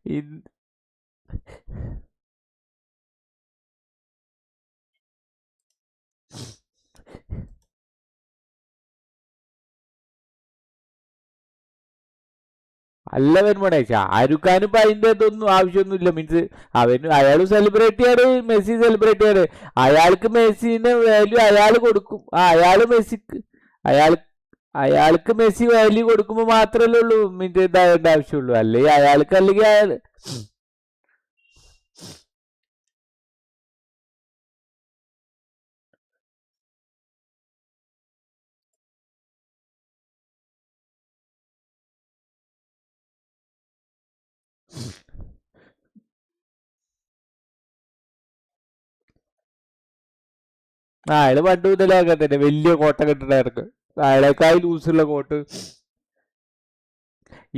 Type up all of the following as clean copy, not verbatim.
In- അല്ല വരുമ്പോണേ ഷാരൂഖ് ഖാൻ ഇപ്പൊ അതിന്റെ ഇതൊന്നും ആവശ്യമൊന്നുമില്ല. മീൻസ് അയാൾ സെലിബ്രിറ്റിയാണ്, മെസ്സി സെലിബ്രിറ്റിയാണ്. അയാൾക്ക് മെസ്സിന്റെ വാല്യൂ അയാൾ കൊടുക്കും. അയാള് മെസ്സിക്ക് അയാൾ അയാൾക്ക് മെസ്സി വാല്യൂ കൊടുക്കുമ്പോ മാത്രല്ലേ ഉള്ളൂ മീൻസ് ഇതാവേണ്ട ആവശ്യമുള്ളൂ. അല്ലെങ്കിൽ അയാൾക്ക് അല്ലെങ്കിൽ അയാൾ അയാള് പണ്ട് മുതലേ അങ്ങനെ തന്നെ വലിയ കോട്ട കെട്ടിട്ടായിരുന്നു. അയാളേക്കായി ലൂസുള്ള കോട്ട്.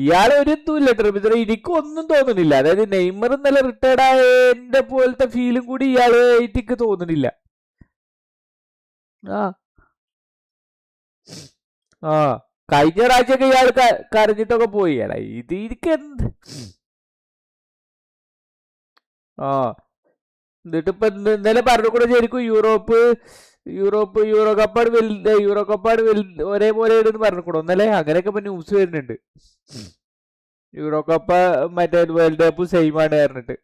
ഇയാളെ ഒരു ഇതുമില്ല ട്രിപ്പിത്ര, എനിക്കൊന്നും തോന്നുന്നില്ല. അതായത് നെയ്മർ ഇന്നലെ റിട്ടയർഡ് ആയതിന്റെ പോലത്തെ ഫീലും കൂടി ഇയാള് എനിക്ക് തോന്നുന്നില്ല. ആ ആ കഴിഞ്ഞ പ്രാവശ്യമൊക്കെ ഇയാൾ കരഞ്ഞിട്ടൊക്കെ പോയി. എടാ ഇത് എനിക്ക് എന്ത് ആ എന്നിട്ട് ഇപ്പൊ ഇന്നലെ പറഞ്ഞു കൂടെ ശരിക്കും യൂറോ കപ്പാട് വലുത്, യൂറോ കപ്പാട് വലുത് ഒരേപോലെ പറഞ്ഞു കൂടെ ഒന്നല്ലേ, അങ്ങനെയൊക്കെ ഇപ്പൊ ന്യൂസ് വരുന്നുണ്ട്. യൂറോ കപ്പ് മറ്റേ വേൾഡ് കപ്പ് സെയിം ആണ് പറഞ്ഞിട്ട്.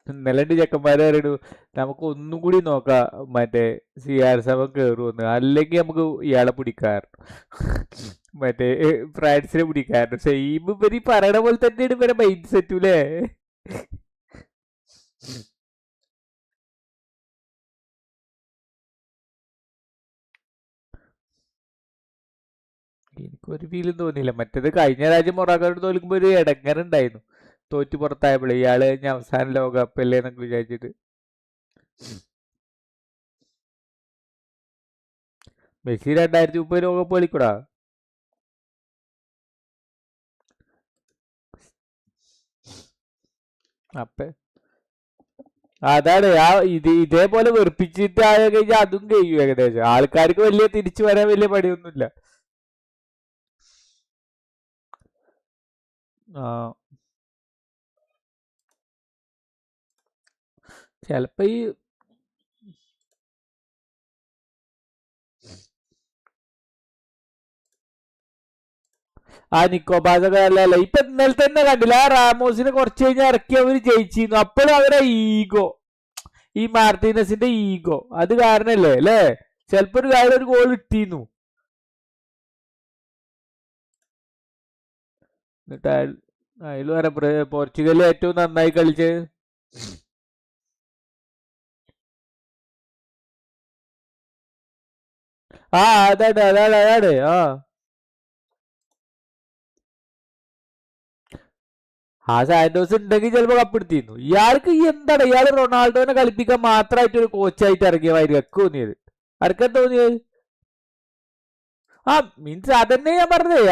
ഇന്നലെ ചെക്കന്മാര് പറയുന്നു നമുക്ക് ഒന്നും കൂടി നോക്കാം മറ്റേ CR7 കയറുമെന്ന്, അല്ലെങ്കിൽ നമുക്ക് ഇയാളെ പിടിക്കാറുണ്ട്. മറ്റേ ഫ്രാൻസിനെ പിടിക്കാറുണ്ട്. സെയിം ഇവര് പറയണ പോലെ തന്നെയാണ് ഇവരെ മൈൻഡ് സെറ്റും അല്ലേ. എനിക്കൊരു ഫീലും തോന്നിയില്ല. മറ്റേത് കഴിഞ്ഞ രാജ്യം മൊറാക്കോട് തോൽക്കുമ്പോ ഒരു ഇടങ്ങറുണ്ടായിരുന്നു, തോറ്റു പുറത്തായപ്പോഴേ ഇയാള് കഴിഞ്ഞ അവസാന ലോകകപ്പ് അല്ലേ എന്നൊക്കെ വിചാരിച്ചിട്ട്. മെസ്സി 2030 ലോകകപ്പ് കളിക്കൂടാ. അപ്പൊ അതാണ് ഇതേപോലെ വെറുപ്പിച്ചിട്ട് ആയ കഴിഞ്ഞാൽ അതും കഴിയും ഏകദേശം. ആൾക്കാർക്ക് വലിയ തിരിച്ചു വരാൻ വലിയ പണിയൊന്നുമില്ല. ആ ചെലപ്പോ നിക്കോബാസൊക്കെ അല്ല. ഇപ്പൊ ഇന്നലെ തന്നെ കണ്ടില്ല, റാമോസിനെ കുറച്ച് കഴിഞ്ഞാൽ ഇറക്കി അവര് ജയിച്ചിരുന്നു. അപ്പോഴും അവരെ ഈഗോ, ഈ മാർട്ടീനസിന്റെ ഈഗോ അത് കാരണല്ലേ അല്ലേ. ചിലപ്പോ ഒരു കാര്യം ഒരു ഗോൾ ഇട്ടിരുന്നു. എന്നിട്ട് അതിൽ വരെ പോർച്ചുഗൽ ഏറ്റവും നന്നായി കളിച്ച്. അതാണ് സാന്റോസ് ഉണ്ടെങ്കിൽ ചിലപ്പോ കപ്പെടുത്തിയിരുന്നു. ഇയാൾക്ക് എന്താണ്, ഇയാള് റൊണാൾഡോനെ കളിപ്പിക്കാൻ മാത്രമായിട്ട് ഒരു കോച്ചായിട്ട് ഇറങ്ങിയ മാതിരി ഒക്കെ തോന്നിയത്. ആർക്കാ തോന്നിയത്? മീൻസ് അതന്നെ ഞാൻ പറഞ്ഞത്.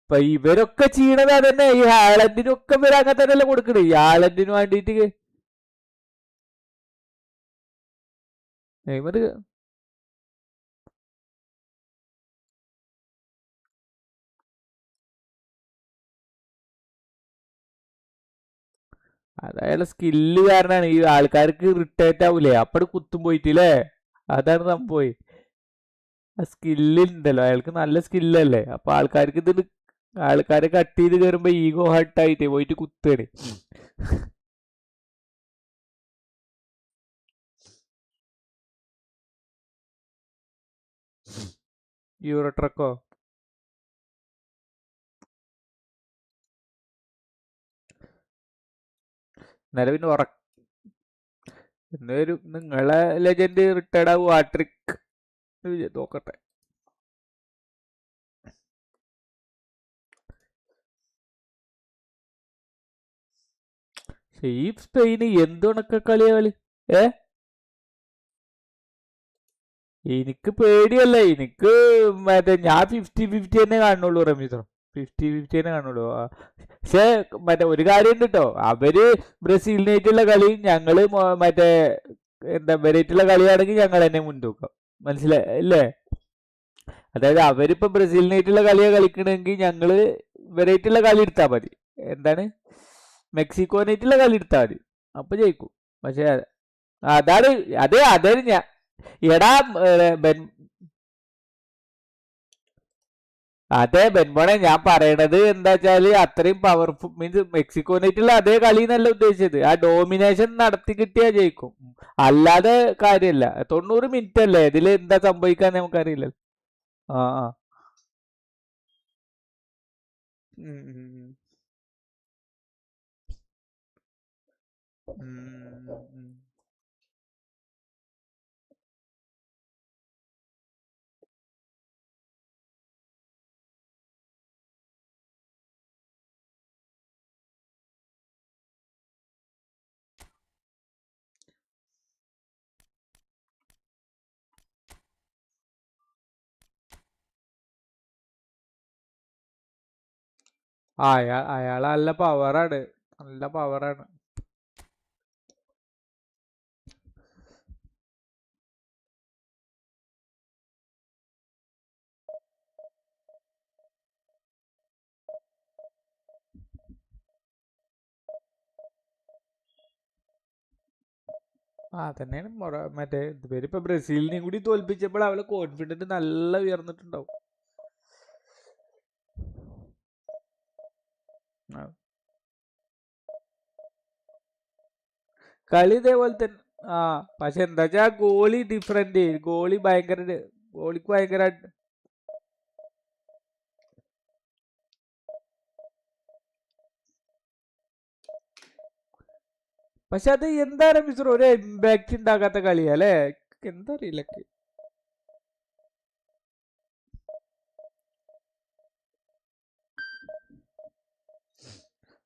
ഇപ്പൊ ഇവരൊക്കെ ചെയ്യണത് അതന്നെ. ഈ ഹാലൻഡിനൊക്കെ ഇവര് അങ്ങനെ തന്നെയല്ലേ കൊടുക്കണേ, ഈ ഹാലൻഡിന് വേണ്ടിട്ട്. നെയ്മർ അതയാളെ സ്കില്ല് കാരണമാണ്. ഈ ആൾക്കാർക്ക് ഇറിറ്റേറ്റ് ആവൂലേ അപ്പട് കുത്തും പോയിട്ടില്ലേ. അതാണ് സംഭവം. ആ സ്കില്ല് ഉണ്ടല്ലോ, അയാൾക്ക് നല്ല സ്കില്ലല്ലേ. അപ്പൊ ആൾക്കാർക്ക് ആൾക്കാരെ കട്ട് ചെയ്ത് കയറുമ്പോ ഈഗോ ഹട്ടായിട്ട് പോയിട്ട് കുത്തേണ്. യൂറോ ട്രക്കോ നേരെ പിന്നെ എന്നൊരു നിങ്ങളെ ലെജൻഡ് റിട്ടയർഡ് ആവും ആട്രിക് നോക്കട്ടെ. ഈ സ്പെയിന് എന്തുണക്ക കളിയാ കളി. ഏ എനിക്ക് പേടിയല്ല, എനിക്ക് മറ്റേ ഞാൻ 50-50 തന്നെ കാണുള്ളൂ റമീസോ. 50-50 തന്നെ കാണുള്ളൂ. പക്ഷെ മറ്റേ ഒരു കാര്യം ഉണ്ട് കേട്ടോ, അവര് ബ്രസീലിനായിട്ടുള്ള കളി ഞങ്ങള് മറ്റേ എന്താ ഇവരായിട്ടുള്ള കളിയാണെങ്കിൽ ഞങ്ങൾ തന്നെ മുൻതൂക്കം. മനസ്സിലായില്ലേ? അതായത് അവരിപ്പോ ബ്രസീലിനായിട്ടുള്ള കളിയാണ് കളിക്കണമെങ്കിൽ ഞങ്ങള് ഇവരായിട്ടുള്ള കളി എടുത്താൽ മതി. എന്താണ്, മെക്സിക്കോനായിട്ടുള്ള കളി എടുത്താൽ മതി, അപ്പൊ ജയിക്കും. പക്ഷെ അതാണ്, അതാണ് ഞാൻ എടാ ബെൻ അതെ ബെൻബോണെ, ഞാൻ പറയണത് എന്താ വെച്ചാല് അത്രയും പവർഫുൾ മീൻസ് മെക്സിക്കോനായിട്ടുള്ള അതേ കളി എന്നല്ല ഉദ്ദേശിച്ചത്. ആ ഡോമിനേഷൻ നടത്തി കിട്ടിയാ ജയിക്കും, അല്ലാതെ കാര്യമല്ല. 90 മിനിറ്റ് അല്ലേ, ഇതിൽ എന്താ സംഭവിക്കാന്ന് നമുക്കറിയില്ല. ആ ആ ഉം, ഉം, ഉം, ഉം. അയാൾ നല്ല പവറാണ്, നല്ല പവറാണ്. തന്നെയാണ് മറ്റേ ഇവരിപ്പോ ബ്രസീലിനെയും കൂടി തോൽപ്പിച്ചപ്പോൾ അവളെ കോൺഫിഡന്റ് നല്ല ഉയർന്നിട്ടുണ്ടാവും. ആ. കളി ഇതേപോലെ തന്നെ. ആ പക്ഷെ എന്താ വെച്ചാ ഗോളി ഡിഫറെന്റ്, ഗോളി ഭയങ്കര, ഗോളിക്ക് ഭയങ്കര. പക്ഷെ അത് എന്താ മിസ്റ്റർ, ഒരു ഇമ്പാക്ട് ഉണ്ടാകാത്ത കളിയാ അല്ലേ, എന്താ അറിയില്ല.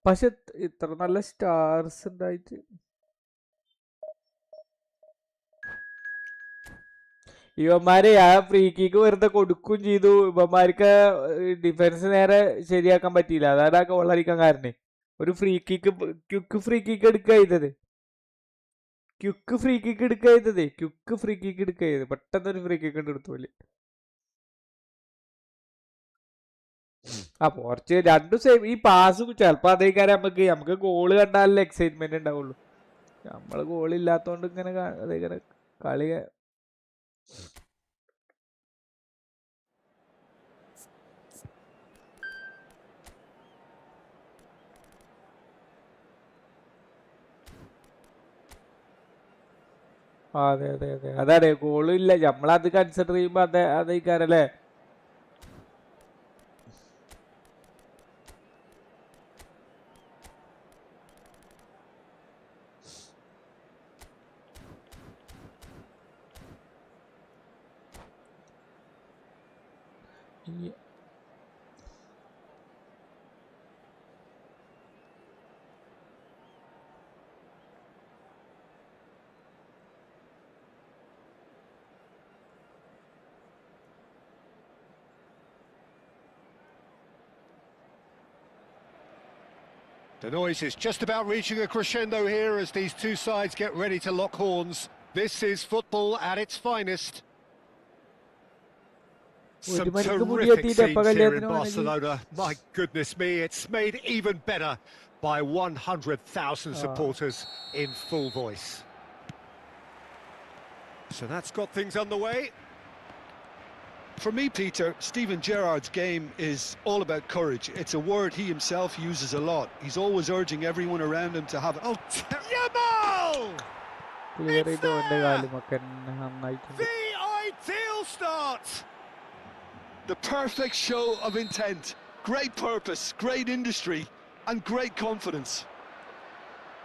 പക്ഷെ ഇത്ര നല്ല സ്റ്റാർസ് ഉണ്ടായിട്ട് ഇവന്മാരെ ആ ഫ്രീ കിക്ക് വെറുതെ കൊടുക്കുകയും ചെയ്തു. ഇവന്മാർക്ക് ഡിഫൻസ് നേരെ ശരിയാക്കാൻ പറ്റിയില്ല, അതാണ് ആ ഗോൾ അടിക്കാൻ കാരണം. ഒരു free kick, quick free kick എടുക്കുക ചെയ്തത്, ക്യുക്ക് ഫ്രീ കിക്ക് എടുക്കുക ചെയ്തത്, ക്യുക്ക് ഫ്രീ കിക്ക് എടുക്കുക ചെയ്തത്, പെട്ടെന്ന് ഒരു ഫ്രീ കിക്ക് എടുത്തോല്. ആ പോർച്ചുഗൽ രണ്ടും സെയിം. ഈ പാസ് ചിലപ്പോ അതേ കാര്യം നമുക്ക് ഗോള് കണ്ടാലല്ലേ എക്സൈറ്റ്മെന്റ് ഉണ്ടാവുള്ളൂ. നമ്മള് ഗോൾ ഇല്ലാത്തോണ്ട് ഇങ്ങനെ അതേ കളി. അതെ അതെ അതെ, അതാണ് ഗോളും ഇല്ല, നമ്മളത് കൺസിഡർ ചെയ്യുമ്പോ അതേക്കാരല്ലേ. The noise is just about reaching a crescendo here as these two sides get ready to lock horns. This is football at its finest. Some terrific scenes here in Barcelona. My goodness me, it's made even better by 100,000 supporters in full voice. So that's got things underway. For me, Peter, Steven Gerrard's game is all about courage. It's a word he himself uses a lot. He's always urging everyone around him to have it. Oh, Yamal! It's there! The ideal start! The perfect show of intent. Great purpose, great industry, and great confidence.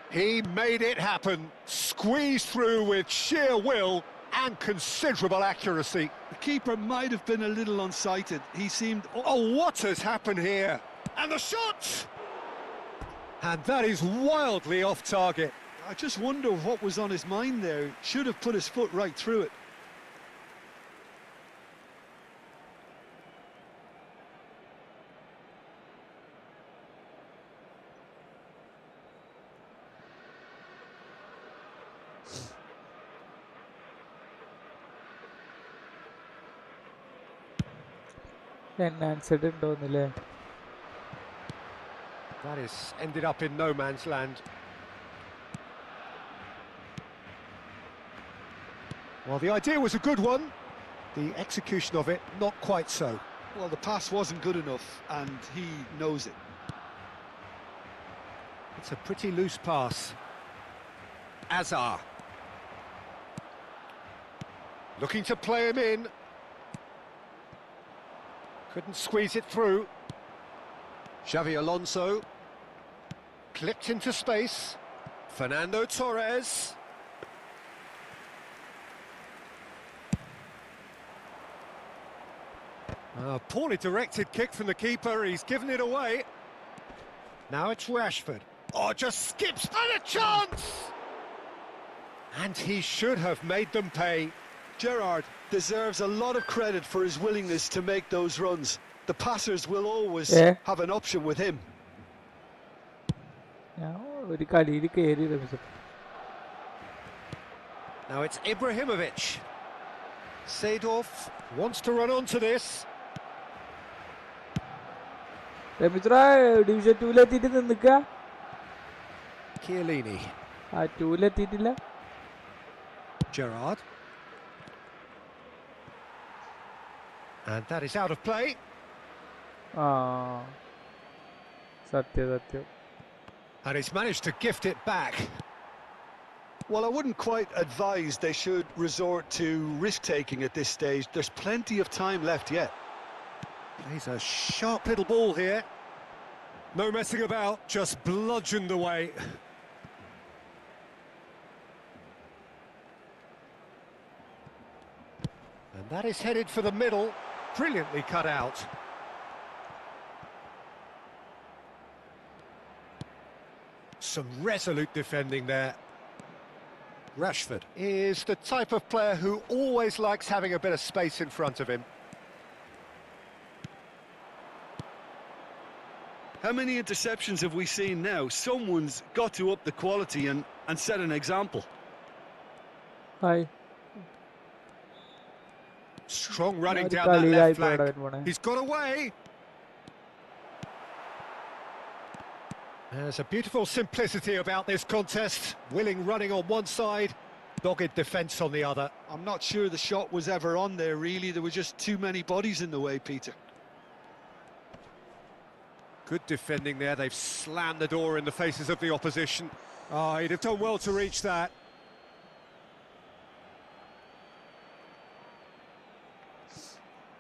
He made it happen, squeezed through with sheer will and considerable accuracy. The keeper might have been a little unsighted. He seemed... Oh, what has happened here? And the shot! And that is wildly off target. I just wonder what was on his mind there. Should have put his foot right through it. enhanced ഉണ്ടോന്നില്ലേ? That is ended up in no man's land. Well, the idea was a good one. The execution of it, not quite so. Well, the pass wasn't good enough, and he knows it. It's a pretty loose pass. Azar. Looking to play him in. Couldn't squeeze it through. Xavi Alonso. Clipped into space. Fernando Torres. A poorly directed kick from the keeper. He's given it away. Now it's Rashford. Oh, just skips and a chance! And he should have made them pay. Gerrard deserves a lot of credit for his willingness to make those runs. The passers will always have an option with him. Now it's Ibrahimovic. Seedorf wants to run onto this. Division 2-ലെത്തിയിട്ട് നിൽക്കുക. Chiellini. 2-ലെത്തിയിട്ടില്ല. Gerrard. And that is out of play. സത്യം. And he's managed to gift it back. Well, I wouldn't quite advise they should resort to risk-taking at this stage. There's plenty of time left yet. Plays a sharp little ball here. No messing about, just bludgeoned away. And that is headed for the middle. Brilliantly cut out. Some resolute defending there. Rashford is the type of player who always likes having a bit of space in front of him. How many interceptions have we seen now? Someone's got to up the quality and set an example. Hi. Strong running down that left flank. He's got away. There's a beautiful simplicity about this contest. Willing running on one side, dogged defence on the other. I'm not sure the shot was ever on there, really. There were just too many bodies in the way, Peter. Good defending there. They've slammed the door in the faces of the opposition. Oh, he'd have done well to reach that.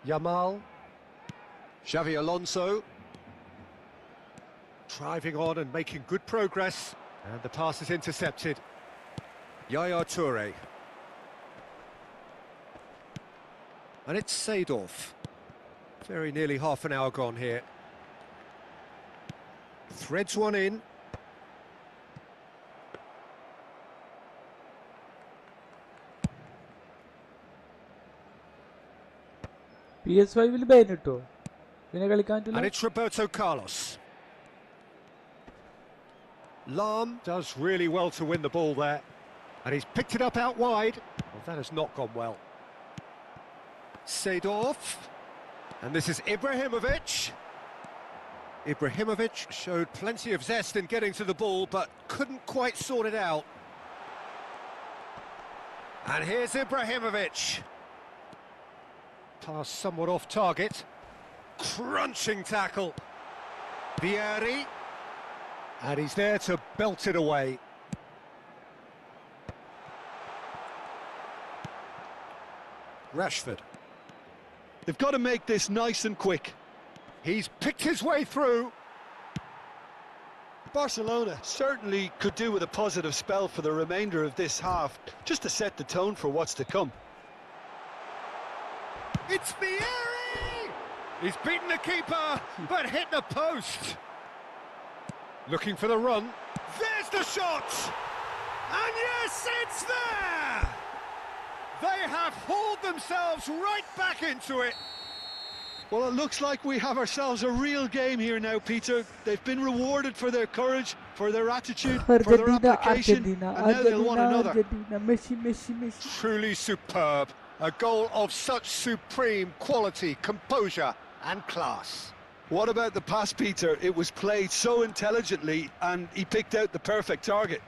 Yamal. Xavi Alonso. Driving on and making good progress. And the pass is intercepted. Yaya Toure. And it's Seedorf. Very nearly half an hour gone here. Threads one in. PS5-ൽ ban ഇട്ടോ? ഇതിനെ കളിക്കാൻ പറ്റില്ല. And it's Roberto Carlos. Lam does really well to win the ball there. And he's picked it up out wide. Well, that has not gone well. Seedorf. And this is Ibrahimovic. Ibrahimovic showed plenty of zest in getting to the ball, but couldn't quite sort it out. And here's Ibrahimovic. Pass somewhat off target. Crunching tackle. Vieri. And he's there to belt it away. Rashford. They've got to make this nice and quick. He's picked his way through. Barcelona certainly could do with a positive spell for the remainder of this half, just to set the tone for what's to come. It's Vieri! He's beaten the keeper, but hit the post. Looking for the run. There's the shot! And yes, it's there! They have hauled themselves right back into it. Well, it looks like we have ourselves a real game here now, Peter. They've been rewarded for their courage, for their attitude, for their application, and now they'll want another. Truly superb. A goal of such supreme quality, composure and class. What about the pass, Peter? It was played so intelligently and he picked out the perfect target.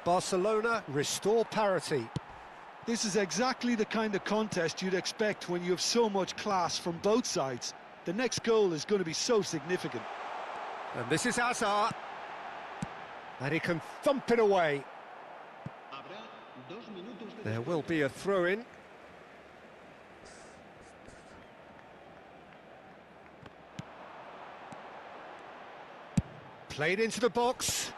Barcelona restore parity. This is exactly the kind of contest you'd expect when you have so much class from both sides. The next goal is going to be so significant. And this is Hazard. And he can thump it away. There will be a throw-in. Played into the box.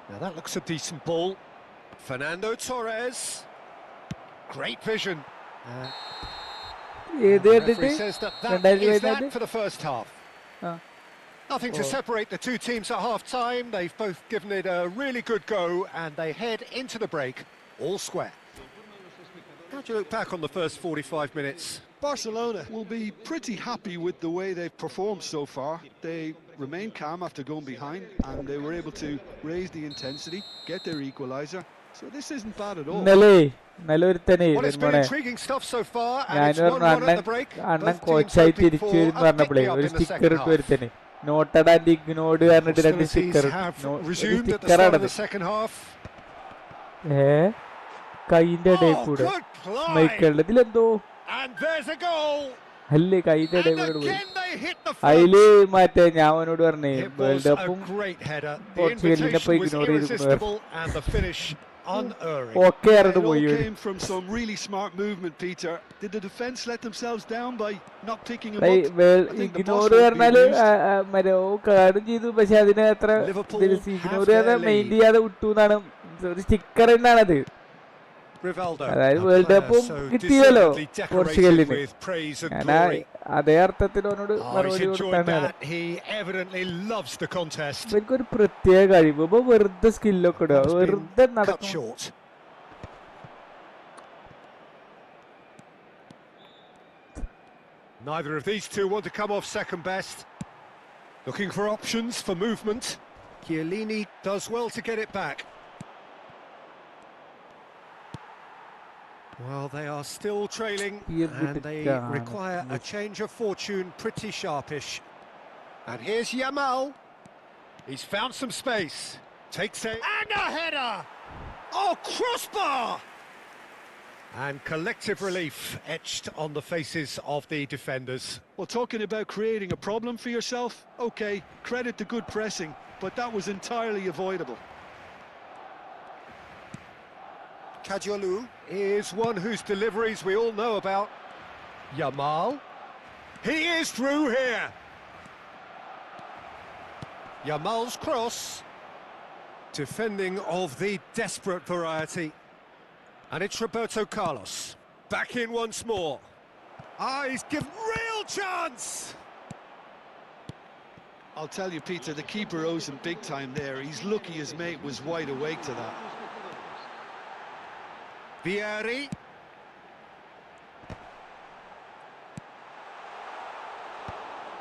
Now that looks a decent ball. Fernando Torres. Great vision. ഏത് The കണ്ടിട്ട് referee says that is that for the first half. Nothing to separate the two teams at half-time. They've both given it a really good go and they head into the break all square. How do you look back on the first 45 minutes? Barcelona will be pretty happy with the way they've performed so far. They remained calm after going behind and they were able to raise the intensity, get their equaliser. So this isn't bad at all. ഇന്നലെ ഒരുത്തനെ Well, it's been intriguing stuff so far and ഞാൻ it's പറഞ്ഞു 1-1 at the break. Annan Both teams കോച്ചായി hoping തിരിച്ചു for വരും a പറഞ്ഞപ്പോഴേ pick-me-up ഒരു in the sticker second ഇട്ട് half. ഒരുത്തനെ നോട്ടഡ് ആൻഡ് ഇഗ്നോർഡ് പറഞ്ഞിട്ട് രണ്ട് sticker Hostilities have resumed at the start of സ്റ്റിക്കറാണത് the second half. കൈന്റെ ഇടയിൽ കൂടെ good play. മൈക്കളുടെ ഇതിലെന്തോ And there's a goal. അല്ലേ കൈന്റെ ഇടയിൽ And കൂടെ പോയി again they hit the അതില് front. മറ്റേ ഞാൻ അവനോട് പറഞ്ഞേ It was വേൾഡ് a കപ്പും great header. The പോർച്ചുഗലിനെ invitation പോയി was ഇഗ്നോർ ചെയ്തു irresistible and the finish unerring. Okay It ആയിട്ട് all പോയി came from some really smart movement, Peter. Did the defence let themselves down by not picking him up? I think the ignore boss won't be പറഞ്ഞാല് amused. മറ്റേ കാർഡും ചെയ്തു പക്ഷെ അതിനെ അത്ര Liverpool ignore have ചെയ്യാതെ their മെയിൻ lead. ചെയ്യാതെ വിട്ടു എന്നാണ് ഒരു സ്റ്റിക്കർ തന്നെയാണത് Rivaldo, അതായത് a വേൾഡ് player കപ്പും so കിട്ടിയല്ലോ deservedly decorated പോർച്ചുഗലിന് with praise and ഞാൻ glory. അതേ അർത്ഥത്തിൽ അവനോട് Oh, he's മറുപടി enjoyed കൊടുത്താണ് that. He evidently loves the contest. എനിക്കൊരു പ്രത്യേക കഴിവ് ഇപ്പൊ വെറുതെ സ്കില്ലൊക്കെ ഇടുക That's been വെറുതെ cut നടക്കും short. Neither of these two want to come off second best. Looking for options for movement. Chiellini does well to get it back. Well, they are still trailing and they require a change of fortune pretty sharpish. And here's Yamal. He's found some space. Takes a... And a header! Oh, crossbar! And collective relief etched on the faces of the defenders. Well, talking about creating a problem for yourself, okay, credit the good pressing, but that was entirely avoidable. Kajolu is one whose deliveries we all know about. Yamal. He is through here. Yamal's cross. Defending of the desperate variety. And it's Roberto Carlos. Back in once more. Ah, he's given real chance! I'll tell you, Peter, the keeper owes him big time there. He's lucky his mate was wide awake to that. Vieri.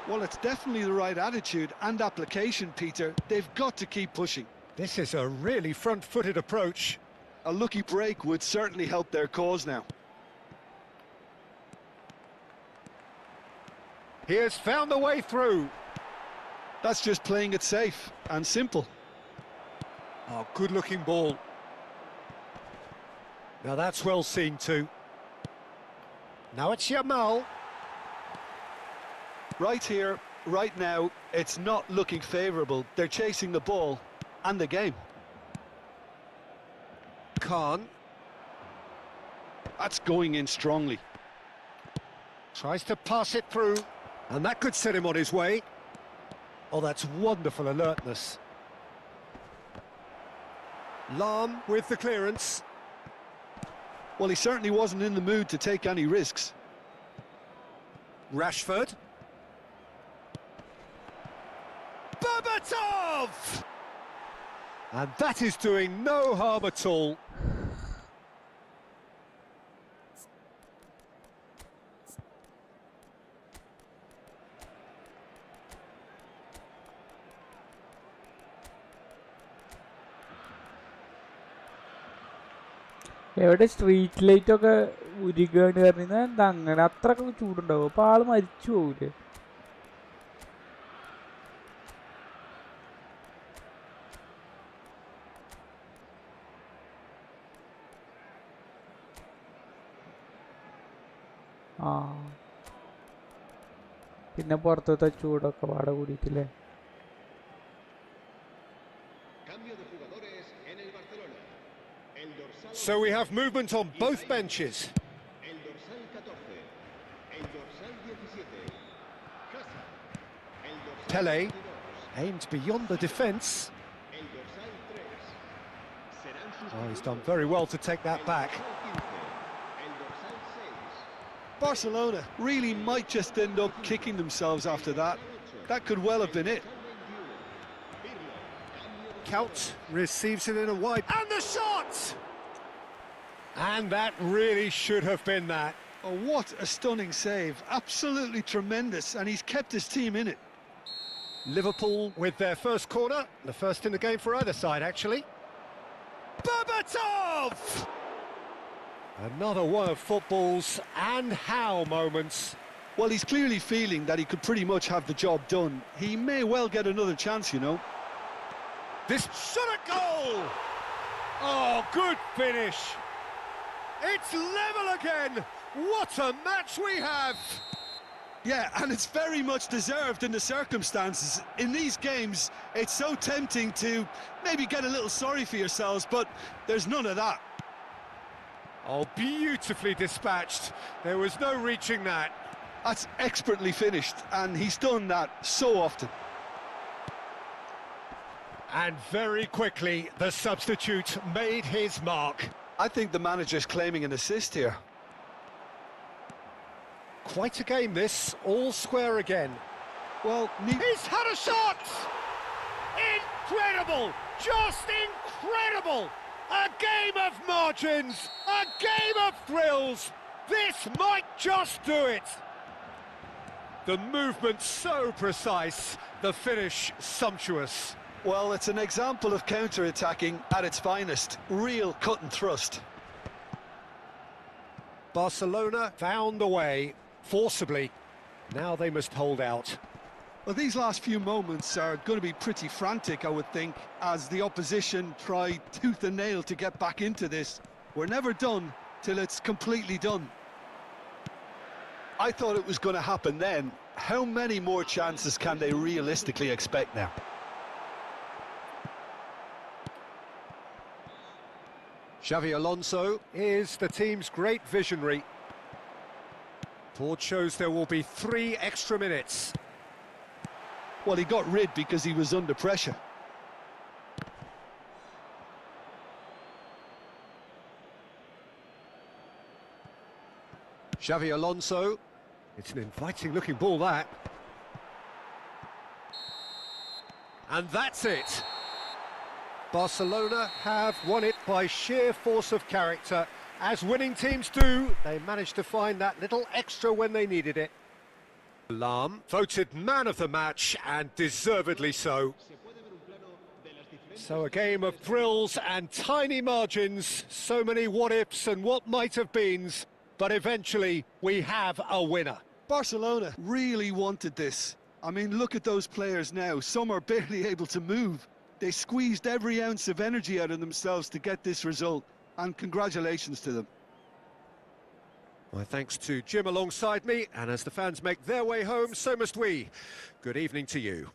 Well, it's definitely the right attitude and application, Peter. They've got to keep pushing. This is a really front-footed approach. A lucky break would certainly help their cause now. He has found the way through. That's just playing it safe and simple. Oh, good-looking ball. Now that's well seen too. Now it's Yamal. Right here, right now, it's not looking favourable. They're chasing the ball and the game. Khan That's going in strongly. tries to pass it through, and that could set him on his way. Oh, that's wonderful alertness. Lam with the clearance. Well, he certainly wasn't in the mood to take any risks. Rashford. Berbatov! And that is doing no harm at all. എവിടെ street light ഒക്കെ ഉരുകാണ് പറഞ്ഞാൽ എന്താ അങ്ങനെ അത്രയൊക്കെ ചൂടുണ്ടാവും അപ്പൊ ആള് മരിച്ചു പോകൂലേ? ആ പിന്നെ പുറത്തത്തെ ചൂടൊക്കെ പാടെ കൂടിയിട്ടില്ലേ? So we have movement on both benches. Pele aimed beyond the defence. Oh, he's done very well to take that back. Barcelona really might just end up kicking themselves after that. That could well have been it. Count receives it in a wide... And the shot! And that really should have been that. Oh, what a stunning save. Absolutely tremendous, and he's kept his team in it. Liverpool with their first corner. The first in the game for either side, actually. Berbatov! Another one of football's and how moments. Well, he's clearly feeling that he could pretty much have the job done. He may well get another chance, you know. This shot at goal! Oh, good finish. It's level again. What a match we have. Yeah, and it's very much deserved in the circumstances. In these games, it's so tempting to maybe get a little sorry for yourselves, but there's none of that. Oh, beautifully dispatched. There was no reaching that. That's expertly finished, and he's done that so often. And very quickly, the substitute made his mark. I think the manager's claiming an assist here. Quite a game, this. All square again. Well, He's had a shot! Incredible! Just incredible! A game of margins! A game of thrills! This might just do it! The movement so precise, the finish sumptuous. well, it's an example of counter-attacking at its finest. Real cut and thrust. Barcelona found a way, forcibly. Now they must hold out. Well, these last few moments are going to be pretty frantic, I would think, as the opposition try tooth and nail to get back into this. We're never done till it's completely done. I thought it was going to happen then. How many more chances can they realistically expect now? Xavi Alonso is the team's great visionary. Board shows there will be 3 extra minutes. Well, he got rid because he was under pressure. Xavi Alonso. It's an inviting-looking ball, that. And that's it. Barcelona have won it by sheer force of character. As winning teams do, they managed to find that little extra when they needed it. Lam voted man of the match, and deservedly so. So a game of thrills and tiny margins, so many what-ifs and what might have beens, but eventually we have a winner. Barcelona really wanted this. I mean, look at those players now. Some are barely able to move. They squeezed every ounce of energy out of themselves to get this result, and congratulations to them. My thanks to Jim alongside me, and as the fans make their way home, so must we. Good evening to you.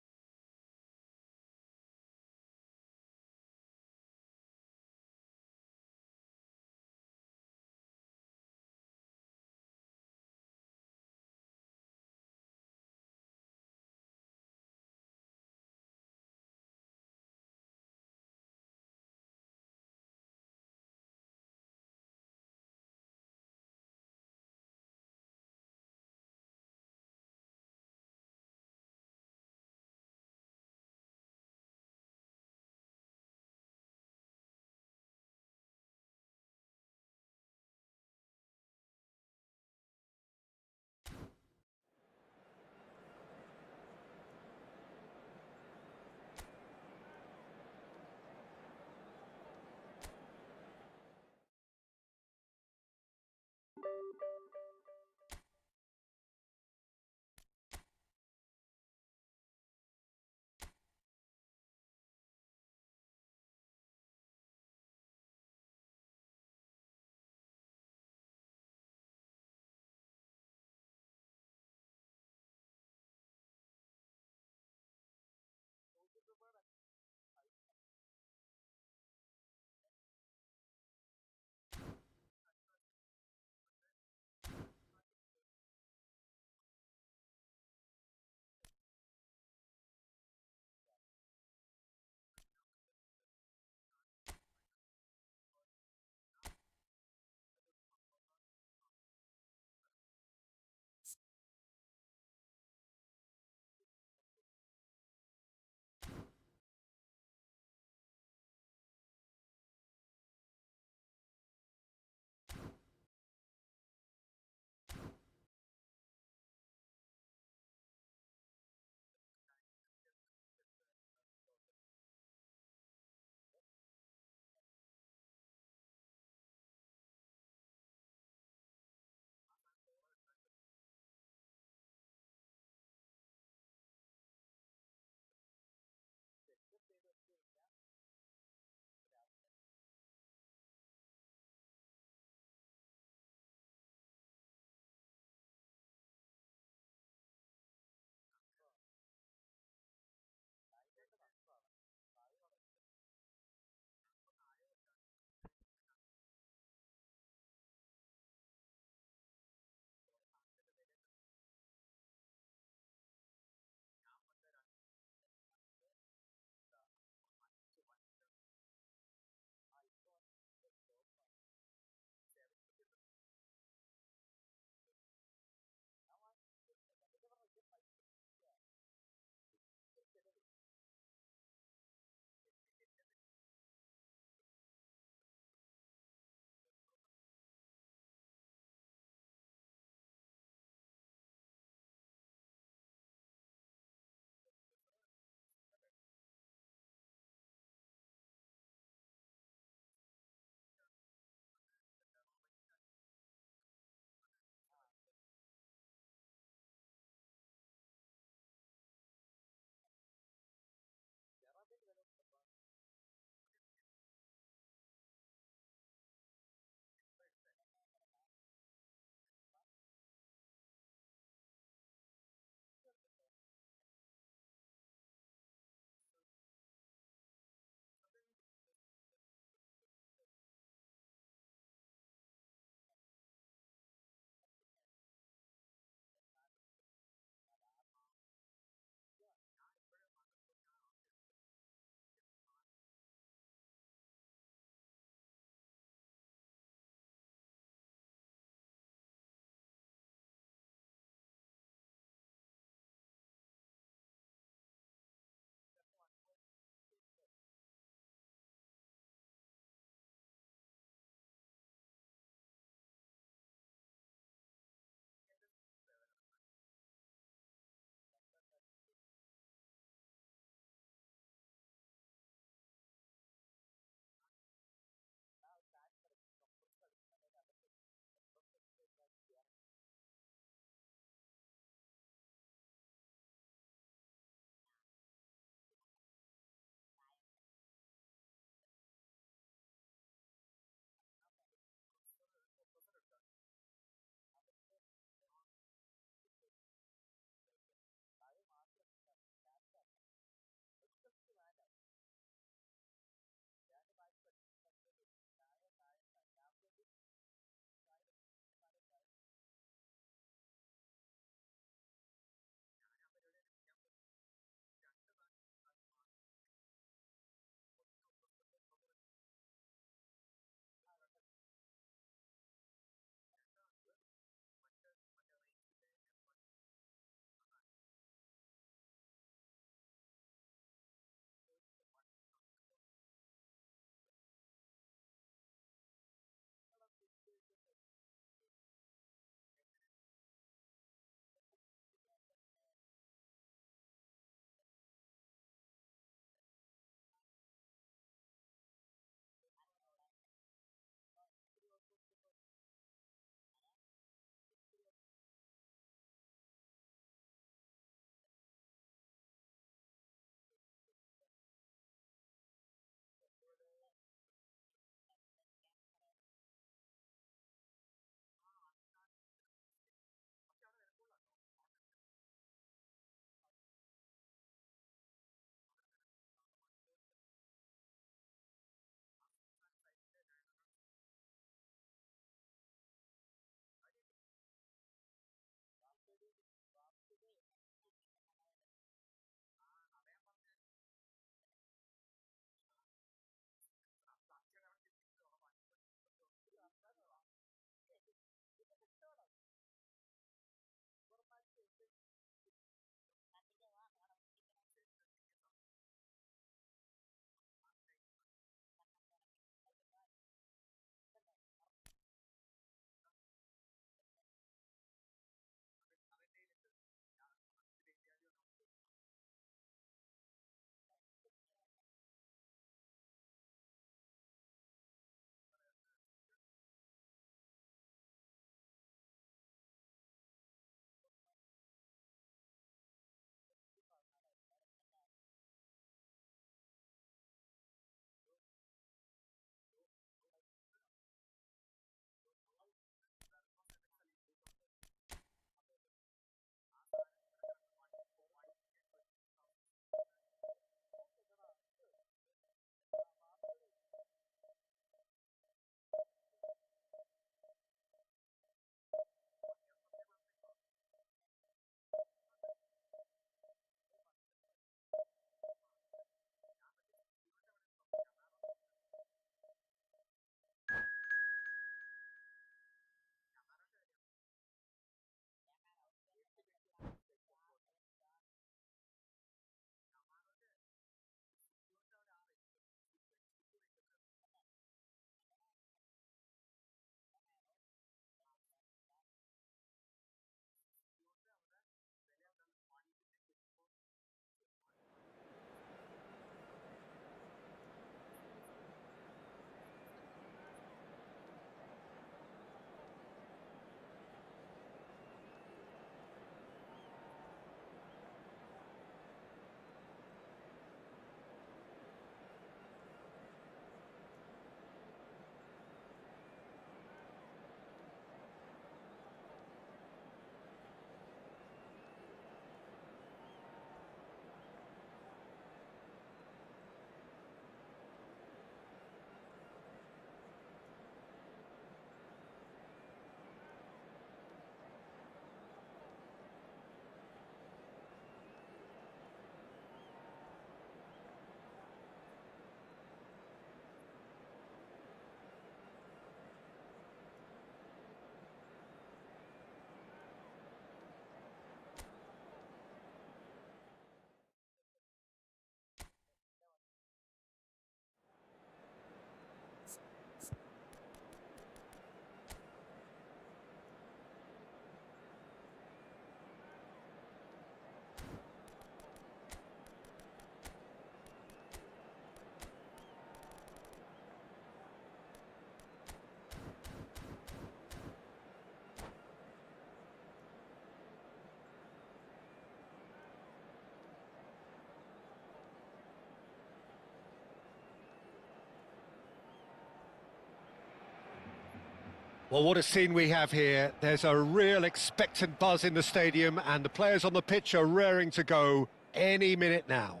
Well, what a scene we have here. There's a real expectant buzz in the stadium, and the players on the pitch are raring to go any minute now.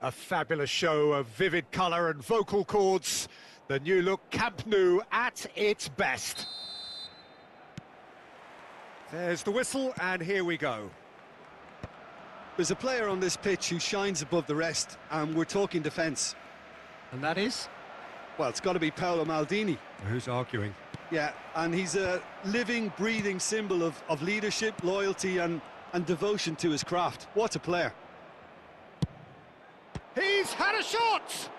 A fabulous show of vivid colour and vocal cords. The new look Camp Nou at its best. There's the whistle, and here we go. There's a player on this pitch who shines above the rest, and we're talking defence. And that is? Well, it's got to be Paolo Maldini. Who's arguing? Yeah, and he's a living, breathing symbol of leadership, loyalty and devotion to his craft. What a player. He's had a shot!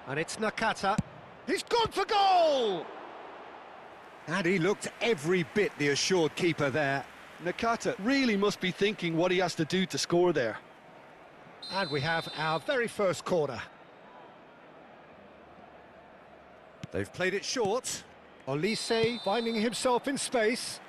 And it's Nakata. He's gone for goal! And he looked every bit the assured keeper there. Nakata really must be thinking what he has to do to score there. And we have our very first corner. They've played it short. Olise finding himself in space.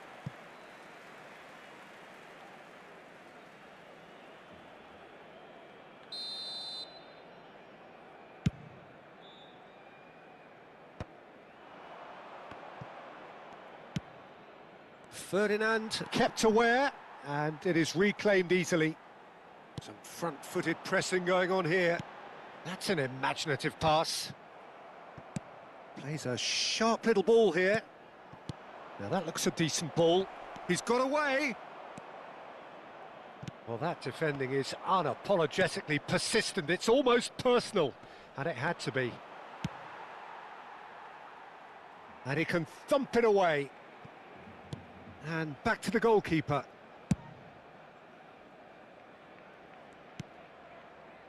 Ferdinand kept aware, and it is reclaimed easily. Some front-footed pressing going on here. That's an imaginative pass. Plays a sharp little ball here. Now that looks a decent ball. He's got away. Well, that defending is unapologetically persistent. It's almost personal, and it had to be. And he can thump it away. And back to the goalkeeper.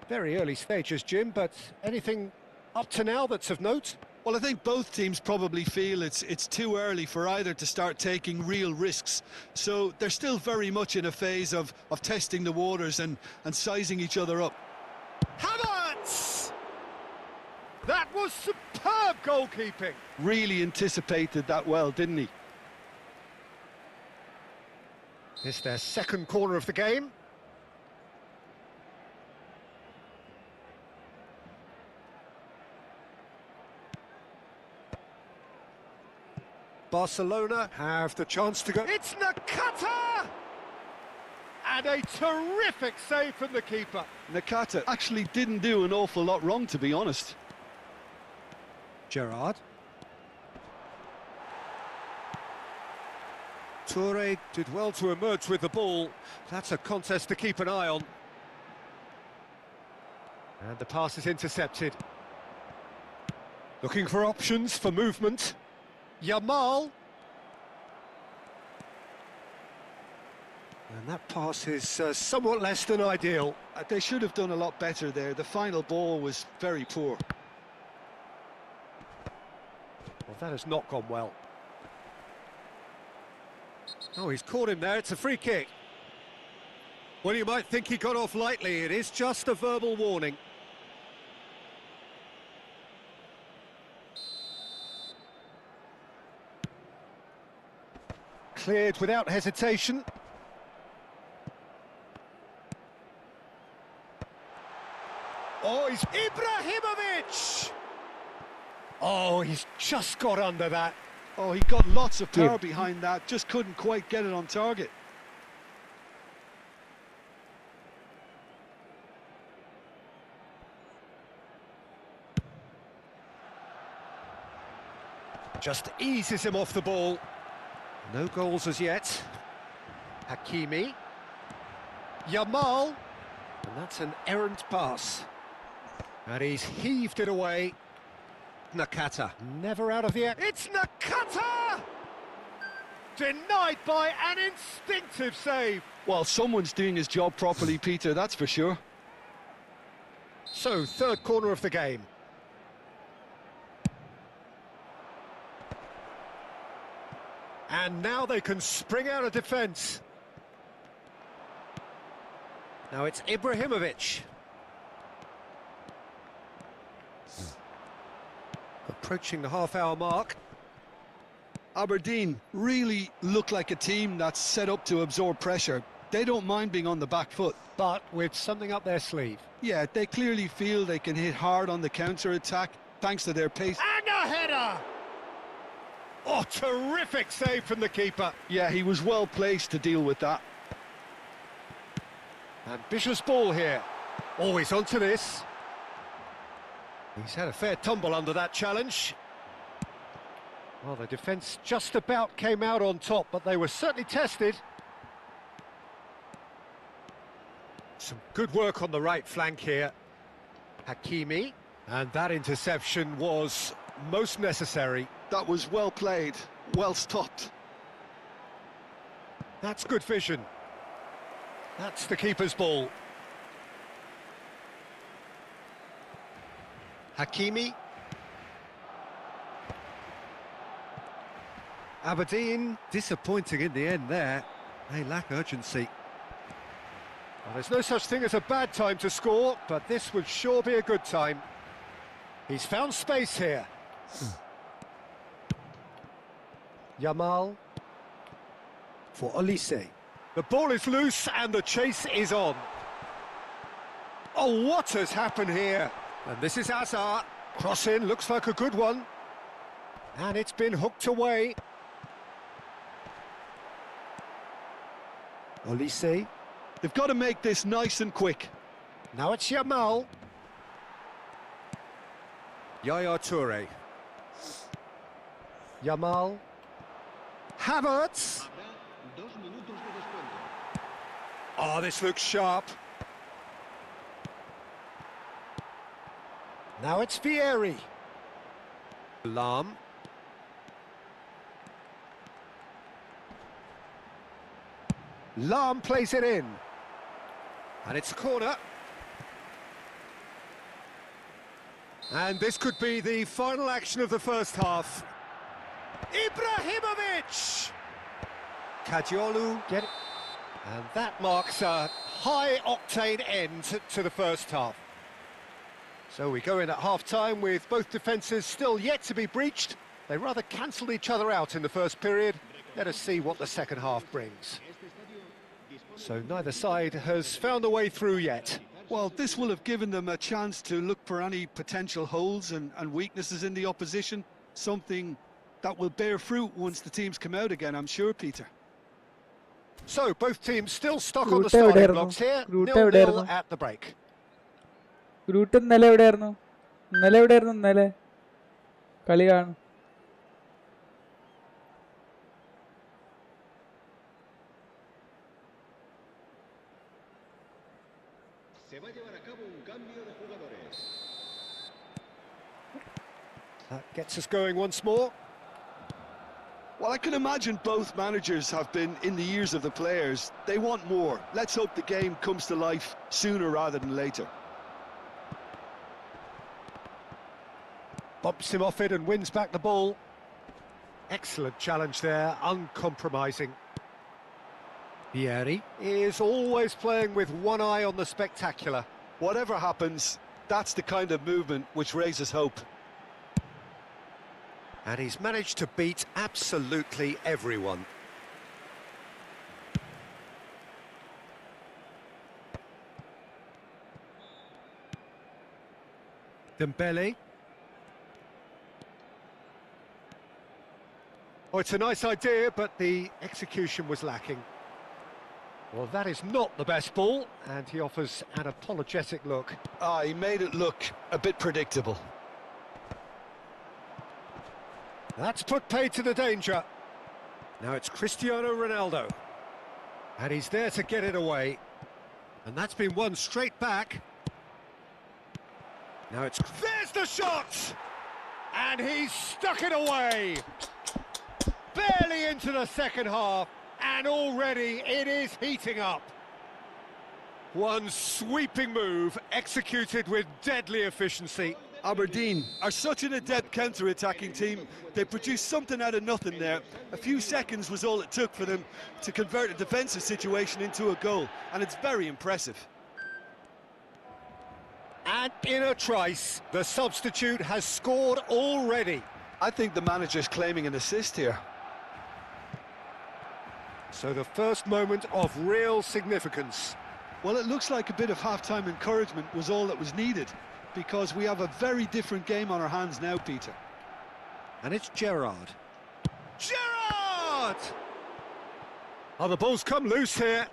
Very early stages, Jim, but anything up to now that's of note? Well, I think both teams probably feel it's too early for either to start taking real risks. So they're still very much in a phase of testing the waters and sizing each other up. Havertz! That was superb goalkeeping. Really anticipated that well, didn't he? It's their second corner of the game. Barcelona have the chance to go. It's Nakata! And a terrific save from the keeper. Nakata actually didn't do an awful lot wrong, to be honest. Gerrard. Toure did well to emerge with the ball. That's a contest to keep an eye on. And the pass is intercepted. Looking for options for movement. Yamal. And that pass is somewhat less than ideal. They should have done a lot better there. The final ball was very poor. Well, that has not gone well. Oh, he's caught him there. It's a free kick. Well, you might think he got off lightly. It is just a verbal warning. Cleared without hesitation. Oh, he's Ibrahimovic! Oh, he's just got under that. Oh, he got lots of power behind that, just couldn't quite get it on target. Just eases him off the ball. No goals as yet. Hakimi. Yamal. And that's an errant pass. And he's heaved it away. Nakata, never out of the air. It's Nakata! Denied by an instinctive save. Well, someone's doing his job properly, Peter, that's for sure. So, third corner of the game. And now they can spring out of defence. Now it's Ibrahimovic. Approaching the half-hour mark. Aberdeen really look like a team that's set up to absorb pressure. They don't mind being on the back foot. But with something up their sleeve. Yeah, they clearly feel they can hit hard on the counter-attack thanks to their pace. And a header! Oh, terrific save from the keeper. Yeah, he was well placed to deal with that. Ambitious ball here. Always onto this. He's had a fair tumble under that challenge. Well, the defence just about came out on top, but they were certainly tested. Some good work on the right flank here. Hakimi. And that interception was most necessary. That was well played, well stopped. That's good vision. That's the keeper's ball. Hakimi. Aberdeen, disappointing in the end there. They lack urgency. Well, there's no such thing as a bad time to score, but this would sure be a good time. He's found space here. Yamal for Olise. The ball is loose and the chase is on. Oh, what has happened here? And this is Azar. Cross in, looks like a good one. And it's been hooked away. Olise. They've got to make this nice and quick. Now it's Yamal. Yaya Toure. Yamal. Havertz. Oh, this looks sharp. Now it's Vieri. Lam. Lam plays it in. And it's a corner. And this could be the final action of the first half. Ibrahimovic! Kadiolu, get it. And that marks a high-octane end to the first half. So we go in at half-time with both defences still yet to be breached. They rather cancelled each other out in the first period. Let us see what the second half brings. So neither side has found a way through yet. Well, this will have given them a chance to look for any potential holes and weaknesses in the opposition. Something that will bear fruit once the teams come out again, I'm sure, Peter. So both teams still stuck on the starting blocks here. 0-0 at the break. Groot ഇന്നലെ എവിടെയായിരുന്നു? ഇന്നലെ കളി കാണും. That gets us going once more. Well, I can imagine both managers have been in the ears of the players. They want more. Let's hope the game comes to life sooner rather than later. Bumps him off it and wins back the ball. Excellent challenge there, uncompromising. Vieri is always playing with one eye on the spectacular. Whatever happens, that's the kind of movement which raises hope. And he's managed to beat absolutely everyone. Dembele. Oh, it's a nice idea, but the execution was lacking. Well, that is not the best ball, and he offers an apologetic look. He made it look a bit predictable. That's put paid to the danger. Now it's Cristiano Ronaldo. And he's there to get it away. And that's been won straight back. Now it's... There's the shot! And he's stuck it away. Barely into the second half. And already it is heating up. One sweeping move executed with deadly efficiency. Aberdeen are such an adept counter-attacking team. They produced something out of nothing there. A few seconds was all it took for them to convert a defensive situation into a goal, and it's very impressive. And in a trice, the substitute has scored already. I think the manager's claiming an assist here. So the first moment of real significance. Well, it looks like a bit of half-time encouragement was all that was needed, because we have a very different game on our hands now, Peter. And it's Gerrard. Gerrard! Oh, the ball's come loose here.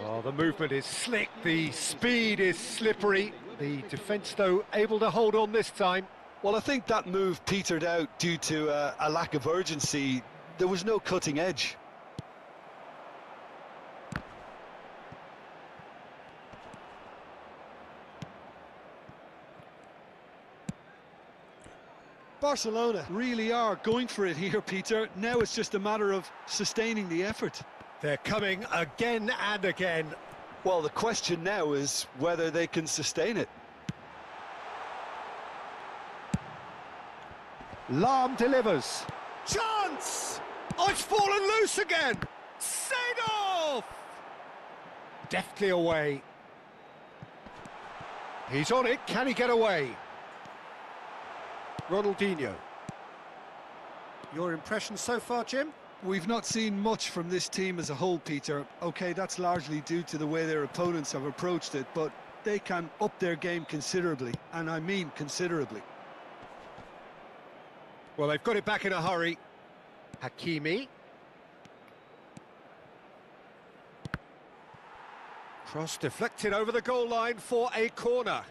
Oh, the movement is slick, the speed is slippery. The defence, though, able to hold on this time. Well, I think that move petered out due to a lack of urgency. There was no cutting edge. Barcelona really are going for it here, Peter. Now it's just a matter of sustaining the effort. They're coming again and again. Well, the question now is whether they can sustain it. Lam delivers. Chance! Oh, it's fallen loose again! Seedorf! Deftly away. He's on it, can he get away? Ronaldinho. Your impression so far, Jim? We've not seen much from this team as a whole, Peter. OK, that's largely due to the way their opponents have approached it, but they can up their game considerably, and I mean considerably. Well, they've got it back in a hurry. Hakimi. Cross deflected over the goal line for a corner.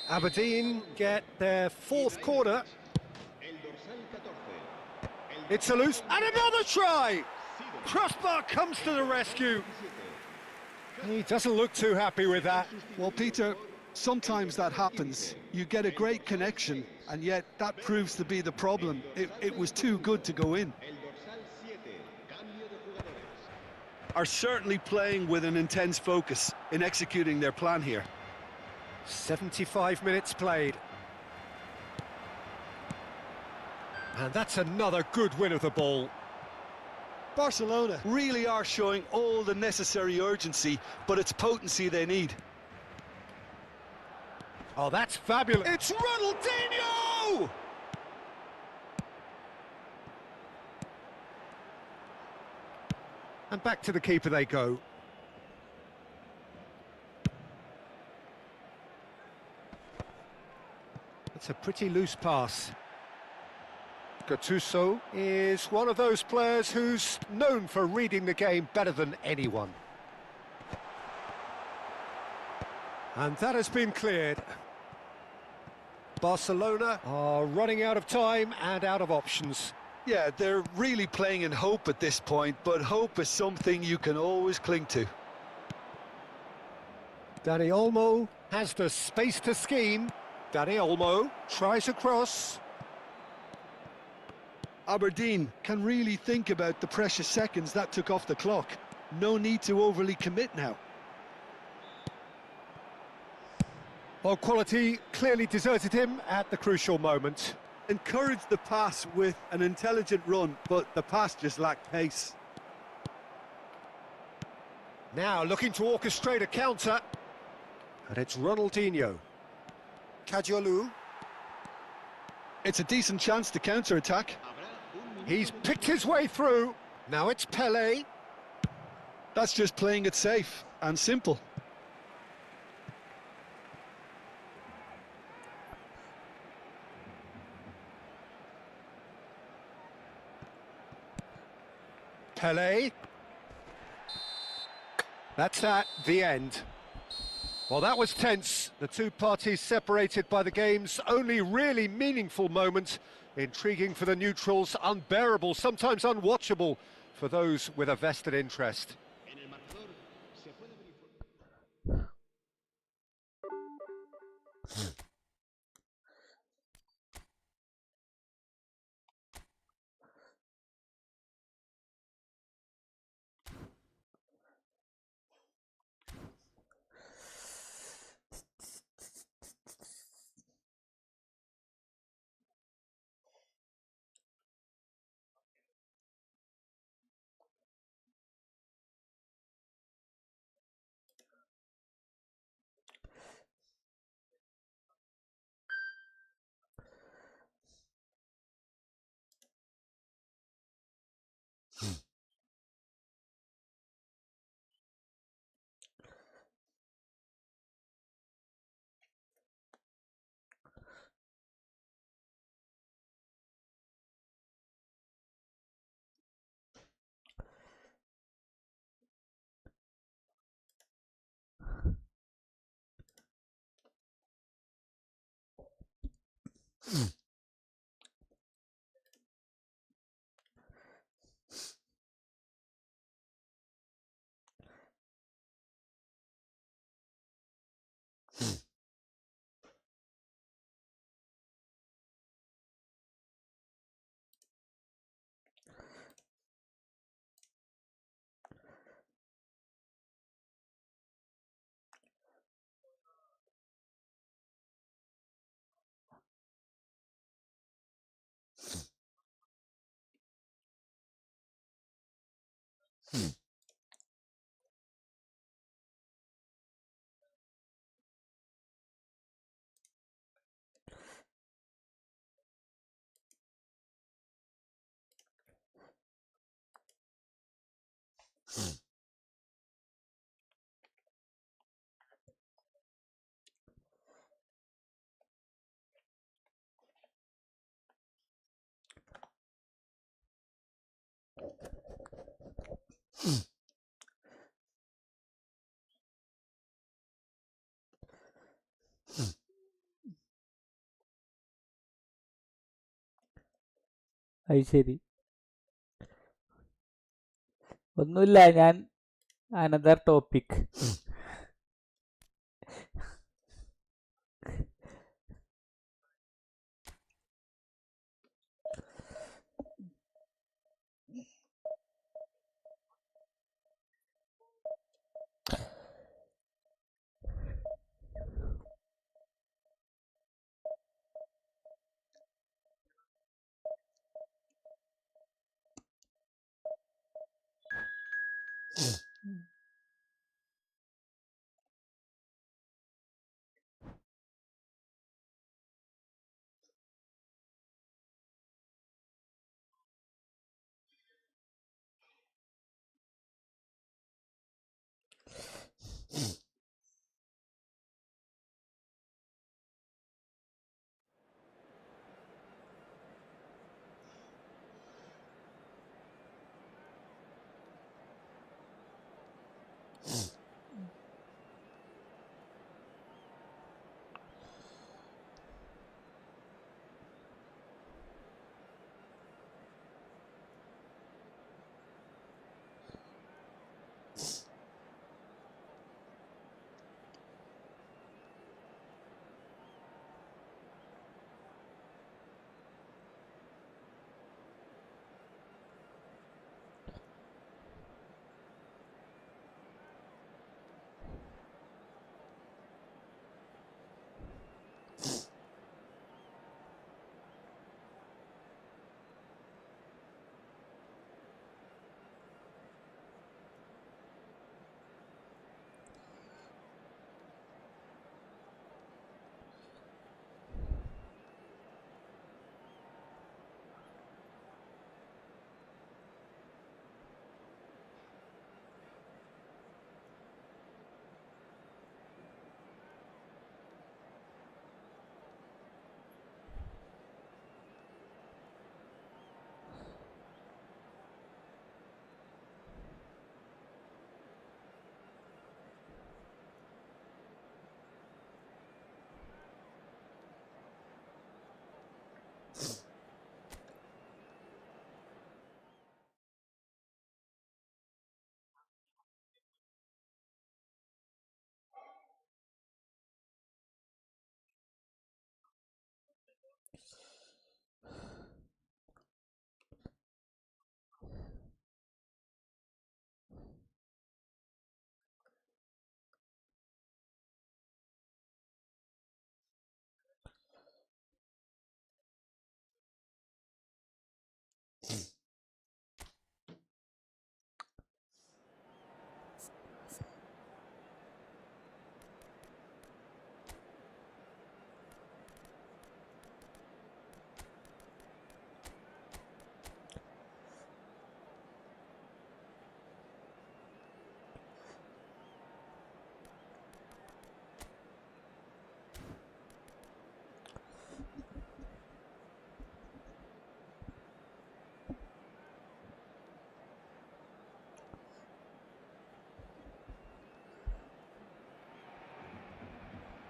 Aberdeen get their fourth corner. It's a loose, and another try! Crossbar comes to the rescue. He doesn't look too happy with that. Well, Peter, sometimes that happens. You get a great connection, and yet that proves to be the problem. It was too good to go in. Are certainly playing with an intense focus in executing their plan here. 75 minutes played. And that's another good win of the ball. Barcelona really are showing all the necessary urgency, but it's potency they need. Oh, that's fabulous. It's Ronaldinho! And back to the keeper they go. It's a pretty loose pass. Gattuso is one of those players who's known for reading the game better than anyone. And that has been cleared. Barcelona are running out of time and out of options. Yeah, they're really playing in hope at this point, but hope is something you can always cling to. Dani Olmo has the space to scheme. Dani Olmo tries a cross. Aberdeen can really think about the precious seconds that took off the clock. No need to overly commit now. Well, quality clearly deserted him at the crucial moment. Encouraged the pass with an intelligent run, but the pass just lacked pace. Now looking to orchestrate a counter. And it's Ronaldinho. Kajolu. It's a decent chance to counter-attack. He's picked his way through. Now it's Pelé. That's just playing it safe and simple. Pelé. That's at the end. Well, that was tense. The two parties separated by the game's only really meaningful moment. Intriguing for the neutrals, unbearable, sometimes unwatchable for those with a vested interest. അത് ശരി. ഒന്നുമില്ല, ഞാൻ another topic.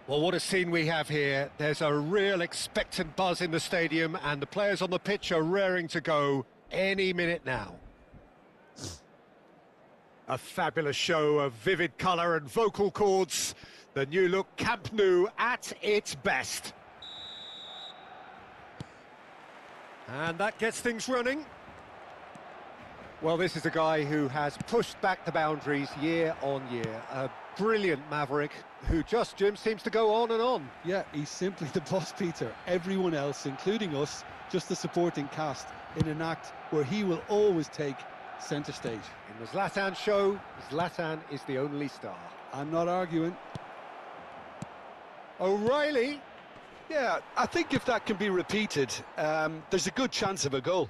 Well, what a scene we have here. There's a real expectant buzz in the stadium and the players on the pitch are raring to go any minute now. A fabulous show of vivid colour and vocal cords. The new look Camp Nou at its best. And that gets things running. Well, this is a guy who has pushed back the boundaries year on year. A brilliant maverick who just, Jim, seems to go on and on. Yeah, he's simply the boss, Peter. Everyone else, including us, just the supporting cast in an act where he will always take centre stage. In the Zlatan show, Zlatan is the only star. I'm not arguing. O'Reilly. Yeah, I think if that can be repeated, there's a good chance of a goal.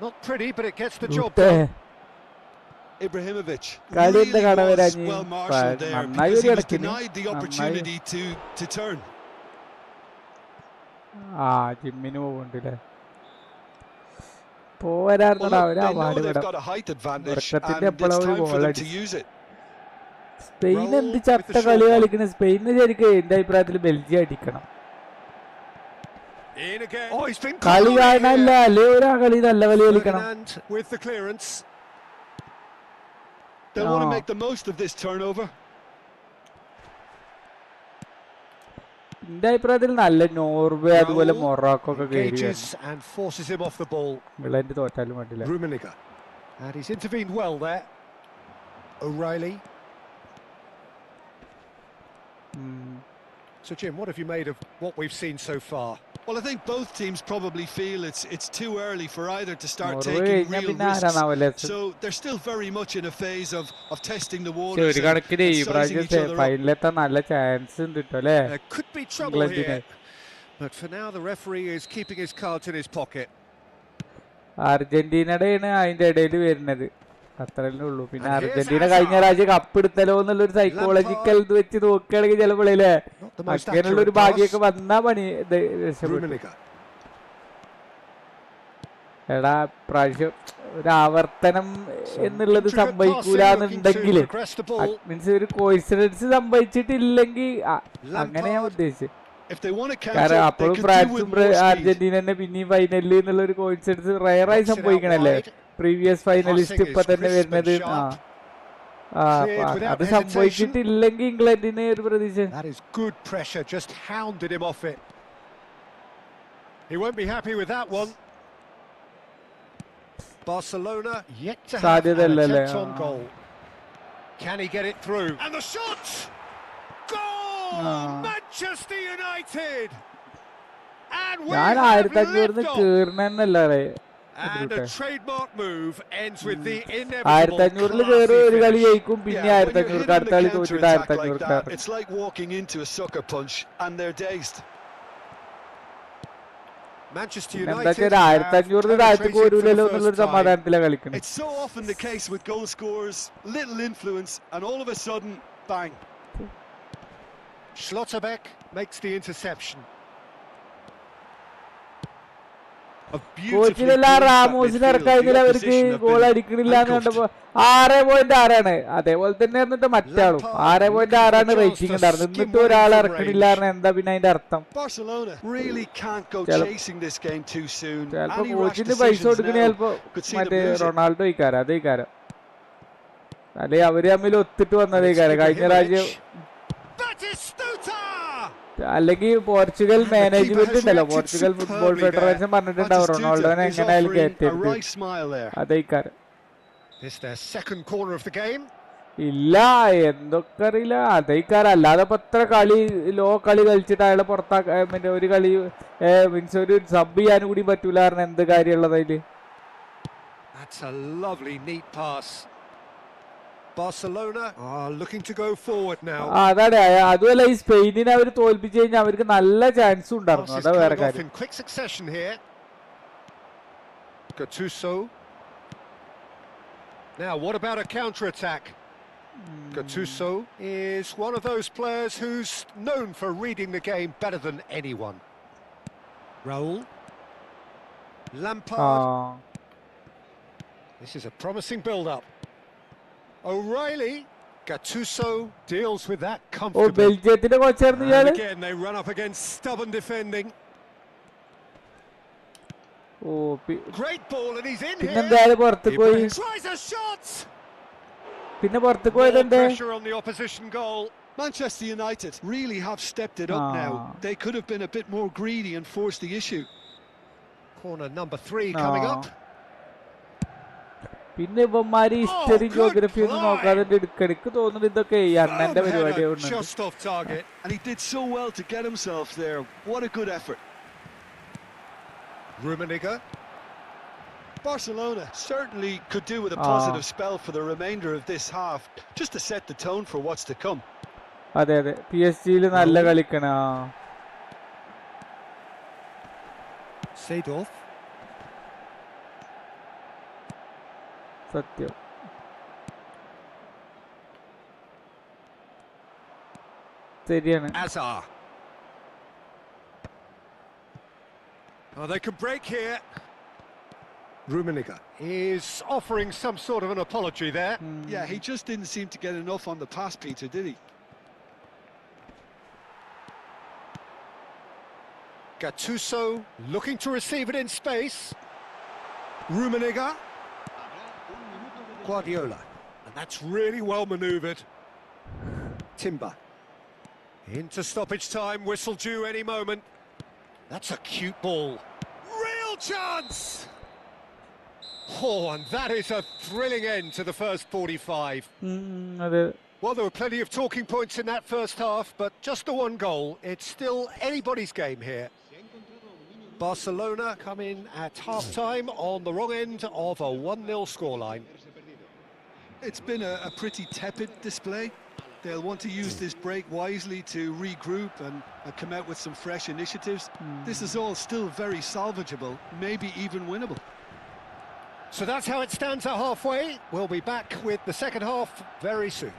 Not pretty, but it gets the job Rutte. done. Ibrahimovic കളി really എന്താ കാണാൻ was വരാഞ്ഞ്? well marshalled there നന്നായി because he was കിടക്കുന്നു. denied the opportunity to turn. ജിമ്മിന് പോകുന്നുണ്ടല്ലേ? Well, പോരായിരുന്നടാ, look, അവര് they know award they've വിടാം. got a height advantage ഉറക്കത്തിന്റെ and എപ്പോഴാ it's ഒരു time for goal them to അടിച്ചു. use it. സ്പെയിൻ എന്ത് ചത്ത കളി കളിക്കണ? സ്പെയിന് ശരിക്കും എന്റെ അഭിപ്രായത്തിൽ ബെൽജിയം അടിക്കണം. In again. Oh, he's been കളി caught കാണാനല്ല, here. അല്ലെ ഒരാ കളി നല്ല കളി കളിക്കണം. Ferdinand with the clearance. They'll want to make the most of this turnover. എന്റെ അഭിപ്രായത്തിൽ നല്ല നോർവേ അതുപോലെ മൊറോക്കോ ഒക്കെ കയറി Engages and forces him off the ball. England തോറ്റാലും വേണ്ടില്ല. Rummenigge. And he's intervened well there. O'Reilly. So, Jim, what have you made of what we've seen so far? Well, I think both teams probably feel it's too early for either to start Norway taking real പിന്നെ risks. ആരാണാവല്ലേ? So they're still very much in a phase of testing the പക്ഷെ waters ഒരു and കണക്കിന് ഈ sizing each പ്രാവശ്യം other up. ഫൈനലെത്താൻ നല്ല chance ഉണ്ട് കേട്ടോ അല്ലേ There could be trouble ഇംഗ്ലണ്ടിന്. here. But for now, the referee is keeping his cards in his pocket. അർജന്റീനയുടെയാണ് അതിന്റെ ഇടയിൽ വരുന്നത്, അത്രല്ലേ ഉള്ളൂ. പിന്നെ And here's അർജന്റീന Hazard. കഴിഞ്ഞ പ്രാവശ്യം കപ്പ് എടുത്തല്ലോ എന്നുള്ളൊരു സൈക്കോളജിക്കൽ ഇത് വെച്ച് നോക്കുകയാണെങ്കിൽ ചിലപ്പോഴേ Not the most അങ്ങനെയുള്ള ഒരു accurate ഭാഗ്യമൊക്കെ pass. വന്നാ പണി ഇത് രക്ഷപ്പെട്ടു. Rummenigge. എടാ പ്രാവശ്യം ഒരു ആവർത്തനം എന്നുള്ളത് Intricate സംഭവിക്കൂലെന്നുണ്ടെങ്കിൽ passing, looking to progress the ball. Means ഒരു കോയിൻസിഡൻസ് സംഭവിച്ചിട്ടില്ലെങ്കിൽ അങ്ങനെ ഞാൻ ഉദ്ദേശിച്ചത്. If they want to counter, കാരണം they അപ്പോഴും could do ഫ്രാൻസും with more speed. അർജന്റീന തന്നെ പിന്നെയും ഫൈനലിൽ എന്നുള്ള ഒരു കോയിൻസിഡൻസ് റയറായി സംഭവിക്കണല്ലേ. പ്രീവിയസ് ഫൈനലിസ്റ്റ് ഇപ്പൊ തന്നെ വരുന്നത് അത് സംഭവിച്ചിട്ടില്ലെങ്കിൽ ഇംഗ്ലണ്ടിന് ഒരു പ്രതീക്ഷ. That is good pressure, just hounded him off it. He won't be happy with that one. Barcelona yet to have an attempt on goal. Can he get it through? And the shot! Goal! Manchester United! And we ഞാൻ have 1500 liftoff! കേറണെന്നല്ലേ. And a trademark move ends with the 1500 inevitable കയറി ഒരു കളി classy finish. ജയിക്കും, പിന്നെ Yeah, when you're 1500 hitting അടുത്ത the കളി തോറ്റിട്ട് counter-attack 1500 like that, കയറും. it's like walking into a sucker punch and they're dazed. Manchester എന്താ United വെച്ചാൽ have 1500 താഴത്തേക്ക് penetrated for വരൂലല്ലോ the എന്നുള്ളൊരു first time. സമാധാനത്തിലാണ് കളിക്കുന്നത്. It's so often the case with goal scorers, little influence, and all of a sudden, bang. Schlotterbeck makes the interception. കോച്ചിനെല്ലാം റാമോസിനെ ഇറക്കാതില്ല, അവർക്ക് goal അടിക്കണില്ല എന്ന് കണ്ടപ്പോ 6.6 അതേപോലെ തന്നെ എന്നിട്ട് മറ്റാളും 6.6 റേറ്റിംഗ് ഉണ്ടായിരുന്നു. എന്നിട്ട് ഒരാൾ ഇറക്കണില്ല എന്താ പിന്നെ അതിന്റെ അർത്ഥം? Barcelona really can't go chasing this game too soon. ചിലപ്പോ Any rash കോച്ചിന് പൈസ decisions കൊടുക്കണ now ചിലപ്പോ could see them മറ്റേ lose it. റൊണാൾഡോ ഇക്കാരം അതേക്കാരം, അല്ലെ അവര് തമ്മിൽ ഒത്തിട്ട് വന്നതേക്കാരം കഴിഞ്ഞ പ്രാവശ്യം. അല്ലെങ്കിൽ പോർച്ചുഗൽ മാനേജ്മെന്റ് ഉണ്ടല്ലോ, പോർച്ചുഗൽ ഫുട്ബോൾ ഫെഡറേഷൻ പറഞ്ഞിട്ടുണ്ടാവും റൊണാൾഡോനെ എങ്ങനെയായാലും കയറ്റരുത് അതേക്കാരം. ഇല്ല എന്തൊക്കെ അറിയില്ല അതേക്കാരം. അല്ലാതെ ഇപ്പൊ എത്ര കളി കളി കളിച്ചിട്ട് അയാളെ പുറത്താക്കാൻ ഒരു കളി മീൻസ് ഒരു സബ് ചെയ്യാനും കൂടി പറ്റൂല കാരണം എന്ത് കാര്യമുള്ളത് അതില്. Barcelona are looking to go forward now. അതാണ് അതുമല്ല ഈ സ്പെയിനിനെ അവർ തോൽപ്പിച്ചു കഴിഞ്ഞാൽ അവർക്ക് നല്ല ചാൻസ് ഉണ്ടായിരുന്നു, അതാ വേറെ കാര്യം. In quick succession here. Gattuso. Now what about a counter attack? Gattuso is one of those players who's known for reading the game better than anyone. Raul. Lampard. This is a promising build-up. O'Reilly. Gattuso deals with that comfortably. ബെൽജിയത്തിന്റെ കോച്ചായിരുന്നു And ഇയാള്. again, they run up against stubborn defending. Great ball, and he's in here. പിന്നെന്താ പുറത്ത് പോയി? Tries a shot. പിന്നെ പുറത്ത് പോയതെന്താ? Pressure on the opposition goal. Manchester United really have stepped it up now. They could have been a bit more greedy and forced the issue. Corner number 3 coming up. പിന്നെ ഇവന്മാര് history geography ഒന്നും നോക്കാതെ എടുക്കടിക്ക് തോന്നുന്നു ഇതൊക്കെ അണ്ണന്റെ പരിപാടിയാണ്. Just off target. And he did so well to get himself there. What a good effort. Rummenigge. Barcelona certainly could do with a positive spell for the remainder of this half, just to set the tone for what's to come. അതെ അതെ, PSG-ല് നല്ല കളിക്കണ. Seedorf. സത്യം. ശരിയാണ്. Azar. Oh, they could break here. Rummenigge is offering some sort of an apology there. Yeah, he just didn't seem to get enough on the pass, Peter, did he? Gattuso looking to receive it in space. Rummenigge. Guardiola. And that's really well manoeuvred. Timber. Into stoppage time, whistle due any moment. That's a cute ball. Real chance! Oh, and that is a thrilling end to the first 45. Well, there were plenty of talking points in that first half, but just the one goal. It's still anybody's game here. Barcelona come in at half-time on the wrong end of a 1-0 scoreline. It's been a pretty tepid display. They'll want to use this break wisely to regroup and come out with some fresh initiatives. This is all still very salvageable, maybe even winnable. So that's how it stands at halfway. We'll be back with the second half very soon.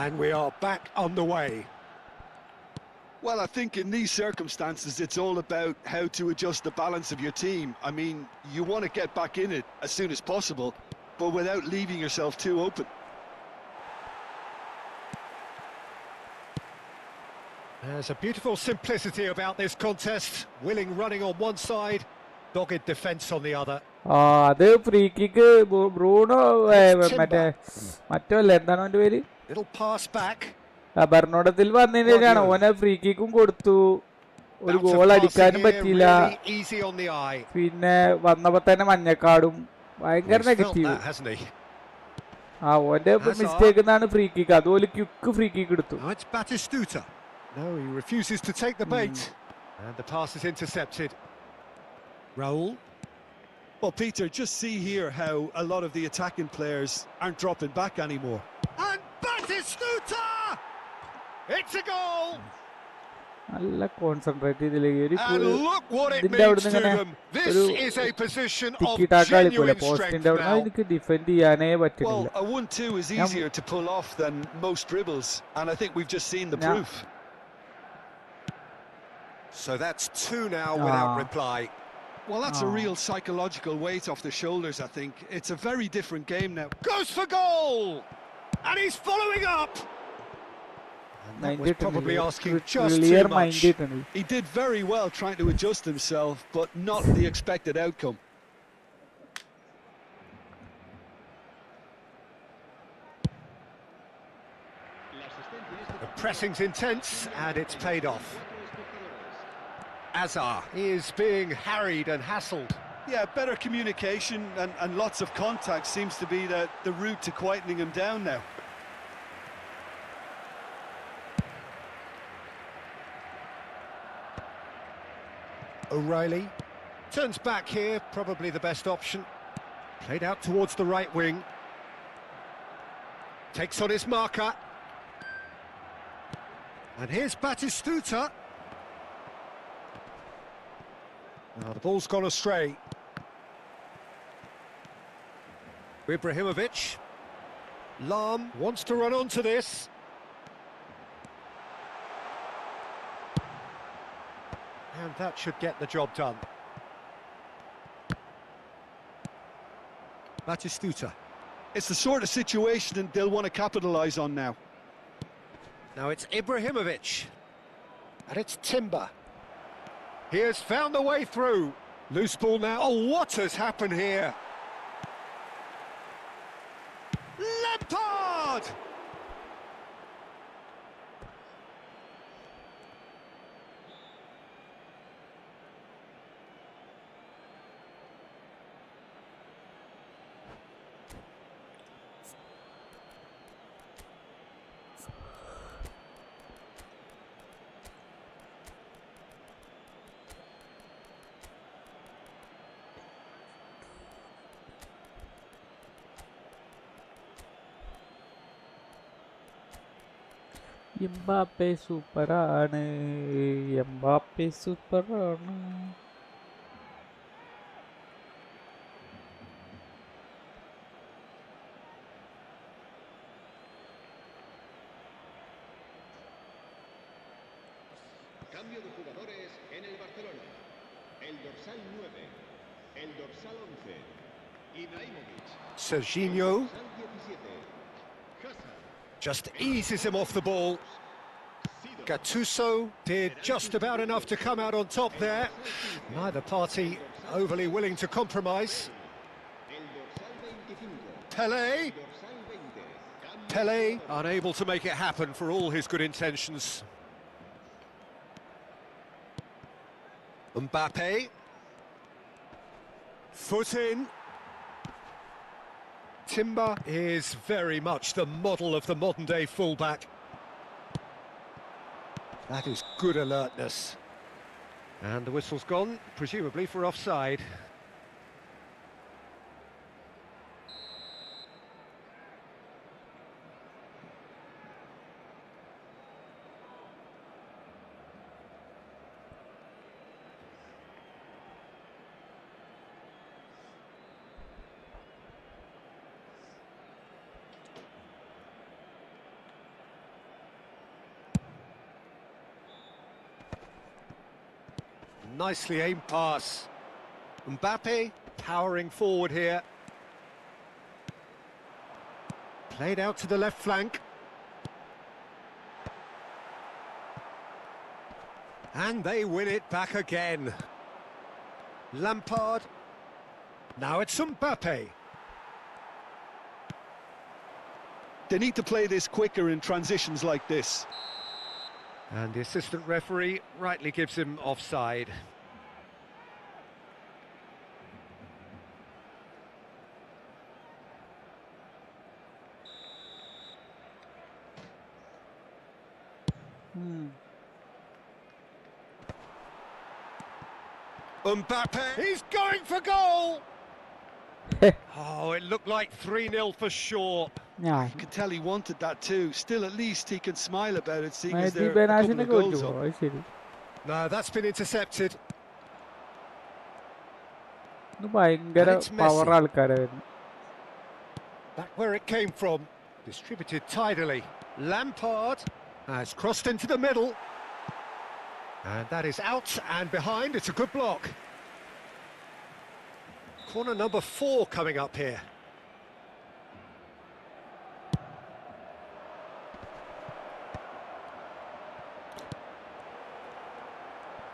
And we are back underway. Well, I think in these circumstances, it's all about how to adjust the balance of your team. I mean, you want to get back in it as soon as possible, but without leaving yourself too open. There's a beautiful simplicity about this contest. Willing running on one side, dogged defence on the other. അത് free kick Bruno മറ്റല്ല എന്താണ് അവന്റെ പേര്? Little pass back. ബർണോടത്തിൽ വന്നതിനാണ് ഓനെ free കിക്കും കൊടുത്തു, ഒരു goal അടിക്കാനും പറ്റിയില്ല, പിന്നെ വന്നപ്പോ തന്നെ മഞ്ഞക്കാടും, ഭയങ്കര നെഗറ്റീവ്. ഓന്റെ മിസ്റ്റേക്ക് എന്നാണ് ഫ്രീ കിക്ക്, അതുപോലെ ക്വിക്ക് ഫ്രീ കിക്ക് എടുത്തു. No, he refuses to take the bait. And the pass is intercepted. Raul. Well, Peter, just see here how a lot of the attacking players aren't dropping back anymore. And Batistuta! It's a goal! നല്ല concentrate ചെയ്തില്ല. And look what it means to them. This is a position of genuine strength now. എനിക്ക് defend ചെയ്യാനേ പറ്റില്ല. Well, a 1-2 is easier to pull off than most dribbles, and I think we've just seen the proof. So that's 2 now without reply. Well, that's a real psychological weight off the shoulders, I think. It's a very different game now. Goes for goal! And he's following up! And that was probably asking just too much. He did very well trying to adjust himself, but not the expected outcome. The pressing's intense, and it's paid off. Azar is being harried and hassled. Yeah, better communication and lots of contact seems to be the route to quietening him down now. O'Reilly turns back here, probably the best option. Played out towards the right wing. Takes on his marker. And here's Batistuta. Now the ball's gone astray. Ibrahimovic. Lam wants to run onto this. And that should get the job done. Batistuta. It's the sort of situation that they'll want to capitalise on now. Now it's Ibrahimovic. And it's Timber. He has found the way through. Loose ball now. Oh, what has happened here? Lampard! Mbappe സൂപ്പറാണ്, Mbappe സൂപ്പറാണ്. Cambio de jugadores en el Barcelona. El dorsal 9, el dorsal 11, Ibrahimovic. Serginho Dorsal 17, Hazard. just eases him off the ball. Gattuso did just about enough to come out on top there. Neither party overly willing to compromise. El dorsal 25, Pelé, dorsal 20. Pelé unable to make it happen for all his good intentions. Mbappe, foot in. Timber is very much the model of the modern-day fullback. That is good alertness. And the whistle's gone, presumably for offside. Nicely aimed pass. Mbappe powering forward here. Played out to the left flank. And they win it back again. Lampard. Now it's Mbappe. They need to play this quicker in transitions like this. And the assistant referee rightly gives him offside. Mbappe, he's going for goal! Oh, it looked like 3-0 for sure. ഞാൻ You could tell he wanted that too. Still, at least he can smile about it, seeing as Mehdi they're a couple ബനാസിനെ of goals കൊല്ലുമോ? up. അത് ശരി. No, that's been intercepted. ഇത് ഭയങ്കര And it's Messi. Power ആൾക്കാരായിരുന്നു. Back where it came from. Distributed tidily. Lampard has crossed into the middle. And that is out and behind. It's a good block. Corner number 4 coming up here.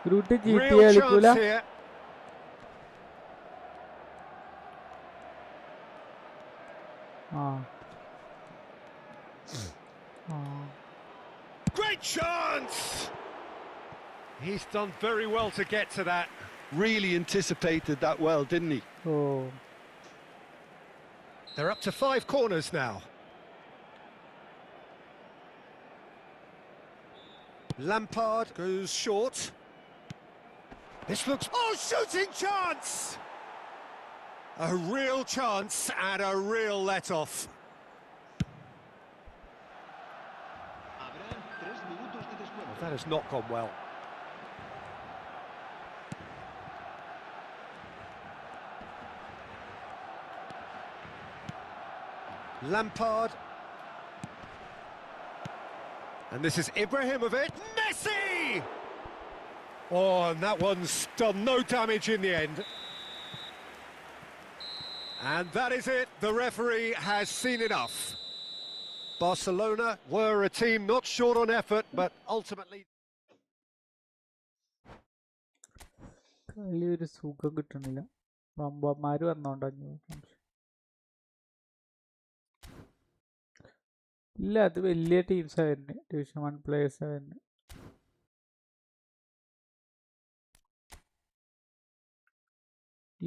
Groot GTA Real കളിക്കൂല. chance here. ആ ആ Great chance! He's done very well to get to that. Really anticipated that well, didn't he? Oh They're up to 5 corners now. Lampard goes short. This looks... Oh, shooting chance! A real chance and a real let-off. Habrán 3 minutos de descuento. That has not gone well. Lampard And this is Ibrahimovic. Messi! Oh, and that one's done no damage in the end. And that is it. The referee has seen enough. Barcelona were a team not short on effort, but ultimately... കളി ഒരു സുഖം കിട്ടണില്ല. റംബന്മാര് വന്നോണ്ടോ? ഇല്ല, അത് വലിയ ടീംസാ വരുന്നത്. Division 1 പ്ലേയേഴ്സാ വരുന്നത്.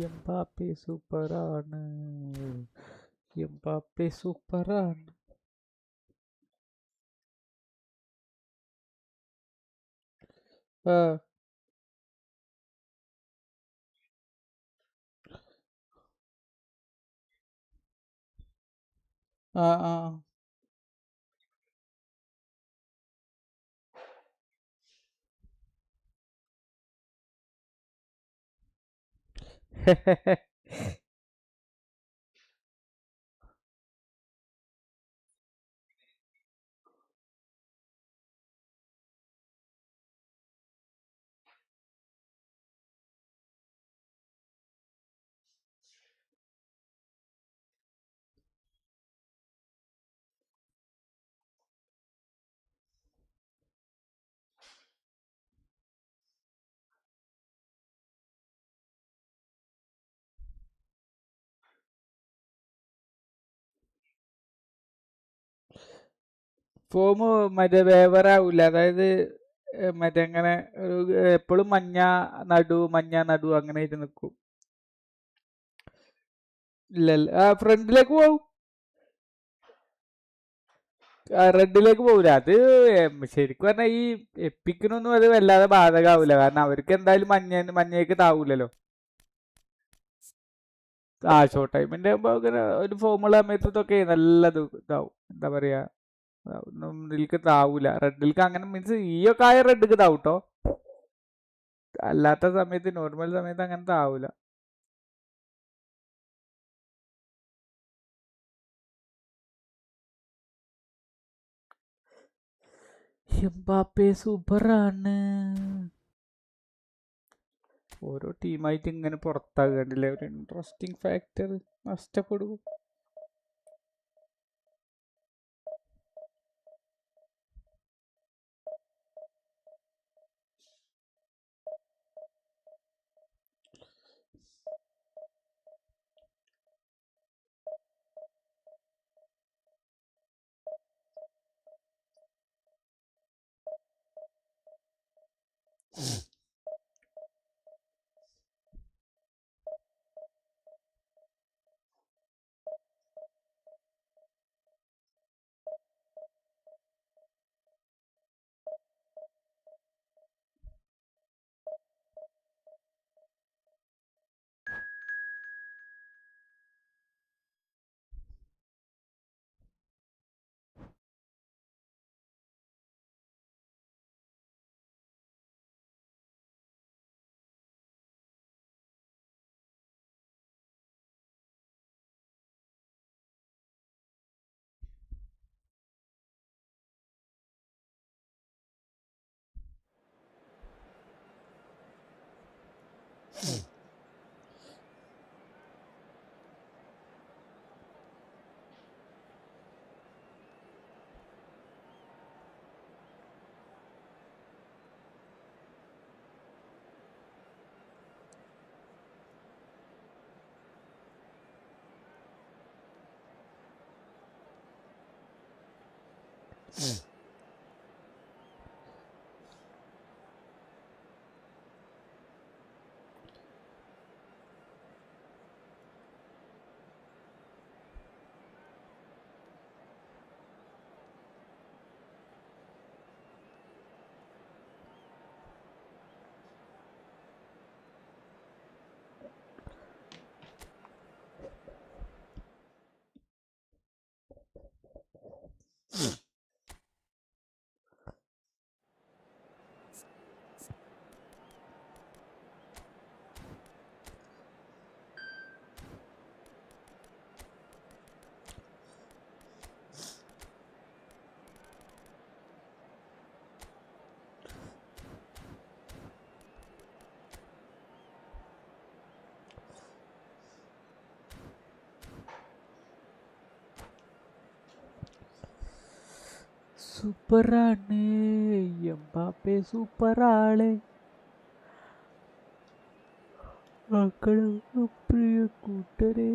Mbappe സൂപ്പറാണ്. എംബാപ്പെ സൂപ്പറാണ്. ആ ആ ആ ഫോം മറ്റേ വേവറാവൂല. അതായത് മറ്റേ അങ്ങനെ ഒരു എപ്പോഴും മഞ്ഞ നടു അങ്ങനെ ആയിട്ട് നിൽക്കും. ഇല്ലല്ല, ഫ്രണ്ടിലേക്ക് പോവും. റെഡിലേക്ക് പോകൂല. അത് ശരിക്കും പറഞ്ഞാൽ ഈ എപ്പിക്കിനൊന്നും അത് വല്ലാതെ ബാധകാവൂല. കാരണം അവർക്ക് എന്തായാലും മഞ്ഞയ്ക്ക് താവൂലല്ലോ. ഷോർട്ട് ടൈമിന്റെ ആകുമ്പോ അങ്ങനെ ഒരു ഫോമുള്ള സമയത്തൊക്കെ നല്ലത് ഇതാവും. എന്താ പറയാ, ഒന്നും ഇതിലേക്ക് താവൂല. റെഡിലേക്ക് അങ്ങനെ മീൻസ് ഈ ഒക്കെ ആയ റെഡിക്ക് താവൂട്ടോ. അല്ലാത്ത സമയത്ത് നോർമൽ സമയത്ത് അങ്ങനെ താവൂല. എംബാപ്പെ സൂപ്പറാണ്. ഓരോ ടീമായിട്ട് ഇങ്ങനെ പുറത്താകണ്ടില്ലേ, ഒരു ഇൻട്രസ്റ്റിംഗ് ഫാക്ടർ നഷ്ടപ്പെടും. സൂപ്പറാണ് എംബാപ്പെ സൂപ്പറാണ് മക്കളെ പ്രിയ കൂട്ടരെ.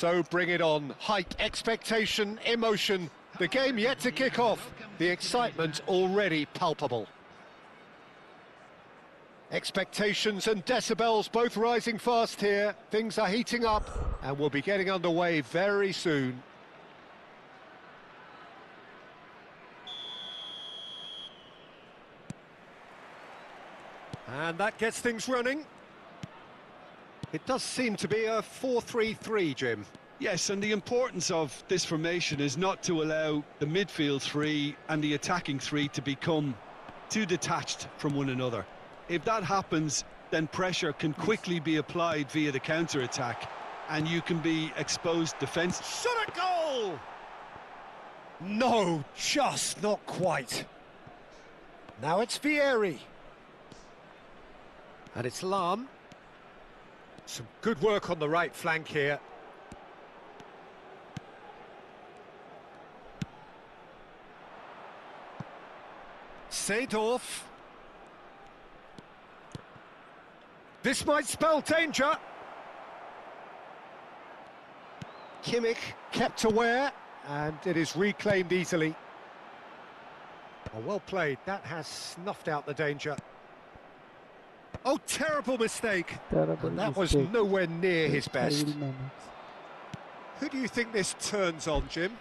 So bring it on. Hype, expectation, emotion. The game yet to kick off. The excitement already palpable. Expectations and decibels both rising fast here. Things are heating up and we'll be getting underway very soon. And that gets things running. It does seem to be a 4-3-3, Jim. Yes, and the importance of this formation is not to allow the midfield three and the attacking three to become too detached from one another. If that happens, then pressure can quickly be applied via the counter-attack, and you can be exposed defensively. Shot at goal! No, just not quite. Now it's Vieri. And it's Lam. Some good work on the right flank here. Seedorf. This might spell danger. Kimmich kept aware, and it is reclaimed easily. Oh, well played. That has snuffed out the danger. Oh, terrible mistake. And that was nowhere near his best. Who do you think this turns on, Jim?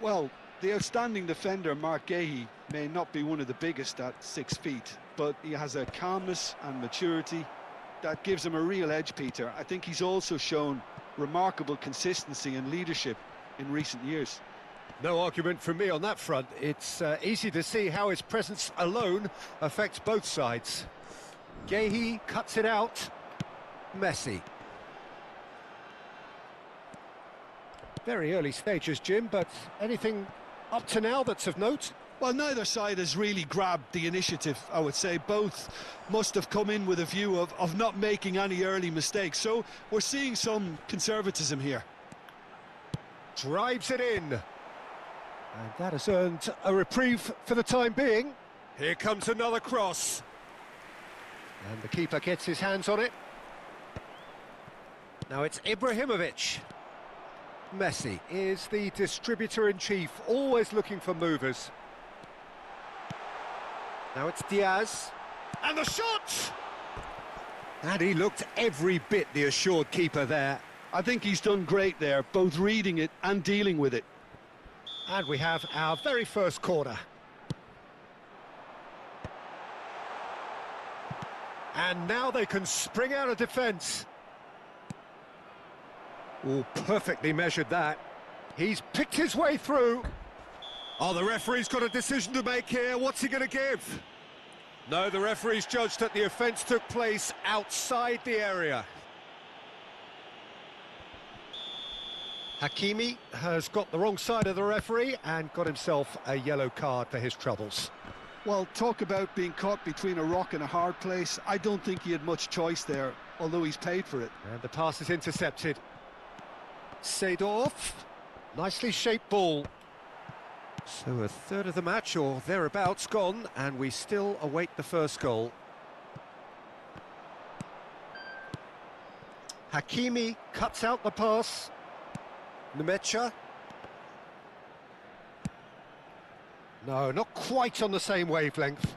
Well, the outstanding defender, Mark Gahey, may not be one of the biggest at 6 feet, but he has a calmness and maturity that gives him a real edge, Peter. I think he's also shown remarkable consistency and leadership in recent years. No argument from me on that front. It's easy to see how his presence alone affects both sides. Gahey cuts it out. Messi. Very early stages, Jim, but anything up to now that's of note? Well, neither side has really grabbed the initiative, I would say. Both must have come in with a view of not making any early mistakes. So we're seeing some conservatism here. Drives it in. And that has earned a reprieve for the time being. Here comes another cross. And the keeper gets his hands on it. Now it's Ibrahimovic. Messi is the distributor-in-chief, always looking for movers. Now it's Diaz. And the shot! And he looked every bit the assured keeper there. I think he's done great there, both reading it and dealing with it. And we have our very first corner. And now they can spring out of defence. Oh, perfectly measured that. He's picked his way through. Oh, the referee's got a decision to make here. What's he going to give? No, the referee's judged that the offence took place outside the area. Hakimi has got the wrong side of the referee and got himself a yellow card for his troubles. Well, talk about being caught between a rock and a hard place. I don't think he had much choice there, although he's paid for it. And the pass is intercepted. Seedorf, nicely shaped ball. So a third of the match or thereabouts gone, and we still await the first goal. Hakimi cuts out the pass. Nemecha. No, not quite on the same wavelength.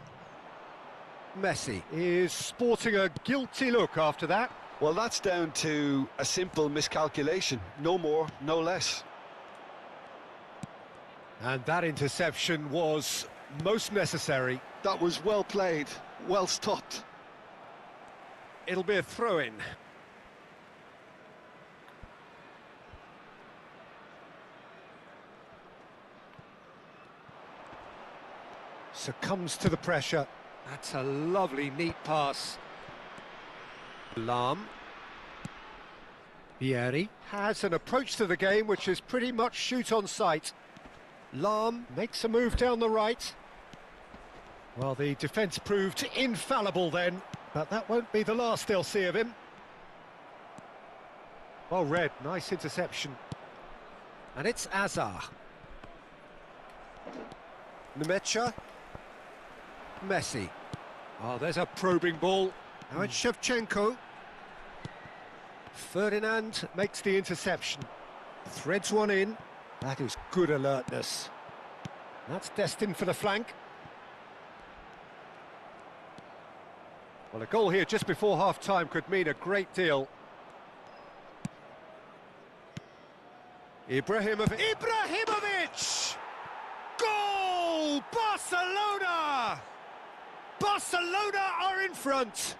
Messi is sporting a guilty look after that. Well, that's down to a simple miscalculation. No more, no less. And that interception was most necessary. That was well played, well stopped. It'll be a throw-in. Succumbs to the pressure. That's a lovely, neat pass. Lam. Vieri has an approach to the game which is pretty much shoot on sight. Lam makes a move down the right. Well, the defence proved infallible then, but that won't be the last they'll see of him. Well read, nice interception. And it's Azar. Nemecha. Messi. Oh, there's a probing ball. Now it's Shevchenko. Ferdinand makes the interception. Threads one in. That is good alertness. That's destined for the flank. Well, a goal here just before half-time could mean a great deal. Ibrahimovic! Goal! Barcelona! Barcelona are in front!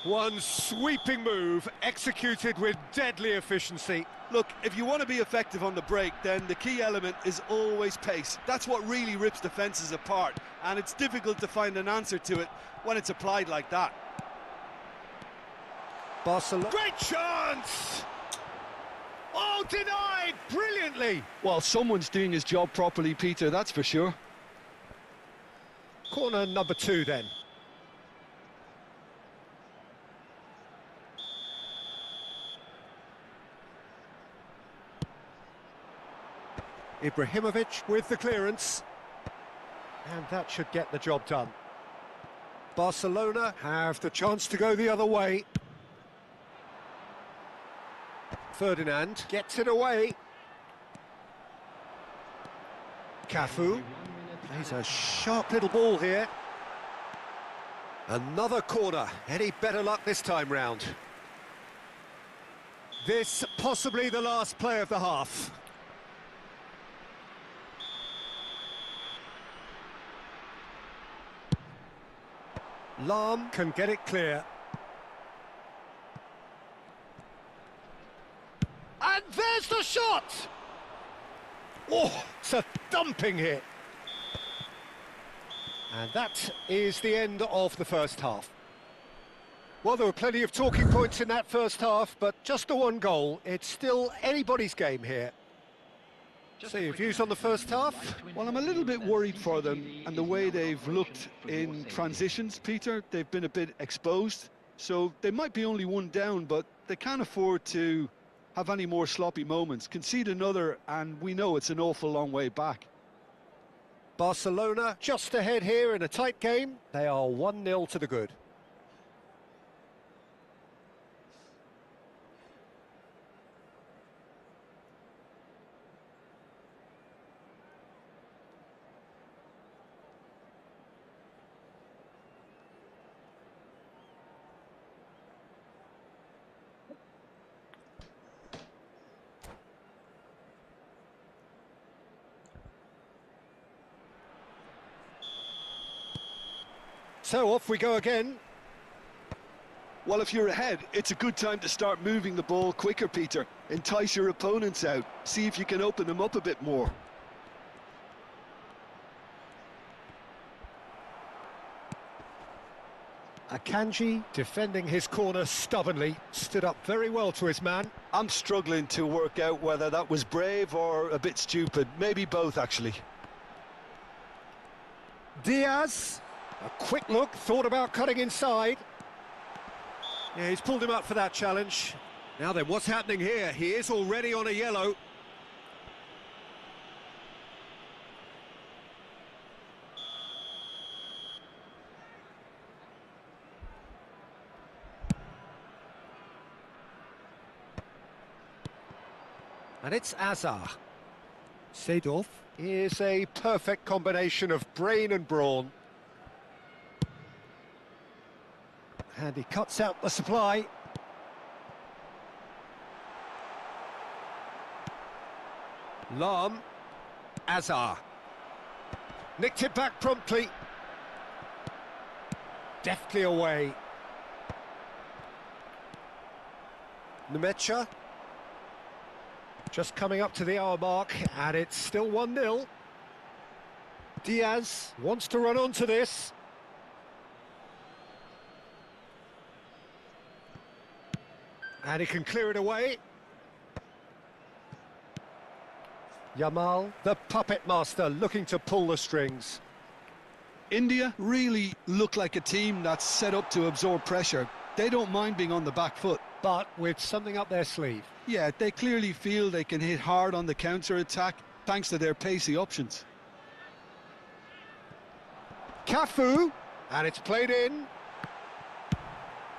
One sweeping move, executed with deadly efficiency. Look, if you want to be effective on the break, then the key element is always pace. That's what really rips defences apart, and it's difficult to find an answer to it when it's applied like that. Barcelona. Great chance! Oh, denied brilliantly! Well, someone's doing his job properly, Peter, that's for sure. Corner number 2 then. Ibrahimovic with the clearance. And that should get the job done. Barcelona have the chance to go the other way. Ferdinand gets it away. Cafu plays a sharp little ball here. Another corner. Any better luck this time round? This possibly the last play of the half. Lam can get it clear. And there's the shot! Oh, it's a dumping hit. And that is the end of the first half. Well, there were plenty of talking points in that first half, but just the one goal. It's still anybody's game here. So your views on the first half? Well, I'm a little bit worried for them and the way they've looked in transitions, Peter. They've been a bit exposed, so they might be only one down, but they can't afford to have any more sloppy moments. Concede another, and we know it's an awful long way back. Barcelona just ahead here in a tight game. They are 1-0 to the good. So off we go again. Well, if you're ahead, it's a good time to start moving the ball quicker, Peter. Entice your opponents out. See if you can open them up a bit more. Akanji defending his corner stubbornly, stood up very well to his man. I'm struggling to work out whether that was brave or a bit stupid. Maybe both, actually. Diaz, a quick look, thought about cutting inside. Yeah, he's pulled him up for that challenge. Now then, what's happening here? He is already on a yellow. And it's Azar. Seedorf is a perfect combination of brain and brawn. And he cuts out the supply. Lam. Azar. Nicked it back promptly. Deftly away. Nemecha. Just coming up to the hour mark, and it's still 1-0. Diaz wants to run onto this. And he can clear it away. Yamal, the puppet master, looking to pull the strings. India really look like a team that's set up to absorb pressure. They don't mind being on the back foot. But with something up their sleeve. Yeah, they clearly feel they can hit hard on the counter-attack thanks to their pacey options. Cafu, and it's played in.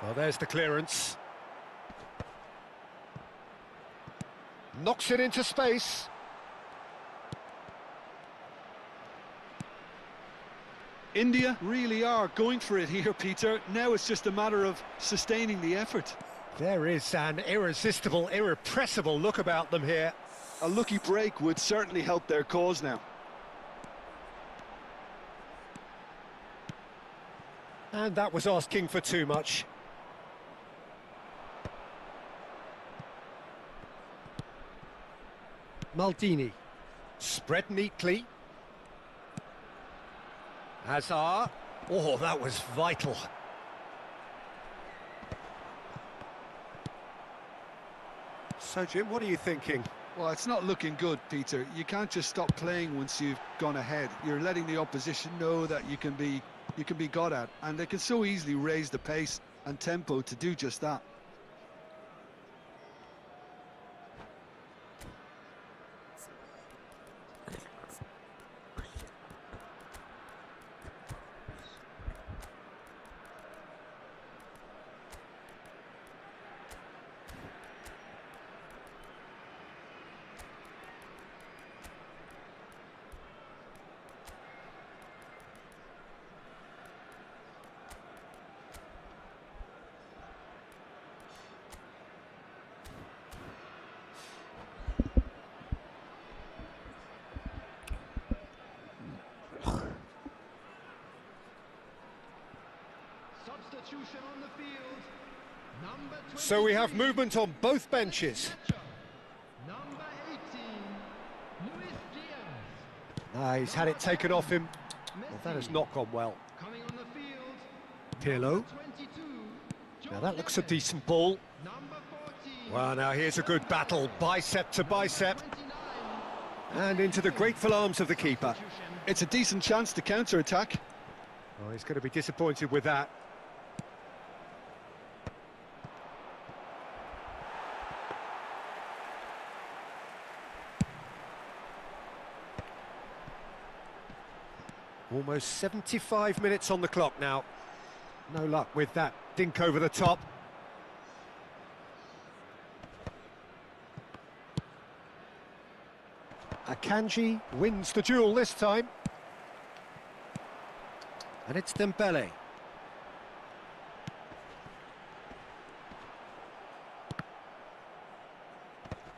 Well, there's the clearance. Knocks it into space. India really are going for it here, Peter. Now it's just a matter of sustaining the effort. There is an irresistible, irrepressible look about them here. A lucky break would certainly help their cause now. And that was asking for too much. Maldini. Spread neatly. Hazard. Oh, that was vital. So, Jim, what are you thinking? Well, it's not looking good, Peter. You can't just stop playing once you've gone ahead. You're letting the opposition know that you can be got at, and they can so easily raise the pace and tempo to do just that. Substitution on the field. Number 20. So we have movement on both benches. Number 18, Luis Diaz. He's had it taken off him. Well, that has not gone well. Coming on the field. Pirlo. 22. Now that looks a decent ball. Number 14. Well, now here's a good battle, bicep to bicep. 29. And into the grateful arms of the keeper. It's a decent chance to counter-attack. Oh, he's going to be disappointed with that. Almost 75 minutes on the clock now. No luck with that dink over the top. Akanji wins the duel this time. And it's Dembele.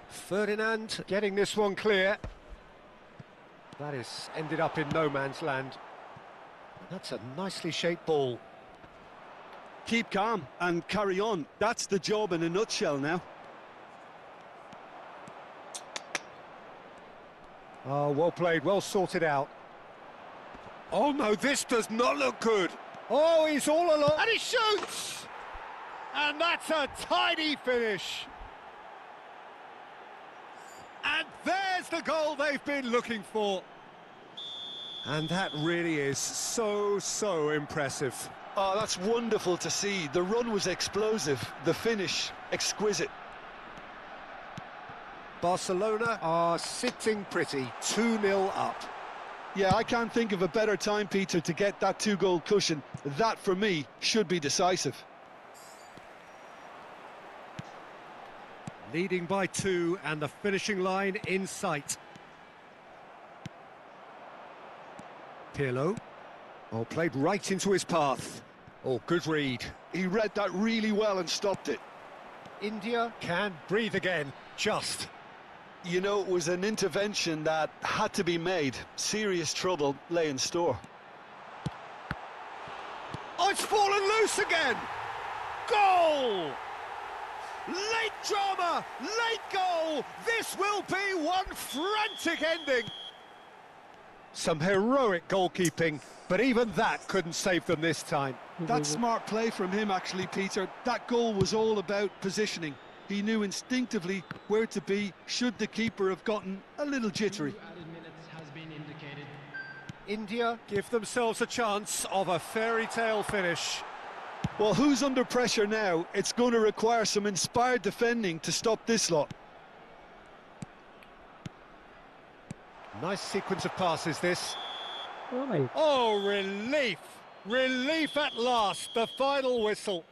Ferdinand getting this one clear. That is ended up in no man's land. That's a nicely shaped ball. Keep calm and carry on. That's the job in a nutshell now. Oh, well played, well sorted out. Oh no, this does not look good. Oh, he's all along, and he shoots! And that's a tidy finish. And there's the goal they've been looking for. And that really is so impressive. Oh, that's wonderful to see. The run was explosive, the finish exquisite. Barcelona are sitting pretty, 2-0 up. Yeah, I can't think of a better time, Peter, to get that two-goal cushion. That, for me, should be decisive. Leading by 2 and the finishing line in sight. Pirlo. Oh, played right into his path. Oh, good read. He read that really well and stopped it. India can breathe again, just. You know, it was an intervention that had to be made. Serious trouble lay in store. Oh, it's fallen loose again! Goal! Late drama, late goal! This will be one frantic ending! Some heroic goalkeeping, but even that couldn't save them this time. That's smart play from him, actually, Peter. That goal was all about positioning. He knew instinctively where to be should the keeper have gotten a little jittery. India give themselves a chance of a fairy tale finish. Well, who's under pressure now? It's going to require some inspired defending to stop this lot. Nice sequence of passes, this. Oh my. Oh, relief! Relief at last, the final whistle.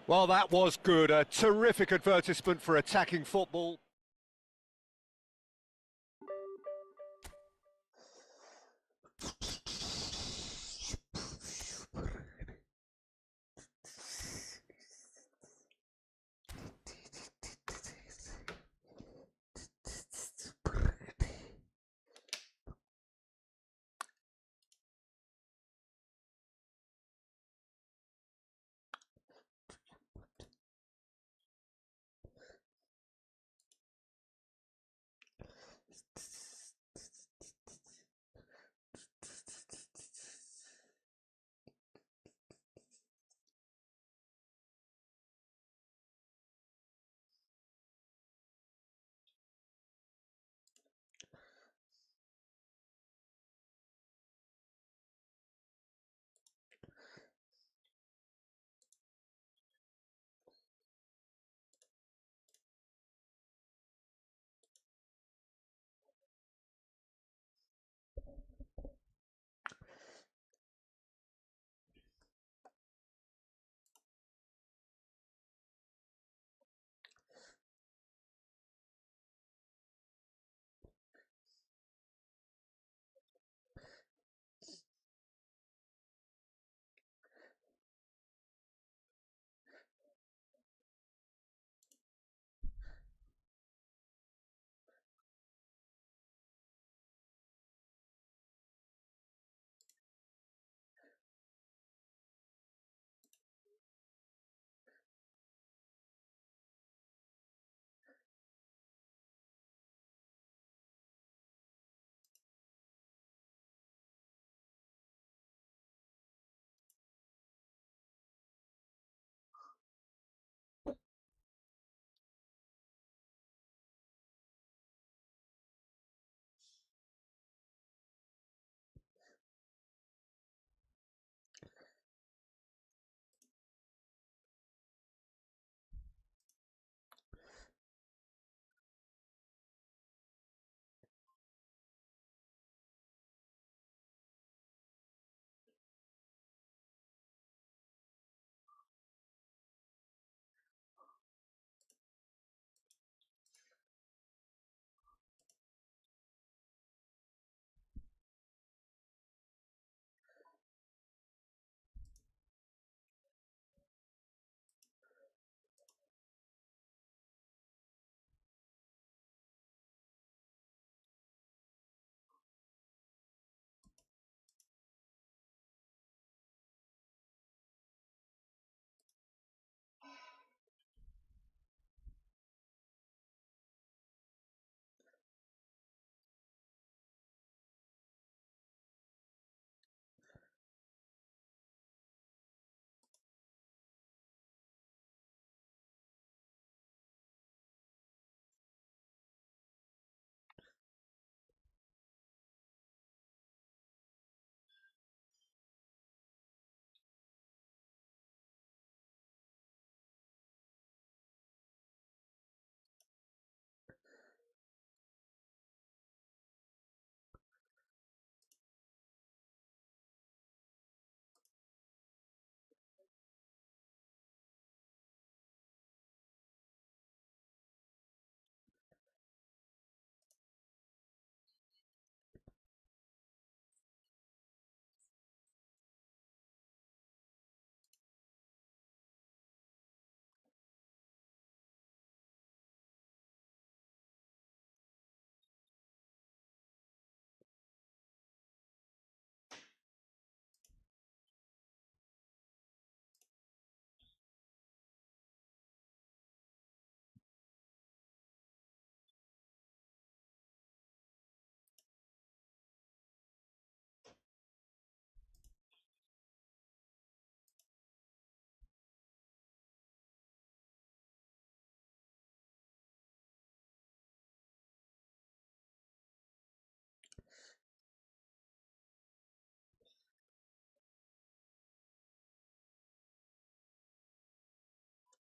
Well, that was good. A terrific advertisement for attacking football.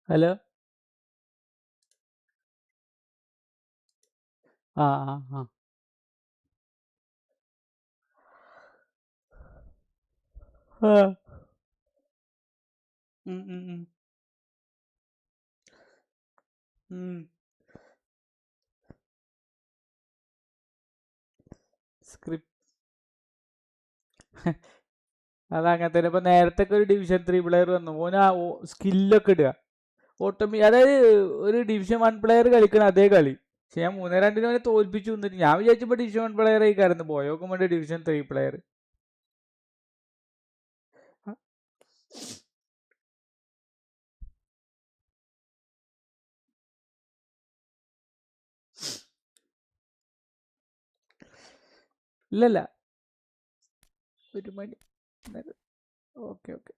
Hello. ആ ആ ആ ആ. ഉം, ഉം, ഉം. ഉം. Script അതങ്ങനെ തന്നെ. ഇപ്പൊ നേരത്തെ ഒക്കെ ഒരു ഡിവിഷൻ 3 പ്ലെയർ വന്നു, ഓന് ആ സ്കില്ലൊക്കെ ഇടുക അതായത് ഒരു ഡിവിഷൻ 1 പ്ലെയർ കളിക്കണം അതേ കളി. പക്ഷെ ഞാൻ 3-2 അവനെ തോൽപ്പിച്ചു നിന്നിട്ട് ഞാൻ വിചാരിച്ചപ്പോ ഡിവിഷൻ 1 പ്ലെയർ ആയി കയറുന്നു, പോയോക്കും വേണ്ടി ഡിവിഷൻ 3 പ്ലെയർ. ഇല്ലല്ല, 1 മണി. Okay okay.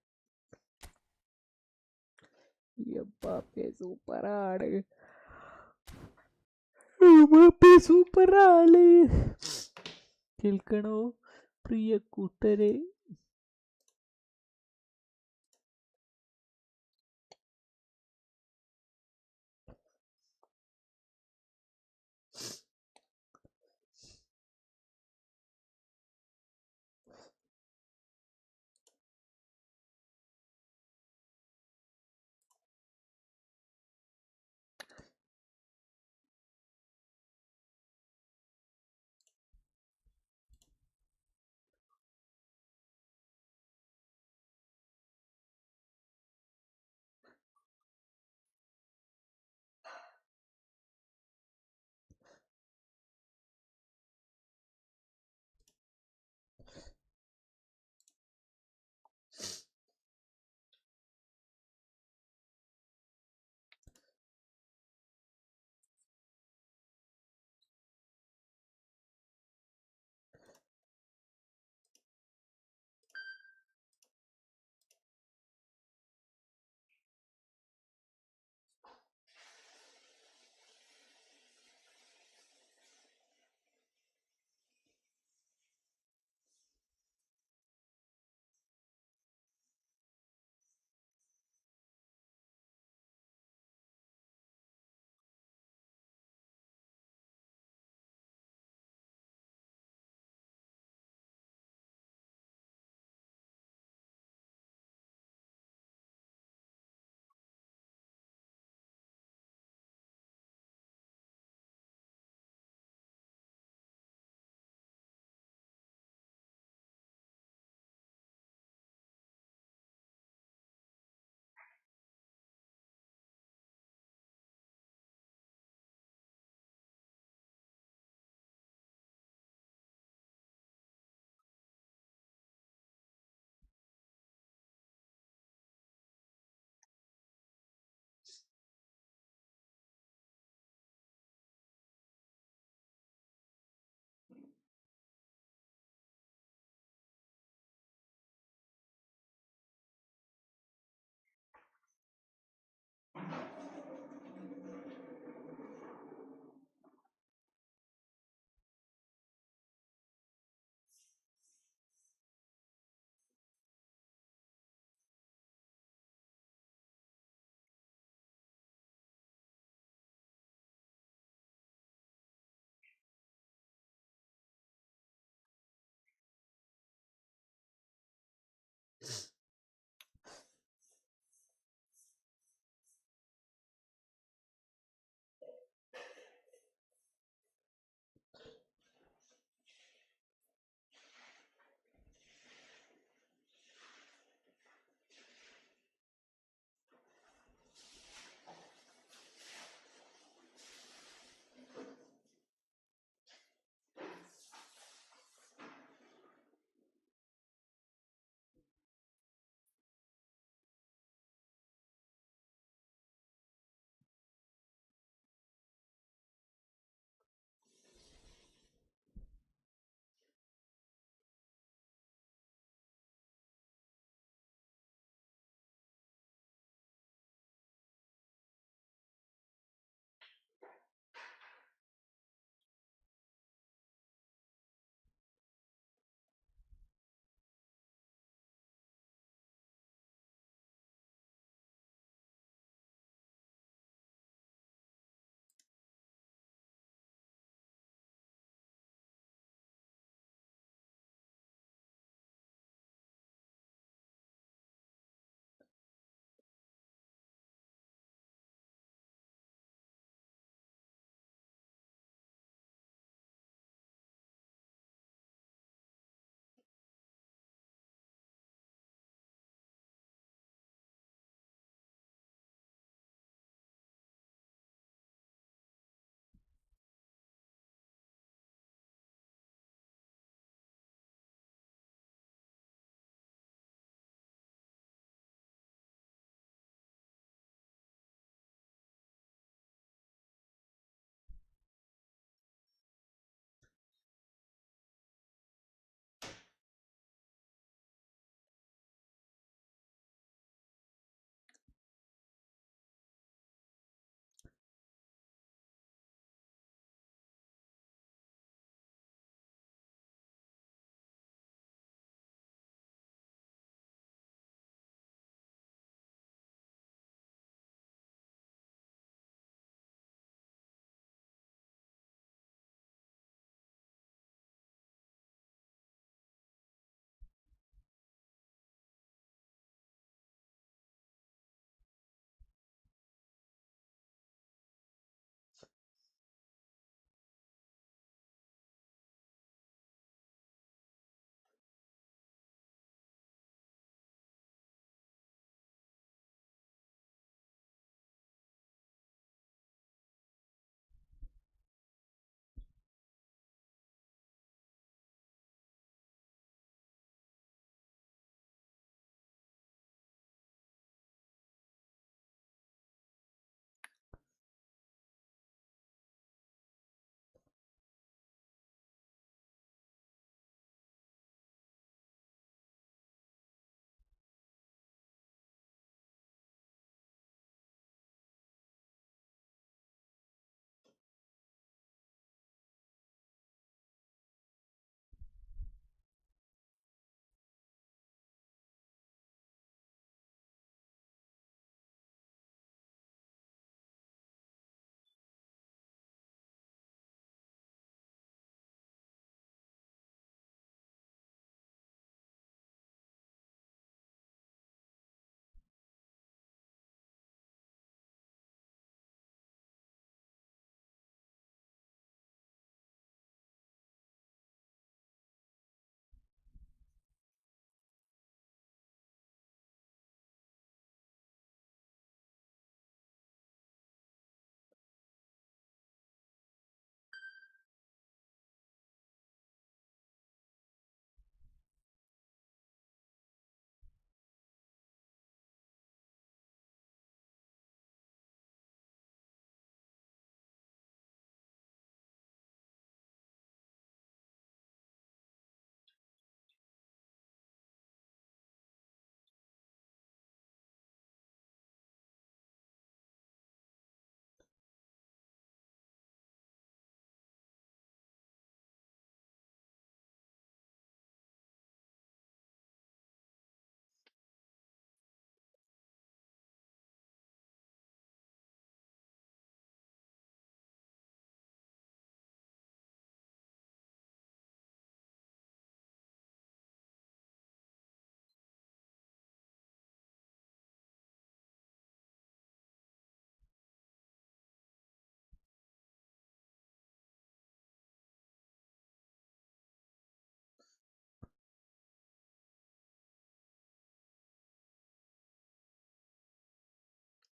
സൂപ്പറാണ്, സൂപ്പറാണ്. കേൾക്കണോ പ്രിയ കൂട്ടരെ?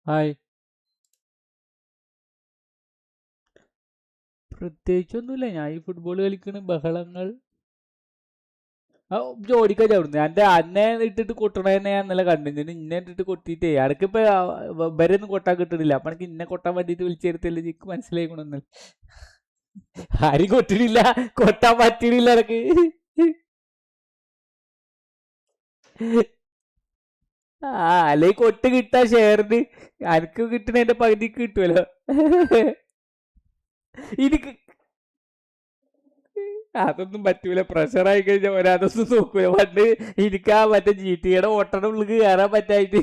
ഹായ്. പ്രത്യേകിച്ചൊന്നുമില്ല, ഞാൻ ഈ ഫുട്ബോൾ കളിക്കണ ബഹളങ്ങൾ. ആ ജോഡിക്കാ ചവിടുന്നു. എൻ്റെ അന്നെ ഇട്ടിട്ട് കൊട്ടണേനെ ഞാൻ ഇന്നലെ കണ്ടിരുന്നു. ഇന്നെ ഇട്ടിട്ട് കൊട്ടിയിട്ടേ അടക്കിപ്പോ ഇവരൊന്നും കൊട്ടാൻ കിട്ടണില്ല. അപ്പൊ എനിക്ക് ഇന്നെ കൊട്ടാൻ വേണ്ടിയിട്ട് വിളിച്ചെടുത്തില്ല. എനിക്ക് മനസ്സിലായിക്കണമെന്ന്. ആരും കൊട്ടിനില്ല, കൊട്ടാൻ പറ്റണില്ല എനക്ക്. ആ അല്ലെ കൊട്ട് കിട്ടാ ഷെയറിന് അനക്ക് കിട്ടണ പകുതിക്ക് കിട്ടുമല്ലോ. എനിക്ക് അതൊന്നും പറ്റൂല. പ്രഷറായി കഴിഞ്ഞാൽ ഒരതൊന്നും നോക്കൂല. പണ്ട് എനിക്ക് ആ മറ്റേ GTA ഓട്ടയുടെ ഉള്ളിൽ കയറാൻ പറ്റായിട്ട്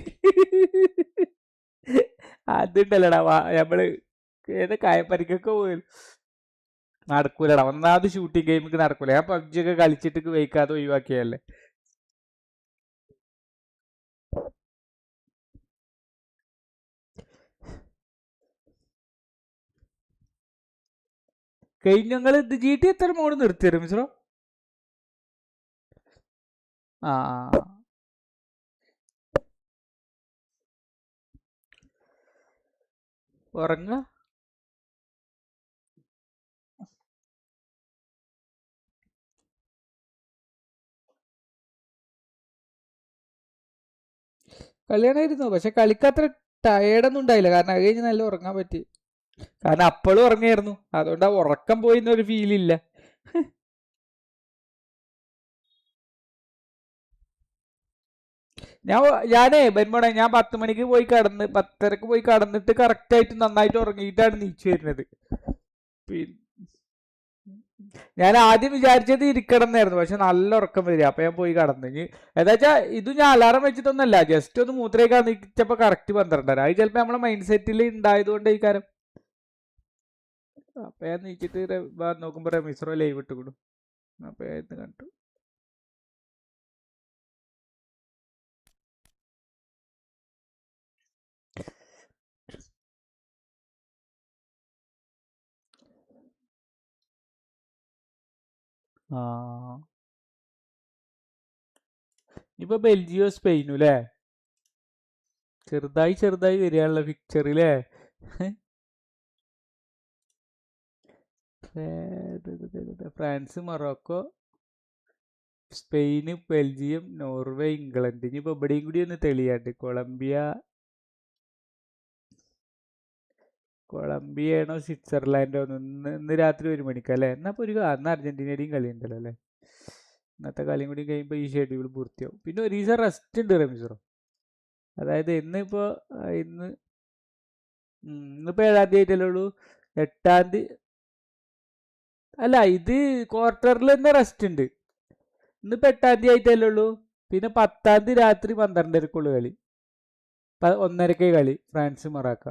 അതുണ്ടല്ലടാ നമ്മള് ഏത് കായപ്പരിക്കൊക്കെ പോയി നടക്കൂലടാ. ഒന്നാമത് ഷൂട്ടിംഗ് ഗെയിമിക്ക് നടക്കൂല. ഞാൻ PUBG ഒക്കെ കളിച്ചിട്ട് വയ്ക്കാതെ ഒഴിവാക്കിയല്ലേ. കഴിഞ്ഞങ്ങള് GTA എത്ര മോഡ് നിർത്തിയരും മിശ്രോ? ആ ഉറങ്ങ. കളിയാണായിരുന്നു, പക്ഷെ കളിക്കത്ര ടയേർഡൊന്നും ഉണ്ടായില്ല. കാരണം അത് കഴിഞ്ഞ് നല്ല ഉറങ്ങാൻ പറ്റി. കാരണം അപ്പോഴും ഉറങ്ങിയായിരുന്നു, അതുകൊണ്ട് ആ ഉറക്കം പോയിന്നൊരു ഫീലില്ല. ഞാനേ ബെൻമോണെ ഞാൻ 10 മണിക്ക് പോയി കടന്ന് 10:30 പോയി കടന്നിട്ട് കറക്റ്റായിട്ട് നന്നായിട്ട് ഉറങ്ങിയിട്ടാണ് നീച്ചു വരുന്നത്. പിന്നെ ഞാൻ ആദ്യം വിചാരിച്ചത് ഇരിക്കണം എന്നായിരുന്നു, പക്ഷെ നല്ല ഉറക്കം വരിക. അപ്പൊ ഞാൻ പോയി കടന്നു. ഇനി എന്താ ഇത് ഞാൻ അലാറം വെച്ചിട്ടൊന്നല്ല, ജസ്റ്റ് ഒന്ന് മൂത്രേക്കാൻ നീച്ചപ്പോ കറക്റ്റ് 12:30. അത് ചിലപ്പോ നമ്മളെ മൈൻഡ് സെറ്റിൽ ഉണ്ടായതുകൊണ്ട് ഈ കാര്യം. അപ്പൊ ഞാൻ നീച്ചിട്ട് നോക്കുമ്പോ റമീസ്രോ ലൈവ് ഇട്ടുകൊടുക്കും. അപ്പൊ ഞാൻ ഇന്ന് കണ്ടു. ആ ഇപ്പൊ ബെൽജിയോ സ്പെയിനും അല്ലേ? ചെറുതായി ചെറുതായി വരികയാണല്ലോ പിക്ചറില്ലേ. France, Morocco, Spain, Belgium, Norway, England. ഇനിയിപ്പോ ഇവിടെയും കൂടി ഒന്ന് തെളിയാണ്ട്. കൊളംബിയയാണോ സ്വിറ്റ്സർലാൻഡോ? ഇന്ന് രാത്രി 1 മണിക്ക് അല്ലേ? അന്ന് അർജന്റീനയുടെയും കളി ഉണ്ടല്ലോ അല്ലേ? ഇന്നത്തെ കളിയും കൂടി കഴിയുമ്പോൾ ഈ ഷെഡ്യൂൾ പൂർത്തിയാവും. പിന്നെ ഒരു ദിവസം റെസ്റ്റ് ഉണ്ട് റമീസറോ. അതായത് ഇന്നിപ്പോ 7-ാം തീയതി ആയിട്ടല്ലേ ഉള്ളൂ. 8-ാം തീയതി അല്ല, ഇത് ക്വാർട്ടറിൽ തന്നെ റെസ്റ്റ് ഉണ്ട്. ഇന്നിപ്പോ 8-ാം തീയതി ആയിട്ടല്ലേ ഉള്ളൂ. പിന്നെ 10-ാം തീയതി രാത്രി 12:30 കളി. 1:30 കളി ഫ്രാൻസ് മൊറാക്ക.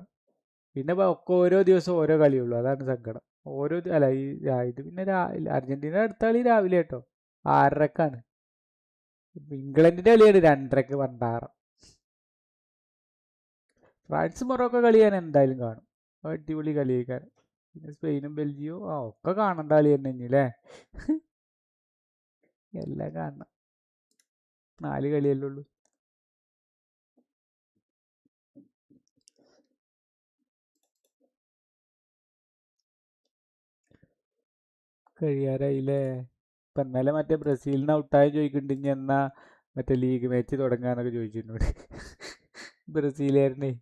പിന്നെ ഒക്കെ ഓരോ ദിവസം ഓരോ കളിയുള്ളൂ. അതാണ് സങ്കടം. അല്ല ഇത് പിന്നെ അർജന്റീന അടുത്ത കളി രാവിലെ കേട്ടോ, 6:30. ഇംഗ്ലണ്ടിന്റെ കളിയാണ് 2:30 പണ്ടാറം. ഫ്രാൻസ് മൊറോക്കോ കളി ഞാൻ എന്തായാലും കാണും. അടിപൊളി കളിയായിരിക്കും. പിന്നെ സ്പെയിനും ബെൽജിയോ ഒക്കെ കാണേണ്ട കളി തന്നെ അല്ലേ? എല്ലാം കാണണം. 4 കളിയല്ലേ ഉള്ളൂ. കഴിയാറായില്ലേ? ഇപ്പൊ ഇന്നലെ മറ്റേ ബ്രസീലിന് ഔട്ടായി ചോദിക്കുന്നുണ്ട് എന്നാ മറ്റേ ലീഗ് മാച്ച് തുടങ്ങാന്നൊക്കെ ചോദിച്ചിരുന്നോട്. ബ്രസീലുകാരനെ.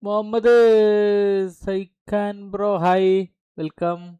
Mohammed Saikan bro, hi, welcome.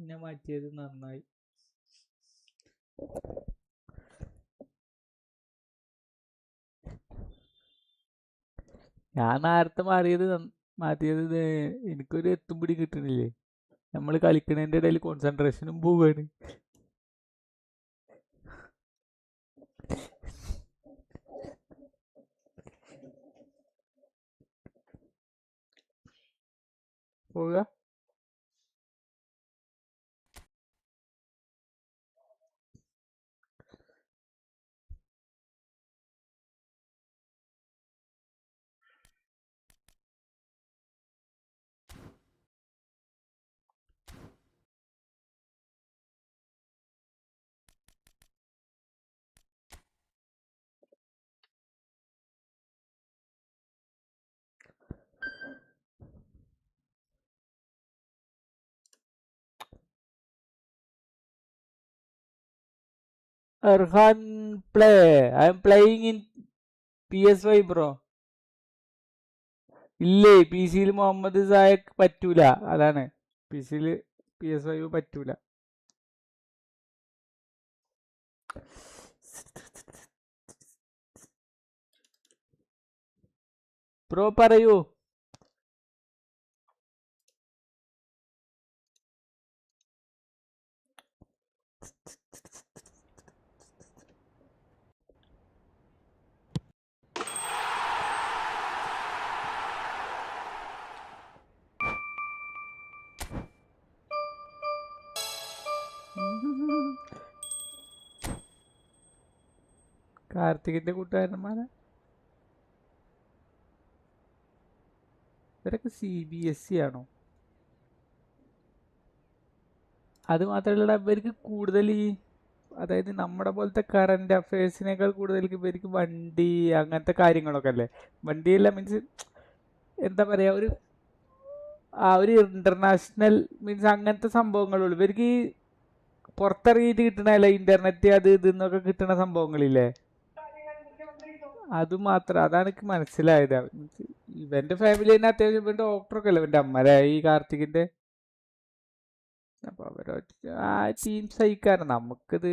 പിന്നെ മാറ്റിയത് നന്നായി. ഞാൻ നേരത്തെ മാറ്റിയത് എനിക്കൊരു എത്തും പിടി കിട്ടണില്ലേ. നമ്മൾ കളിക്കണതിന്റെ ഇടയിൽ കോൺസെൻട്രേഷനും പോവാണ്. പോവുക. Erhan play. I am playing in PS5 bro. ഇല്ലേ PC-യിൽ മുഹമ്മദ് സായക്ക് പറ്റൂല, അതാണ്. PC-യിൽ PS5 പറ്റൂല. ബ്രോ പറയൂ. കാർത്തികിന്റെ കൂട്ടുകാരന്മാരാ ഇവരൊക്കെ CBSE ആണോ? അത് മാത്രമല്ല ഇവർക്ക് കൂടുതൽ അതായത് നമ്മുടെ പോലത്തെ കറന്റ് അഫയേഴ്സിനേക്കാൾ കൂടുതൽ ഇവർക്ക് വണ്ടി അങ്ങനത്തെ കാര്യങ്ങളൊക്കെ അല്ലേ. വണ്ടിയല്ല മീൻസ് എന്താ പറയാ, ഒരു ഇന്റർനാഷണൽ മീൻസ് അങ്ങനത്തെ സംഭവങ്ങളുള്ളൂ ഇവർക്ക്. പുറത്തിറങ്ങിയിട്ട് കിട്ടണല്ലേ ഇന്റർനെറ്റ് അത് ഇതെന്നൊക്കെ കിട്ടണ സംഭവങ്ങളില്ലേ, അത് മാത്രം. അതാണ് എനിക്ക് മനസ്സിലായത്. ഇവന്റെ ഫാമിലി തന്നെ അത്യാവശ്യം ഇവന്റെ ഡോക്ടറൊക്കെ അല്ലേ ഇവന്റെ അമ്മരെ, ഈ കാർത്തികിന്റെ. അപ്പൊ ആ ടീം സഹിക്കാറ് നമുക്കിത്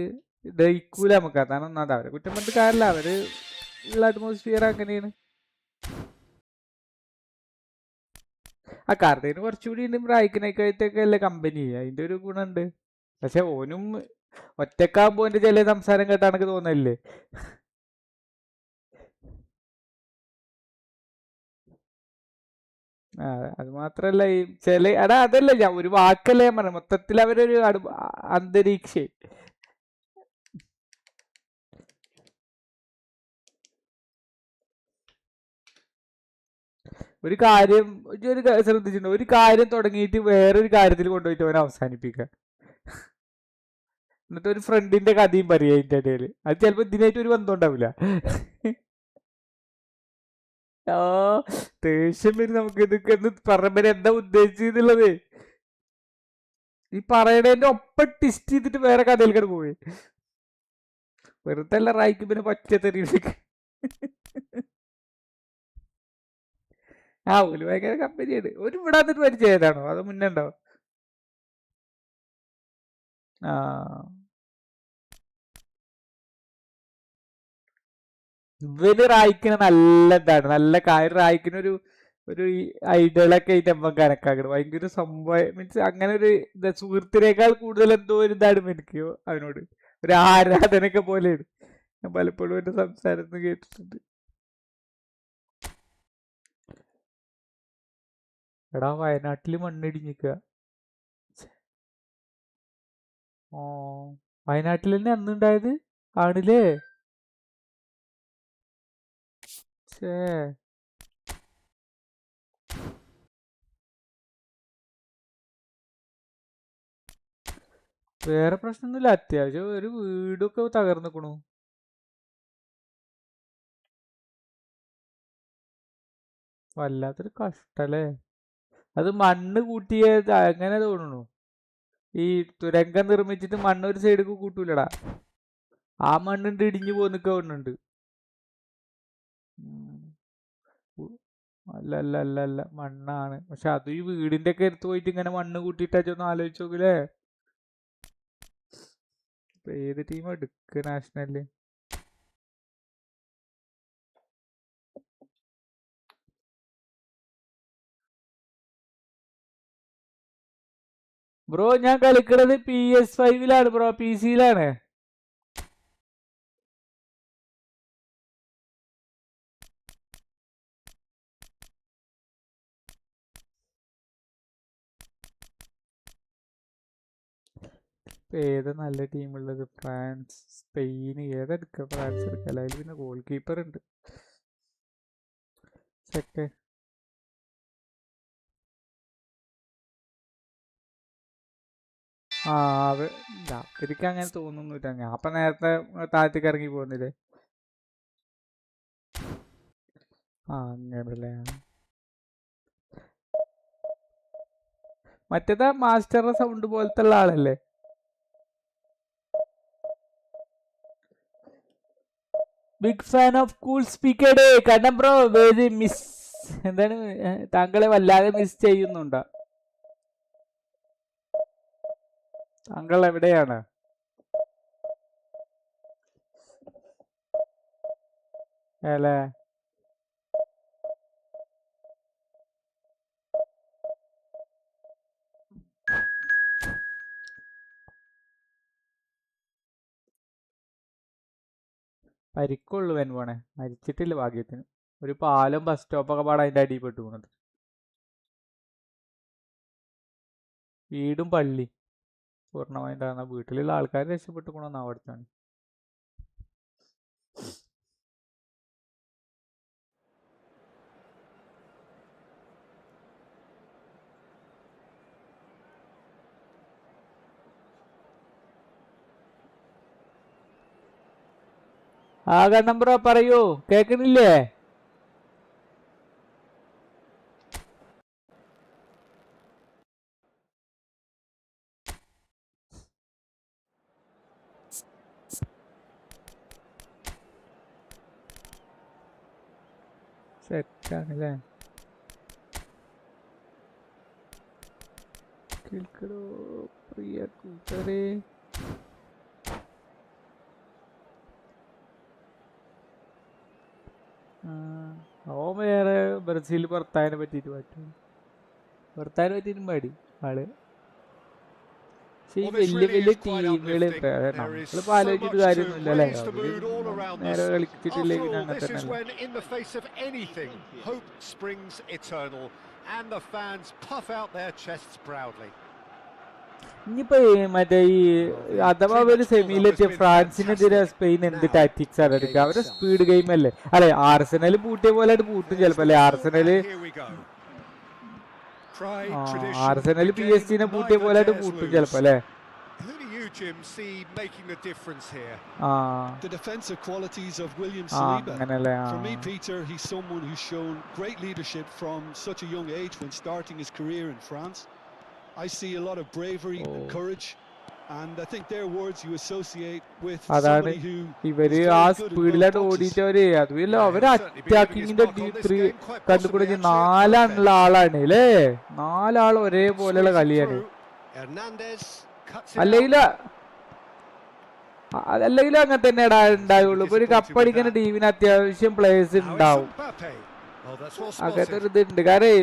ദഹിക്കൂല. നമുക്ക് അതാണ് ഒന്നാമത്. അവരെ കുറ്റം പറഞ്ഞിട്ട് കാര്യമില്ല, അവര് ഉള്ള അറ്റ്മോസ്ഫിയർ അങ്ങനെയാണ്. ആ കാർത്തികിന് കുറച്ചുകൂടി റായിക്കിനൊക്കെ അല്ലേ കമ്പനി, അതിന്റെ ഒരു ഗുണമുണ്ട്. പക്ഷെ ഓനും ഒറ്റക്കാകുമ്പോ ഓന്റെ ചില സംസാരം കേട്ടാ എനിക്ക് തോന്നല്ലേ. അത് മാത്രല്ല ഈ അതല്ല ഞാൻ ഒരു വാക്കല്ലേ ഞാൻ പറഞ്ഞു, മൊത്തത്തിൽ അവരൊരു അന്തരീക്ഷേ. ഒരു കാര്യം ശ്രദ്ധിച്ചിട്ടുണ്ടോ, ഒരു കാര്യം തുടങ്ങിയിട്ട് വേറൊരു കാര്യത്തിൽ കൊണ്ടുപോയിട്ട് അവനെ അവസാനിപ്പിക്കുക. എന്നിട്ട് ഒരു ഫ്രണ്ടിന്റെ കഥയും പറയാ അതിന്റെ ഇടയിൽ. അത് ചിലപ്പോ ഇതിനായിട്ട് ഒരു ബന്ധം ഉണ്ടാവില്ല. ആ ദേഷ്യം വരും നമുക്ക്. ഇതൊക്കെ എന്ന് പറയുമ്പോ എന്താ ഉദ്ദേശിച്ചെന്നുള്ളത് ഈ പറയണതിന്റെ ഒപ്പം ടിസ്റ്റ് ചെയ്തിട്ട് വേറെ കഥയിലേക്കാണ് പോയി. വെറുതെ അല്ല റായിക്ക് പിന്നെ പറ്റിയ തെറിയിലേക്ക്. ഒരു ഭയങ്കര കമ്പനിയാണ്. ഒരു ഇവിടെ വന്നിട്ട് പരിചയതാണോ അത് മുന്നേ ഉണ്ടോ? ആ ഇവന് റായിക്കിന് നല്ല ഇതാണ്, നല്ല കാര്യം. റായിക്കിന് ഒരു ഐഡിയലൊക്കെ ആയിട്ട് നമ്മൾ കണക്കാക്കണം. ഭയങ്കര സംഭവം മീൻസ് അങ്ങനെ ഒരു സുഹൃത്തിനേക്കാൾ കൂടുതൽ എന്തോ ഒരു ഇതാണ് എനിക്ക് അവനോട്, ഒരു ആരാധനയൊക്കെ പോലെയാണ്. ഞാൻ പലപ്പോഴും എന്റെ സംസാരത്തിൽ കേട്ടിട്ടുണ്ട്. എടാ വയനാട്ടില് മണ്ണിടിഞ്ഞിക്ക. ഓ വയനാട്ടിൽ തന്നെ അന്നുണ്ടായത് ആണില്ലേ? ഛേ വേറെ പ്രശ്നമൊന്നുമില്ല. അത്യാവശ്യം ഒരു വീടൊക്കെ തകർന്നിക്കണു. വല്ലാത്തൊരു കഷ്ടല്ലേ. അത് മണ്ണ് കൂട്ടിയത് അങ്ങനെ തോന്നുന്നു. ഈ തുരങ്കം നിർമ്മിച്ചിട്ട് മണ്ണ് ഒരു സൈഡിൽ കൂട്ടൂലടാ, ആ മണ്ണിണ്ട് ഇടിഞ്ഞു പോന്നിക്ക തോന്നുന്നുണ്ട്. അല്ല അല്ല അല്ല അല്ല മണ്ണാണ്. പക്ഷെ അത് ഈ വീടിന്റെ ഒക്കെ എടുത്ത് പോയിട്ട് ഇങ്ങനെ മണ്ണ് കൂട്ടിയിട്ടാച്ചൊന്ന് ആലോചിച്ച് നോക്കില്ലേ. ഏത് ടീം എടുക്കുക നാഷണലില്? ബ്രോ ഞാൻ കളിക്കണത് PS5 ബ്രോ, PC-യിലാണ്. ഏതാ നല്ല ടീമുള്ളത്? ഫ്രാൻസ്, സ്പെയിൻ, ഏതെടുക്കുക? ഫ്രാൻസ് എടുക്കല്ല, അതിൽ പിന്നെ ഗോൾ കീപ്പർ ഉണ്ട്. സെക്കൻഡ് അവർക്ക് അങ്ങനെ തോന്നുന്നില്ല. ഞാൻ അപ്പൊ നേരത്തെ താഴത്തേക്ക് ഇറങ്ങി പോകുന്നില്ലേ? അങ്ങനല്ലേ. മറ്റേതാ മാസ്റ്ററുടെ സൗണ്ട് പോലത്തെ ഉള്ള ആളല്ലേ? Big fan of cool speaker കണ്ണം ബ്രോ. മിസ് എന്താണ് താങ്കളെ വല്ലാതെ മിസ് ചെയ്യുന്നുണ്ടോ? താങ്കൾ എവിടെയാണ്? അല്ലേ പരിക്കുള്ളൂ പോണെ, മരിച്ചിട്ടില്ല ഭാഗ്യത്തിന്. ഒരു പാലും ബസ് സ്റ്റോപ്പൊക്കെ പാടെ അതിന്റെ അടിയിൽ പെട്ടു പോണത്. വീടും പള്ളി പൂർണ്ണമായിട്ടാണ്. വീട്ടിലുള്ള ആൾക്കാർ രക്ഷപ്പെട്ടു പോണെന്ന് അവിടുത്താണ്. കണ്ണം ബ്രോ പറയൂ, കേക്കണില്ലേ? സെറ്റാണല്ലേ. കേൾക്കടോ പ്രിയ കൂട്ടരെ. വേറെ ബ്രസീൽ പുറത്തായതിനെ പറ്റിയിട്ട് പറ്റും. പുറത്തായതിനെ പറ്റിയിട്ടും പാടി ആള്. പക്ഷെ ഈ വലിയ വലിയ ടീമുകള് നമ്മളിപ്പോ ആലോചിച്ചിട്ട് കാര്യമൊന്നുമില്ല അല്ലേ? നേരെ കളിച്ചിട്ടില്ലെങ്കിൽ പിന്നെ അങ്ങനെ തന്നെ. ഇനിയിപ്പോ മറ്റേ ഈ അഥവാ ഒരു സെമിയിലെത്തിയ ഫ്രാൻസിനെതിരെ സ്പെയിൻ എന്ത് ടാക്ടിക്സ് ആണ് എടുക്കുക? അവരുടെ സ്പീഡ് ഗെയിം അല്ലേ? അല്ലെ ആർസനൽ പൂട്ടിയ പോലെ പൂട്ടും ചിലപ്പോ അല്ലെ? ആർസനൽ PSG പൂട്ടിയ പോലെ പൂട്ടും ചിലപ്പോ അല്ലെ? Who do you, Jim, see making the difference here? The defensive qualities of William Saliba. For me, Peter, he's someone who's shown great leadership from such a young age when starting his career in France. I see a lot of bravery and courage, and I think they're words you associate with somebody who ഇവര് ആ സ്പീഡിലായിട്ട് ഓടിച്ചവര് അതുമല്ല അവര് അറ്റാക്കിങ്ങിന്റെ കണ്ടുപിടിച്ച് 4 ആളാണ് അല്ലേ? 4 ആൾ ഒരേപോലെയുള്ള കളിയാണ്. അല്ലെങ്കിലും അങ്ങനെ തന്നെ ഉണ്ടാവുള്ളൂ. ഇപ്പൊ ഒരു കപ്പടിക്കുന്ന ടീമിന് അത്യാവശ്യം പ്ലേയേഴ്സ് ഉണ്ടാവും. അങ്ങനത്തെ ഒരു ഇതുണ്ട്. കാരണം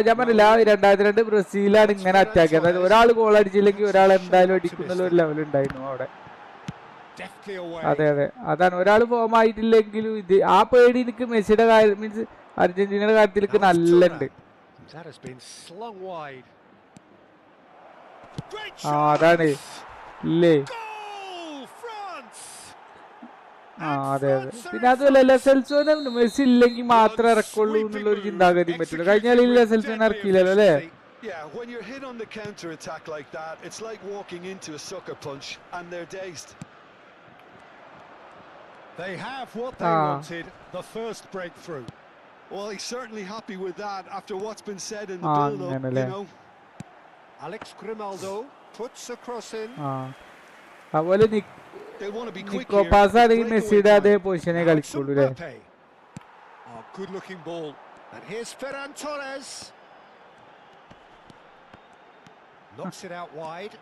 ഞാൻ പറഞ്ഞില്ല 2002 ബ്രസീലാണ് ഇങ്ങനെ അറ്റാക്ക്. അതായത് ഒരാൾ ഗോൾ അടിച്ചില്ലെങ്കിൽ ഒരാൾ എന്തായാലും അടിക്കുന്നുള്ള ഒരു ലെവൽ ഉണ്ടായിരുന്നു അവിടെ. അതെ അതാണ്. ഒരാൾ ഫോം ആയിട്ടില്ലെങ്കിലും ഇത് ആ പേടി എനിക്ക് മെസ്സിയുടെ കാര്യം മീൻസ് അർജന്റീനയുടെ കാര്യത്തിലേക്ക് നല്ല ഉണ്ട്. അതാണ് ഇല്ലേ? അതെ. പിന്നെ അതുപോലെ ലെസൽസോനെ മെസ്സി ഇല്ലെങ്കിൽ മാത്രമേ ഇറക്കുള്ളൂ എന്നുള്ളൊരു ചിന്താഗതി പറ്റില്ല. കഴിഞ്ഞ കളിയിൽ ലെസൽസോനെ ഇറക്കിയില്ലല്ലോ അല്ലേ? Yeah, when you're hit on the counter attack like that, it's like walking into a sucker punch and they're dazed. They have what they wanted, the first breakthrough. Well, he's certainly happy with that after what's been said in the build-up, you know. Alex Grimaldo puts a cross in. അതുപോലെ നിക്കോ pass ആണെങ്കിൽ മെസ്സിയുടെ അതേ പൊസിഷനെ കളിക്കുള്ളൂ അല്ലേ? Good looking ball. And here's Ferran Torres. Knocks it out wide.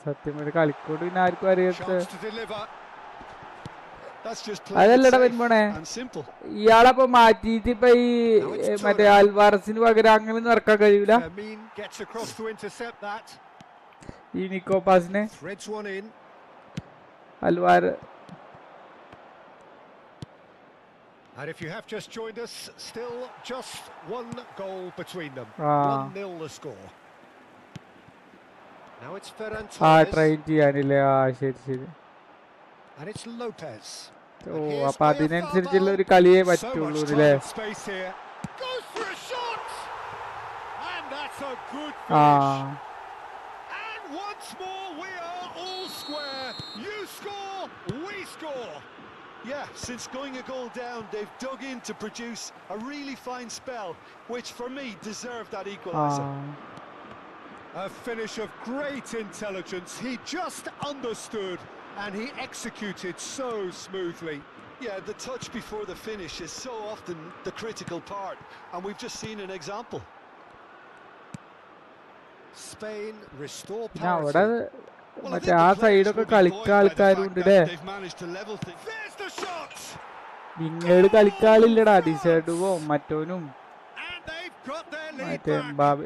സത്യം ഒരു കളിക്കോട് പിന്നെ ആർക്കും അറിയാത്ത Chance to deliver. That's just playing it അതല്ലടാ safe വെൻപോണേ and simple. ഇയാളപ്പൊ മാറ്റിയിട്ട് ഇപ്പൊ ഈ മറ്റേ ആൽവാറസിന് പകരം അങ്ങനെയൊന്നും ഇറക്കാൻ കഴിയൂല Fermin gets across to intercept that. ഈ നിക്കോപാസിനെ Threads one in. Alwar. And if you have just joined us, still just one goal between them. 1-0 the score. Now it's Ferran Torres. Train ചെയ്യാനില്ലേ? ശരി ശരി. And it's Lopez. അപ്പൊ അതിനനുസരിച്ചുള്ള ഒരു കളിയേ പറ്റുള്ളൂ അല്ലേ? Space here. Goes for a shot. And that's a good finish. And once more we are all square. You score, we score. Yeah, since going a goal down, they've dug in to produce a really fine spell, which for me deserved that equaliser. A finish of great intelligence. He just understood and he executed so smoothly. Yeah, the touch before the finish is so often the critical part, and we've just seen an example. Spain restore അവിടെ parity. മറ്റേ ആ സൈഡൊക്കെ കളിക്കാൻ ആൾക്കാരുണ്ട് ല്ലേ? There's the shot. ഇങ്ങോട്ട് കളിക്കാളില്ലടാ. ഡിസേർഡുവോ മറ്റോനും And they've got their lead മറ്റേ back.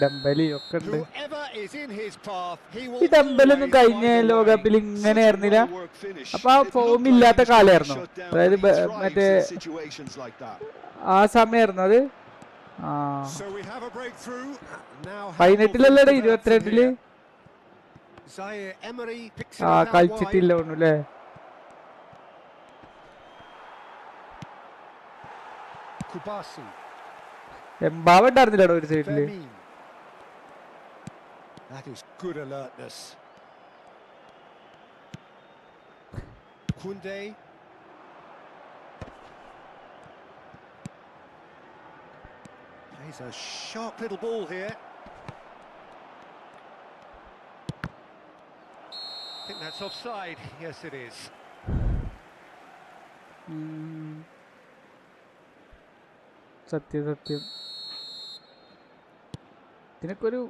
ഡംബലി ഒക്കെ ഉണ്ട്. Whoever is in his path, he ഈ will ഡംബലൊന്നും always കഴിഞ്ഞ find a way. ലോകകപ്പിൽ ഇങ്ങനെ ആയിരുന്നില്ല. അപ്പൊ ആ ഫോം ഇല്ലാത്ത കാലായിരുന്നു. അതായത് മറ്റേ ആ സമയമായിരുന്നു അത്. So we have a breakthrough. Now 18-ലല്ലേ 22-ല് Zaire Emery picks it up out wide. കളിച്ചിട്ടില്ല ഒന്നുല്ലേ? Kubasi. എംബാവ ഉണ്ടായിരുന്നില്ലടോ ഒരു സൈഡില്. Fermin. That is good alertness. Kunde. Plays a sharp little ball here. I think that's offside. Yes, it is. സത്യം സത്യം. ഇതിനൊക്കെ ഒരു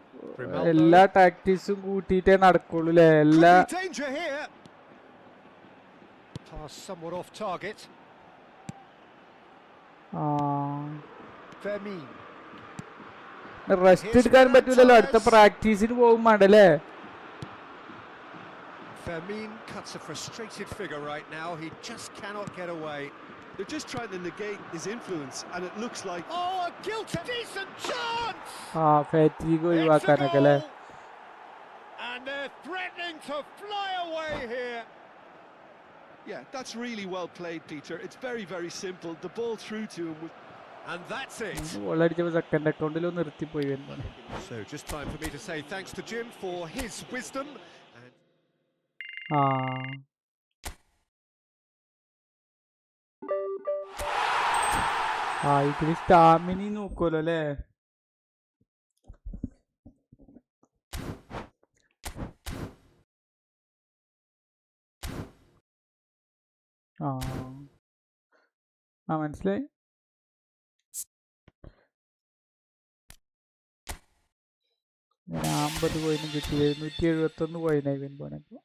എല്ലാ ടാക്ടീസും കൂട്ടിയിട്ടേ നടക്കുള്ളൂ അല്ലേ? എല്ലാ Danger here. Pass somewhat off target. Fermin. Rest എടുക്കാൻ പറ്റൂലല്ലോ. അടുത്ത പ്രാക്ടീസിന് പോകും വേണ്ടല്ലേ? Fermin cuts a frustrated figure right now. He just cannot get away. They're just trying to negate his influence, and it looks like... Oh, a guilty, decent chance! Fatigue It's a ഒഴിവാക്കാനൊക്കെ അല്ലേ? goal! And they're threatening to fly away here. Yeah, that's really well played, Peter. It's very, very simple. The ball through to him. And that's it. ഗോളടിച്ചപ്പോൾ second അക്കൗണ്ടിൽ നിർത്തിപ്പോയി വരുമ്പോൾ. So just time for me to say thanks to Jim for his wisdom. ഇതിൽ സ്റ്റാമിനി നോക്കുമല്ലോ അല്ലേ? മനസ്സിലായി. ഞാൻ 50 കോയിനും കിട്ടി. 771 കോയിനായി വരുമ്പോണപ്പോൾ.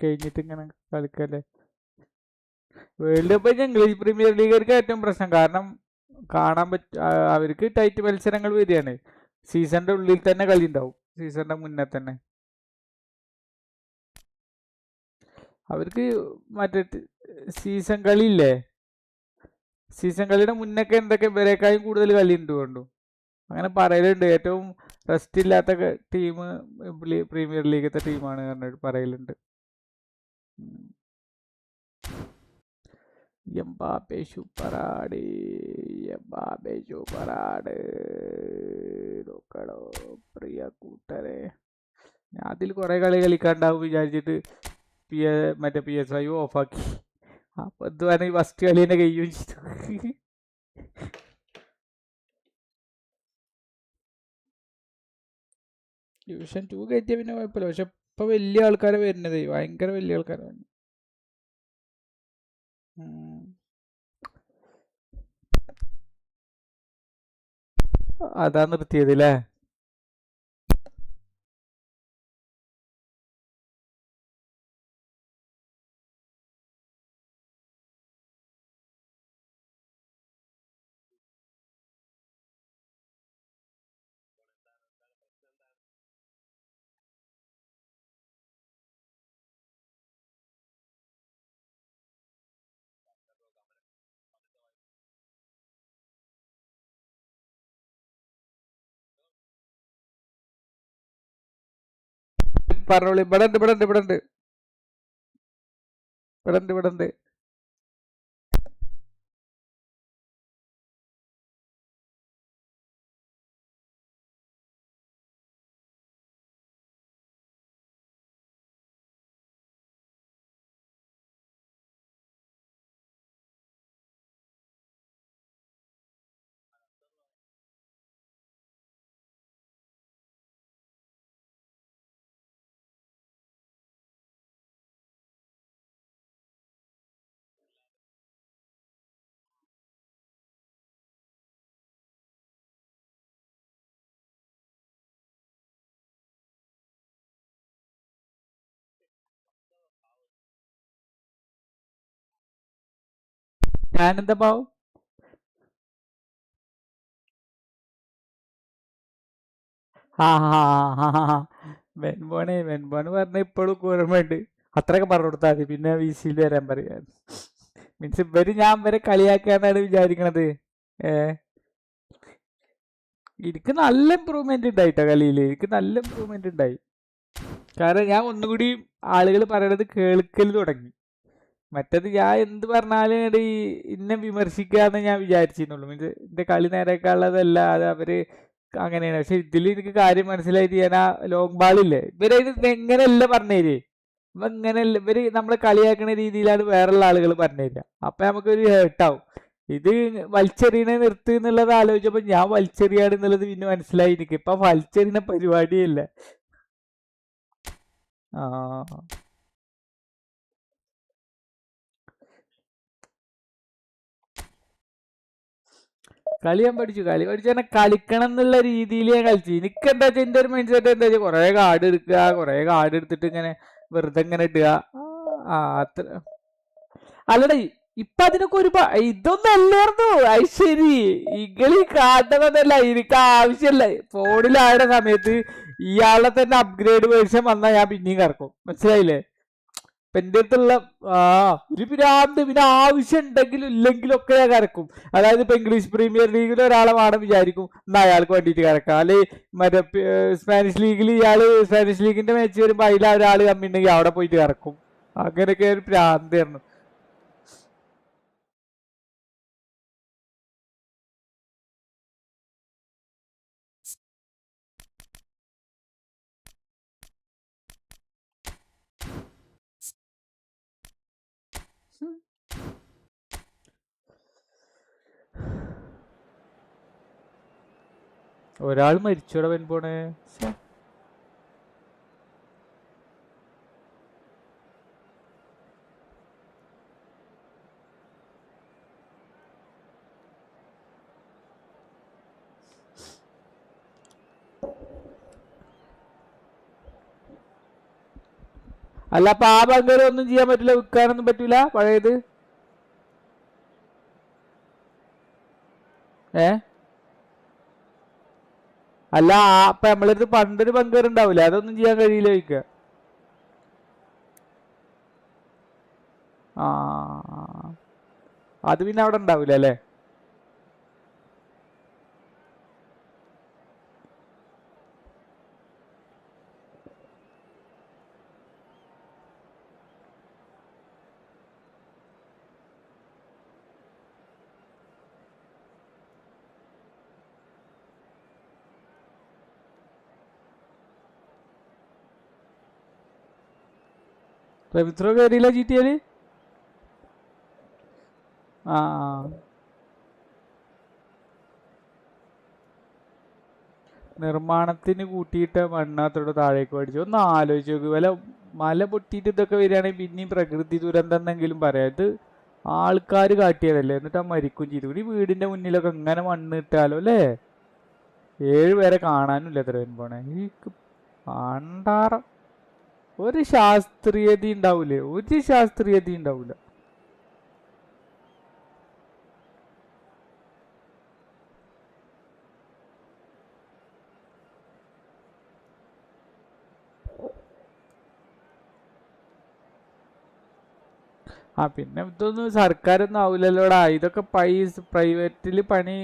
കഴിഞ്ഞിട്ട് ഇങ്ങനെ കളിക്കല്ലേ? വേൾഡ് കപ്പ് ഇംഗ്ലീഷ് പ്രീമിയർ ലീഗുകാർക്ക് ഏറ്റവും പ്രശ്നം. കാരണം കാണാൻ അവർക്ക് ടൈറ്റ് മത്സരങ്ങൾ വരികയാണ്. സീസണിന്റെ ഉള്ളിൽ തന്നെ കളി ഉണ്ടാവും. സീസണിന്റെ മുന്നേ തന്നെ അവർക്ക് മറ്റേ സീസൺ കളിയില്ലേ? സീസൺ കളിയുടെ മുന്നൊക്കെ എന്തൊക്കെ ഇവരെക്കാളും കൂടുതൽ കളി ഉണ്ട് കൊണ്ടു അങ്ങനെ പറയലുണ്ട്. ഏറ്റവും റെസ്റ്റ് ഇല്ലാത്ത ടീം പ്രീമിയർ ലീഗത്തെ ടീമാണ് പറഞ്ഞിട്ട് പറയലുണ്ട്. Mbappe സൂപ്പറാട്, Mbappe സൂപ്പറാട്. നോക്കടോ പ്രിയ കൂട്ടരെ, ഞാൻ അതിൽ കുറെ കളി കളിക്കാണ്ടാവും വിചാരിച്ചിട്ട് മറ്റേ PS5 ഓഫാക്കി. അപ്പൊ ഇത് പറഞ്ഞ ഫസ്റ്റ് കളി തന്നെ കഴിയും ചെയ്തു. ഡിവിഷൻ 2 കയറ്റിയ പിന്നെ കുഴപ്പമില്ല. പക്ഷെ ഇപ്പൊ വലിയ ആൾക്കാരെ വരുന്നത്, ഭയങ്കര വലിയ ആൾക്കാരെ വരുന്നത്. അതാ നിർത്തിയത് അല്ലേ? പറഞ്ഞോളി. ഇവിടെ ഉണ്ട്, ഇവിടെ ഉണ്ട്, ഇവിടെ ഉണ്ട്, ഇവിടെ ഉണ്ട്, ഇവിടെ ഉണ്ട്. ഞാനെന്താ പാവം? ആ ഹാ ഹാ ഹാ. വെൻപോണ് പറഞ്ഞ ഇപ്പോഴും ഓർമ്മയുണ്ട്. അത്രയൊക്കെ പറഞ്ഞു കൊടുത്താൽ മതി, പിന്നെ VCയിൽ വരാൻ പറയാ. മീൻസ് ഞാൻ ഇവരെ കളിയാക്കാന്നാണ് വിചാരിക്കണത്. എനിക്ക് നല്ല ഇമ്പ്രൂവ്മെന്റ് ഉണ്ടായിട്ടോ കളിയിൽ, എനിക്ക് നല്ല ഇമ്പ്രൂവ്മെന്റ് ഉണ്ടായി. കാരണം ഞാൻ ഒന്നുകൂടി ആളുകൾ പറയണത് കേൾക്കൽ തുടങ്ങി. മറ്റത് ഞാൻ എന്ത് പറഞ്ഞാലും ഇന്നെ വിമർശിക്കാന്ന് ഞാൻ വിചാരിച്ചിരുന്നുള്ളൂ. മീൻസ് എന്റെ കളി നേരെയൊക്കെയുള്ളതല്ല, അത് അവര് അങ്ങനെയാണ്. പക്ഷെ ഇതിൽ എനിക്ക് കാര്യം മനസ്സിലായിട്ട് ഞാൻ ആ ലോങ് ബാളില്ലേ, ഇവരെ ഇത് എങ്ങനെയല്ല പറഞ്ഞേര്, ഇവ ഇങ്ങനെയല്ല, ഇവര് നമ്മളെ കളിയാക്കുന്ന രീതിയിലാണ് വേറുള്ള ആളുകൾ പറഞ്ഞുതരിക. അപ്പൊ നമുക്കൊരു ഹേർട്ടാവും. ഇത് വലിച്ചെറിയണ നിർത്ത് എന്നുള്ളത് ആലോചിച്ചപ്പോ ഞാൻ വലിച്ചെറിയാണെന്നുള്ളത് പിന്നെ മനസ്സിലായി എനിക്ക്. ഇപ്പൊ വലിച്ചെറിയുന്ന പരിപാടിയല്ല. ആ കളി ഞാൻ പഠിച്ചു. കളി പഠിച്ചാൽ കളിക്കണം എന്നുള്ള രീതിയിൽ ഞാൻ കളിച്ചു. എനിക്ക് എന്താ വെച്ചാൽ എന്റെ ഒരു മൈൻഡ് സെറ്റ് എന്താ വെച്ചാൽ കുറെ കാർഡ് എടുക്കുക, കുറെ കാർഡ് എടുത്തിട്ട് ഇങ്ങനെ വെറുതെ ഇങ്ങനെ ഇടുക. ആ അത്ര അല്ലട. ഇപ്പൊ അതിനൊക്കെ ഒരു ഇതൊന്നും അല്ലായിരുന്നു. അത് ശരി, ഇങ്ങളീ കാട്ടണമെന്നല്ല, എനിക്ക് ആവശ്യമല്ല. ഫോണിലായ സമയത്ത് ഇയാളെ തന്നെ അപ്ഗ്രേഡ് വേർഷൻ വന്നാൽ ഞാൻ പിന്നെയും കറക്കും. മനസ്സിലായില്ലേ? ഇപ്പൊ എന്റെ അടുത്തുള്ള ഒരു ഭ്രാന്ത്, പിന്നെ ആവശ്യം ഉണ്ടെങ്കിലും ഇല്ലെങ്കിലും ഒക്കെ ഞാൻ കറക്കും. അതായത് ഇപ്പൊ ഇംഗ്ലീഷ് പ്രീമിയർ ലീഗിൽ ഒരാളെ വേണം വിചാരിക്കും, എന്നാ അയാൾക്ക് വേണ്ടിയിട്ട് കറക്കാം. അല്ലെ മറ്റേ സ്പാനിഷ് ലീഗിൽ ഇയാള് സ്പാനിഷ് ലീഗിന്റെ മാച്ച് വരുമ്പോ അതിൽ ഒരാൾ കമ്മി ഉണ്ടെങ്കിൽ അവിടെ പോയിട്ട് കറക്കും. അങ്ങനെയൊക്കെ ഒരു ഭ്രാന്തായിരുന്നു. ഒരാൾ മരിച്ചോടെ പോണേ. അല്ല അപ്പൊ ആ ബങ്കർ ഒന്നും ചെയ്യാൻ പറ്റില്ല, വിൽക്കാനൊന്നും പറ്റൂല പഴയത്? അല്ല അപ്പൊ നമ്മളടുത്ത് പണ്ടൊരു ബങ്കർ ഉണ്ടാവില്ല, അതൊന്നും ചെയ്യാൻ കഴിയില്ല ചോദിക്ക. ആ അത് പിന്നെ അവിടെ ഉണ്ടാവില്ല അല്ലേ? റെമിത്രോ കയറിയില്ല GTA-ല്? ആ നിർമ്മാണത്തിന് കൂട്ടിയിട്ട മണ്ണാത്തോടെ താഴേക്ക് പഠിച്ചു. ഒന്ന് ആലോചിച്ച് നോക്ക്, വല്ല മല പൊട്ടിയിട്ട് ഇതൊക്കെ വരികയാണെങ്കിൽ പിന്നെയും പ്രകൃതി ദുരന്തം എന്നെങ്കിലും പറയാം. ഇത് ആൾക്കാർ കാട്ടിയതല്ലേ, എന്നിട്ട് ആ മരിക്കും ചെയ്തു. ഈ വീടിന്റെ മുന്നിലൊക്കെ ഇങ്ങനെ മണ്ണ് ഇട്ടാലോ അല്ലേ? 7 പേരെ കാണാനുമില്ല എത്ര പേരും പോണേ ഈ പണ്ടാറ ഒരു ശാസ്ത്രീയത ഉണ്ടാവൂലേ ഒരു ശാസ്ത്രീയത ഉണ്ടാവൂല പിന്നെ ഇതൊന്നും സർക്കാരൊന്നും ആവൂലല്ലോടാ ഇതൊക്കെ പ്രൈവറ്റില് പണി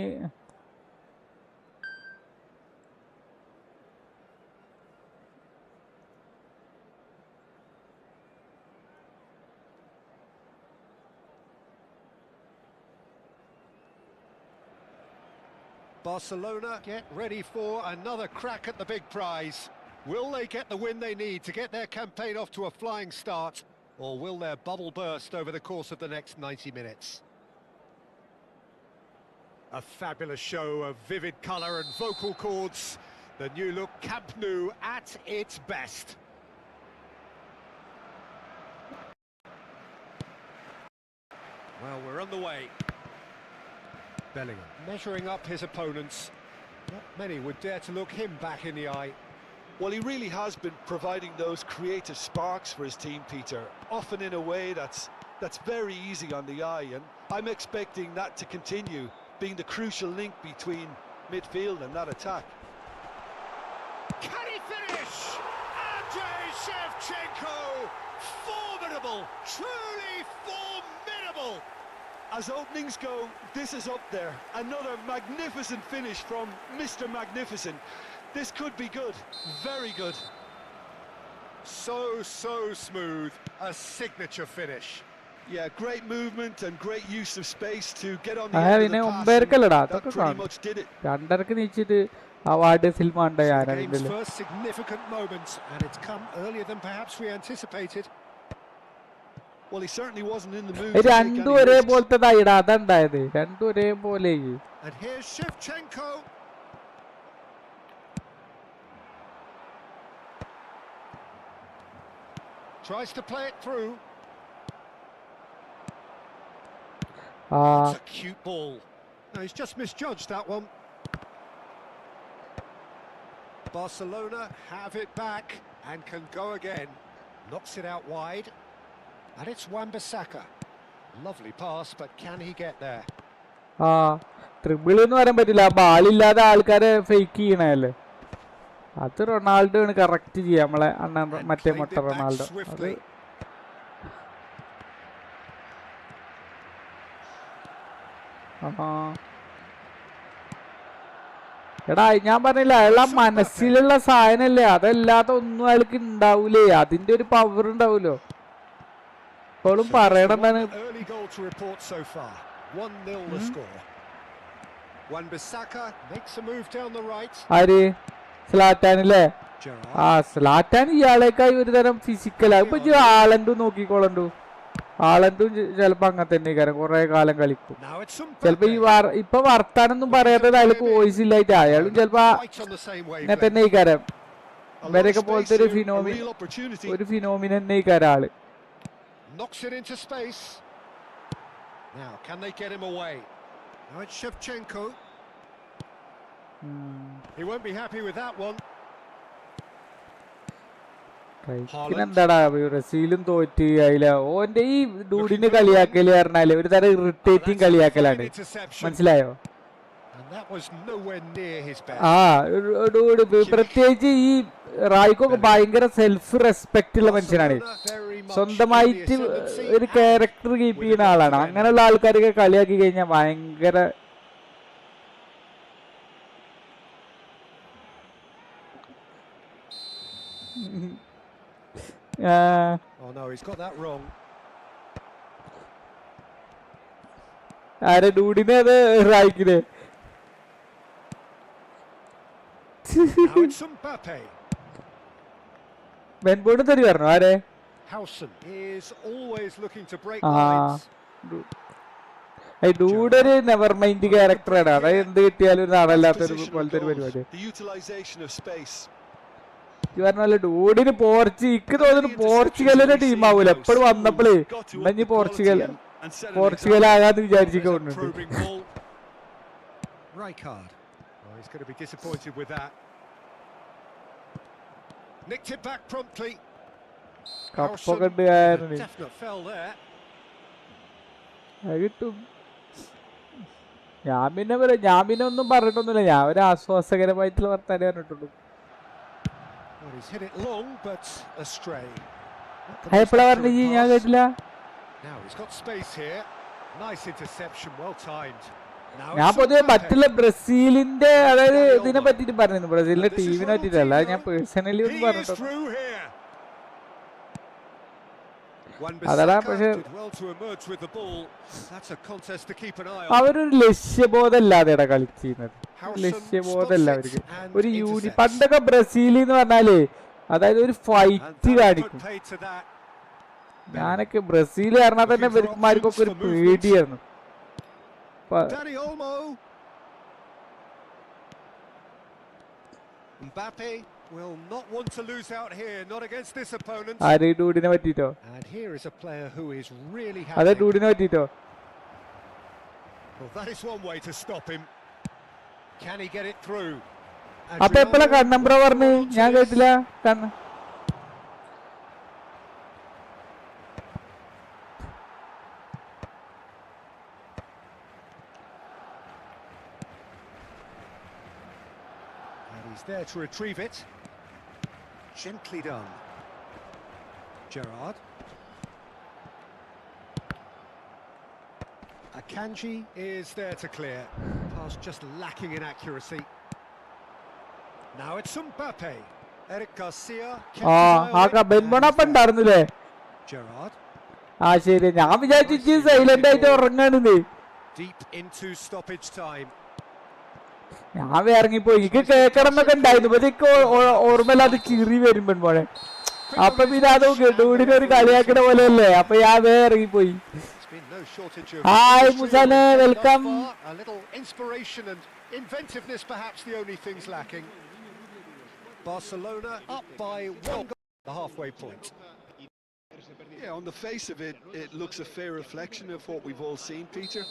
Barcelona get ready for another crack at the big prize. Will they get the win they need to get their campaign off to a flying start, or will their bubble burst over the course of the next 90 minutes? A fabulous show of vivid colour and vocal cords. The new look Camp Nou at its best. Well, we're on the way. Bellingham measuring up his opponents. Not many would dare to look him back in the eye. Well, he really has been providing those creative sparks for his team, Peter, often in a way that's very easy on the eye, and I'm expecting that to continue, being the crucial link between midfield and that attack. Can he finish? Andrei Shevchenko! Formidable! Truly formidable! As openings go, this is up there. Another magnificent finish from Mr. Magnificent. This could be good, very good. So smooth, a signature finish. Yeah, great movement and great use of space to get on the I end have of the in pass. That pretty much did it. The game's first significant moments, and it's come earlier than perhaps we anticipated. Well, he certainly wasn't in the mood And to take any risks. And here's Shevchenko. Tries to play it through. That's a cute ball. No, he's just misjudged that one. Barcelona have it back and can go again. Knocks it out wide. And it's Wan-Bissaka. Lovely pass, but can he get there? Dribble എന്ന് പറയാൻ പറ്റില്ല ball ഇല്ലാതെ ആൾക്കാരെ fake ചെയ്യണല്ലേ അത് Ronaldo ആണ് correct ചെയ്യാ നമ്മളെ അണ്ണൻ മറ്റേ മൊട്ട റൊണാൾഡോ അത് എടാ ഞാൻ പറഞ്ഞില്ല അയാളെ മനസ്സിലുള്ള സാധനല്ലേ അതല്ലാതെ ഒന്നും അയാൾക്ക് ഉണ്ടാവൂലേ അതിന്റെ ഒരു പവർ ഉണ്ടാവൂലോ ഇപ്പോഴും പറയണെന്താണ് ആര് സ്ലാറ്റാനല്ലേ സ്ലാറ്റാൻ ഇയാളേക്കായി ഒരു തരം ഫിസിക്കലാ ഇപ്പൊ ആളണ്ടും നോക്കിക്കോളണ്ടു ആളണ്ടും ചിലപ്പോ അങ്ങനെ തന്നെ കാരണം കുറെ കാലം കളിക്കും ചിലപ്പോ ഇപ്പൊ വർത്താനൊന്നും പറയാത്തത് അയാൾക്ക് വോയിസ് ഇല്ലായിട്ട് അയാളും ചിലപ്പോ ഇങ്ങനെ തന്നെ ഇക്കാരം ഇവരൊക്കെ പോലത്തെ ഒരു ഫിനോമിന തന്നെ ഇക്കാരം ആള് Knocks it into space. Now, can they get him away? Now it's Shevchenko. He won't be happy with that one. എന്താടാ ബ്രസീലും തോറ്റ് അതില ഓന്റെ ഈ ഡൂഡിന് കളിയാക്കല് പറഞ്ഞാല് ഒരു തരം ഇറിറ്റേറ്റിംഗ് കളിയാക്കലാണ് മനസ്സിലായോ ഡൂഡ് പ്രത്യേകിച്ച് ഈ റായിക്കൊക്കെ ഭയങ്കര സെൽഫ് റെസ്പെക്ട് ഉള്ള മനുഷ്യനാണ് സ്വന്തമായിട്ട് ഒരു ക്യാരക്ടർ കീപ്പ് ചെയ്യുന്ന ആളാണ് അങ്ങനെയുള്ള ആൾക്കാരൊക്കെ കളിയാക്കി കഴിഞ്ഞാൽ ഭയങ്കര ആരെ ഡൂഡിനെ അത് റായിക്കില്ലേ ബെൻബോർഡ് തരി പറഞ്ഞു ആരെ ഡൂഡ് ഒരു നെവർ മൈൻഡ് ക്യാരക്ടറാണ് അതായത് എന്ത് കിട്ടിയാലും ഒരു നാടല്ലാത്തൊരു പോലത്തെ ഒരു പരിപാടി പറഞ്ഞ ഡൂഡിന് ഇക്ക് തോന്നുന്നു പോർച്ചുഗലിന്റെ ടീം ആവൂല എപ്പോഴും വന്നപ്പോഴേ ഇനി പോർച്ചുഗൽ ആകാന്ന് വിചാരിച്ചിട്ടുണ്ട് Oh, he's going to be disappointed with that. Nicked it back promptly. കപ്പൊക്കെ ഉണ്ട് കാരണം Definite fell there. കിട്ടും. ഞാൻ പിന്നെ ഒന്നും പറഞ്ഞിട്ടൊന്നുമില്ല. ഞാൻ ഒരു ആശ്വാസകരമായിട്ടുള്ള വർത്താനം പറഞ്ഞിട്ടുള്ളൂ. Well, he's hit it long, but astray. എപ്പോഴാ പറഞ്ഞു ഞാൻ കേട്ടില്ല. Now he's got space here. Nice interception, well timed. ഞാൻ പൊതുവെ മറ്റുള്ള ബ്രസീലിന്റെ അതായത് ഇതിനെ പറ്റിട്ട് പറഞ്ഞിരുന്നു. ബ്രസീലിന്റെ ടീമിനെ പറ്റിട്ടല്ല, ഞാൻ പേഴ്സണലി ഒന്ന് പറഞ്ഞിട്ടുണ്ട്. അതാ പക്ഷെ അവരൊരു ലക്ഷ്യബോധമല്ലാതെയാണ് കളിച്ചിരുന്നത്. ലക്ഷ്യബോധമല്ല അവർക്ക്. ഒരു പണ്ടൊക്കെ ബ്രസീൽ എന്ന് പറഞ്ഞാല് അതായത് ഒരു ഫൈറ്റ് കാണിക്കും. ഞാനൊക്കെ ബ്രസീൽ പറഞ്ഞാൽ തന്നെ ഇവർക്കുമാർക്കൊക്കെ ഒരു പേടിയായിരുന്നു. will not want to lose out here, not against this opponent. ആരെ ഡൂഡിനെ പറ്റിട്ടോ? And here is a player who is really happy. അതെ ഡൂഡിനെ പറ്റിട്ടോ? Well, that is one way to stop him. Can he get it through? അപ്പൊ എപ്പോഴാ കണ്ണമ്പ്ര പറഞ്ഞു? ഞാൻ കേട്ടില്ല. He's there to retrieve it. Gently done. Gerrard. Akanji is there to clear. Pass just lacking in accuracy. Now it's Mbappe. Eric Garcia. Gerrard. ശരി, ഞാൻ വിചാരിച്ചു silent ആയിട്ട് ഉറങ്ങാണെന്ന്. Deep into stoppage time. ഞാൻ ഇറങ്ങിപ്പോയി. എനിക്ക് കേൾക്കണം എന്നൊക്കെ ഉണ്ടായിരുന്നു. പക്ഷെ എനിക്ക് ഓർമ്മയില്ലാതെ ചിറി വരുമ്പോ പോലെ. അപ്പൊ പിന്നെ അത് ഡൂഡിനെ ഒരു കളിയാക്കണ പോലെയല്ലേ. അപ്പൊ ഞാൻ ഇറങ്ങിപ്പോയി. ഹായ് മുസാനെ, welcome. A little inspiration and inventiveness, perhaps the only things lacking. Barcelona up by 1 goal at the halfway point. Yeah, on the face of it, it looks a fair reflection of what we've all seen, Peter.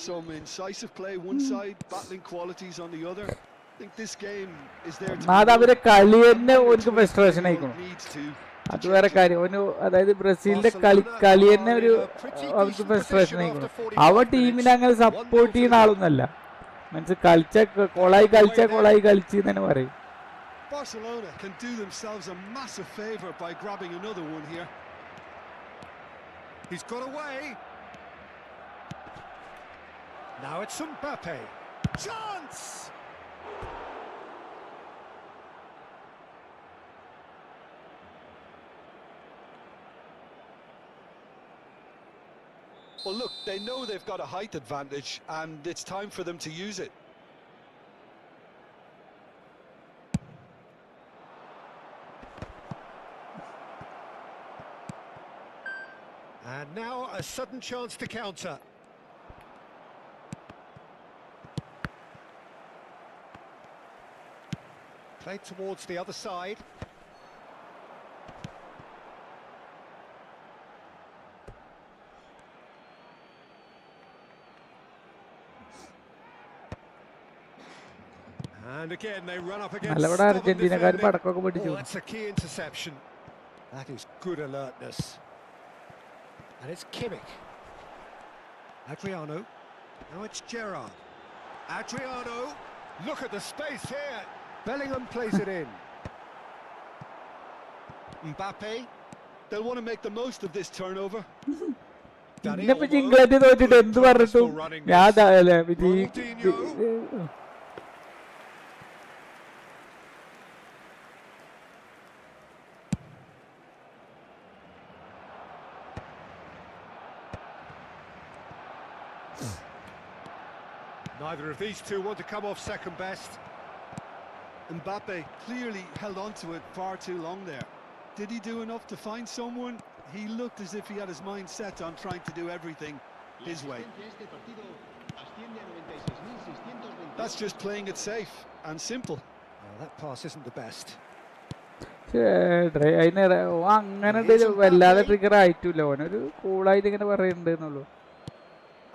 Some incisive play one side, battling qualities on the other. I think this game is there to അവരെ കളി തന്നെ ഒരു frustration ആയിക്കണം. അത് വേറെ കാര്യം. അതായത് ബ്രസീലിന്റെ കളി തന്നെ ഒരു അവർക്ക് ഫ്രസ്ട്രേഷൻ ആയിക്കണം. അവ ടീമിനെ അങ്ങനെ സപ്പോർട്ട് ചെയ്യുന്ന ആളൊന്നല്ല. മനസ്സിൽ കൊളായി കളിച്ച് തന്നെ പറയും. Barcelona can do themselves a massive favor by grabbing another one here. He's got away. Now it's Mbappe. Chance! Well, look, they know they've got a height advantage and it's time for them to use it. And now a sudden chance to counter. Played towards the other side. And again they run up against stubborn defending. Oh, that's a key interception. That is good alertness. And it's Kimmich. Adriano. Now it's Gerrard. Adriano. Look at the space here. Bellingham plays it in. Mbappe. They'll want to make the most of this turnover. England തോറ്റിട്ട് എന്ത് പറഞ്ഞിട്ടും Neither of these two want to come off second best. Mbappe clearly held on to it far too long there. Did he do enough to find someone? He looked as if he had his mind set on trying to do everything his way. That's just playing it safe and simple. Oh, that pass isn't the best. അങ്ങനെ വല്ലാതെ trigger ആയിട്ടില്ല. ഓനൊരു കൂളായിട്ട് ഇങ്ങനെ പറയുന്നുണ്ട് എന്നുള്ളൂ.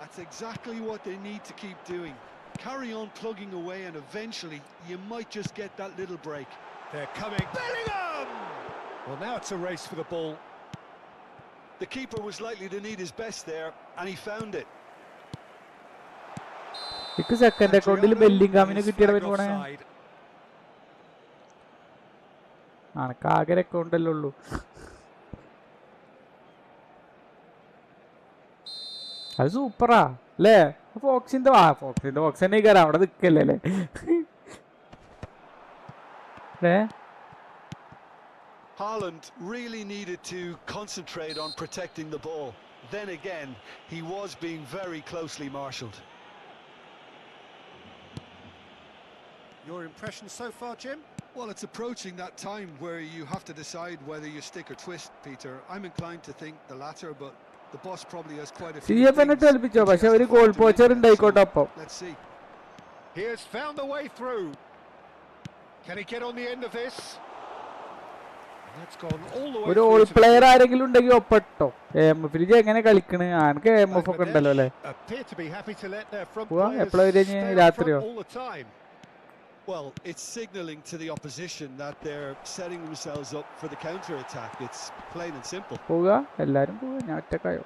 That's exactly what they need to keep doing. Carry on plugging away and eventually you might just get that little break. They're coming. Bellingham! Well, now it's a race for the ball. The keeper was likely to need his best there, and he found it. Second അക്കൗണ്ടിൽ ബെല്ലിംഗാമിനെ കിട്ടിയവൻ പോണേ. ആകെ അക്കൗണ്ടല്ലേ ഉള്ളൂ. അത് സൂപ്പറാ അല്ലേ? ഫോക്സിന്റെ Fox തന്നെ കയറാം, അവിടെ നിൽക്കല്ലേ അല്ലേ? Haaland really needed to concentrate on protecting the ball. Then again, he was being very closely marshalled. Your impression so far, Jim? Well, it's approaching that time where you have to decide whether you stick or twist, Peter. I'm inclined to think the latter, but the boss probably has quite a few things. Let's see. He has found a way through. Can he get on the end of this? That's gone all the way ഒരു all player ആരെങ്കിലും ഉണ്ടെങ്കിൽ ഒപ്പട്ടോ. Fridge എങ്ങനെ കളിക്കണ്? ആനക്ക് MF ഒക്കെ ഉണ്ടല്ലോ അല്ലേ? എപ്പോഴാ വരിക? രാത്രിയോ? Well, it's signalling to the opposition that they're setting themselves up for the counter-attack. It's plain and simple. പോവുക, എല്ലാരും പോവുക, ഞാൻ ഒറ്റക്കായോ?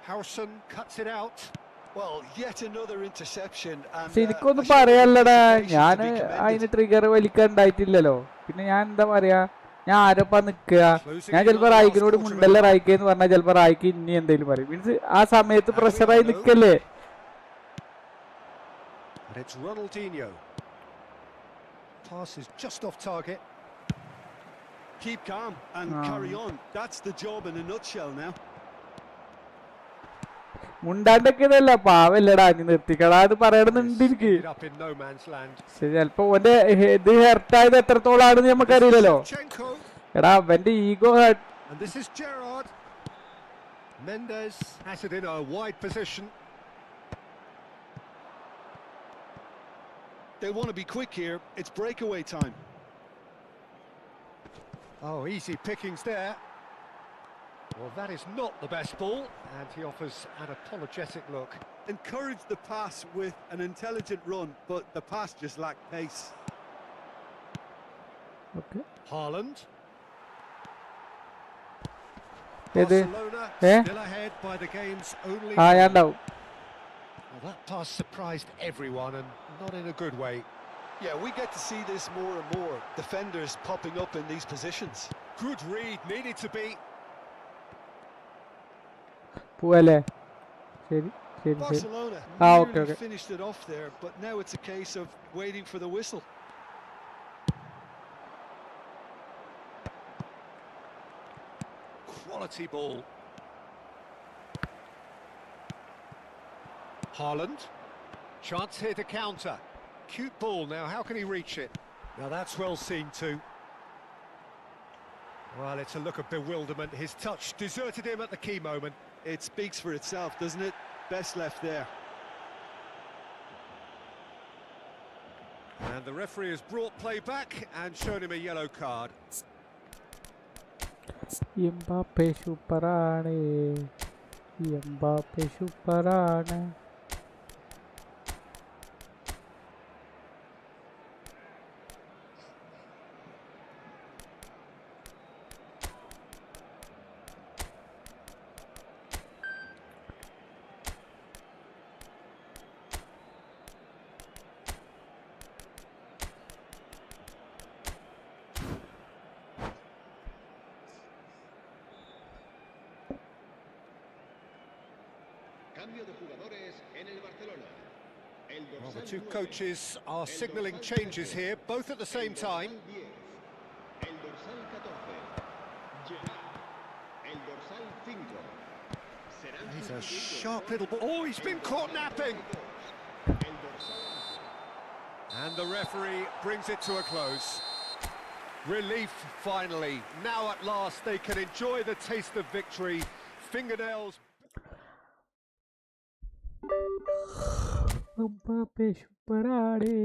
Howson cuts it out. Well, yet another interception. ശരിക്കൊന്നും പറയാല്ലടാ, ഞാൻ അതിന് ട്രിഗർ വലിക്കാണ്ടായിട്ടില്ലല്ലോ. പിന്നെ ഞാൻ എന്താ പറയാ, ഞാൻ ആരപ്പാ നിക്കുക? ഞാൻ ചിലപ്പോ റായിക്കിനോട് മുണ്ടല്ല റായിക്കെന്ന് പറഞ്ഞാൽ ചിലപ്പോ റായിക്ക് ഇനി എന്തെങ്കിലും പറയും. മീൻസ് ആ സമയത്ത് പ്രഷറായി നിക്കല്ലേ. Pass is just off target. Keep calm and carry on. That's the job in a nutshell now. മുണ്ടാണ്ടൊക്കെ ഇതല്ല, പാവല്ലടാ, നീ നിർത്തിക്കടാ എന്ന് പറയണമെന്നുണ്ട് എനിക്ക്. ചിലപ്പോ ഓന്റെ ഇത് ഹെർട്ടായത് എത്രത്തോളാണെന്ന് നമുക്കറിയില്ലല്ലോ. എടാ അവന്റെ ego heart. Mendes has it in a wide position. They want to be quick here. It's breakaway time. Oh, easy pickings there. Well, that is not the best ball, and he offers an apologetic look. Encouraged the pass with an intelligent run, but the pass just lacked pace. Okay. Haaland. Barcelona still ahead by the game's only goal. Well, that pass surprised everyone, and not in a good way. Yeah, we get to see this more and more. Defenders popping up in these positions. Good read, needed to be. Barcelona okay. finished it off there, but now it's a case of waiting for the whistle. Quality ball. Haaland. Chance here to counter. Cute ball now, how can he reach it? Now that's well seen too. Well, it's a look of bewilderment. His touch deserted him at the key moment. It speaks for itself, doesn't it? Best left there. And the referee has brought play back and shown him a yellow card. Mbappe superane. Well, the two coaches are signalling changes here, both at the same time. He's a sharp little ball. Oh, he's been caught napping! And the referee brings it to a close. Relief, finally. Now at last they can enjoy the taste of victory. Fingernails... Mbappe superare.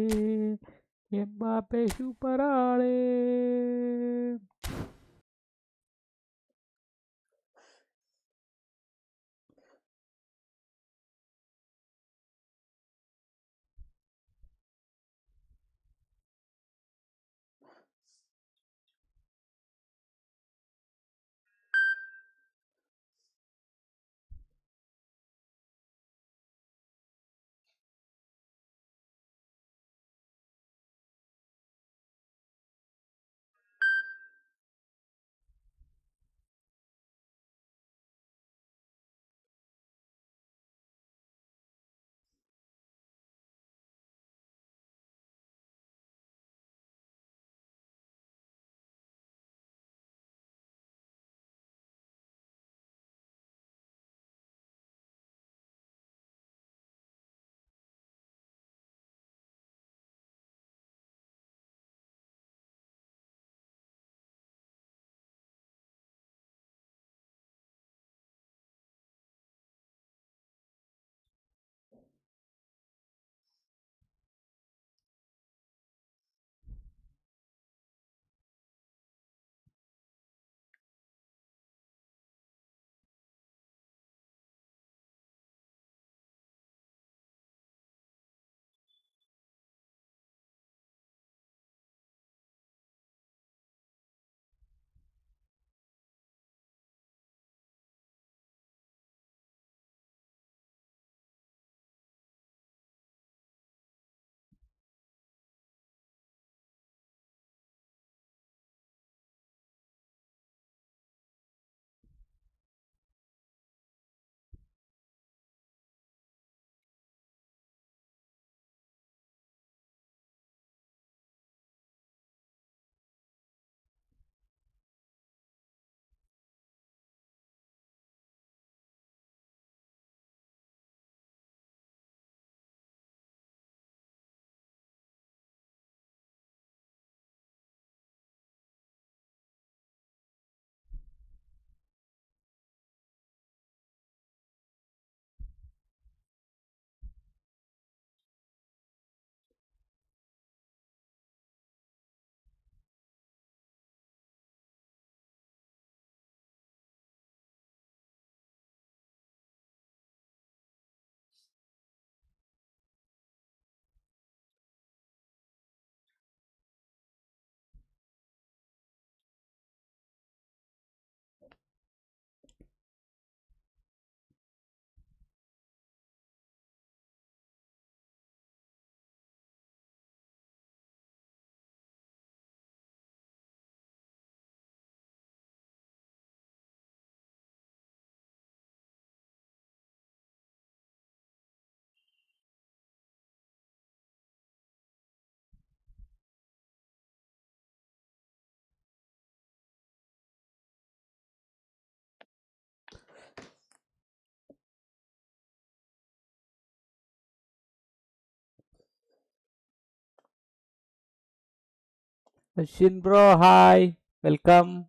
Shin bro, hi, welcome.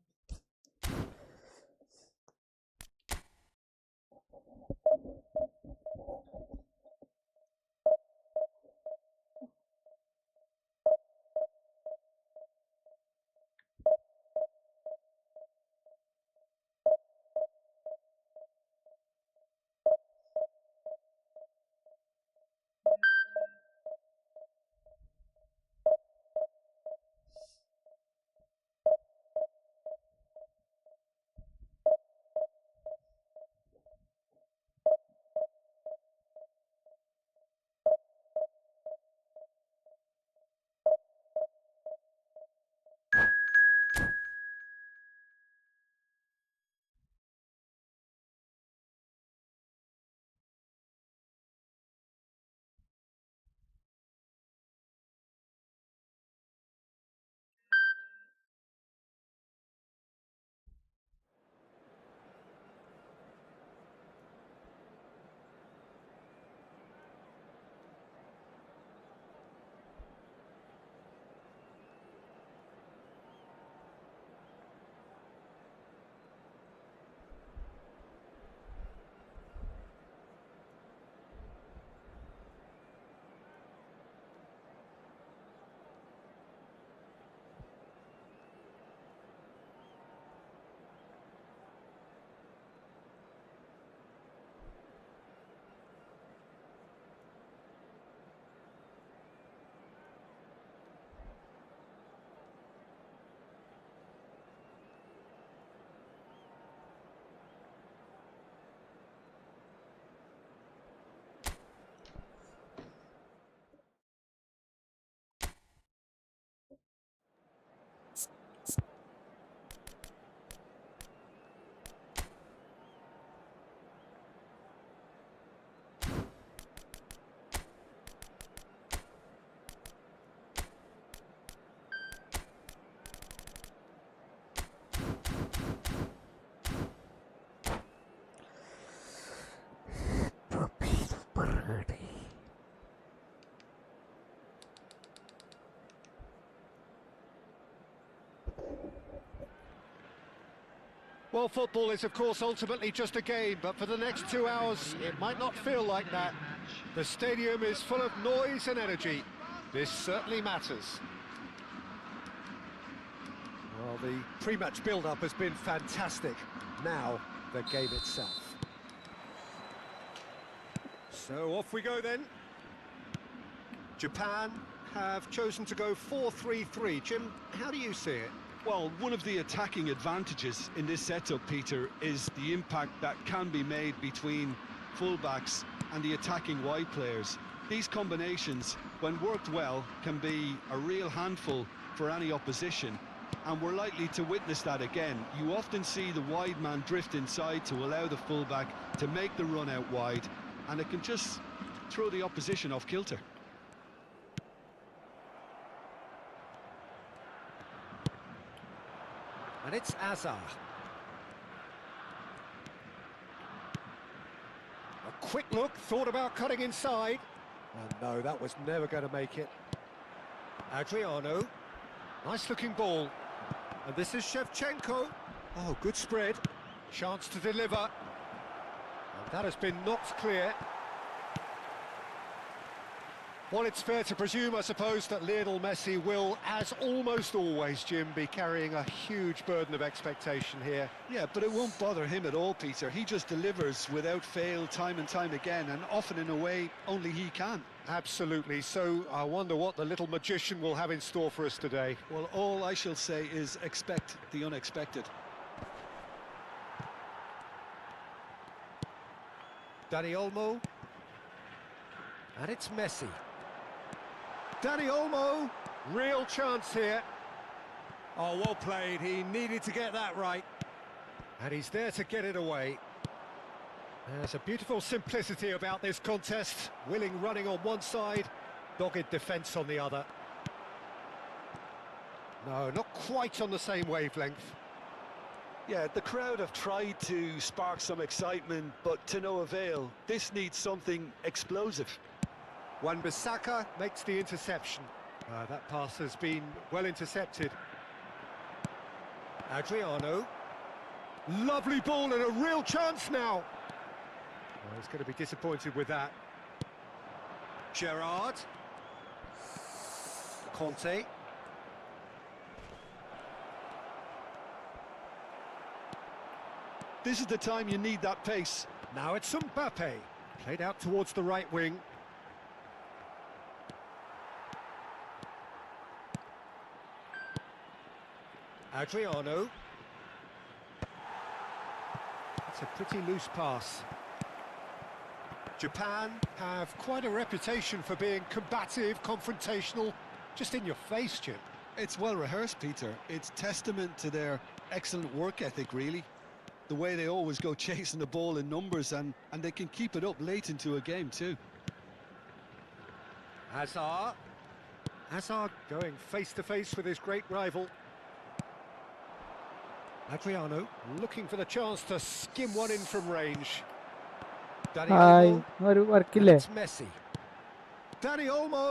Well, football is, of course, ultimately just a game, but for the next 2 hours, it might not feel like that. The stadium is full of noise and energy. This certainly matters. Well, the pre-match build-up has been fantastic. Now, the game itself. So off we go then. Japan have chosen to go 4-3-3. Jim, how do you see it? Well, one of the attacking advantages in this setup, Peter, is the impact that can be made between fullbacks and the attacking wide players. These combinations, when worked well, can be a real handful for any opposition, and we're likely to witness that again. You often see the wide man drift inside to allow the fullback to make the run out wide, and it can just throw the opposition off kilter. And it's Azar. A quick look, thought about cutting inside. And no, that was never going to make it. Adriano. Nice looking ball. And this is Shevchenko. Oh, good spread. Chance to deliver. And that has been knocked clear. Well, it's fair to presume, I suppose, that Lionel Messi will, as almost always, Jim, be carrying a huge burden of expectation here. Yeah, but it won't bother him at all, Peter. He just delivers without fail time and time again, and often in a way only he can. Absolutely. So I wonder what the little magician will have in store for us today. Well, all I shall say is expect the unexpected. Dani Olmo. And it's Messi. Dani Olmo, real chance here. Oh, well played, he needed to get that right. And he's there to get it away. There's a beautiful simplicity about this contest. Willing running on one side, dogged defence on the other. No, not quite on the same wavelength. Yeah, the crowd have tried to spark some excitement, but to no avail. This needs something explosive. Wan-Bissaka makes the interception. That pass has been well intercepted. Adriano. Lovely ball and a real chance now. Well, he's going to be disappointed with that. Gerrard. Conte. This is the time you need that pace. Now it's Mbappe. Played out towards the right wing. Adriano. That's a pretty loose pass. Japan have quite a reputation for being combative, confrontational, just in your face, Jim. It's well rehearsed, Peter. It's testament to their excellent work ethic, really. The way they always go chasing the ball in numbers, and they can keep it up late into a game too. Hazard. Hazard going face to face with his great rival. Adriano looking for the chance to skim one in from range. Dani hi Olmo. ഒരു വർക്കില്ലേ? It's Messi. Dani Olmo.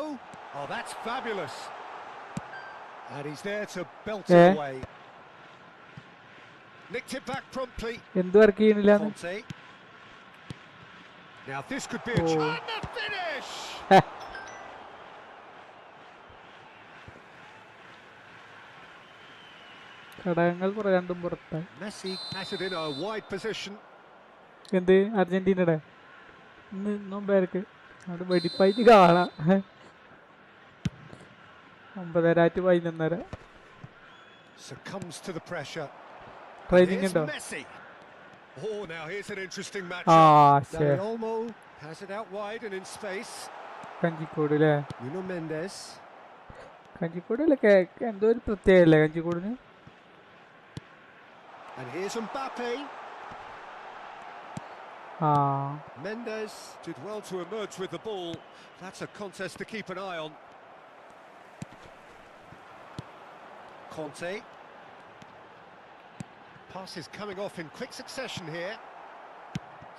Oh, that's fabulous. And he's there to belt it away. Nicked it back promptly. എന്ത് work ചെയ്യുന്നില്ല? Conte. Now this could be a and the finish. ഘടകങ്ങൾ രണ്ടും പുറത്തായി. Messi has it in a wide position. എന്ത് അർജന്റീനയുടെ ഇന്നും പേർക്ക് അവിടെ വെടിപ്പായിട്ട് കാണാം. 9:11 Succumbs to the pressure. Training Here's ഉണ്ടോ? Messi. Oh, now here's an interesting match. ആ Dani Olmo has it out wide and in space. Kanjikode അല്ലേ? Nuno Mendes. കഞ്ചിക്കോട് അല്ലേ? എന്തോ ഒരു പ്രത്യേകല്ലേ കഞ്ചിക്കോടിന്? And here's Mbappe. ആ Mendes did well to emerge with the ball. That's a contest to keep an eye on. Conte. Pass is coming off in quick succession here.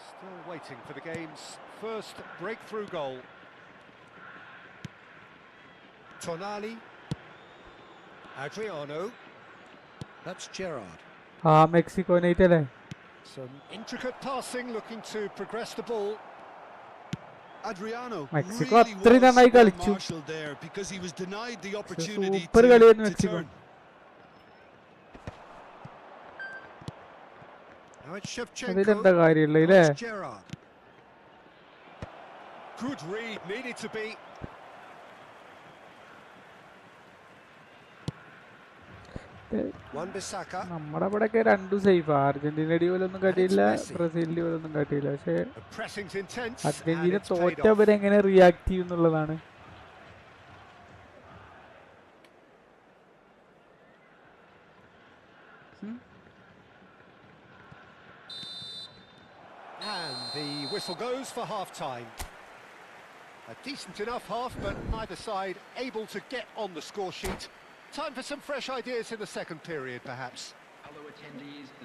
Still waiting for the game's first breakthrough goal. Tonali. Adriano. That's Gerrard. ആ Mexico night അല്ലേ? Some intricate passing, looking to progress the ball. Adriano Mexico really അത്രയും was നന്നായി കളിച്ചു. well-marshalled there because he was denied the opportunity super കളിയായിരുന്നു to Mexico. turn. Now it's Shevchenko. അതിലെന്താ കാര്യമുള്ളത് അല്ലേ? That's Gerrard. Good read, needed to be. Wan-Bissaka. നമ്മുടെ അവിടെയൊക്കെ രണ്ടും സേഫാ. അർജന്റീനയുടെ പോലൊന്നും കാട്ടിയില്ല, Messi. ബ്രസീലിന്റെ പോലൊന്നും കാട്ടിയില്ല. പക്ഷെ The pressing's intense and Argentina it's paid off. തോറ്റവരെങ്ങനെ റിയാക്ട് ചെയ്യും എന്നുള്ളതാണ്. And the whistle goes for half-time. A decent enough half, but neither side able to get on the score sheet. Time for some fresh ideas in the second period, perhaps.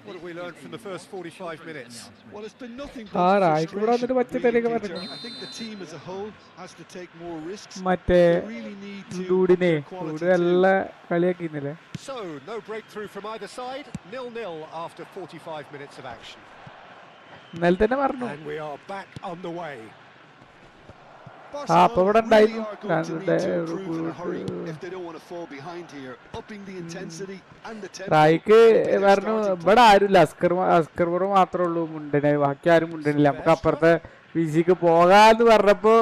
What have we learned from the first 45 minutes? Well, it's been nothing ആ but റായ്ക്ക് ഇവിടെ വന്നിട്ട് പച്ചത്തരയൊക്കെ frustration, പറഞ്ഞു. Peter. I think the team as a whole has to take more risks. മറ്റേ They really need to ഡൂഡിനെ up their quality dude too. നല്ല കളിയാക്കിന്നില്ലേ? So, no breakthrough from either side. 0-0 after 45 minutes of action. ഇന്നലെ തന്നെ പറഞ്ഞു. And we are back on the way. ആ അപ്പൊ ഇവിടെ Barcelona really ഉണ്ടായിരുന്നു. are going to need to improve in a hurry if they don't want to fall behind here. Upping the intensity and the tempo. റായിക്ക് will be their പറഞ്ഞു starting point. ഇവിടെ ആരുമില്ല, Askar Burrow മാത്രമേ ഉള്ളൂ മുണ്ടനെ, ബാക്കി ആരും മുണ്ടനില്ല, നമുക്ക് അപ്പുറത്തെ വിസിക്ക് പോകാന്ന് പറഞ്ഞപ്പോ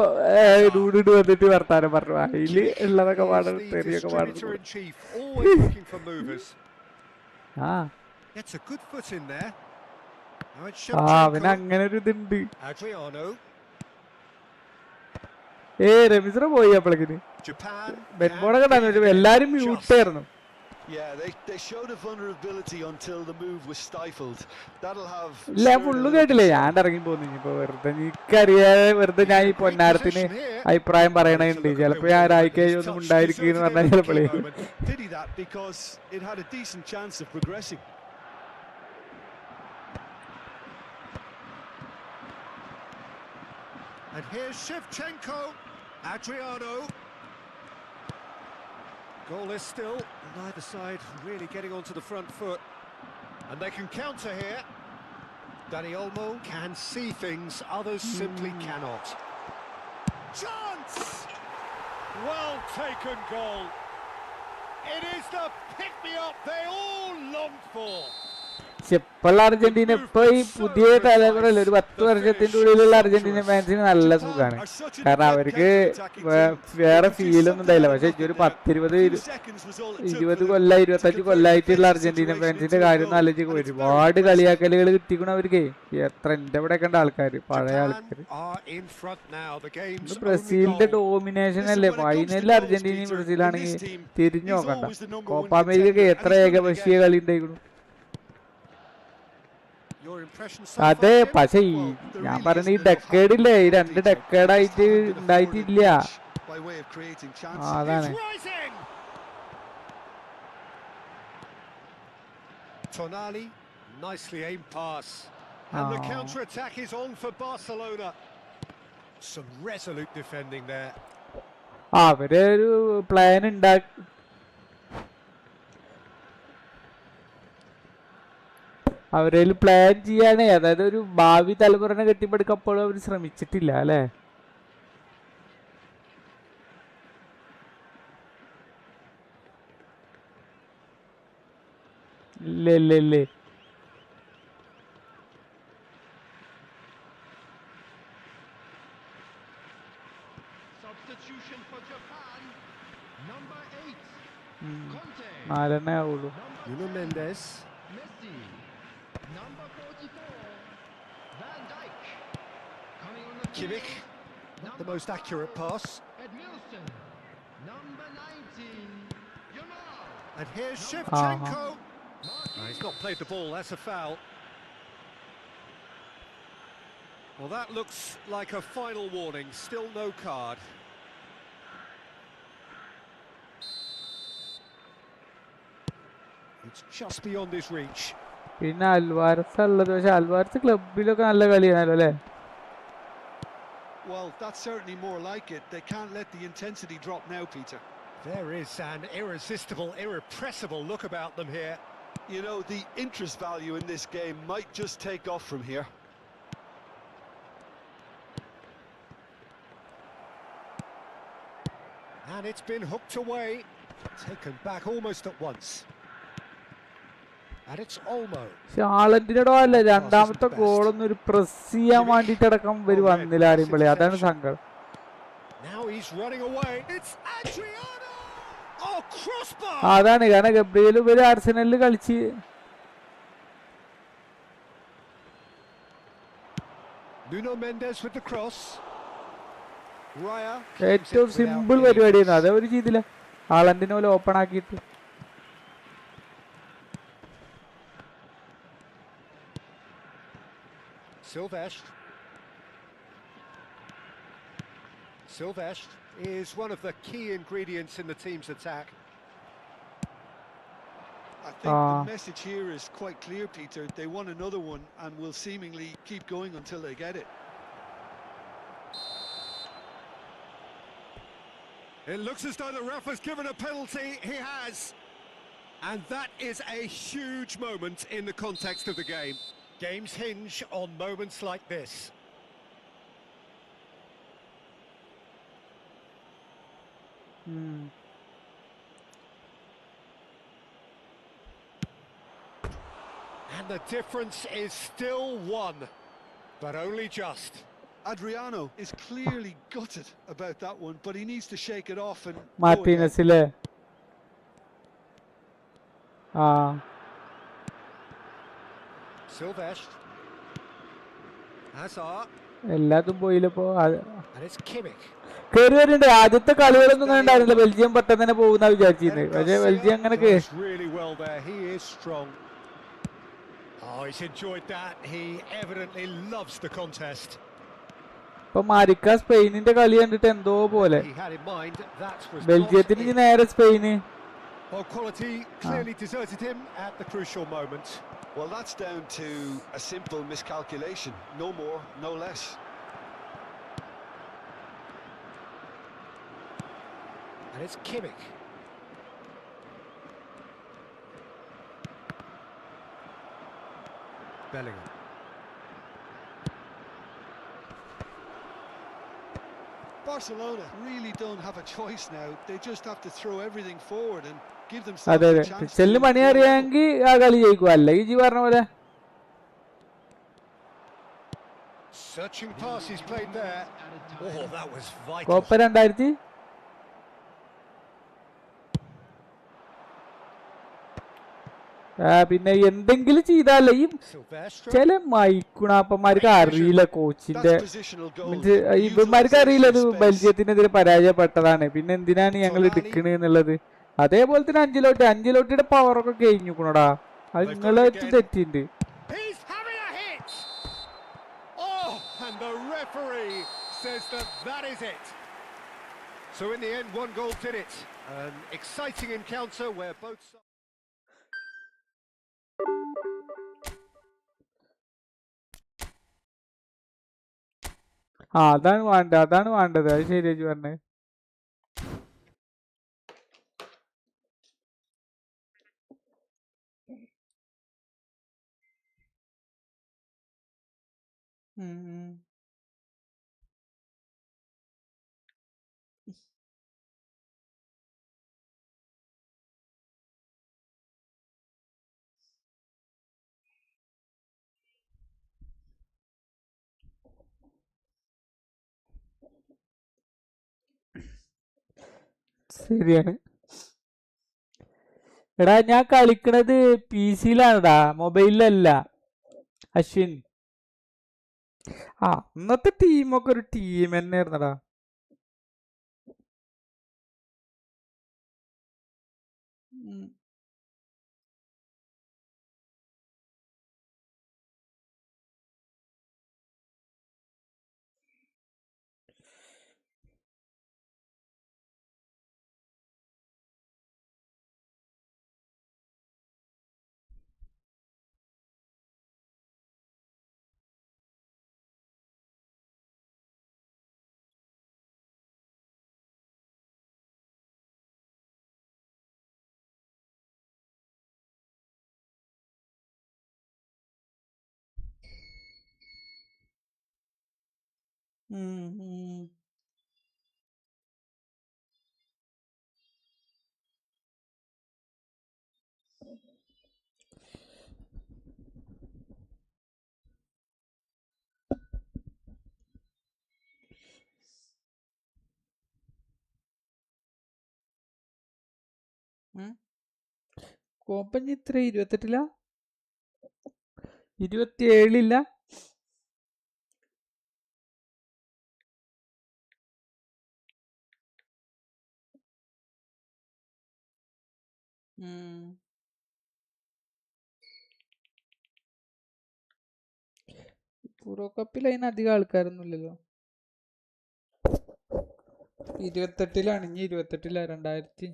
ഡൂഡിട്ട് വന്നിട്ട് വർത്താനം പറഞ്ഞു. അതില് ഉള്ളതൊക്കെ He's പാടും the തെറിയൊക്കെ പാടുന്നു. distributor-in-chief, always looking for movers. ആ Gets a good foot in there. Now it's അവന് Shevchenko. അങ്ങനെ ഒരു ഇതുണ്ട്. Adriano. റെമിസറ പോയി അപ്പോഴേക്കിന് Japan. ബെൻബോണൊക്കെ ഉണ്ടായിരുന്നു. എല്ലാരും മ്യൂട്ടായിരുന്നു. Yeah, they showed a vulnerability until the move was stifled. That'll have. ഇല്ല ഞാൻ ഫുള്ള് കേട്ടില്ലേ, ഞാൻ ഇറങ്ങി പോന്നു. ഇനിയിപ്പോ വെറുതെ എനിക്കറിയാതെ വെറുതെ ഞാൻ ഈ പൊന്നാരത്തിന് അഭിപ്രായം പറയണുണ്ട്. ചിലപ്പോ ഞാൻ ഒരാഴ്ച ഒന്നും ഉണ്ടായിരിക്കും പറഞ്ഞാൽ ചിലപ്പോഴേ Pity that because it had a decent chance of progressing. And here's Shevchenko. Adriano. Goalless still, neither side really getting onto the front foot. And they can counter here. Dani Olmo can see things others simply cannot. Chance! Well taken goal. It is the pick-me-up they all longed for. പക്ഷെ ഇപ്പോഴുള്ള Argentina ഇപ്പൊ ഈ പുതിയ തലമുറയിൽ ഒരു 10 വർഷത്തിന്റെ ഉള്ളിലുള്ള Argentina ഫാൻസിന് നല്ല സുഖമാണ്. കാരണം അവർക്ക് വേറെ ഫീലൊന്നും ഉണ്ടായില്ല. പക്ഷെ ഒരു 10-20 കൊല്ലം 25 കൊല്ലായിട്ടുള്ള അർജന്റീന ഫാൻസിന്റെ കാര്യം ഒന്ന് ആലോചിക്കും. ഒരുപാട് കളിയാക്കലുകൾ കിട്ടിക്കണം അവർക്ക്. എത്ര എന്റെ ഇവിടെ കണ്ട ആൾക്കാർ, പഴയ ആൾക്കാർ. ബ്രസീലിന്റെ ഡോമിനേഷൻ അല്ലേ ഫൈനലിൽ. അർജന്റീനയും ബ്രസീലാണെങ്കിൽ തിരിഞ്ഞു നോക്കണ്ട. കോപ്പ അമേരിക്ക എത്ര ഏകപക്ഷീയ കളി ഉണ്ടായിരുന്നു. അതെ, പക്ഷെ ഈ ഞാൻ പറഞ്ഞ ഈ ഡെക്കേഡില്ലേ, ഈ 2 ഡെക്കേഡായിട്ട് ഉണ്ടായിട്ടില്ല. അതാണ്. Tonali, nicely aimed pass. And the counter-attack is on for Barcelona. Some resolute defending there. അവര് ഒരു പ്ലാൻ ഉണ്ടാക്കി. അവരേൽ പ്ലാൻ ചെയ്യാനേ, അതായത് ഒരു ഭാവി തലമുറനെ കെട്ടിപ്പടുക്കപ്പോഴും അവർ ശ്രമിച്ചിട്ടില്ല അല്ലേ. ഇല്ലേ Substitution for Japan. Number 8. Conte. 4 ആവുള്ളൂ. Nuno Mendes. Messi. Number 44. Van Dijk. Coming on the Kimmich. Not the most accurate pass. Edmilson. Number 19. Yamal. And here's Shevchenko. He's not played the ball, that's a foul. Well, that looks like a final warning, still no card. It's just beyond his reach. പിന്നെ Alvarez ഉള്ളത്, പക്ഷെ Alvarez ക്ലബിലൊക്കെ നല്ല കളിയാണല്ലോ അല്ലേ. Well, that's certainly more like it. They can't let the intensity drop now, Peter. There is an irresistible, irrepressible look about them here. You know, the interest value in this game might just take off from here. And it's been hooked away, taken back almost at once. And it's Olmo. ഹാളൻഡിനോടോ അല്ല, രണ്ടാമത്തെ ഗോളൊന്നും ഒരു press ചെയ്യാൻ വേണ്ടിട്ടടക്കം ഇവര് വന്നില്ല അറിയുമ്പോഴേ. അതാണ് സങ്കടം. Now he's running away. It's Adriano. Oh, crossbar. അതാണ് കാരണം ഗബ്രിയേൽ ഇവര് ആർസനലിൽ കളിച്ച് Nuno Mendes with the cross. Raya. ഏറ്റവും സിമ്പിൾ പരിപാടിയായിരുന്നു, അതേ ഒരു ചെയ്തില്ല. ഹാളൻഡിനെ പോലെ ഓപ്പൺ ആക്കിയിട്ട്. Silvestre is one of the key ingredients in the team's attack. I think the message here is quite clear, Peter. They want another one and will seemingly keep going until they get it. It looks as though the ref has given a penalty. He has. And that is a huge moment in the context of the game. Games hinge on moments like this. And the difference is still one, but only just. Adriano is clearly gutted about that one, but he needs to shake it off and മാർട്ടിനസിലെ Silvestre. Hazard. എല്ലാതും പോയില്ലപ്പോ. And it's Kimmich. കയറി വരുന്നുണ്ട്. ആദ്യത്തെ കളികളൊന്നും അങ്ങനെ ഉണ്ടായിരുന്നില്ല. Belgium പെട്ടെന്ന് തന്നെ പോകുന്ന വിചാരിച്ചിരുന്നത്, പക്ഷെ ബെൽജിയം അങ്ങനെ really well there. He is strong. Oh, he's enjoyed that. He evidently loves the contest. ഇപ്പൊ മാരിക്ക സ്പെയിനിന്റെ കളി കണ്ടിട്ട് എന്തോ പോലെ. He had in mind that was ബെൽജിയത്തിന് ഇനി നേരെ Spain. Well, quality clearly deserted him at the crucial moment. Well, that's down to a simple miscalculation. No more, no less. And it's Kimmich. Bellingham. Barcelona really don't have a choice now. They just have to throw everything forward and give അതെ themselves അതെ the chance to പിച്ചലിന് പണി go level. അറിയാമെങ്കിൽ ആ കളി ജയിക്കും, അല്ലെങ്കിൽ ഇജ്ജ് പറഞ്ഞ പോലെ Searching pass is played there. Oh, that was vital. Copa 2000 പിന്നെ എന്തെങ്കിലും ചെയ്താലേ ഈ Silvestre. ചില മൈക്കുണാപ്പന്മാർക്ക് അറിയില്ല കോച്ചിന്റെ That's positional goal. മീൻസ് ഇവന്മാർക്ക് അറിയില്ല ഇത് Utilization of space. ബെൽജിയത്തിനെതിരെ പരാജയപ്പെട്ടതാണ്, പിന്നെ എന്തിനാണ് ഞങ്ങൾ എടുക്കണേ എന്നുള്ളത്. അതേപോലെ തന്നെ അഞ്ചിലോട്ടിയുടെ പവറൊക്കെ കഴിഞ്ഞിക്കണോടാ, അത് They've got നിങ്ങളെ it again. തെറ്റിണ്ട്. He's having a hit. Oh, and the referee says that is it. So in the end, one goal did it. An exciting encounter where both sides... അതാണ് വേണ്ടത്, അത് ശരിയാ പറഞ്ഞത്. ശരിയാണ്. എടാ ഞാൻ കളിക്കണത് പി സിയിലാണെടാ, മൊബൈലിലല്ല അശ്വിൻ. അന്നത്തെ ടീമൊക്കെ ഒരു ടീം തന്നെ ആയിരുന്നടാ. കോപ്പഞ്ഞ് ഇത്ര 28 27 യൂറോ കപ്പിൽ അതിന് അധികം ആൾക്കാരൊന്നും ഇല്ലല്ലോ. 28 ഇനി 2000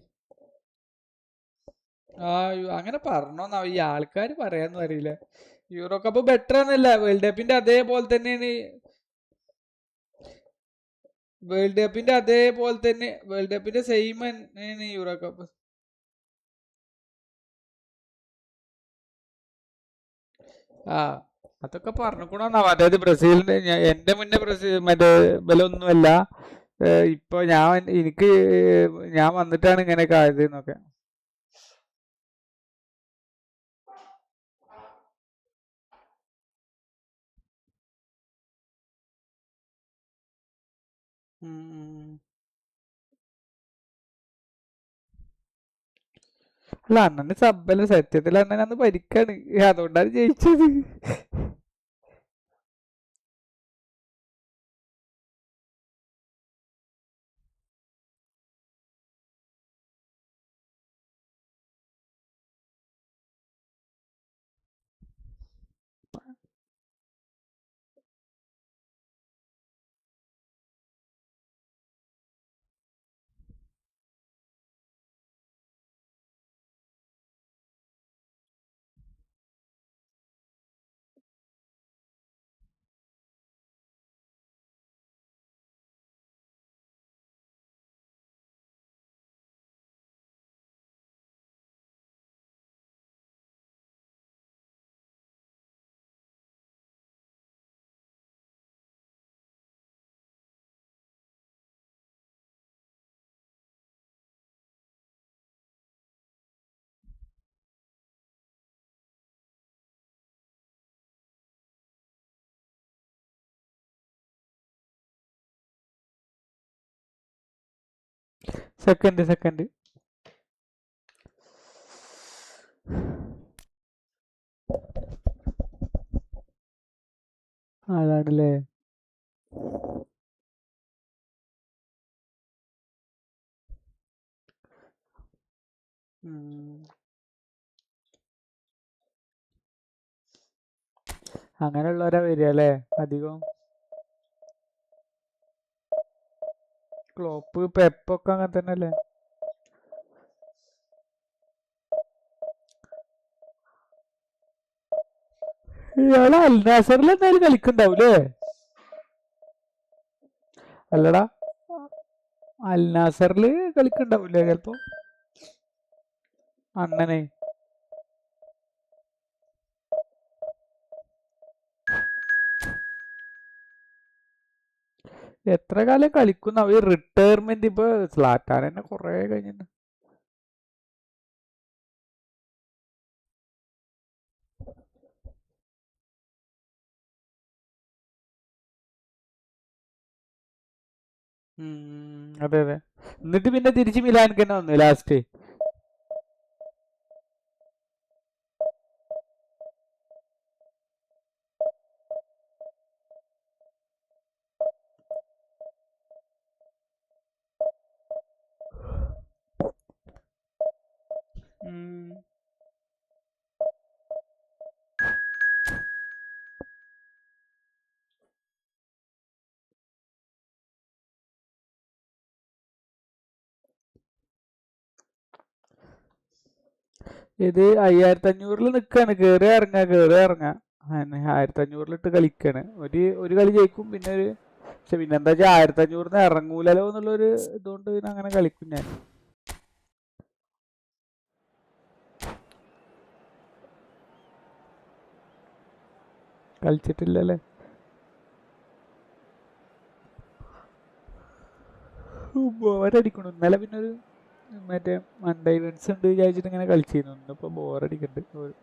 അങ്ങനെ പറഞ്ഞോന്നാ ഈ ആൾക്കാർ പറയാന്ന് അറിയില്ല. യൂറോ കപ്പ് ബെറ്റർ ആണെന്നല്ല, വേൾഡ് കപ്പിന്റെ അതേപോലെ തന്നെയാണ്. വേൾഡ് കപ്പിന്റെ സെയിം തന്നെയാണ് യൂറോ കപ്പ്. അതൊക്കെ പറഞ്ഞുകൂടാ. അതായത് ബ്രസീലിന്റെ എന്റെ മുന്നേ മറ്റേ ബലൊന്നുമല്ല, ഇപ്പൊ ഞാൻ വന്നിട്ടാണ് ഇങ്ങനെയൊക്കെ ആയത് എന്നൊക്കെ. അല്ല അണ്ണന് സബ്ബല്ല, സത്യത്തിൽ അണ്ണൻ അന്ന് പരിക്കാണ്, അതുകൊണ്ടാണ് ജയിച്ചത്. സെക്കൻഡ് അതാണല്ലേ. അങ്ങനെയുള്ളവരാ വരിക അല്ലേ അധികം. ക്ലോപ്പ് പെപ്പൊക്കെ അങ്ങനെ തന്നെ അല്ലേ. ഇയാള് അൽനാസറിൽ എന്തായാലും കളിക്കണ്ടാവൂലേ? അല്ലടാ, അൽനാസറില് കളിക്കണ്ടാവൂലേ ചിലപ്പോ അണ്ണനെ. എത്ര കാലം കളിക്കുന്ന അവര് റിട്ടയർമെന്റ്? ഇപ്പൊ സ്ലാറ്റാൻ തന്നെ കൊറേ കഴിഞ്ഞിട്ട്. അതെ അതെ. എന്നിട്ട് പിന്നെ തിരിച്ച് മിലാനിക്ക് തന്നെ വന്നു ലാസ്റ്റ്. ഇത് 5500 നിക്കാണ്. കേറി ഇറങ്ങാ 1500 കളിക്കാണ്. ഒരു കളി ജയിക്കും. പിന്നെ പക്ഷെ പിന്നെന്താ വെച്ചാൽ 1500 ഇറങ്ങൂലല്ലോ എന്നുള്ളൊരു ഇതുകൊണ്ട് പിന്നെ അങ്ങനെ കളിക്കും ഞാൻ. കളിച്ചിട്ടില്ലല്ലേ. ബോറടിക്കണു. ഇന്നലെ പിന്നെ ഒരു മറ്റേ മൺഡേ ഇവന്റ്സ് ഉണ്ട് വിചാരിച്ചിട്ട് ഇങ്ങനെ കളിച്ചിരുന്നു. ഇന്നിപ്പോ ബോറടിക്കുന്നുണ്ട്.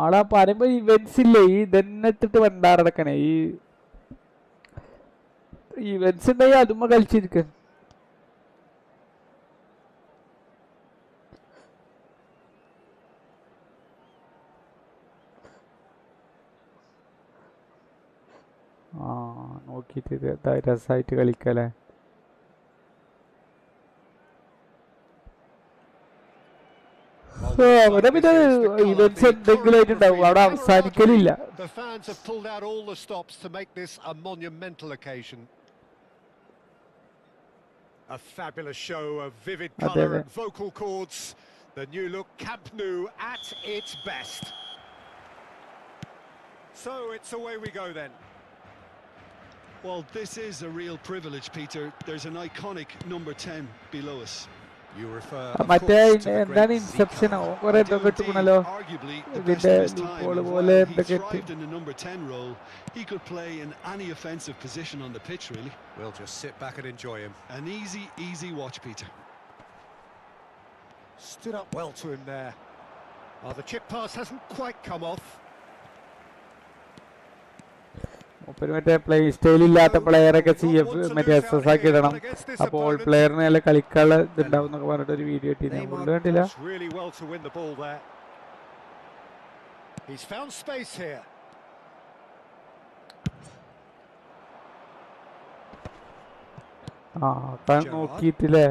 ആളാ പറയുമ്പോ ഇവന്റ്സ് ഇല്ലേ, ഈ ഇതന്നെ ഇട്ടിട്ട് വണ്ടാറടക്കണേ. ഈ ഇവന്റ്സ് ഉണ്ടെങ്കിൽ അതുമ്മ കളിച്ചിരിക്ക. നോക്കിട്ട് രസമായിട്ട് കളിക്കല്ലേ. അവിടെ പിന്നെ ഇവന്റ്സ് എന്തെങ്കിലും ആയിട്ടുണ്ടാവും, അവിടെ അവസാനിക്കലില്ല. The fans have pulled out all the stops to make this a monumental occasion. A fabulous show of vivid colour and vocal cords. The new look Camp Nou at its best. So it's away we go then. Well, this is a real privilege, Peter. There's an iconic number 10 below us. You refer, മറ്റേ എന്താണ് ഇൻസെപ്ഷനോ കുറെ ഇതൊക്കെ ഇട്ടുക്കണല്ലോ. ഇതിന്റെ ലൂപ്പോൾ പോലെ എന്തൊക്കെ ഇട്ട്. In the number 10 role, he could play in any offensive position on the pitch, really. We'll just sit back and enjoy him. An easy watch, Peter. Stood up well to him there. Oh, the chip pass hasn't quite come off. മറ്റേ play style ഇല്ലാത്ത പ്ലെയറൊക്കെ മറ്റേ SS ആക്കി ഇടണം. അപ്പോൾ all പ്ലെയറിന് നല്ല കളിക്കാനുള്ള ഇതുണ്ടാവും എന്നൊക്കെ പറഞ്ഞിട്ട് ഒരു വീഡിയോ ഇട്ടിരുന്നു. ഫുള്ള് കണ്ടില്ല. നോക്കിയിട്ടില്ലേ.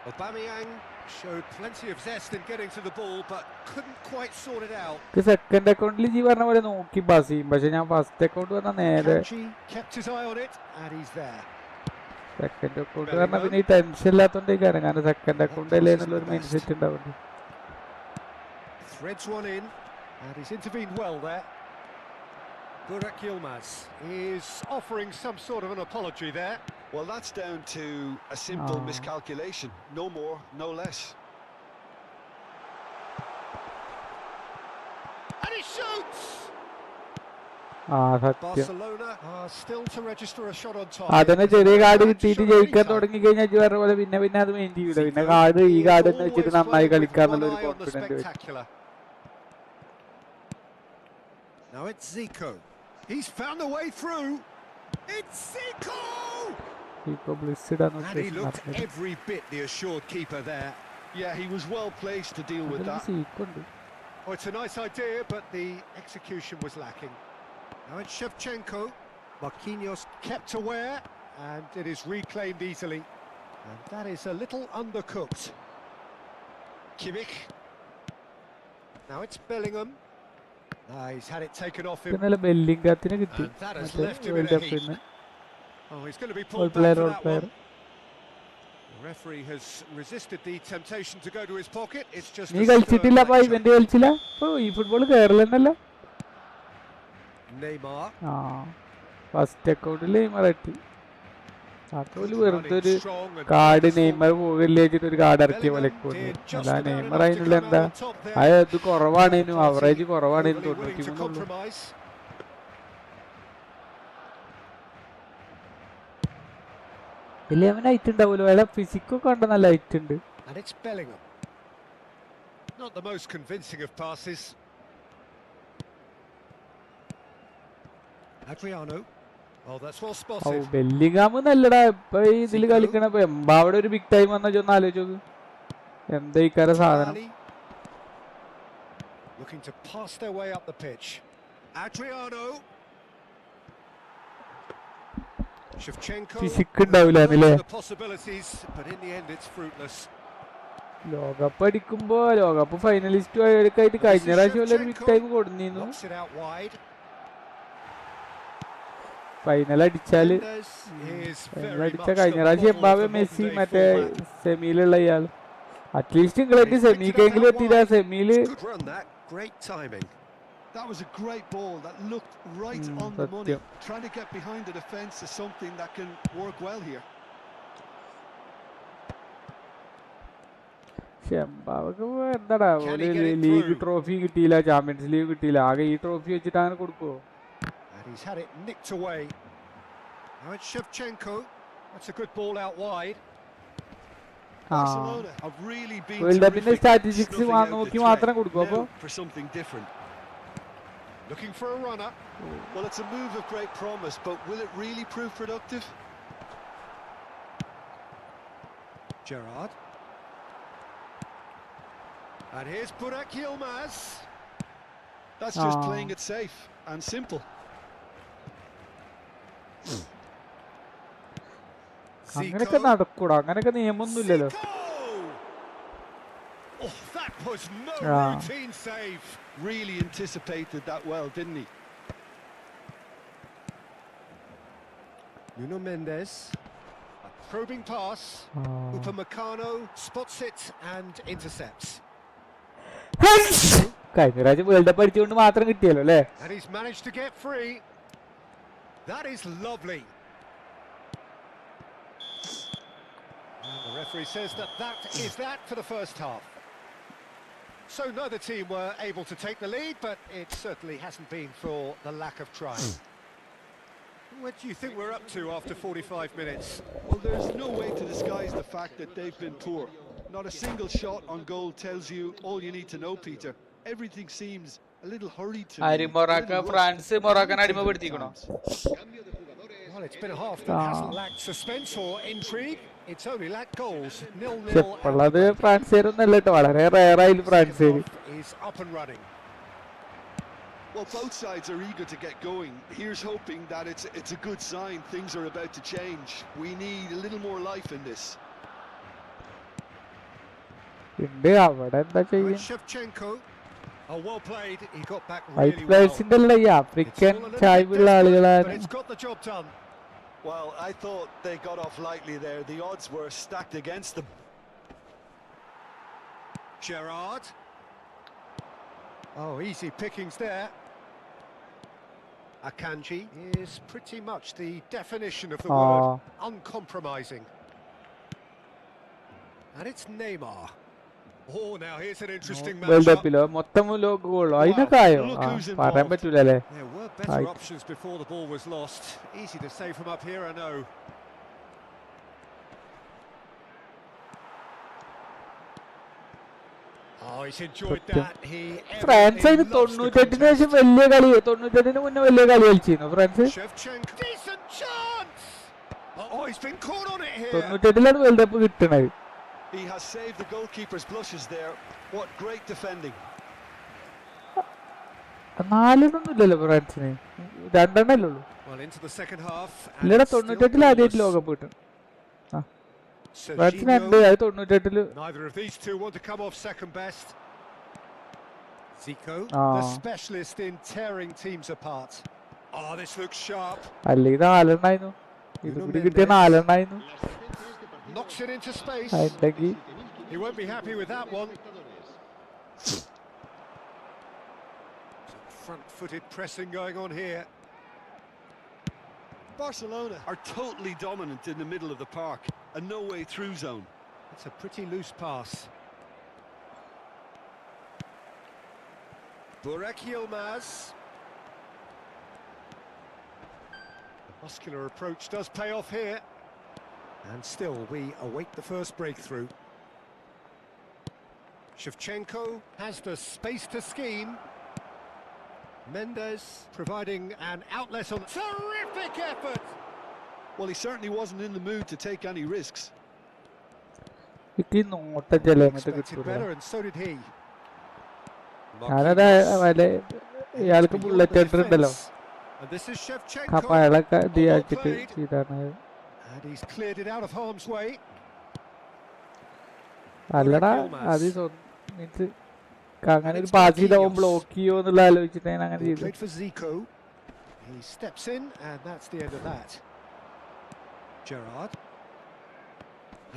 Aubameyang showed plenty of zest in getting to the ball but couldn't quite sort it out. Second അക്കൗണ്ടിൽ ജി പറഞ്ഞ പോലെ നോക്കി പാസ് ചെയ്യും. പക്ഷെ ഞാൻ ഫസ്റ്റ് അക്കൗണ്ട് പറഞ്ഞ നേരെ സെക്കൻഡ് അക്കൗണ്ട് പറഞ്ഞാൽ പിന്നെ ഈ ടെൻഷൻ ഇല്ലാത്തോണ്ടേക്കാണ്. കാരണം സെക്കൻഡ് അക്കൗണ്ട് അല്ലേ എന്നുള്ളൊരു മൈൻഡ് സെറ്റ് ഉണ്ടാവുന്നുണ്ട്. Threads one in and he's intervened well there. Burak Yilmaz is offering some sort of an apology there. Well, that's down to a simple miscalculation. No more, no less. And he shoots! സത്യം. Barcelona are still to register a shot on അതന്നെ target. ചെറിയ card That കിട്ടിയിട്ട് should ജയിക്കാൻ anytime. തുടങ്ങി കഴിഞ്ഞാൽ പറഞ്ഞ പോലെ പിന്നെ അത് മെയിൻ ചെയ്യൂല. പിന്നെ Zico കാർഡ് ഈ is കാർഡ് എന്ന് വെച്ചിട്ട് always നന്നായി playing with കളിക്കാന്നുള്ള one ഒരു eye on the കോൺഫിഡന്റ് വരും. spectacular. Now it's Zico. He's found a way through. It's Zico! ഇപ്പൊ ബ്ലിസ് ഇടാന്ന് And he looked every bit the assured keeper there. Yeah, he was well placed to deal with that. സീക്കുണ്ട്. Oh, it's a nice idea, but the execution was lacking. Now it's Shevchenko. Marquinhos kept aware, and it is reclaimed easily. And that is a little undercooked. Kimmich. Now it's Bellingham. He's had it taken off him. ഇന്നലെ ബെല്ലിംഗത്തിന് കിട്ടി. And that has മറ്റേ left him in world a heap. കപ്പിന് Oh, he's going to be all pulled back player for all that player. one. The referee has resisted the temptation to go to his pocket. It's just നീ a കളിച്ചിട്ടില്ല stern അപ്പൊ lecture. Event കളിച്ചില്ല. ഇപ്പൊ ഈ football കേരളന്നല്ല. Neymar. ആ first അക്കൗണ്ടിൽ Neymar എത്തി. അതോല് വെറുതെ ഒരു card Neymar പോകില്ല വെച്ചിട്ട് ഒരു കാർഡ് ഇറക്കിയ പോലെ അല്ല നെയ്മർ അതിനുള്ള എന്താ അത് കുറവാണേനും അവറേജ് കുറവാണേനും 93 വലിയ അവൻ ഹൈറ്റ് ഉണ്ടാവുമല്ലോ. അയാളെ ഫിസിക്കൊക്കെ ഉണ്ട്, നല്ല ഹൈറ്റ് ഉണ്ട്. And it's Bellingham. Not the most convincing of passes. Adriano. Oh, that's well oh spotted. Bellingham നല്ലടാ. ഇപ്പൊ ഇതിൽ കളിക്കണ എമ്പാവിടെ ഒരു ബിഗ് ടൈം വന്നാ ഒന്ന് ആലോചിച്ച് നോക്ക്. എന്താ ഇക്കാര സാധനം. Ali looking to pass their way up the pitch. Adriano. Shevchenko. Physique ഉണ്ടാവില്ല എന്നല്ലേ. The possibilities, but in the end it's fruitless. ലോകകപ്പ് അടിക്കുമ്പോ ലോകകപ്പ് ഫൈനലിസ്റ്റ് ആയിട്ട് കഴിഞ്ഞ പ്രാവശ്യം ഒരു ബിഗ് ടൈം കൊടുന്നിരുന്നു. Knocks it out wide. Final അടിച്ചാല് ഫൈനൽ അടിച്ച കഴിഞ്ഞ പ്രാവശ്യം എംബാവെ മെസ്സി മറ്റേ സെമിയിലുള്ള ഇയാൾ അറ്റ്ലീസ്റ്റ് ഇംഗ്ലണ്ട് സെമിക്കെങ്കിലും എത്തിയില്ല. സെമിയില് Good run that. Great timing. That was a great ball that looked right on the money. Trying to get behind the defence is something that can work well here. എംബാവക്ക് എന്താടാ league trophy കിട്ടിയില്ല, champions league കിട്ടിയില്ല. ആകെ ഈ trophy വെച്ചിട്ട് അങ്ങനെ കൊടുക്കുവോ? And he's had it nicked away. Now it's Shevchenko. That's a good ball out wide. Barcelona have really been world കപ്പിന്റെ terrific statistics snuffing out the നോക്കി threat. മാത്രം കൊടുക്കും. അപ്പൊ Now for something different. Looking for a runner. Well, it's a move of great promise, but will it really prove productive? Gerrard. And here's Burak Yilmaz. That's just playing it safe and simple. അങ്ങനെയൊക്കെ നടക്കൂടാ, അങ്ങനെയൊക്കെ നിയമൊന്നുമില്ലല്ലോ. Oh, that was no routine save. Really anticipated that well, didn't he? Nuno Mendes. A probing pass. Upamecano spots it and intercepts. കഴിഞ്ഞ പ്രാവശ്യം world cup അടിച്ചുകൊണ്ട് മാത്രം കിട്ടിയല്ലോ അല്ലേ. And he's managed to get free. That is lovely. And the referee says that is that for the first half. So neither team were able to take the lead, but it certainly hasn't been for the lack of trying. What do you think we're up to after 45 minutes? Well, there's no way to disguise the fact that they've been poor. Not a single shot on goal tells you all you need to know, Peter. Everything seems a little hurried to me. France മൊറോക്കനെ അടിമപ്പെടുത്തിക്കണോ? Well, it's been a half that hasn't lacked suspense or intrigue. It's only lacked goals. 0-0. ഉള്ളത് ഫ്രാൻസുകാരൊന്നല്ല കേട്ടോ, വളരെ റയറായി ഫ്രാൻസുകാർ. Is up and running. Well, both sides are eager to get going. Here's hoping that it's a good sign. Things are about to change. We need a little more life in this. ഉണ്ട് അവിടെ എന്താ ചെയ്യും? Shevchenko. Oh, well played. He got back white really well. പ്ലേയേഴ്സിന്റെ അല്ല ഈ African ചായ്വുള്ള ആളുകളാണ്. But it's got the job done. Well, I thought they got off lightly there. The odds were stacked against them. Gerrard. Oh, easy pickings there. Akanji is pretty much the definition of the word uncompromising. And it's Neymar. Oh, now here's an interesting world matchup. കപ്പിലോ മൊത്തം lock ഗോളോ അതിനൊക്കെ ആയോ പറയാൻ പറ്റൂല അല്ലേ There were better options before the ball was lost. Easy to say from up here, I know. Oh, he's enjoyed that. France അതിന് 98-ന് ശേഷം വലിയ കളി 98-ന് മുന്നേ വലിയ കളി കളിച്ചിരുന്നു France Decent chance. Oh, he's been caught on it here. 98-ലാണ് world cup കിട്ടണത്. He has saved the goalkeeper's blushes there. What great defending. 4-ഒന്നും ഇല്ലല്ലോ ഫ്രാൻസിന് 2-എണ്ണല്ലേ ഉള്ളൂ. Well, into the second half. ഇല്ലടാ 98-ൽ ആദ്യമായിട്ട് ലോകകപ്പ് കിട്ടും. ഫ്രാൻസിന് 2 അത് 98-ല്. Neither of these two want to come off second best. Zico, the specialist in tearing teams apart. Oh, this looks sharp. അല്ലെങ്കിൽ 4-എണ്ണായിരുന്നു. ഇത് കൂടി കിട്ടിയ 4-എണ്ണായിരുന്നു. Knocks it into space. He won't be happy with that one. Front-footed pressing going on here. Barcelona are totally dominant in the middle of the park, a no-way through zone. It's a pretty loose pass. Burak Yilmaz. The muscular approach does pay off here. And still, we await the first breakthrough. Shevchenko has the space to scheme. Mendes providing an outlet on... Terrific effort! Well, he certainly wasn't in the mood to take any risks. Expected better, and so did he. ഇയാൾക്ക് bullet ഉണ്ടല്ലോ And this is Shevchenko. അപ്പൊ അയാളൊക്കെ ഇതാക്കിട്ട് ചെയ്താണ്. And he's cleared it out of harm's way. അല്ലടാ അത് means അങ്ങനെ ഒരു pass ചെയ്താവും block ചെയ്യോ എന്നുള്ള ആലോചിച്ചിട്ട് ഞാൻ അങ്ങനെ ചെയ്തു. For Zico, he steps in, and that's the end of that. Gerrard,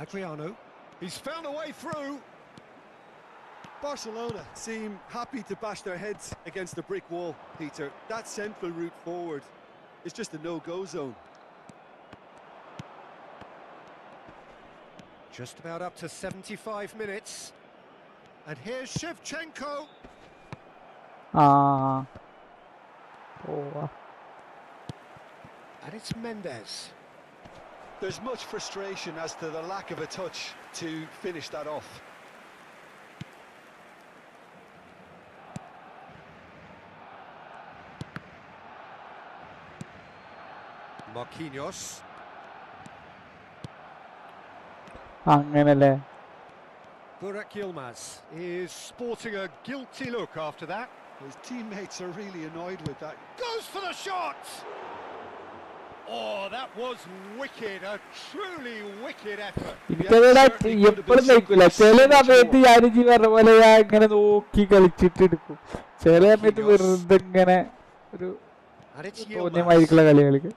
Adriano, he's found a way through. Barcelona seem happy to bash their heads against the brick wall, Peter. That central route forward is just a no-go zone. Just about up to 75 minutes. And here's Shevchenko. And it's Mendes. There's much frustration as to the lack of a touch to finish that off. Marquinhos. അങ്ങനല്ലേ. Burak Yilmaz is sporting a guilty look after that. His teammates are really annoyed with that. Goes for the shot! Oh, that was wicked, a truly wicked effort. എനിക്കത് എപ്പോഴും കഴിക്കൂല. ചില സമയത്ത് ഞാൻ പറഞ്ഞ പോലെ ഞാൻ ഇങ്ങനെ നോക്കി കളിച്ചിട്ട് എടുക്കും. ചില സമയത്ത് വെറുതെ ഇങ്ങനെ ഒരു തോന്നിയമായിരിക്കുള്ള കളി കളിക്കും.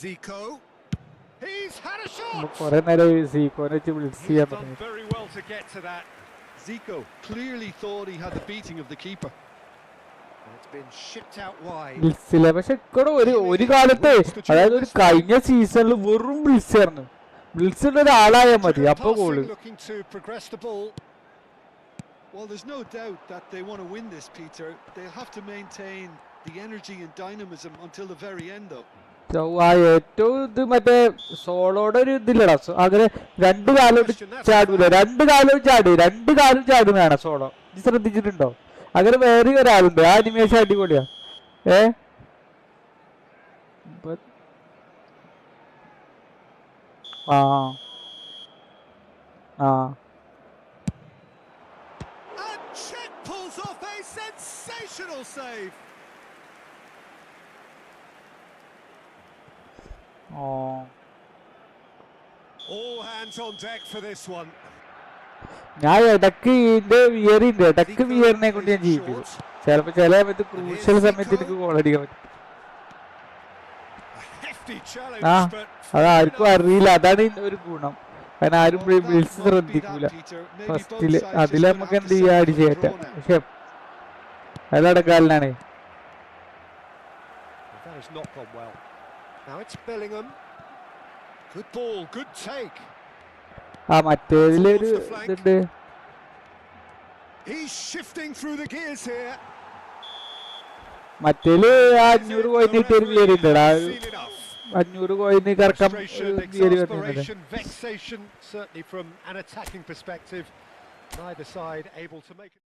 Zico. He's had a shot. കുറെ നേരം സീക്കോനെ വെച്ച് വിളിച്ച് ചെയ്യാൻ Done very well to get to that. Zico clearly thought he had the beating of the keeper. It's been shipped out wide. വിളിച്ചില്ല. പക്ഷെ ഇവിടെ ഒരു കാലത്ത് അതായത് ഒരു കഴിഞ്ഞ സീസണിൽ വെറും വിളിച്ചായിരുന്നു. വിളിച്ചുള്ള ഒരാളായാൽ മതി അപ്പൊ goal. Looking to progress the ball. Well, there's no doubt that they want to win this, Peter. They'll have to maintain the energy and dynamism until the very end, though. ഏറ്റവും ഇത് മറ്റേ സോളോടെ ഒരു ഇതില്ലടാ. അങ്ങനെ രണ്ടു കാലം ചാടൂല. രണ്ടു കാലം ചാടുന്നതാണ് സോളോ. ഇത് ശ്രദ്ധിച്ചിട്ടുണ്ടോ? അങ്ങനെ വേറെ ഒരാളുണ്ട്. ആ അനിമേഷൻ അടിപൊളിയാ. Pulls off a sensational save. All hands on deck for this one. ഞാൻ ഇടക്ക് ഇതിന്റെ വിയറിന്റെ ഇടക്ക് വിയറിനെ കൊണ്ട് ഞാൻ ജീവിക്കും. ചിലപ്പോ ചില സമയത്ത് ക്രൂഷ്യൽ സമയത്ത് എനിക്ക് ഗോളടിക്കാൻ പറ്റും. അതാർക്കും അറിയില്ല. അതാണ് ഒരു ഗുണം. കാരണം ആരും വിളിച്ച് ശ്രദ്ധിക്കൂല ഫസ്റ്റില്. അതില് നമുക്ക് എന്ത് ചെയ്യാ അടിച്ചു കയറ്റാം. പക്ഷെ അതടക്കാലിനാണ്. Now it's Bellingham. Good ball, good take. ആ മറ്റേതിലൊരു ഇതുണ്ട്. He's shifting through the gears here. മറ്റേല് 500 കോയിന് കിട്ടിയൊരു തിയറി ഉണ്ടടാ. 500 കോയിന് കറക്കം ഒരു തിയറി വന്നിരുന്നത്. Vexation, certainly from an attacking perspective. Neither side able to make it.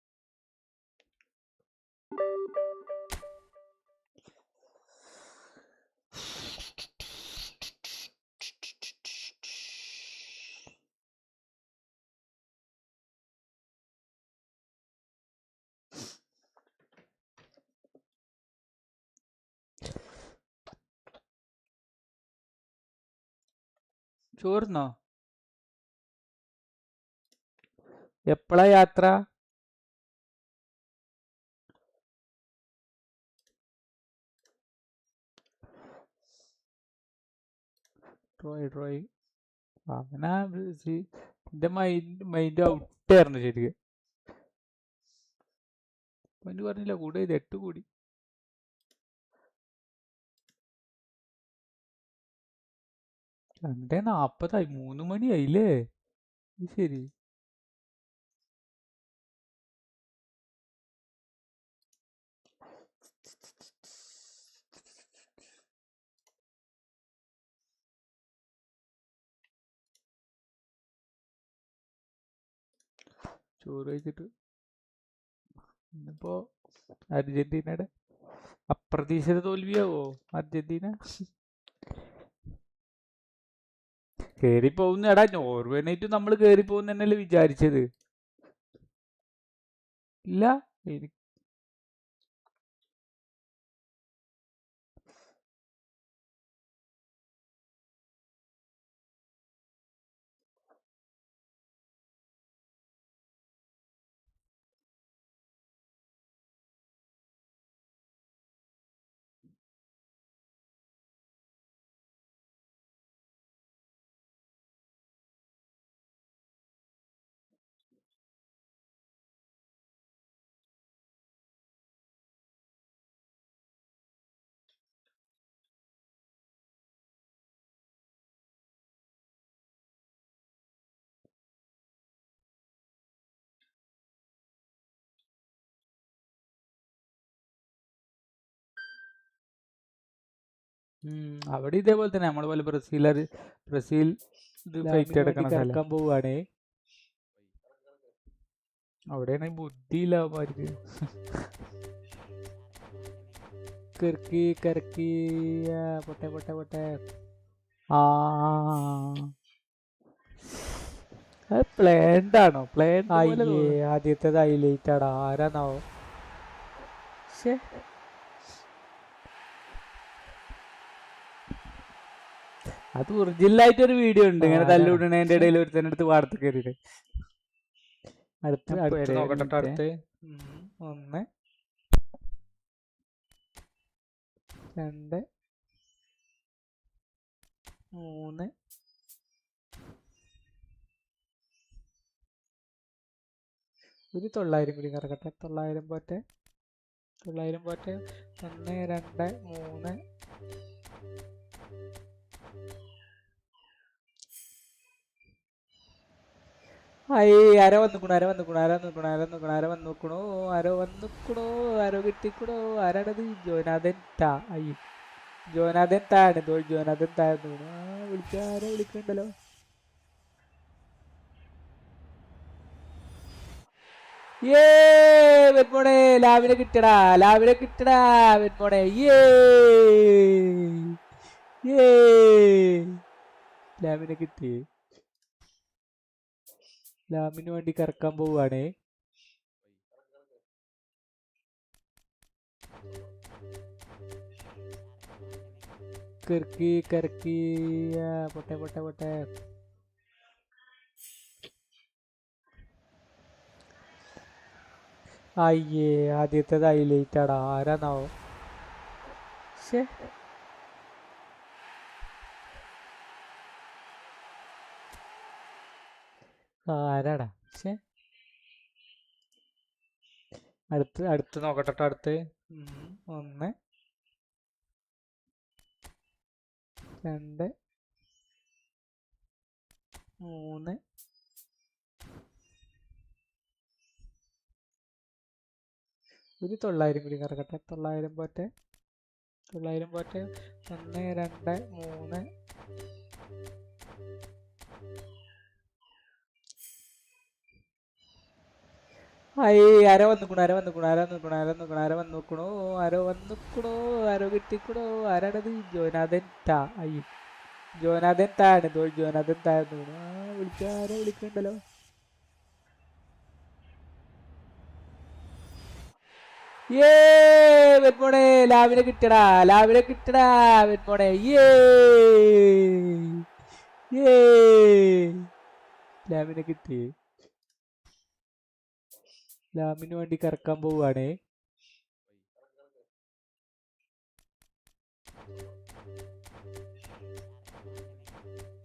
ചോർന്നോ? എപ്പോഴാ യാത്ര? ട്രോയ് അവനാ എന്റെ മൈൻഡ് ഔട്ടായിരുന്നു ശരിക്കും. അവന് പറഞ്ഞില്ല കൂടെ 8 കൂടി. രണ്ടേ 40 3 മണിയായില്ലേ? ശരി. ചോറ് കഴിച്ചിട്ട് ഇന്നിപ്പോ അർജന്റീനയുടെ അപ്രതീക്ഷിത തോൽവിയാവോ അർജന്റീന? കേറി പോകുന്ന എടാ, നോർവേനായിട്ട് നമ്മൾ കേറി പോകുന്ന തന്നെയല്ലേ വിചാരിച്ചത്. ഇല്ല എനിക്ക് അവിടെ ഇതേപോലെ തന്നെ നമ്മളെ പോലെ ബ്രസീൽ ഇത് ഫൈറ്റ് എടുക്കണ സ്ഥലം പോവുകയാണേ. അവിടെയാണ് ബുദ്ധിയില്ല അവന്മാർക്ക്. കറക്കി പൊട്ടെ ആ പ്ലാൻഡ് ആണോ? ആദ്യത്തേത് ഹൈലൈറ്റ് ആടാ. ആരാന്നാവോ? അത് ഒറിജിനലായിട്ടൊരു വീഡിയോ ഉണ്ട് ഇങ്ങനെ തല്ലുവിടണേന്റെ ഇടയിൽ ഒരുത്തനടുത്ത് വാർത്ത കയറിയിട്ട്. അടുത്ത് നോക്കട്ടെ. അടുത്ത് 1 2 3 ഒരു 900 കൂടി കറക്കട്ടെ. 900 പോട്ടെ. 1 2 3 ആരോ വന്നിക്കണോ? ആരോ കിട്ടിക്കണോ? ആരാണത്? ജോനാഥൻ താണ്. ജോനാഥൻ താഴ്ന്നു ആരോ വിളിക്കണ്ടല്ലോ. വെന്മോണെ ലാവിനെ കിട്ടടാ വെന്മോണെ. ലാവിനെ കിട്ടി. ലാമിന് വേണ്ടി കറക്കാൻ പോവുകയാണേ. കറക്കി പൊട്ടെ. ആദ്യത്തേത് ഹൈലൈറ്റ് ആടാ. ആരാന്നാവോ? ആരാടാ? അടുത്ത് നോക്കട്ടെ. അടുത്ത് 1 2 3 ഒരു 900 കൂടി കറക്കട്ടെ. 900 പോട്ടെ. 900 പോട്ടെ. 1 2 3 അര വന്നിക്കണു. ആരോ കിട്ടിക്കണു. ആരാണത്? ജോനാഥൻ താ. ജോനാഥൻ താഴെ ജോനാഥൻ താഴ്ന്നു. ആരോ വിളിക്കണ്ടല്ലോ. വെറ്റ്മോണെ ലാവിനെ കിട്ടടാ. വെറ്റ്മോണെ ലാവിനെ കിട്ടി. ലാമിന് വേണ്ടി കറക്കാൻ പോവുകയാണേ.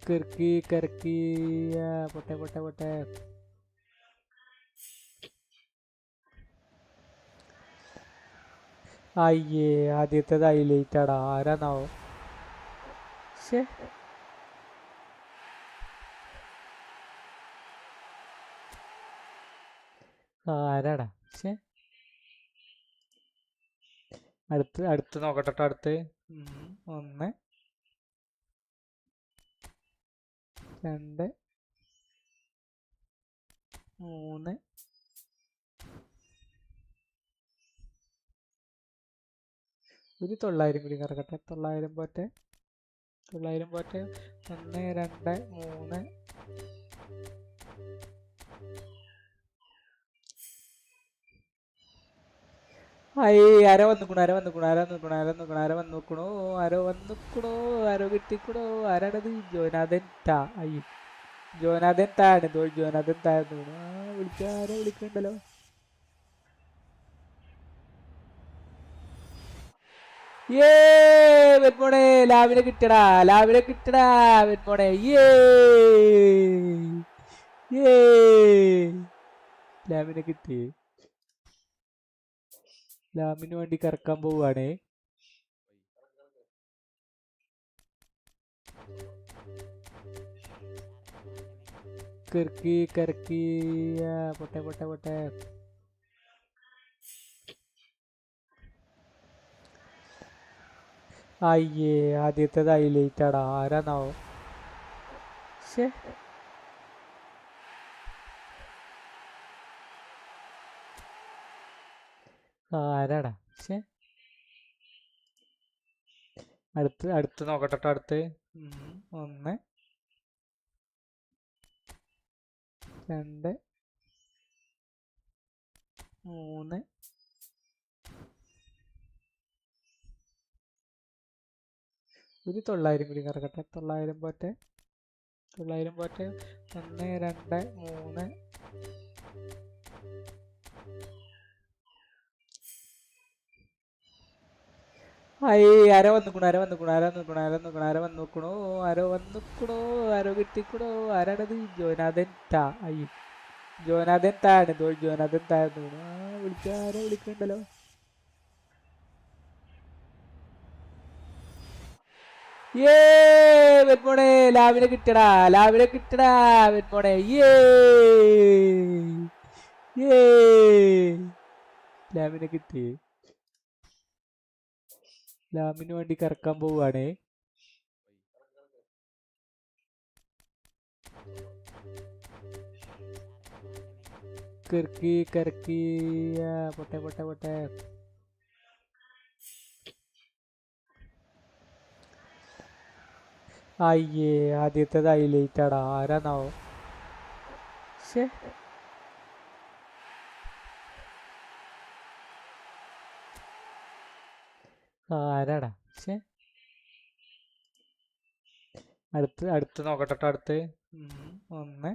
കറക്കി പൊട്ടെ. അയ്യേ, ആദ്യത്തേത് ഹൈലൈറ്റാടാ. ആരാന്നാവോ? ശേ, ആരാടാ? ശേ, അടുത്ത് നോക്കട്ടെ. അടുത്ത് 1 2 3 ഒരു 900 കൂടി കറക്കട്ടെ. 900 പോട്ടെ. 1 2 3 ആരോ വന്നിക്കണു. ആരോ കിട്ടിക്കണു. ആരാണത്? ജോനാഥൻ താ. ജോനാഥൻ താഴ്ന്നു. ജോനാഥൻ താഴ്ന്നു. ആരോ വിളിക്കണ്ടല്ലോ. വെറ്റ്മോണെ ലാവിനെ കിട്ടടാ. വെറ്റ്മോണെ ലാവിനെ കിട്ടി. ലാമിന് വേണ്ടി കറക്കാൻ പോവുകയാണേ. കറക്കി പൊട്ടെ. അയ്യേ, ആദ്യത്തേത് ഹൈലൈറ്റാടാ. ആരാന്നാവോ? ശേ, ആരാടാ? ശേ, അടുത്ത് നോക്കട്ടെ. അടുത്ത് 1 2 3 ഒരു 900 കൂടി കറക്കട്ടെ. 900 പോട്ടെ. 1 2 3 ആരോ വന്നിക്കണു. ആരോ കിട്ടിക്കണു. ആരാണത്? ജോനാഥൻ താ. ജോനാഥൻ താഴ്ന്നു. ജോനാഥൻ താഴ്ന്നു. ആരോ വിളിക്കണ്ടല്ലോ. വെറ്റ്മോണെ ലാവിനെ കിട്ടടാ. വെറ്റ്മോണെ ലാവിനെ കിട്ടി. ലാമിന് വേണ്ടി കറക്കാൻ പോവുകയാണേ. കറക്കി പൊട്ടെ. അയ്യേ, ആദ്യത്തേത് ഹൈലൈറ്റാടാ. ആരാന്നാവോ? ശേ, ആരാടാ? ശേ, അടുത്ത് നോക്കട്ടെ. അടുത്ത് 1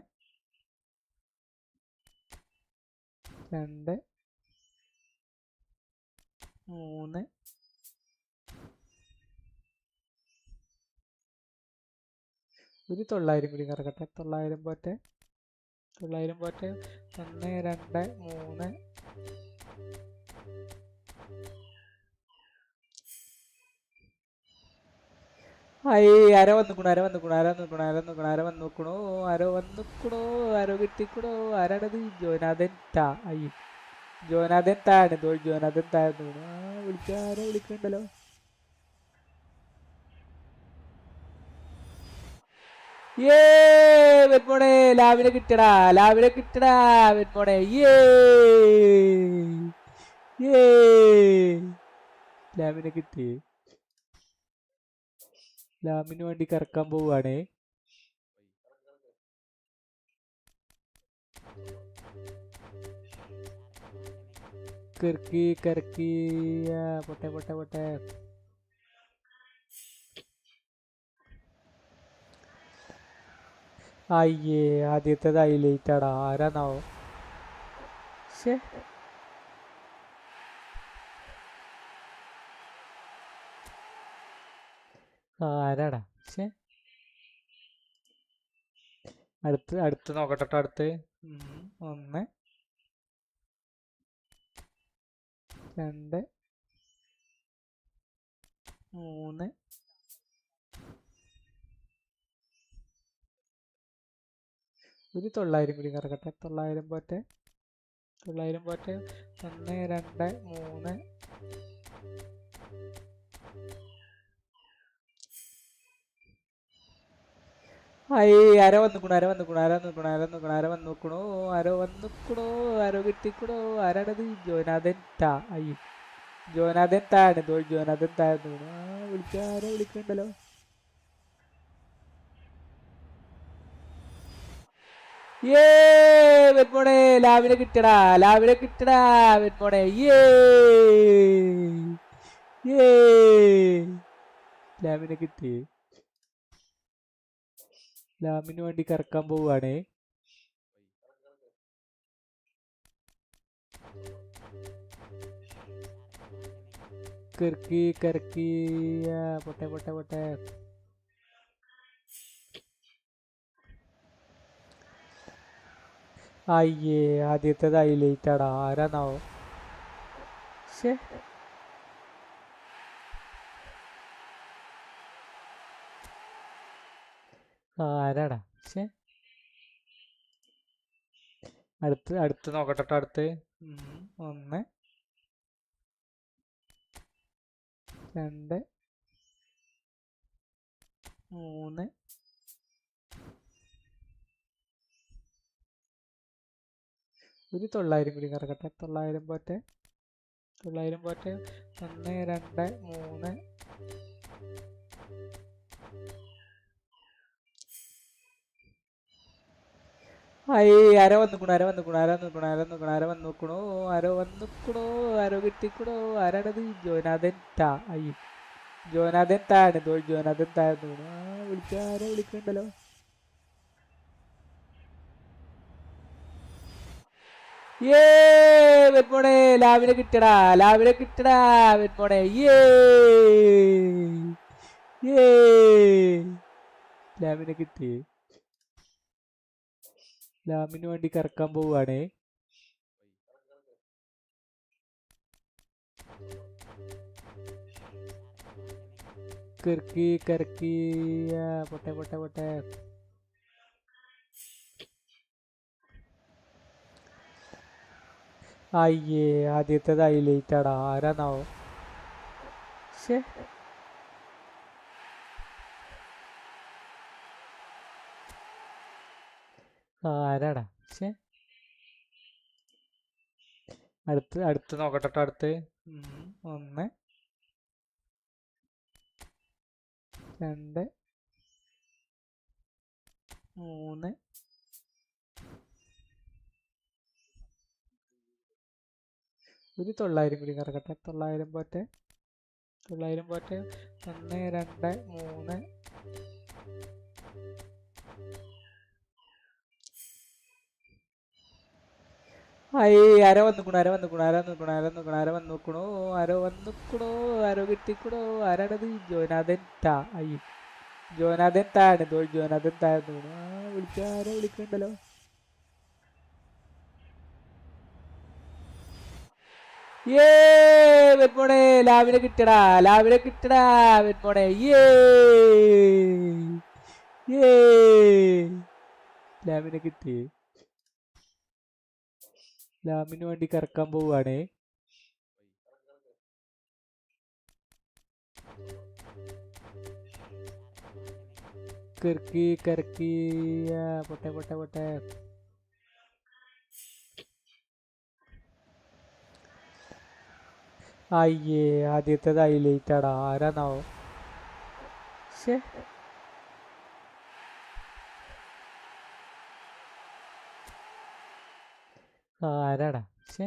2 3 ഒരു 900 കൂടി കറക്കട്ടെ. 900 പോട്ടെ. 1 2 3 ആരോ വന്നിക്കണു. ആരോ കിട്ടിക്കണു. ആരാണത്? ജോനാഥൻ താ. ജോനാഥൻ താഴെ ജോനാഥൻ താഴ്ന്നു വിളിക്കാരോ വിളിക്കണ്ടല്ലോ. വെറ്റ്മോണെ ലാവിനെ കിട്ടടാ വെറ്റ്മോണെ ലാമിനെ കിട്ടി. ലാമിന് വേണ്ടി കറക്കാൻ പോവുകയാണേ. കറക്കി പൊട്ടെ. അയ്യേ ആദ്യത്തേത് ഹൈലൈറ്റാടാ. ആരാന്നാവോ? ആരാടാ? അടുത്ത് നോക്കട്ടെ. അടുത്ത് 1 2 3 ഒരു 900 കൂടി കറക്കട്ടെ. 900 പോട്ടെ. 1 2 3 ആരോ വന്നുക്കണോ. ആരോ കിട്ടിക്കണോ. ആരാണത്? ജോനാഥൻ താഴ്ന്നു ജോനാഥൻ താഴ്ന്നു വിളിക്കാരോ വിളിക്കണ്ടല്ലോ. വെറ്റ്മോണെ ലാവിനെ കിട്ടടാ വെറ്റ്മോണെ ലാമിനെ കിട്ടി. ലാമിന് വേണ്ടി കറക്കാൻ പോവുകയാണേ. കറക്കി പൊട്ടെ. അയ്യേ ആദ്യത്തേത് ഹൈലൈറ്റാടാ. ആരാന്നാവോ? ആരാടാ? അടുത്ത് നോക്കട്ടെ. അടുത്ത് 1 2 3 ഒരു 900 കൂടി കറക്കട്ടെ. 900 പോട്ടെ. 1 2 3 ആരോ വന്നുക്കണോ. ആരോ കിട്ടിക്കണോ. ആരാണത്? ജോനാഥൻ താഴ്ന്നു വിളിക്കാരോ വിളിക്കണ്ടല്ലോ. വെറ്റ്മോണെ ലാവിനെ കിട്ടടാ വെറ്റ്മോണെ ലാമിനെ കിട്ടി. ലാമിന് വേണ്ടി കറക്കാൻ പോവുകയാണേ. കറക്കി പൊട്ടെ. അയ്യേ ആദ്യത്തേത് ഹൈലൈറ്റാടാ. ആരാന്നാവോ? ആരാടാ? അടുത്ത് നോക്കട്ടെ. അടുത്ത് 1 2 3 ഒരു 900 കൂടി കറക്കട്ടെ. 900 പോട്ടെ. 1 2 3 ആരോ വന്നുക്കണോ. ആരോ കിട്ടിക്കണോ. ആരാണത്? ജോനാഥൻ താഴ്ന്നു വിളിക്കാരോ വിളിക്കണ്ടല്ലോ. വെറ്റ്മോണെ ലാവിനെ കിട്ടടാ വെറ്റ്മോണെ ലാമിനെ കിട്ടി. ലാമിന് വേണ്ടി കറക്കാൻ പോവുകയാണേ. കറക്കി കറക്കി പൊട്ടെ പൊട്ടെ പൊട്ടെ. അയ്യേ, ആദ്യത്തേത് ഹൈലൈറ്റ് ആടാ. ആരാന്നാവോ? ശേ, ആരാടാ? ശേ,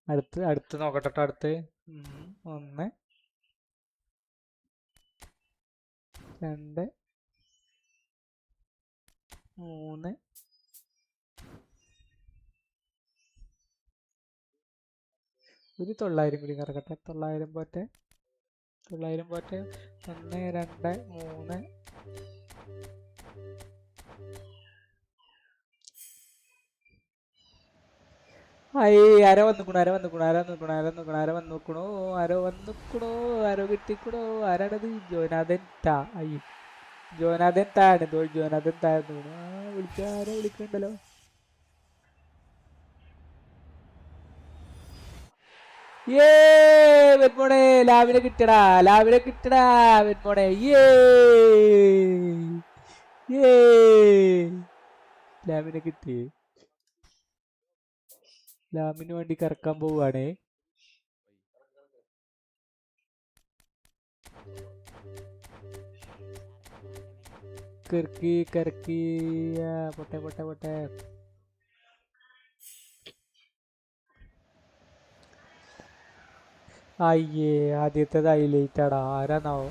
അടുത്ത് നോക്കട്ടെ. അടുത്ത് 1 2 3 ഒരു 900 കൂടി കറക്കട്ടെ. 900 പോട്ടെ. 1 2 3. ആരോ കിട്ടിക്കണോ? ആരാണത്? ജോനാഥൻ താ. അയ്യോ, ജോനാഥൻ താണ്. ജോനാഥൻ താഴ്ന്നു. ആരോ വിളിക്കണ്ടല്ലോ. വെൺമോണെ, ലാവിനെ കിട്ടടാ. വെൺമോണെ. ലാവിനെ കിട്ടി. ലാമിന് വേണ്ടി കറക്കാൻ പോവുകയാണേ. കറക്കി കറക്കി പൊട്ടെ പൊട്ടെ പൊട്ടെ. അയ്യേ, ആദ്യത്തേത് ഹൈലൈറ്റ് ആടാ. ആരാന്നാവോ?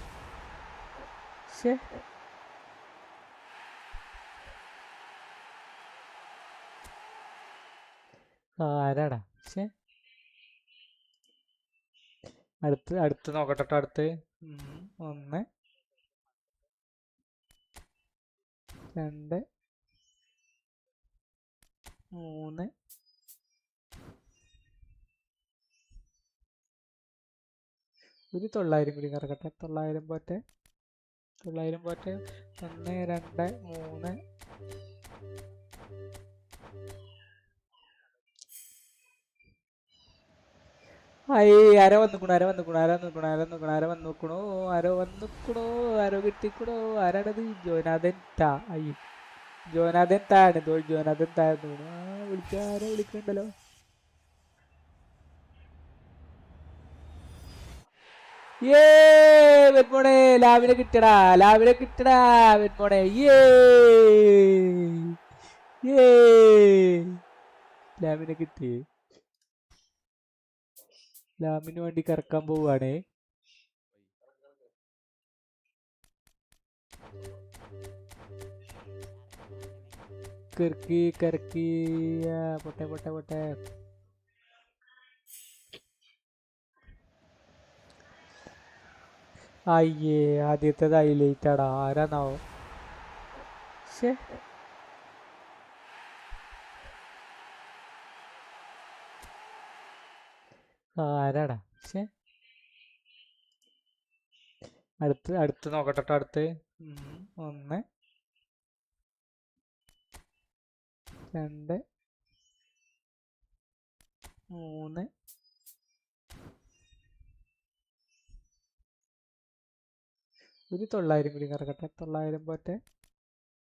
ശേ, ആരാടാ? ശേ, അടുത്ത് നോക്കട്ടെ. അടുത്ത് 1 2 3. ഒരു 900 കൂടി കറക്കട്ടെ. 900 പോട്ടെ. 1 2 3. ആരോ കിട്ടിക്കണോ? ആരാണത്? ജോനാഥൻ താ. അയ്യോ, ജോനാഥൻ താണ്. ജോനാഥൻ താഴ്ന്നു. ആരോ വിളിക്കണ്ടല്ലോ. വെൺമോണെ, ലാവിനെ കിട്ടടാ. വെൺമോണെ. ലാവിനെ കിട്ടി. ലാമിന് വേണ്ടി കറക്കാൻ പോവുകയാണേ. കറക്കി കറക്കി പൊട്ടെ പൊട്ടെ പൊട്ടെ. അയ്യേ, ആദ്യത്തേത് ഹൈലൈറ്റ് ആടാ. ആരാന്നാവോ? ശേ, ആരാടാ? ശേ, അടുത്ത് നോക്കട്ടെ. അടുത്ത് 1 2 3. ഒരു 900 കൂടി കറക്കട്ടെ. 900 പോട്ടെ.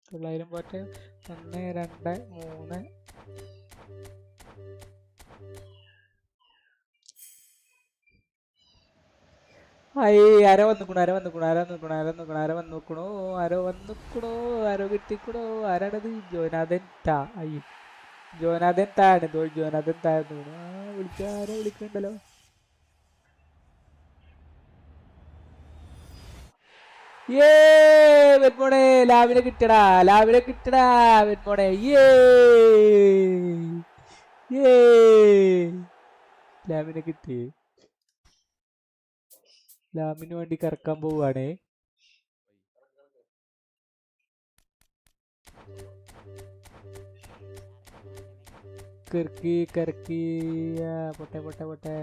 1 2 3. ആരോ കിട്ടിക്കണോ? ആരാണത്? ജോനാഥൻ താ. അയ്യോ, ജോനാഥൻ താണ്. ജോനാഥൻ താഴ്ന്നു. ആരോ വിളിക്കണ്ടല്ലോ. വെൺമോണെ, ലാവിനെ കിട്ടടാ. വെൺമോണെ. ലാവിനെ കിട്ടി. ലാമിന് വേണ്ടി കറക്കാൻ പോവുകയാണേ. കറക്കി കറക്കി പൊട്ടെ പൊട്ടെ പൊട്ടെ.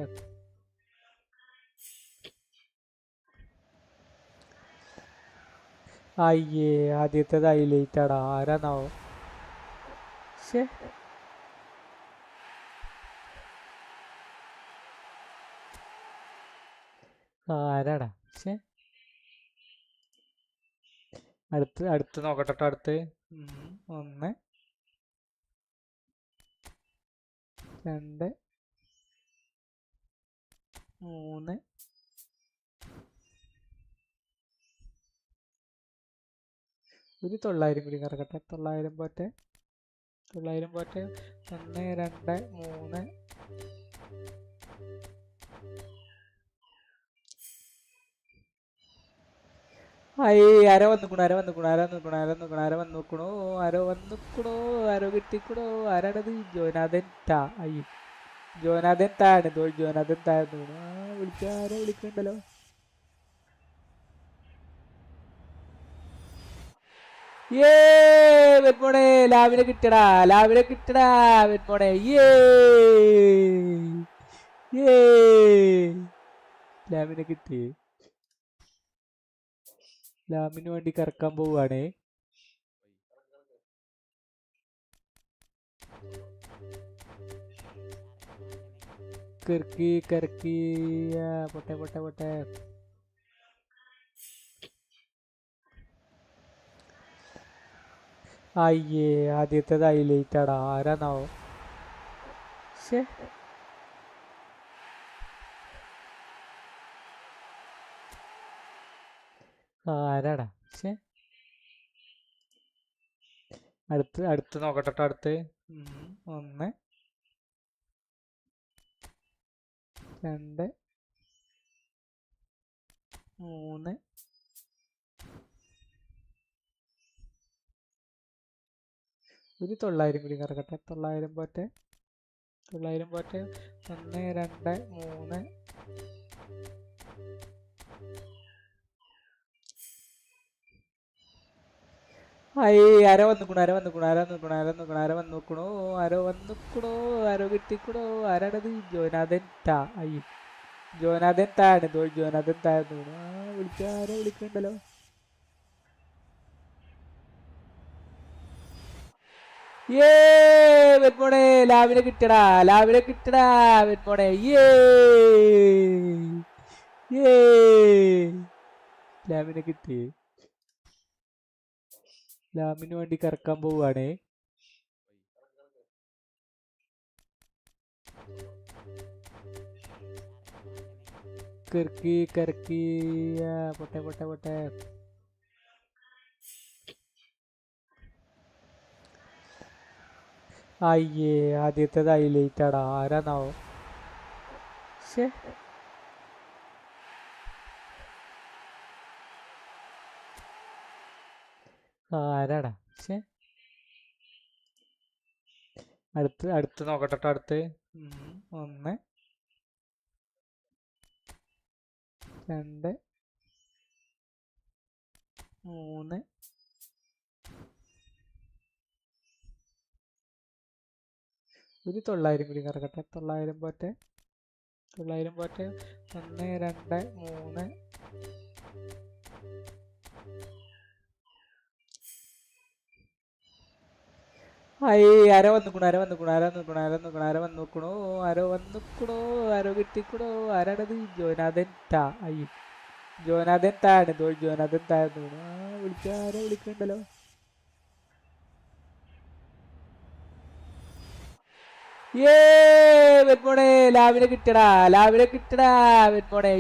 അയ്യേ, ആദ്യത്തേത് ഹൈലൈറ്റ് ആടാ. ആരാന്നാവോ? ആരാടാ? അടുത്ത് നോക്കട്ടെ. അടുത്ത് 1 2 3 ഒരു 900 കൂടി കറക്കട്ടെ. 900 പോട്ടെ. 1 2 3 ആരോ കിട്ടിക്കണോ. ആരാണത്? ജോനാഥൻ താ. ജോനാഥൻ താണ്. ജോനാഥൻ താഴ്ന്നു. ആരോ വിളിക്കണ്ടല്ലോ. വെറ്റ്മോണെ ലാവിനെ കിട്ടടാ. വെറ്റ്മോണെ ലാമിനെ കിട്ടി. ലാമിന് വേണ്ടി കറക്കാൻ പോവുകയാണേ. കറക്കി പൊട്ടെ. ആദ്യത്തേത് ഹൈലൈറ്റാടാ. ആരാന്നാവോ? ആരാടാ? അടുത്ത് നോക്കട്ടെ. അടുത്ത് 1 2 3 ഒരു 900 കൂടി കറക്കട്ടെ. 900 പോട്ടെ. 1 2 3 ആരോ വന്നുക്കണോ. ആരോ കിട്ടിക്കണോ. ആരാണത്? ജോനാഥൻ താ. ജോനാഥൻ താണ്. ജോനാഥൻ താഴ്ന്നു. ആരോ വിളിക്കണ്ടല്ലോ. വെറ്റ്മോണെ ലാവിനെ കിട്ടടാ. വെറ്റ്മോണെ ലാമിനെ കിട്ടി. ലാമിന് വേണ്ടി കറക്കാൻ പോവുകയാണേ. കറക്കി പൊട്ടെ. ആദ്യത്തേത് ഹൈലൈറ്റാടാ. ആരാന്നാവോ? ആരാടാ? അടുത്ത് നോക്കട്ടെ. അടുത്ത് 1 2 3 ഒരു 900 കൂടി കറക്കട്ടെ. 900 പോട്ടെ. 1 2 3 ആരോ വന്നുക്കണോ. ആരോ കിട്ടിക്കണോ. ആരാണത്? ജോനാഥൻ താ. ജോനാഥൻ താണ്. ജോനാഥൻ താഴ്ന്നു. ആരോ വിളിക്കണ്ടല്ലോ. വെറ്റ്മോണെ ലാവിനെ കിട്ടടാ. വെറ്റ്മോണെ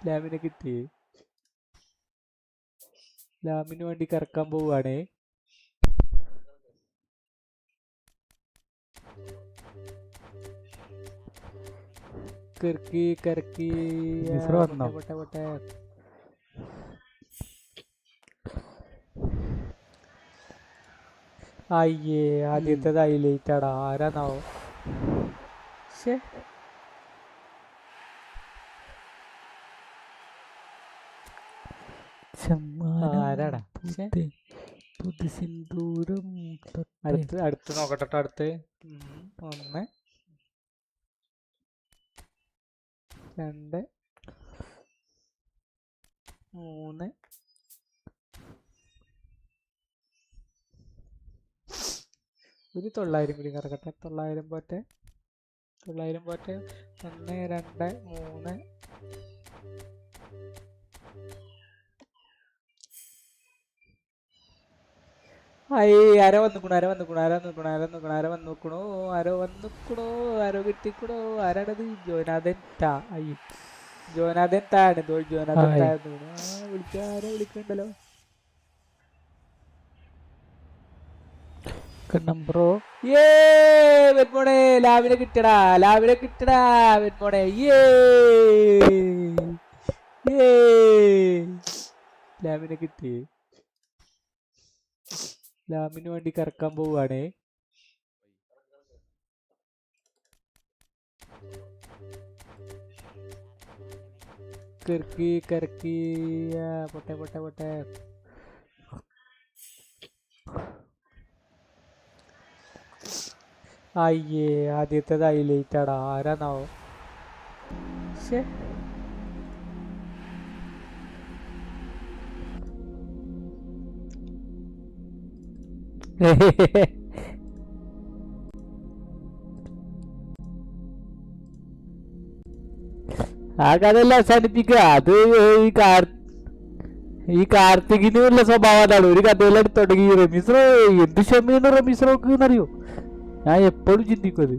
ലാമിനെ കിട്ടി. ലാമിന് വേണ്ടി കറക്കാൻ പോവുകയാണേ. കറക്കി പൊട്ടെ. ആദ്യത്തേത് ഹൈലൈറ്റാടാ. ആരാന്നാവോ? ആരാടാ? പുതുസിന്ദൂരം അടുത്ത് നോക്കട്ടെ. അടുത്ത് 1 2 3 ഒരു 900 കൂടി കറക്കട്ടെ. 900 പോട്ടെ. 900 പോട്ടെ. 1 2 3. ആരോ കിട്ടിക്കണോ. ആരാണത്? ജോനാഥൻ താ. അയ്യോ, ജോനാഥൻ താണ്. ജോനാഥൻ താന്ന് ആരോ വിളിക്കണ്ടല്ലോ. നമ്പറോ വെന്മോണെ. ലാവിനെ കിട്ടടാ. വെന്മോണെ. ലാവിനെ കിട്ടി. ലാമിന് വേണ്ടി കറക്കാൻ പോവാണേ. കറക്കി. പൊട്ടെ. അയ്യേ, ആദ്യത്തേത് ഹൈലൈറ്റ് ആടാ. ആരാന്നാവോ? ശേ, ആ കഥയെല്ലാം അവസാനിപ്പിക്കുക. അത് ഈ കാർത്തികിനുള്ള സ്വഭാവം അതാണ്. ഒരു കഥയെല്ലാം എടുത്ത് തുടങ്ങി. റമീസ്രോ എന്ത് ക്ഷമയാണ് റമീസ്രോക്ക് എന്നറിയോ? ഞാൻ എപ്പോഴും ചിന്തിക്കും അത്.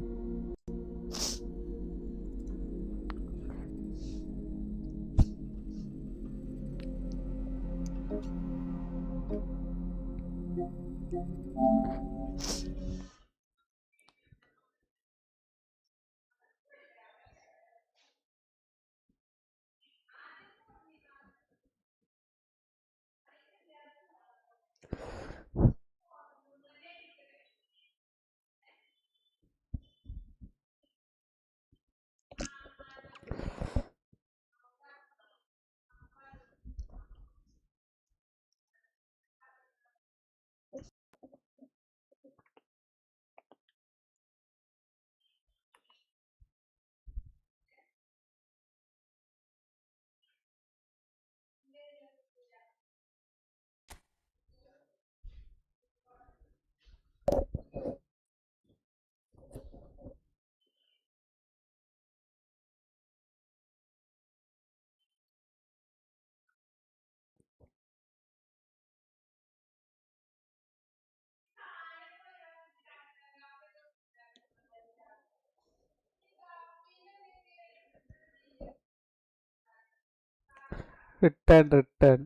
റിട്ടേൺ.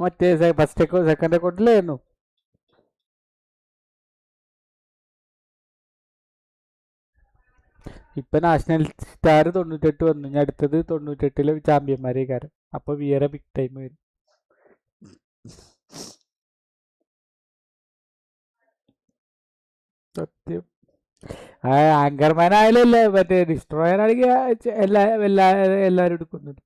മറ്റേ ഫസ്റ്റ് സെക്കൻഡ് അക്കൗണ്ടിലായിരുന്നു. ഇപ്പൊ നാഷണൽ സ്റ്റാർ 98 വന്നു. ഞാൻ അടുത്തത് 98 ചാമ്പ്യന്മാരെ കാരം. അപ്പൊ വിയറ ബിഗ് ടൈം വരും. സത്യം. ആങ്കർമാൻ ആയാലല്ലേ. മറ്റേ ഡിസ്ട്രോയർ ആണെങ്കിൽ എല്ലാരും എടുക്കുന്നുണ്ട്.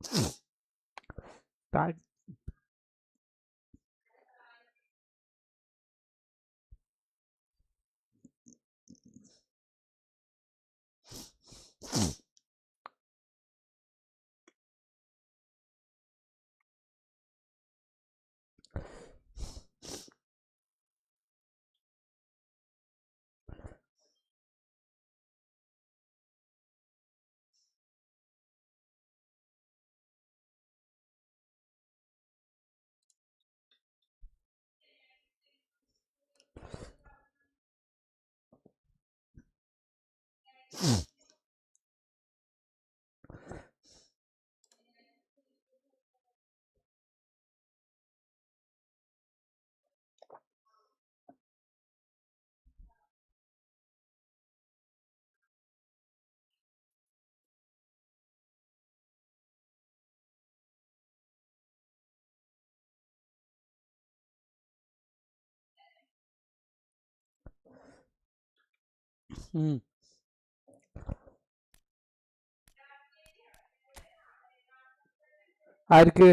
ആർക്ക്?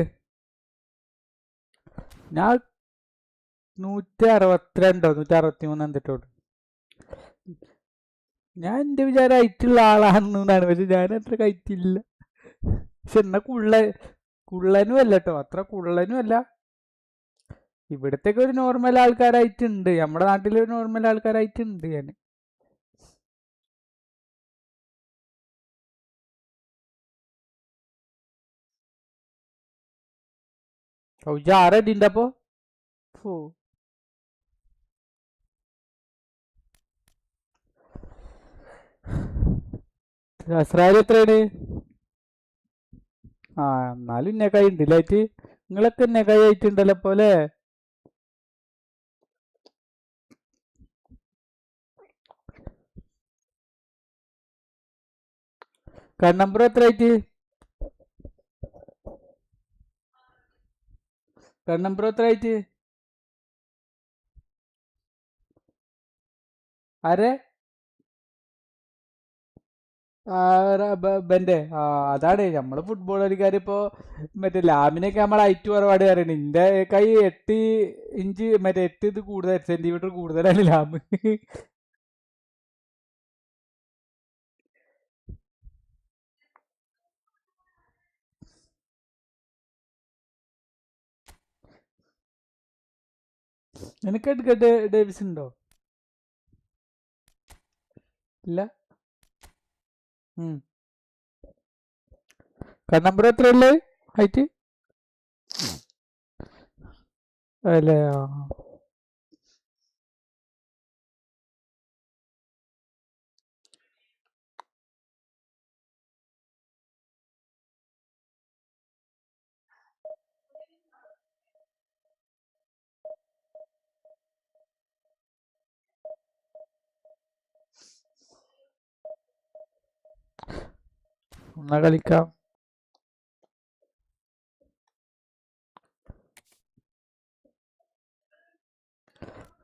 ഞാൻ 162 163 എന്തിട്ടോട്ട്. ഞാൻ എന്റെ വിചാരം ഹൈറ്റുള്ള ആളാണെന്നാണ്. പക്ഷെ ഞാൻ അത്ര ഹൈറ്റില്ല. പക്ഷെ എന്നാ കുള്ളനും അല്ല കേട്ടോ. അത്ര കുള്ളനും അല്ല. ഇവിടത്തേക്ക് ഒരു നോർമൽ ആൾക്കാരായിട്ടുണ്ട്, നമ്മുടെ നാട്ടിൽ ഒരു നോർമൽ ആൾക്കാരായിട്ടുണ്ട് ഞാൻ. ആരടിന്റെ അപ്പൊ അസ്രായേൽ എത്രയാണ്? ആ എന്നാലും ഇന്നേക്കായി ഉണ്ടില്ലായിട്ട്, നിങ്ങളൊക്കെ ഇന്നേക്കായി ആയിട്ടുണ്ടല്ലോ പോലെ. കണ്ണമ്പുറം എത്ര ആയിട്ട്? കണ്ണമ്പുറം എത്ര ആയിട്ട്? ആരെ? ബന്റെ അതാണ് നമ്മള് ഫുട്ബോൾ കളിക്കാരിപ്പോ മറ്റേ ലാമിനൊക്കെ നമ്മൾ ഹൈറ്റ് കുറവാട് പറയണേ. എന്റെ കൈ 8 ഇഞ്ച് മറ്റേ 8 ഇത് കൂടുതൽ സെന്റിമീറ്റർ കൂടുതലാണ് ലാമ്. നിനക്ക് എഡ്ഗർ ഡേവിസ് ഉണ്ടോ? ഇല്ല. കണ്ണമ്പുറം എത്രയല്ലേ ഹൈറ്റ്? അല്ലേ? എന്നാ കളിക്കാം.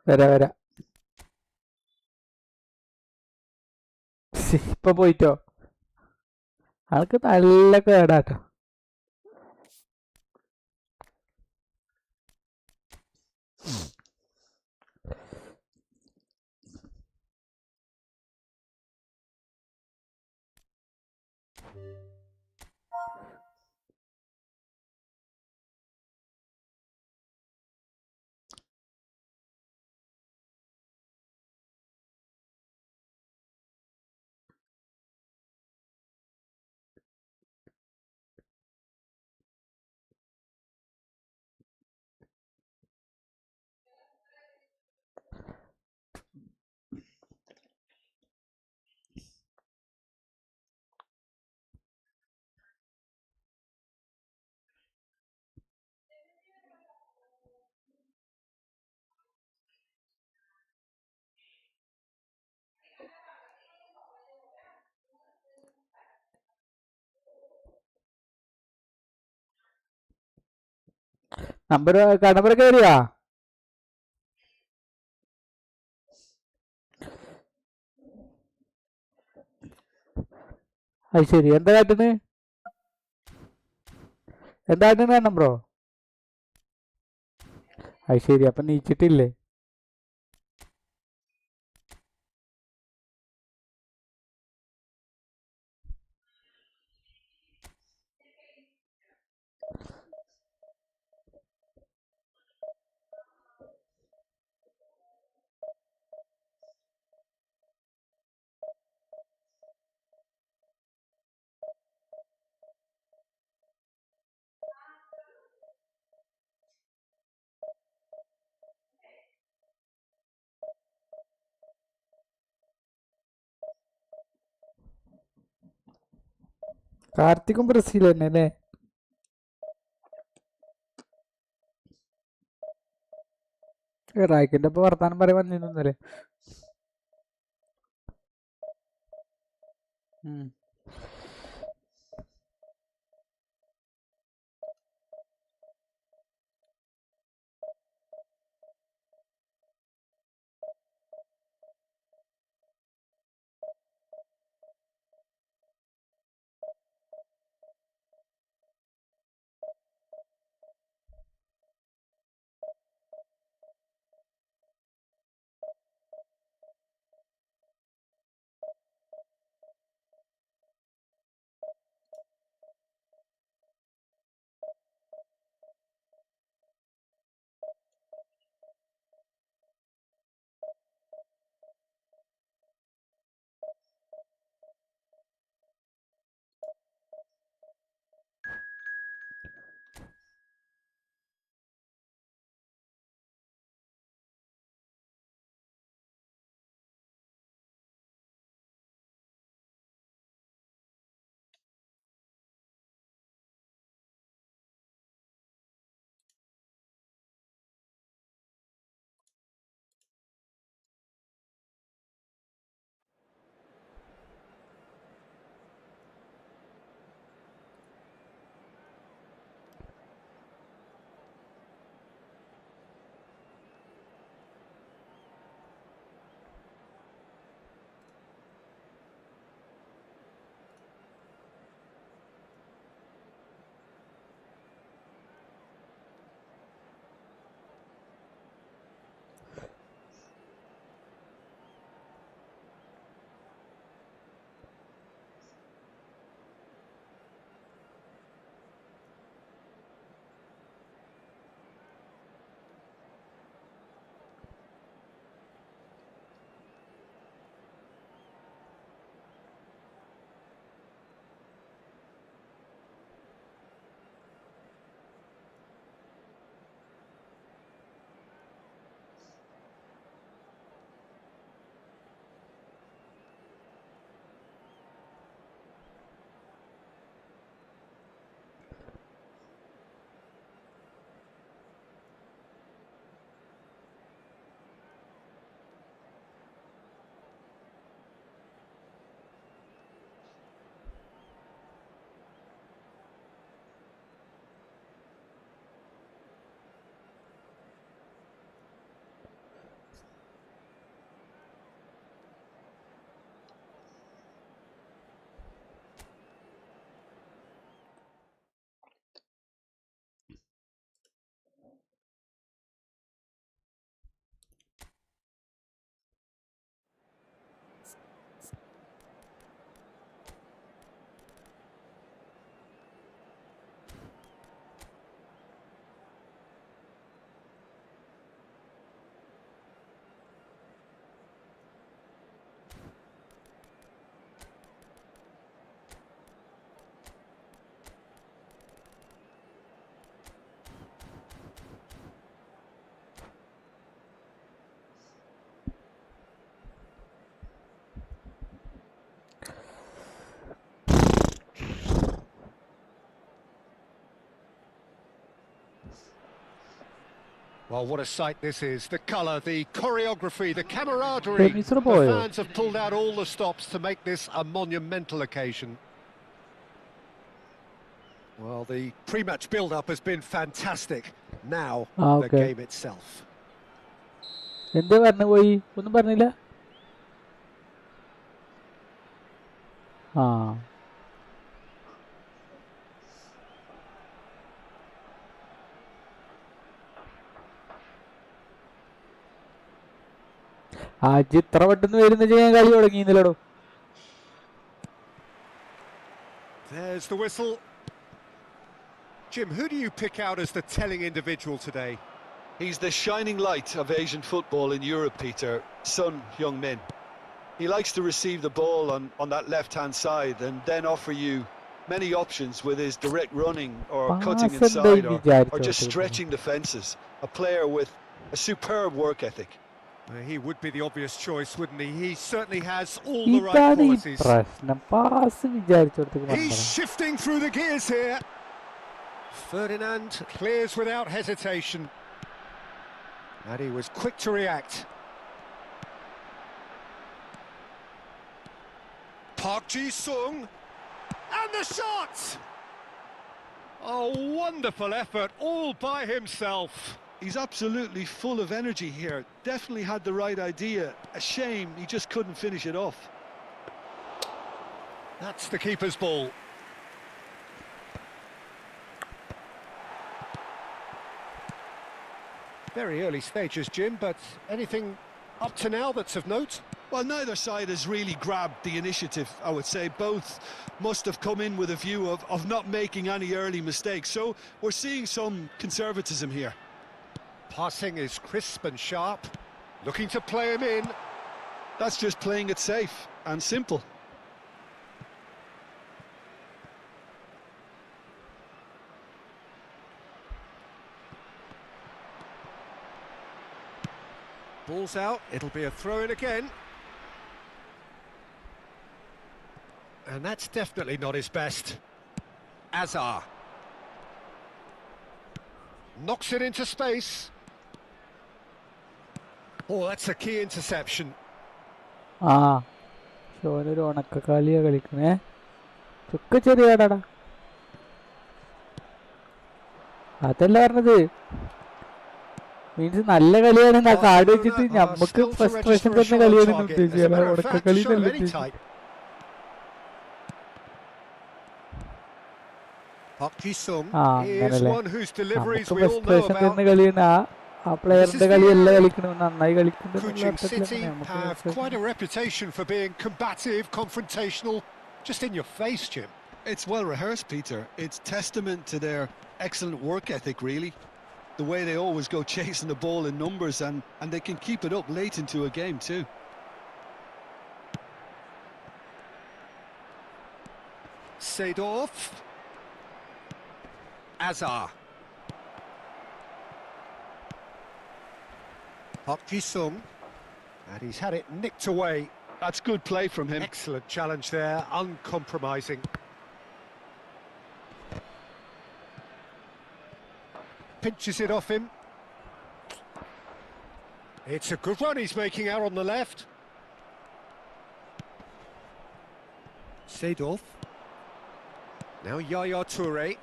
വരാ. ഇപ്പൊ പോയിട്ടോ? ആൾക്ക് നല്ല കേടാട്ടോ. കണ്ണമ്പുറം കയറിയാ? അത് ശരി. എന്താ കാട്ടുന്നത്? കണ്ണമ്പുറോ? അത് ശരി. അപ്പൊ നീച്ചിട്ടില്ലേ? കാർത്തിക്കും ബ്രസീൽ തന്നെ അല്ലേ? റായ്ക്കിന്റെ ഒപ്പം വർത്താനം പറയാൻ വന്നിരുന്നല്ലേ? Well, what a sight this is. The colour, the choreography, the camaraderie. Ramees The boy. fans have pulled out all the stops to make this a monumental occasion. Well, the pre-match build-up has been fantastic. Now, the okay. game itself. എന്താ പറഞ്ഞു പോയി ഒന്നും പറഞ്ഞില്ല ഇത്ര പെട്ടെന്ന് വരുന്ന ചെയ്യാൻ കളി തുടങ്ങിയില്ലടോ There's the whistle. Jim, who do you pick out as the telling individual today? He's the shining light of Asian football in Europe, Peter. Son Heung-min. He likes to receive the ball on that left-hand side and then offer you many options with his direct running or cutting inside or just stretching the fences. A player with a superb work ethic. He would be the obvious choice, wouldn't he? He certainly has all the right qualities. He's shifting through the gears here. Ferdinand clears without hesitation. And he was quick to react. Park Ji-sung. And the shot! A wonderful effort, all by himself. He's absolutely full of energy here. Definitely had the right idea. A shame he just couldn't finish it off. That's the keeper's ball. Very early stages, Jim, but anything up to now that's of note? Well, neither side has really grabbed the initiative, I would say. Both must have come in with a view of not making any early mistakes. So we're seeing some conservatism here. Passing is crisp and sharp, looking to play him in. That's just playing it safe and simple. Ball's out, it'll be a throw-in again. And that's definitely not his best. Azar. Knocks it into space. Oh, that's a key interception. ഷോനൊരു ഉണക്കക്കാലിയാ കളിക്കണേ chukka ചെറിയാടാ അതല്ല പറഞ്ഞത് means നല്ല കളിയാണ് card വെച്ചിട്ട് നമുക്ക് frustration തരുന്ന കളിയാണ് ഉദ്ദേശിച്ചത് ഉണക്കക്കളി Park Ji-sung is one whose deliveries we all know about. Kuching City have quite a reputation for being combative, confrontational, just in your face, Jim. It's well rehearsed, Peter. It's testament to their excellent work ethic, really. The way they always go chasing the ball in numbers, and they can keep it up late into a game too. Seedorf. Azar. Park Ji-sung. And he's had it nicked away. That's good play from him. Excellent challenge there, uncompromising. Pinches it off him. It's a good run he's making out on the left. Seedorf. Now Yaya Toure.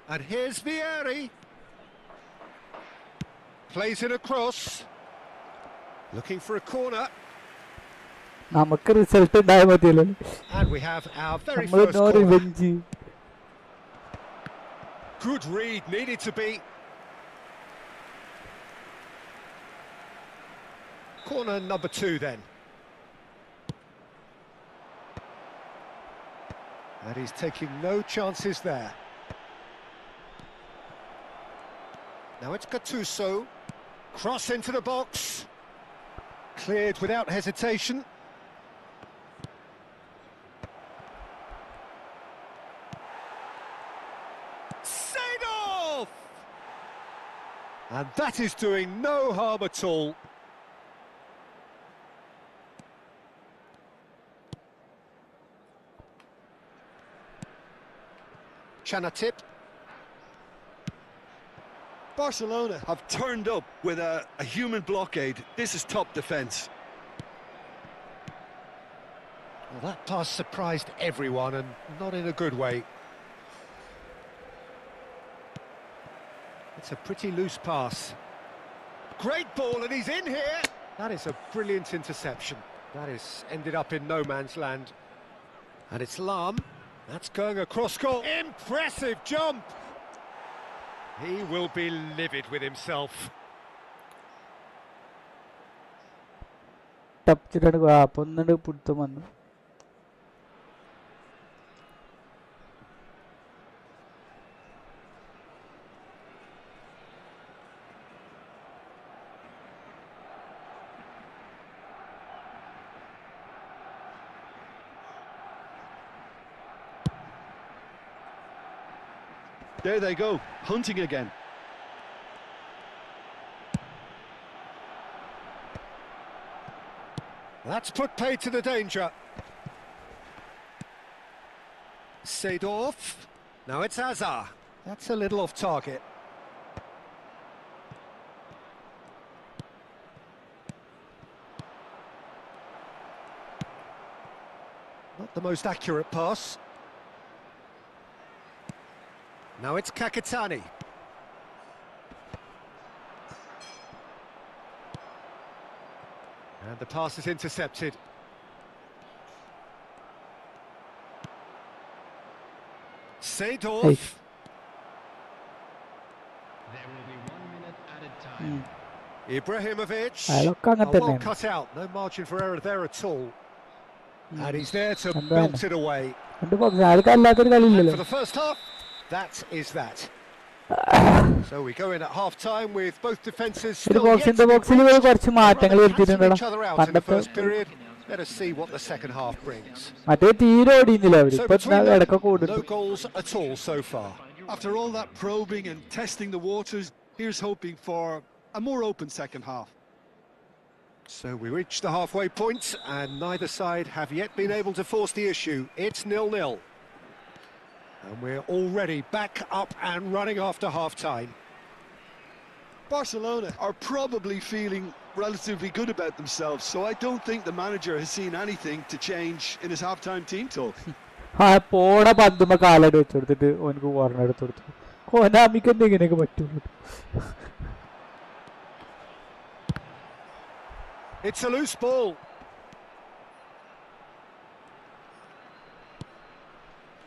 And here's Vieri. Plays it across. Looking for a corner. നമുക്ക് result ഉണ്ടായാൽ മതിയല്ലോ And we have our very first corner. Good read, needed to be. Corner number 2 then. And he's taking no chances there. Now it's Gattuso. Cross into the box. Cleared without hesitation. Seedorf! And that is doing no harm at all. Chanatip. Barcelona have turned up with a human blockade. This is top defence. Well, that pass surprised everyone, and not in a good way. It's a pretty loose pass. Great ball, and he's in here! That is a brilliant interception. That is ended up in no man's land. And it's Lam. That's going across goal. Impressive jump! He will be livid with himself. തപ്പിച്ചിട്ടാണ് അപ്പൊ ഒന്നുണ്ട് പിടുത്തം വന്നു. There they go, hunting again. That's put paid to the danger. Seedorf. Now it's Azar. That's a little off target. Not the most accurate pass. Now it's Kakitani. And the pass is intercepted. Seedorf. Hey. There will be 1 minute added time. Ibrahimovic. അയാളൊക്കെ അങ്ങനെ Well തന്നെയാണ്. cut out. No margin for error there at all. And he's there to And belt then- it away. രണ്ട് box ആൾക്ക് അല്ലാത്തൊരു And കളിയില്ലല്ലോ. for the first half, that is that. So we go in at half time with both defences ഒരു still yet ബോക്സിന്റെ to be ബോക്സിൽ breached. കുറച്ച് മാറ്റങ്ങൾ Rather cancelling വരുത്തിയിട്ടുണ്ടോ each other out in the പണ്ടത്തെ first period. Let us see what the second half brings. മറ്റേ തീരെ ഓടിയുന്നില്ല അവര് So ഇപ്പൊ between them, ഇടക്കൊക്കെ no ഓടുന്നു. goals at all so far. After all that probing and testing the waters, here's hoping for a more open second half. So we reach the halfway point, and neither side have yet been able to force the issue. It's 0-0. And we're already back up and running after half-time. Barcelona are probably feeling relatively good about themselves, so I don't think the manager has seen anything to change in his half-time team talk. ആ പോണ പന്തുമ്മ കാലടി വെച്ച് കൊടുത്തിട്ട് ഓനക്ക് corner എടുത്ത് കൊടുത്തു. കോനാമിക്ക് എന്തെങ്ങനെയൊക്കെ പറ്റുള്ളൂ. It's a loose ball.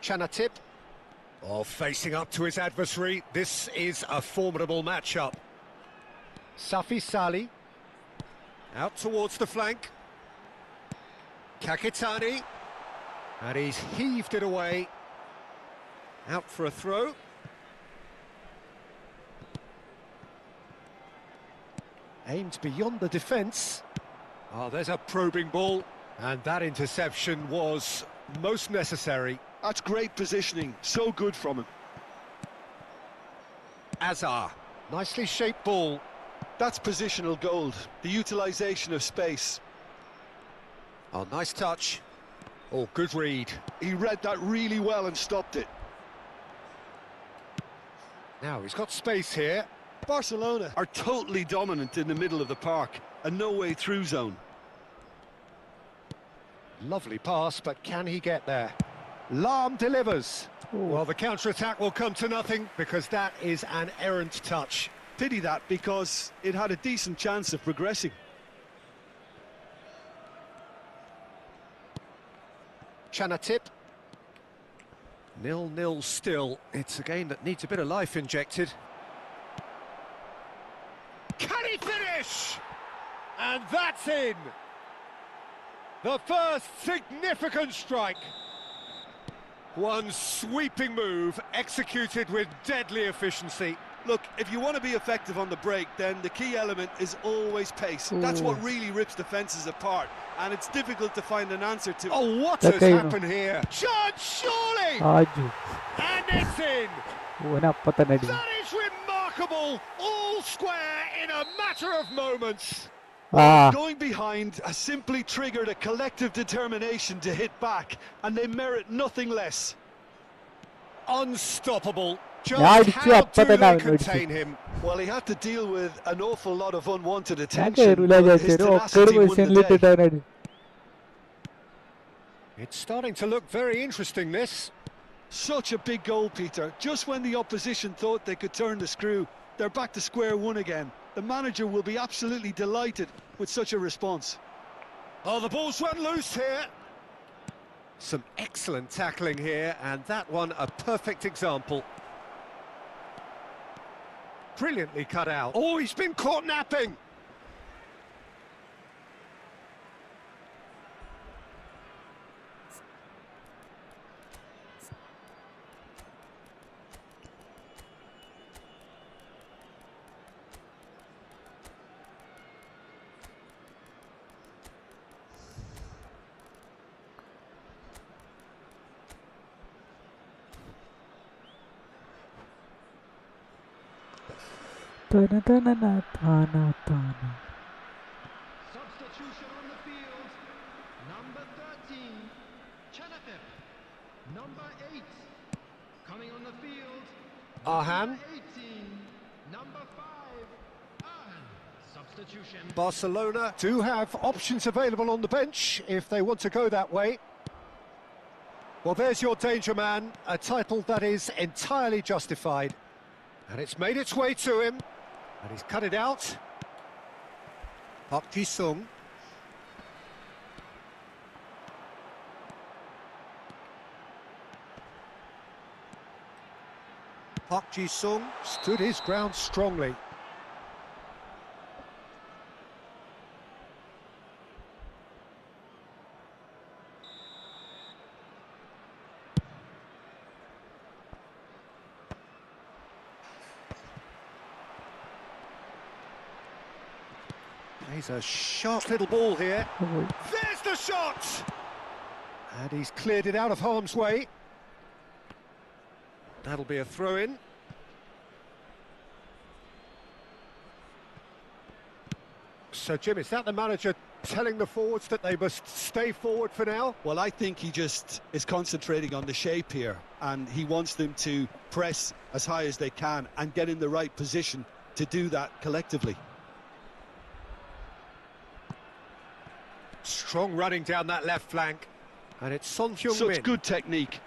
Chanatip. Oh, facing up to his adversary. This is a formidable matchup. Safi Sali. Out towards the flank. Kakitani. And he's heaved it away. Out for a throw. Aimed beyond the defence. Oh, there's a probing ball. And that interception was most necessary. That's great positioning, so good from him. Azar. Nicely shaped ball. That's positional gold, the utilisation of space. Oh, nice touch. Oh, good read. He read that really well and stopped it. Now he's got space here. Barcelona are totally dominant in the middle of the park, a no-way-through zone. Lovely pass, but can he get there? Lam delivers. Ooh. Well, the counter-attack will come to nothing because that is an errant touch. Pity that, because it had a decent chance of progressing. Chanatip. 0-0 still. It's a game that needs a bit of life injected. Can he finish? And that's in. The first significant strike. One sweeping move executed with deadly efficiency. Look, if you want to be effective on the break, then the key element is always pace. That's what really rips defences apart, and it's difficult to find an answer to. Oh, what Okay, has you know. happened here? Chance, surely! ആജു And it's in! ഓനപ്പ തന്നെ അടി. That is remarkable! All square in a matter of moments. ആ Going behind has simply triggered a collective determination to hit back, and they merit nothing less. Unstoppable. Just how do they contain him? Well, he had to deal with an awful lot of unwanted ഞാൻ attention, കേറൂല but his വിചാരിച്ചു ഒക്കട് tenacity won the പൊസിഷനിൽ day. ഇട്ടിട്ടാണ്. It's starting to look very interesting, this. Such a big goal, Peter. Just when the opposition thought they could turn the screw, they're back to square one again. The manager will be absolutely delighted with such a response. Oh, the ball's run loose here. Some excellent tackling here, and that one a perfect example. Brilliantly cut out. Oh, he's been caught napping. Substitution on the field. Number 13, Chenefip. Number 8, coming on the field. Arhan. Number 18, number 5, Arhan. Substitution. Barcelona do have options available on the bench if they want to go that way. Well, there's your danger man, a title that is entirely justified. And it's made its way to him, and he's cut it out. Park Ji-sung. Park Ji-sung stood his ground strongly. Plays a sharp little ball here. There's the shot! And he's cleared it out of harm's way. That'll be a throw-in. So, Jim, is that the manager telling the forwards that they must stay forward for now? Well, I think he just is concentrating on the shape here, and he wants them to press as high as they can and get in the right position to do that collectively. Strong running down that left flank. And it's Son Heung-min. Such good technique.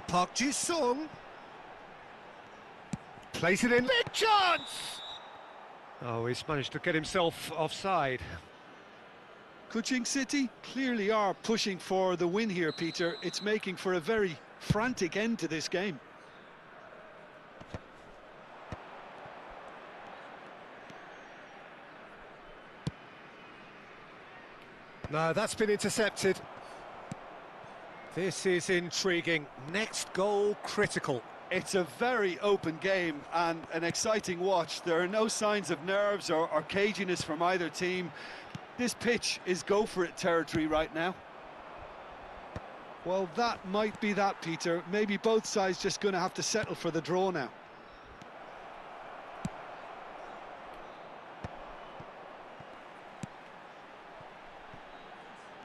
Park Ji-sung. Plays it in. Big chance! Oh, he's managed to get himself offside. Kuching City clearly are pushing for the win here, Peter. It's making for a very frantic end to this game. No, that's been intercepted. This is intriguing. Next goal critical. It's a very open game and an exciting watch. There are no signs of nerves or caginess from either team. This pitch is go-for-it territory right now. Well, that might be that, Peter. Maybe both sides just going to have to settle for the draw now.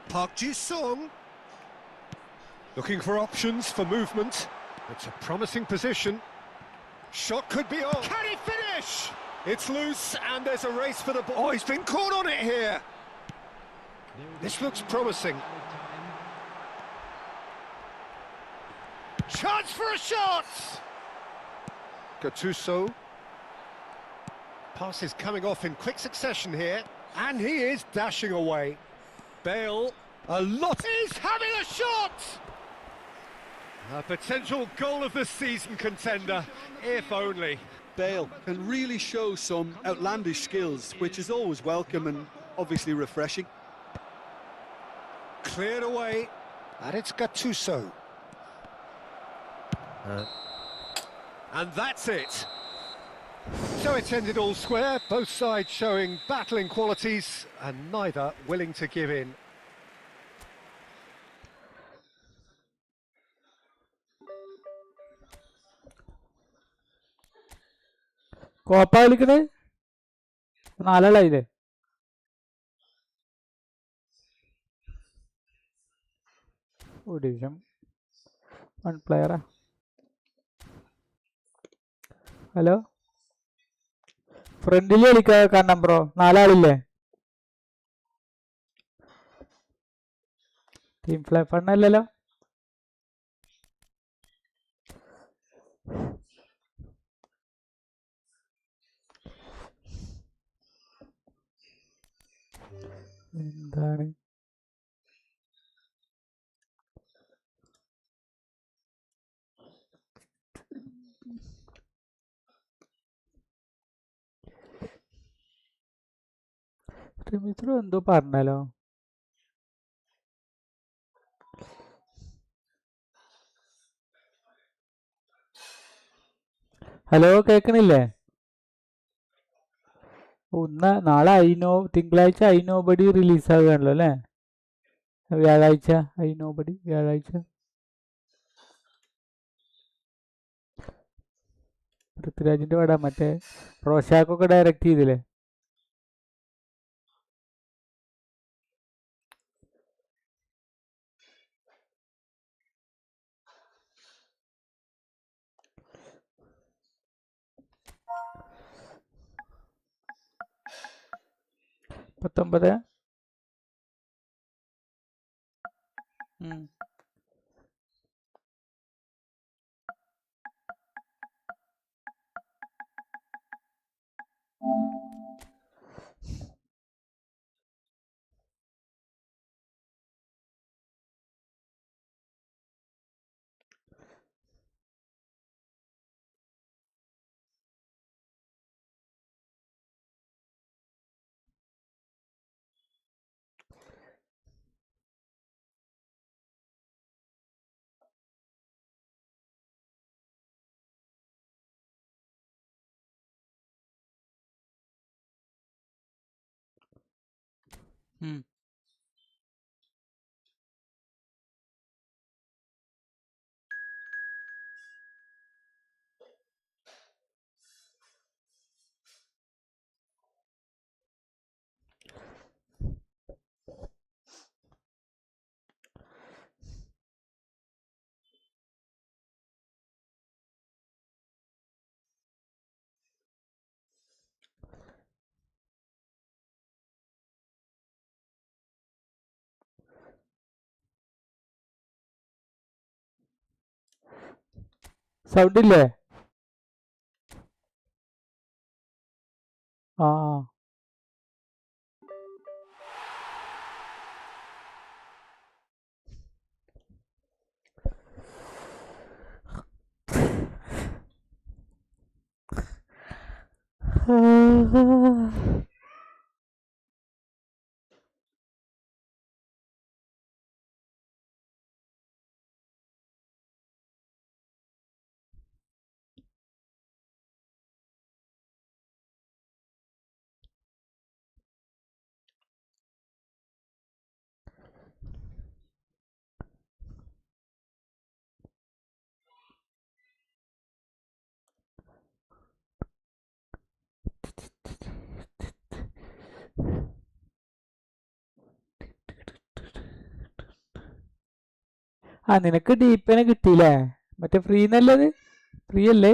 Park Ji-sung. Looking for options for movement. It's a promising position. Shot could be on. Can he finish? It's loose and there's a race for the ball. Oh, he's been caught on it here. This looks promising. Chance for a shot! Gattuso. Pass is coming off in quick succession here. And he is dashing away. Bale, a lot. He's having a shot! A potential goal of the season contender, if only. Bale can really show some outlandish skills, which is always welcome and obviously refreshing. Cleared away, and it's Gattuso. And that's it. So it's ended all square, both sides showing battling qualities and neither willing to give in. Copa കളിക്കണേ 4 ആളായില്ലേ? Division 1 പ്ലെയറാ. Hello, ഫ്രണ്ടിൽ കളിക്കാൻ bro, 4 ആളില്ലേ? Team fly ഫണ്ണല്ലല്ലോ. എന്താണ് മിത്രം എന്തോ പറഞ്ഞാലോ? ഹലോ, കേക്കണില്ലേ? നാളെ തിങ്കളാഴ്ച ഐ നോബഡി റിലീസ് ആവുകയാണല്ലോ അല്ലേ? വ്യാഴാഴ്ച ഐ നോബഡി, വ്യാഴാഴ്ച പൃഥ്വിരാജിന്റെ പടം, മറ്റേ റോഷാക്കൊക്കെ ഡയറക്റ്റ് ചെയ്തില്ലേ? പത്തൊമ്പത്. സൗണ്ട് ഇല്ലേ? ആ നിനക്ക് ഡീപ്പനെ കിട്ടിയില്ലേ? മറ്റേ ഫ്രീ നല്ലത്, ഫ്രീ അല്ലേ?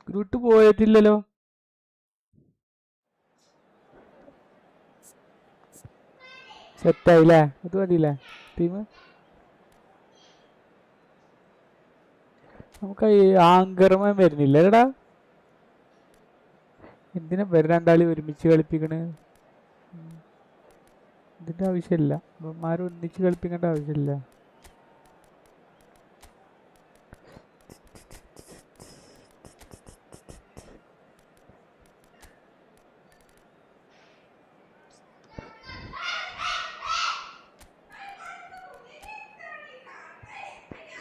ഗ്രൂട്ട് പോയിട്ടില്ലല്ലോ. സെറ്റായില്ലേ? അത് മതിയില്ലേ ടീം? നമുക്ക് ഈ ആങ്കർമ വരുന്നില്ല എടാ. എന്തിനാ വേറെ രണ്ടാളി ഒരുമിച്ച് കളിപ്പിക്കണ്? ഇതിന്റെ ആവശ്യമില്ല. ഇവന്മാരും ഒന്നിച്ച് കളിപ്പിക്കേണ്ട ആവശ്യമില്ല.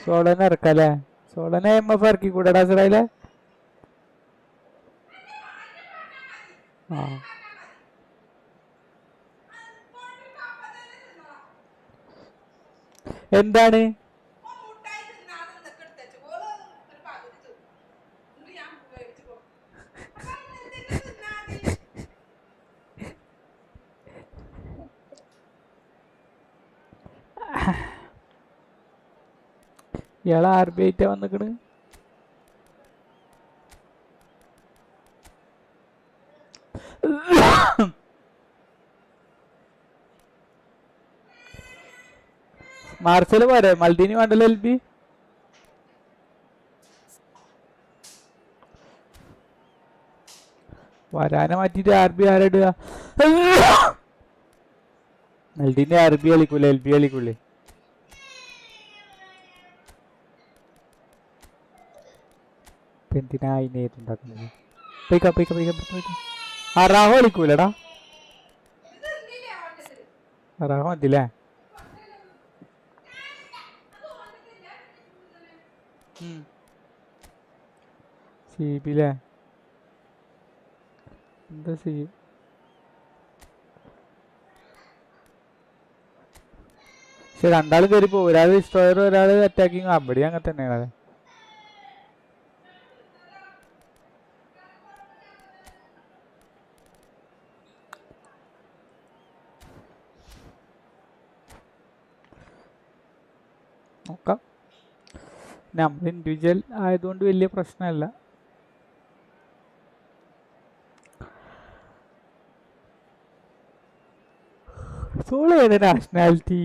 സോളനെ ഇറക്കല്ലേ? സോളനെ MF ഇറക്കി കൂടെടാ സിറായിലെ? ആ എന്താണ് ഇയാളെ RB8 വന്നിക്കണ്. മാർസല് പോരെ, മൾട്ടീനി വേണ്ടല്ലോ. LB വരാനെ മാറ്റിട്ട് RB ആരിടുക? മൾട്ടീനി RB കളിക്കൂല, LB കളിക്കൂലേ. എന്തിനാ അതിനെ ഏതുണ്ടാക്കുന്നത്? റാഹു കളിക്കൂലടാ. റാഹു മതില്ലേ? CB എന്താ CB? പക്ഷെ രണ്ടാളും കയറി പോകും. ഒരാൾ ഡിസ്ട്രോയർ, ഒരാൾ അറ്റാക്കിങ്. അവിടെ അങ്ങനെ തന്നെയാണ്. നോക്കാം. നമ്മൾ ഇൻഡിവിജ്വൽ ആയതുകൊണ്ട് വലിയ പ്രശ്നമല്ല. സോളോ ഏത് nationality?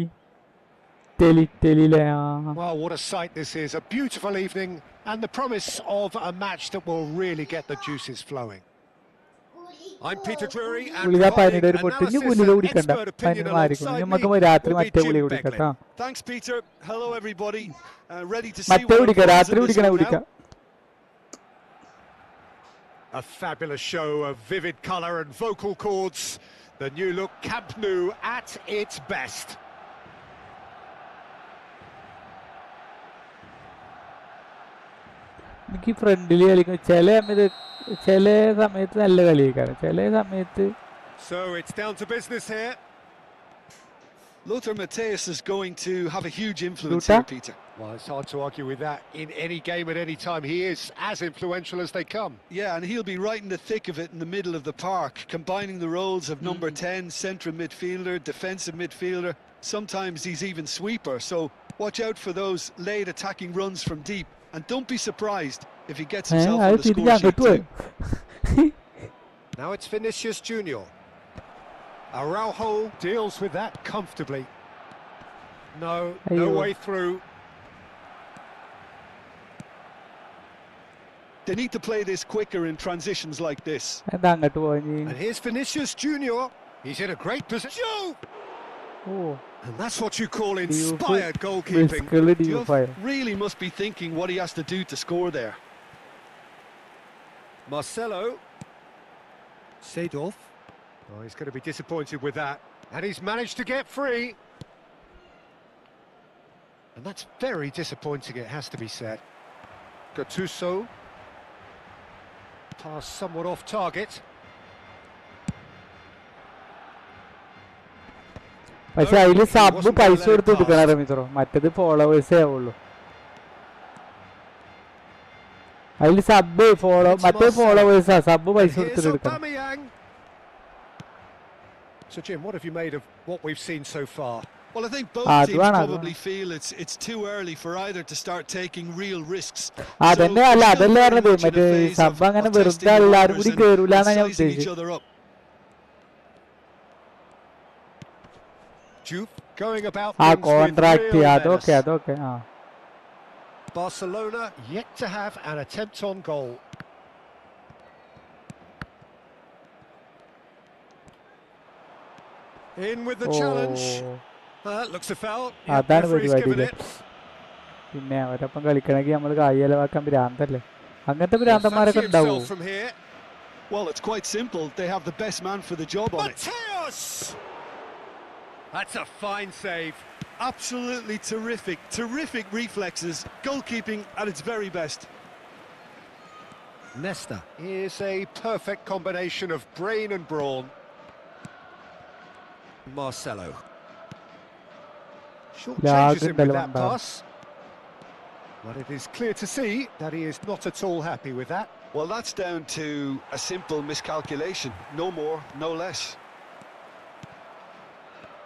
Well, what a sight this is. A beautiful evening and the promise of a match that will really get the juices flowing. I'm Peter Drury and പനിയുടെ ഒരു പൊട്ടിഞ്ഞ് ഗുളിക കുടിക്കണ്ട. പനി മാറിക്കണം. നമുക്ക് രാത്രി മറ്റേ ഗുളിക കുടിക്കട്ടോ. Thanks Peter. Hello everybody. Ready to see മറ്റേ കുടിക്കാം, രാത്രി കുടിക്കണ കുടിക്കാം. A fabulous show of vivid colour and vocal cords. The new look Camp Nou at its best. എനിക്ക് ഫ്രണ്ടിൽ കളിക്കും. ചില സമയത്ത് നല്ല കളി കളിക്കാറ്, ചില സമയത്ത്. So it's down to business here. Lothar Matthäus is going to have a huge influence here, Peter. Well, it's hard to argue with that. In any game at any time, he is as influential as they come. Yeah, and he'll be right in the thick of it in the middle of the park, combining the roles of number 10, central midfielder, defensive midfielder. Sometimes he's even sweeper, so watch out for those late attacking runs from deep. And don't be surprised if he gets himself on the score sheet too. Now it's Vinicius Junior. Araujo deals with that comfortably. No way through. They need to play this quicker in transitions like this. And here's Vinicius Junior. He's in a great position. Oh. And that's what you call inspired goalkeeping. Really must be thinking what he has to do to score there. Marcelo. Seedorf. Oh, he's going to be disappointed with that. And he's managed to get free. And that's very disappointing, it has to be said. Gattuso. Pass somewhat off target. പക്ഷെ അതില് sub പൈസ കൊടുത്ത് എടുക്കണം മിത്രോ, മറ്റേത് ഫോളോവേഴ്സേ ആവുള്ളൂ. അതില് sub മറ്റേ ഫോളോവേഴ്സാ, sub പൈസ കൊടുത്തിട്ട് എടുക്കണം. So Jim, what have you made of what we've seen so far? Well, I think both teams probably feel it's too early for either to start taking real risks. അതന്നെ അല്ല, അതല്ലേ പറഞ്ഞത്, മറ്റേ sub അങ്ങനെ വെറുതെ എല്ലാരും കൂടി കേറൂലെന്നാണ് ഞാൻ ഉദ്ദേശിച്ചത്. Going about contract, അതൊക്കെ. Barcelona yet to have an attempt on goal. In with the challenge. Looks a foul. അതാണ് പരിപാടി. പിന്നെ അവരൊപ്പം കളിക്കണമെങ്കിൽ നമ്മൾ കായ് ചെലവാക്കാൻ ഭ്രാന്തല്ലേ? അങ്ങനത്തെ ഭ്രാന്തന്മാരൊക്കെ ഉണ്ടാവും. Well, it's quite simple. They have the best man for the job on it. That's a fine save. Absolutely terrific. Terrific reflexes. Goalkeeping at its very best. Nesta is a perfect combination of brain and brawn. Marcelo. Short-changes him with that pass. But it is clear to see that he is not at all happy with that. Well, that's down to a simple miscalculation. No more, no less.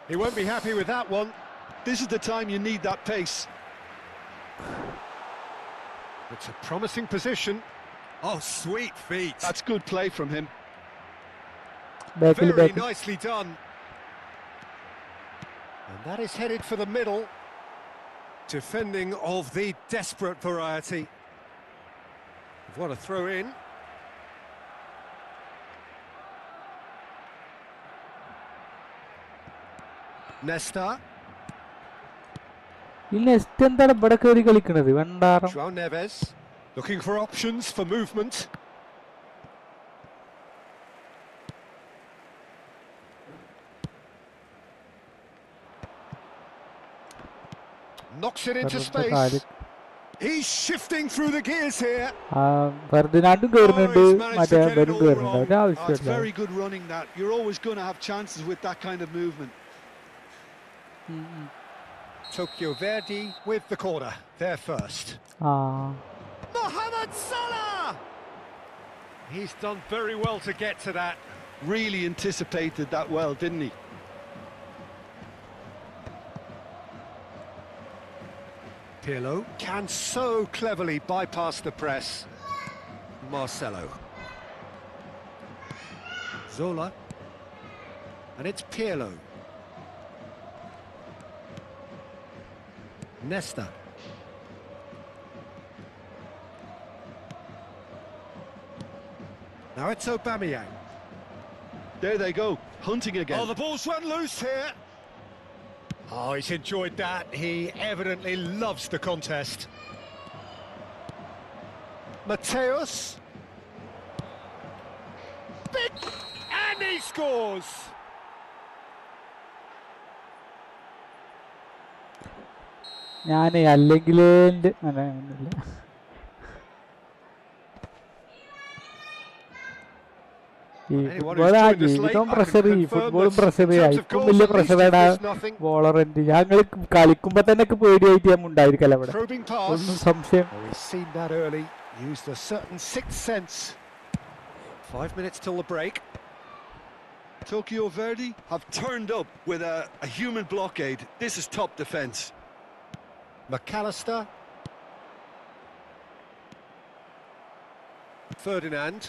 He won't be happy with that one. This is the time you need that pace. It's a promising position. Oh, sweet feet. That's good play from him. Very nicely done. And that is headed for the middle. Defending of the desperate variety. What a throw in. Nesta. João Neves. Looking for options for movement. Knocks it into space. He's shifting through the gears here. It's very good running that. You're always going to have chances with that kind of movement. Tokyo Verdy with the corner. There first. Mohamed Salah! He's done very well to get to that. Really anticipated that well, didn't he? Pirlo can so cleverly bypass the press. Marcelo. Zola. And it's Pirlo. Nesta. Now it's Aubameyang. There they go, hunting again. Oh, the ball's run loose here. Oh, he's enjoyed that. He evidently loves the contest. Mateus. Big! And he scores! ജീവിതം pressure ഫുട്ബോളും pressure ഇപ്പം വലിയ പ്രഷറാണ് ബോളറിന്റെ ഞങ്ങൾ കളിക്കുമ്പോ തന്നെ പേടിയായിട്ട് ഞാൻ ഉണ്ടായിരിക്കല്ല അവിടെ ഒന്നും സംശയം. Used a certain sixth sense. 5 minutes till the break. Tokyo Verdy have turned up with a human blockade. This is top defence. McAllister. Ferdinand.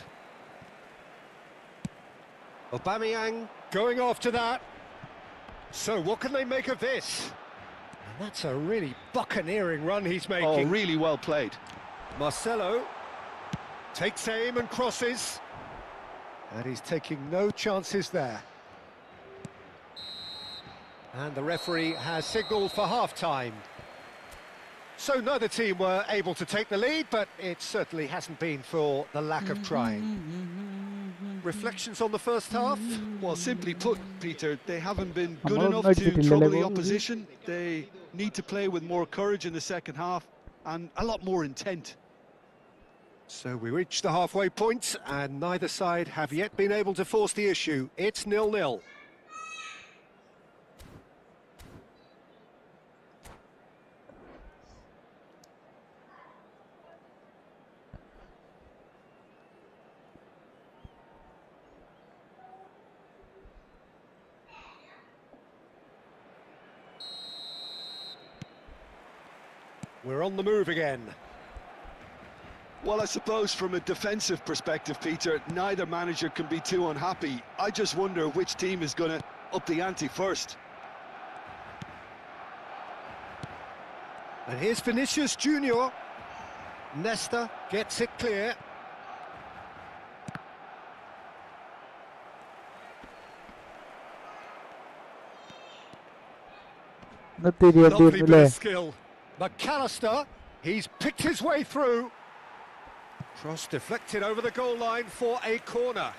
Aubameyang going after that. So what can they make of this? And that's a really buccaneering run he's making. Oh, really well played. Marcelo takes aim and crosses. And he's taking no chances there. And the referee has signalled for half-time. So neither team were able to take the lead, but it certainly hasn't been for the lack of trying. Reflections on the first half? Well, simply put, Peter, they haven't been good enough to trouble the opposition. They need to play with more courage in the second half and a lot more intent. So we reach the halfway point, and neither side have yet been able to force the issue. It's 0-0. We're on the move again. Well, I suppose from a defensive perspective, Peter, neither manager can be too unhappy. I just wonder which team is going to up the ante first. And here's Vinicius Junior. Nesta gets it clear. Lovely bit of skill. McAllister, he's picked his way through. Cross deflected over the goal line for a corner.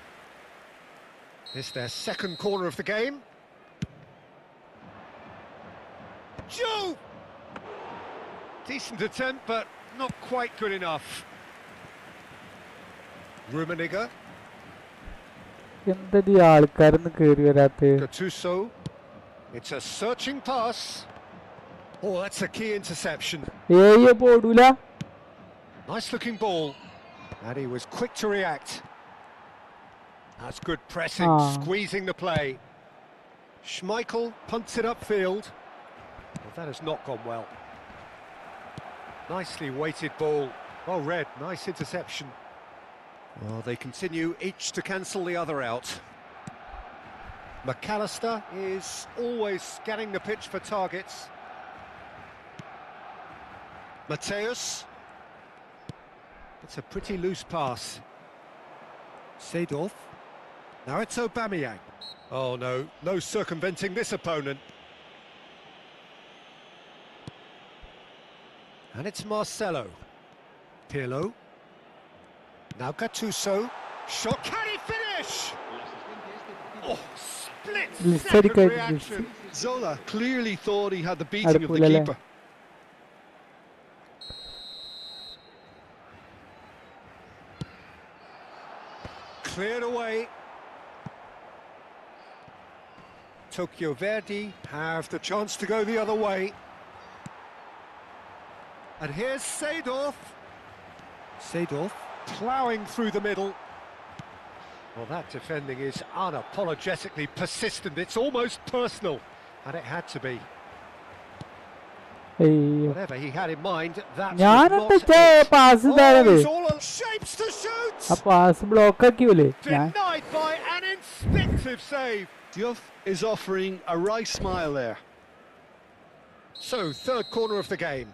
It's their second corner of the game. Joe! Decent attempt, but not quite good enough. Rummenigge. Gattuso. It's a searching pass. Oh, that's a key interception. ഏയ്യോ പോടൂല. Nice looking ball. And he was quick to react. That's good pressing, squeezing the play. Schmeichel punts it upfield. Well, that has not gone well. Nicely weighted ball. Well read, nice interception. Well, they continue each to cancel the other out. McAllister is always scanning the pitch for targets. Mateus. It's a pretty loose pass. Seedorf. Now it's Aubameyang. Oh no, no circumventing this opponent. And it's Marcelo. Pirlo. Now Gattuso. Shot. Can he finish? Oh, split-second reaction. Zola clearly thought he had the beating of the keeper. Cleared away. Tokyo Verdy have the chance to go the other way. And here's Seedorf. Seedorf ploughing through the middle. Well, that defending is unapologetically persistent. It's almost personal, and it had to be. അയ്യോ Whatever he had in mind, that's ഞാനെന്താ pass ഇതാണത്. he's all on shapes to shoot. ആ pass block ആക്കിയൂലേ ഞാൻ. Denied by an instinctive save. Diouf is offering a wry smile there. So, third corner of the game.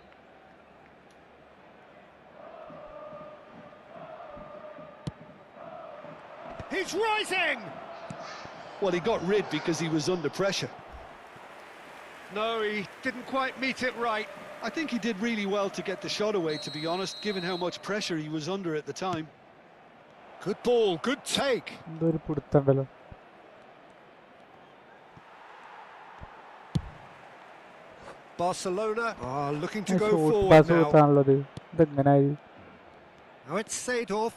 He's rising! Well, he got rid because he was under pressure. No, he didn't quite meet it right. I think he did really well to get the shot away, to be honest, given how much pressure he was under at the time. Good ball, good take. എന്തോ ഒരു പിടുത്തുണ്ടല്ലോ. Barcelona are looking to go shot forward pass now. കൊടുത്താണുള്ളത്. ഇതെങ്ങനായി? Now it's Seedorf.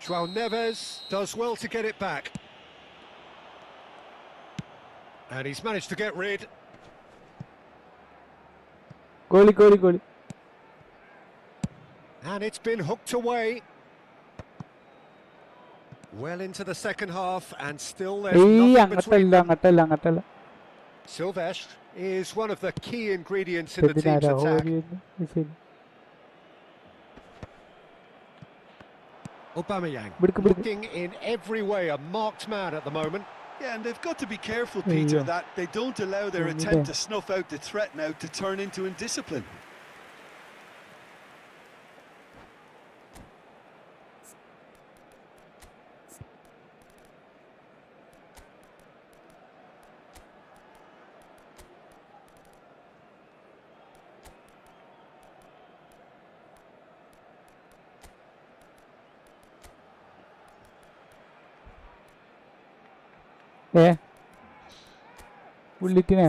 João Neves does well to get it back. And he's managed to get rid. Goalie goalie goalie. And it's been hooked away. Well into the second half, and still there's ഏയ് nothing അങ്ങട്ടല്ല between them. അങ്ങട്ടല്ല അങ്ങട്ടല്ല. Silvestre is one of the key ingredients in the team's ഇതിനാരാ attack. ഓടിയത്? ശരി. Aubameyang Bidku, bidku. looking in every way a marked man at the moment. Yeah, and they've got to be careful, Peter, Yeah. that they don't allow their Yeah. attempt to snuff out the threat now to turn into indiscipline. പുള്ളിക്കിനെ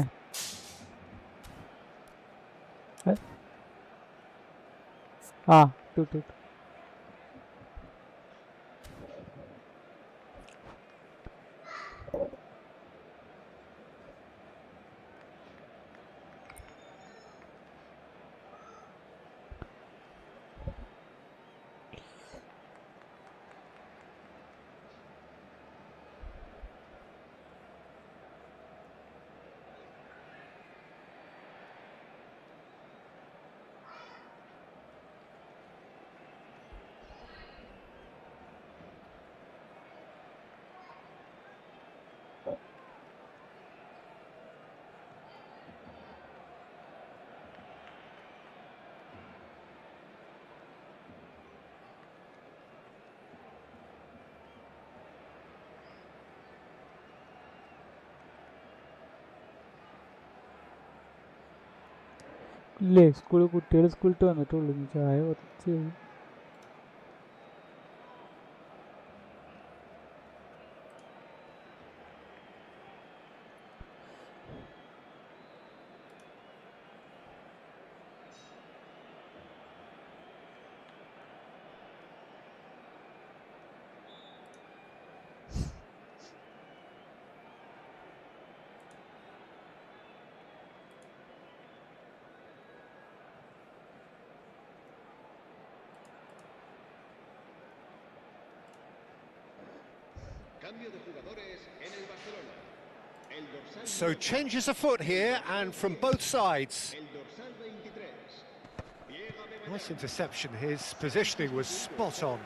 ആ to to ഇല്ലേ കുട്ടികൾ സ്കൂളിട്ട് വന്നിട്ടുള്ളൂ. ചായ കുറച്ച് So changes afoot here, and from both sides. Nice interception, his positioning was spot on.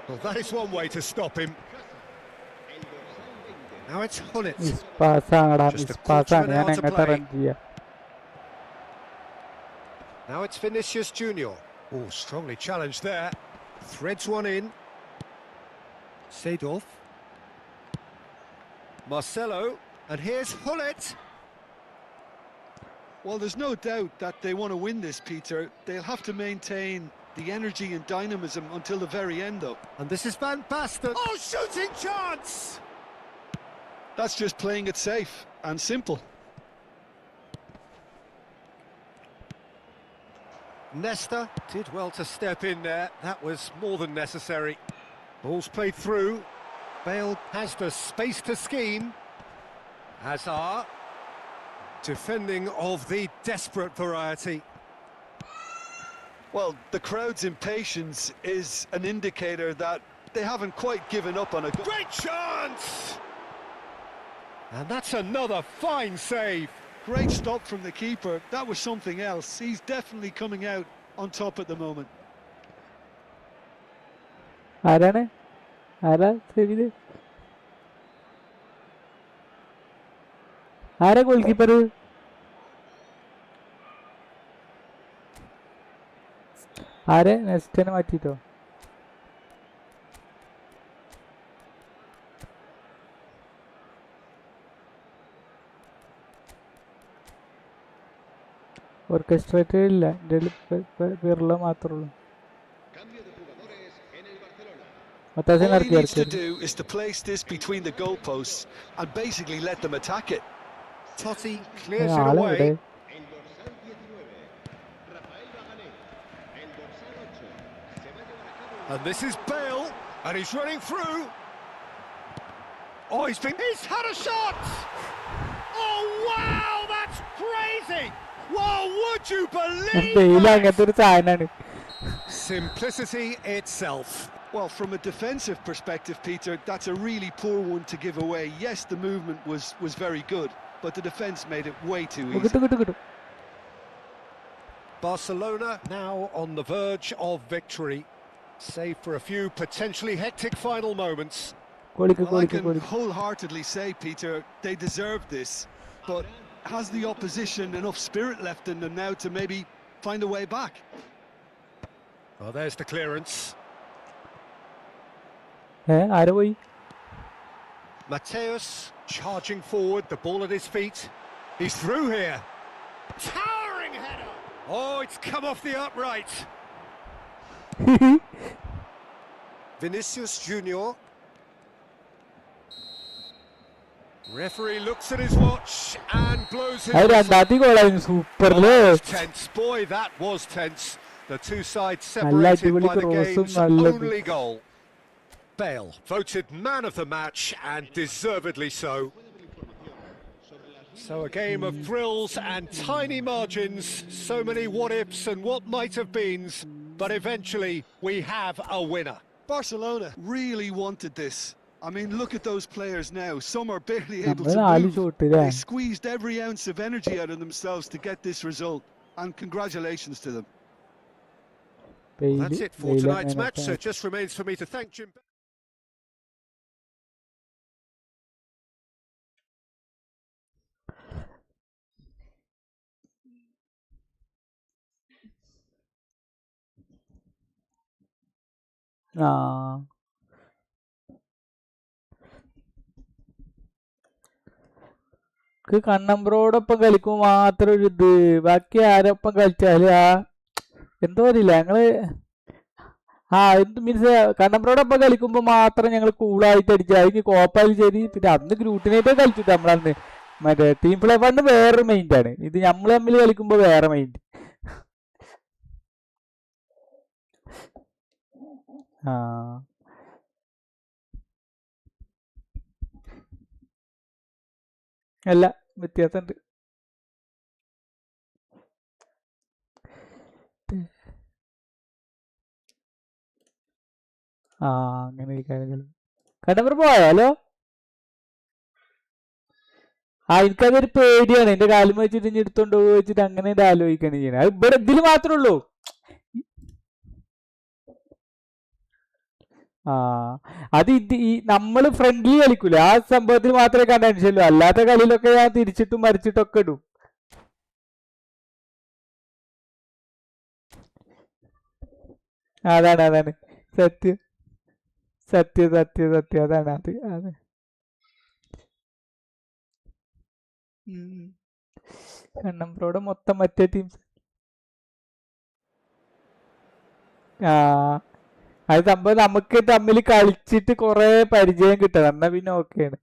Well, that is one way to stop him. Now it's Hullet. Miss പാസ്സാണ് Just a miss പാസ്സാണ് ഞാൻ quarter of an hour to എങ്ങോട്ടാ play. Run ചെയ്യാ Now it's Vinicius Junior. Oh, strongly challenged there. Threads one in. Seedorf. Marcelo. And here's Hullet. Well, there's no doubt that they want to win this, Peter. They'll have to maintain the energy and dynamism until the very end, though. And this is Van Basten. Oh, shooting chance! That's just playing it safe and simple. Nesta did well to step in there. That was more than necessary. Ball's played through. Bale has the space to scheme. Hazard. Defending of the desperate variety. Well, the crowd's impatience is an indicator that they haven't quite given up on a goal. Great chance! And that's another fine save. Great stop from the keeper. That was something else. He's definitely coming out on top at the moment. ആരാണ് ആരാ സേവിത് ആരാ goal keeper ആരെ നെക്സ്റ്റിനെ മാറ്റിട്ടോ orchestrator ഇല്ല എൻ്റെ പേരുള്ള മാത്രമേ ഉള്ളൂ All he needs to do is to place this between the goalposts and basically let them attack it. Totti clears it away. And this is Bale, and he's running through. Oh, he's had a shot! Oh, wow, that's crazy! Well, would you believe that? Simplicity itself. Well, from a defensive perspective, Peter, that's a really poor one to give away. Yes, the movement was very good, but the defence made it way too easy. Barcelona now on the verge of victory, save for a few potentially hectic final moments. Well, I can wholeheartedly say, Peter, they deserved this, but has the opposition enough spirit left in them now to maybe find a way back? Oh, there's the clearance. ആരെ പോയി Mateus charging forward, the ball at his feet. He's through here. Towering header. Oh, it's come off the upright. Vinicius Junior. Referee looks at his watch and blows his whistle. Super That was tense. Boy, that was tense. The two sides separated by the game's only goal. Bale voted man of the match, and deservedly so. So a game of thrills and tiny margins, so many what-ifs and what might-have-beens, but eventually we have a winner. Barcelona really wanted this. I mean, look at those players now. Some are barely able to move. They squeezed every ounce of energy out of themselves to get this result, and congratulations to them. Well, that's it for tonight's match, so it just remains for me to thank Jim. ആ കണ്ണമ്പ്രോടൊപ്പം കളിക്കുമ്പോൾ മാത്രം ഒരു ഇത് ബാക്കി ആരൊപ്പം കളിച്ചാല് ആ എന്തോ അറിയില്ല ഞങ്ങള് എന്ത് മീൻസ് കണ്ണമ്പ്രോടൊപ്പം കളിക്കുമ്പോൾ മാത്രം ഞങ്ങൾ കൂളായിട്ട് അടിച്ചു അതിന് കോപ്പായാലും ശരി പിന്നെ അന്ന് ഗ്രൂപ്പിനായിട്ടേ കളിച്ചിട്ട് നമ്മളന്ന് മറ്റേ ടീം പ്ലേ ഫണ്ട് വേറൊരു മൈൻഡാണ് ഇത് നമ്മൾ തമ്മിൽ കളിക്കുമ്പോൾ വേറെ മൈൻഡ് ആ അല്ല വ്യത്യാസമുണ്ട് ആ അങ്ങനെ കാര്യങ്ങൾ കണ്ടപ്പോ പോയാലോ എനിക്കതൊരു പേടിയാണ് എന്റെ കാലം വെച്ചിട്ട് ഇനി എടുത്തോണ്ട് വെച്ചിട്ട് അങ്ങനെ ആലോചിക്കാണ് ചെയ്യണേ അത് ഇവിടെ ഇതില് മാത്രമേ ഉള്ളൂ ആ അത് ഈ നമ്മള് ഫ്രണ്ട്ലി കളിക്കൂല ആ സംഭവത്തിൽ മാത്രമേ കണ്ടൻഷനുള്ളൂ അല്ലാത്ത കളിയിലൊക്കെ ഞാൻ തിരിച്ചിട്ടും മരിച്ചിട്ടൊക്കെ ഇടും അതാണ് സത്യം സത്യം അതാണ് അത് കണ്ണമ്പ്രോടെ മൊത്തം മറ്റേ ടീംസ് ആ അത് സംഭവം നമുക്ക് തമ്മിൽ കളിച്ചിട്ട് കൊറേ പരിചയം കിട്ടണം എന്നാ പിന്നെ ഓക്കെയാണ്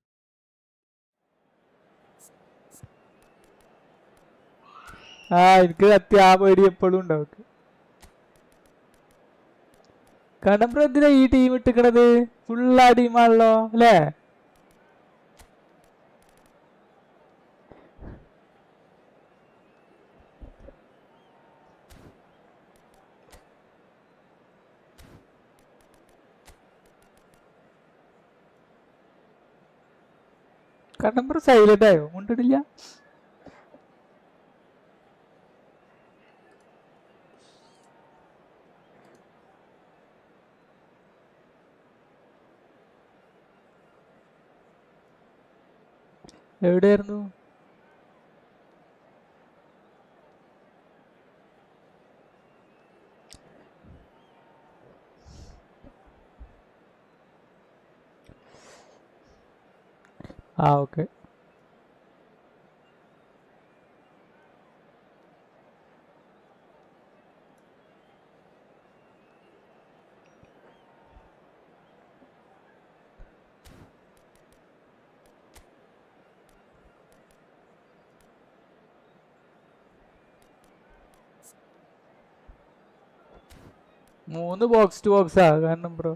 എനിക്ക് സത്യം ആ പേടി എപ്പോഴും ഉണ്ടാവും കണ്ണമ്പ്രോ എന്തിനാ ഈ ടീം ഇട്ടിക്കണത് ഫുള്ളാ ടീമാണല്ലോ അല്ലേ കണ്ണമ്പ്രോ സൈലന്റ് ആയോ മുണ്ടിടില്ല എവിടെയായിരുന്നു ഓക്കെ മൂന്ന് ബോക്സ് ടു ബോക്സാ കാരണം bro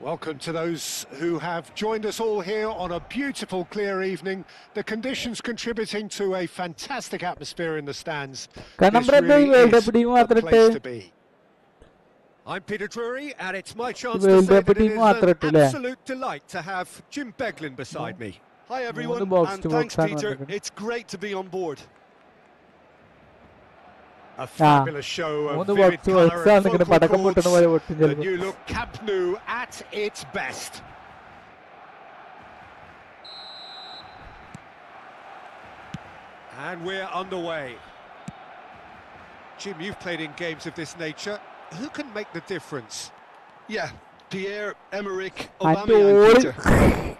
Welcome to those who have joined us all here on a beautiful, clear evening. The conditions contributing to a fantastic atmosphere in the stands. This really is the place to be. I'm Peter Drury, and it's my chance to say that it is an absolute delight to have Jim Beglin beside me. Hi everyone, and thanks Peter. It's great to be on board. A fabulous show of vivid colour and football courts. The new look Camp Nou at its best. And we're underway. Jim, you've played in games of this nature. Who can make the difference? Yeah, Pierre-Emerick Aubameyang, Peter.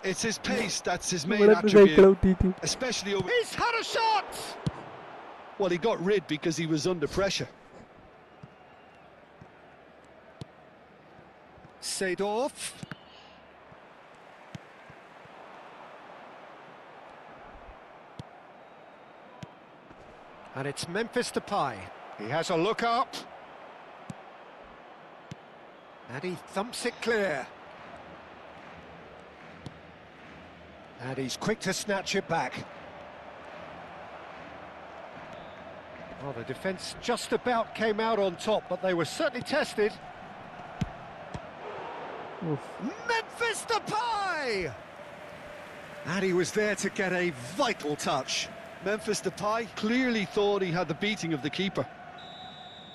It's his pace that's his main attribute, especially over... He's had a shot! Well, he got rid because he was under pressure. Seedorf. And it's Memphis Depay. He has a look up. And he thumps it clear. And he's quick to snatch it back. Well, the defence just about came out on top, but they were certainly tested. Oof. Memphis Depay! And he was there to get a vital touch. Memphis Depay clearly thought he had the beating of the keeper.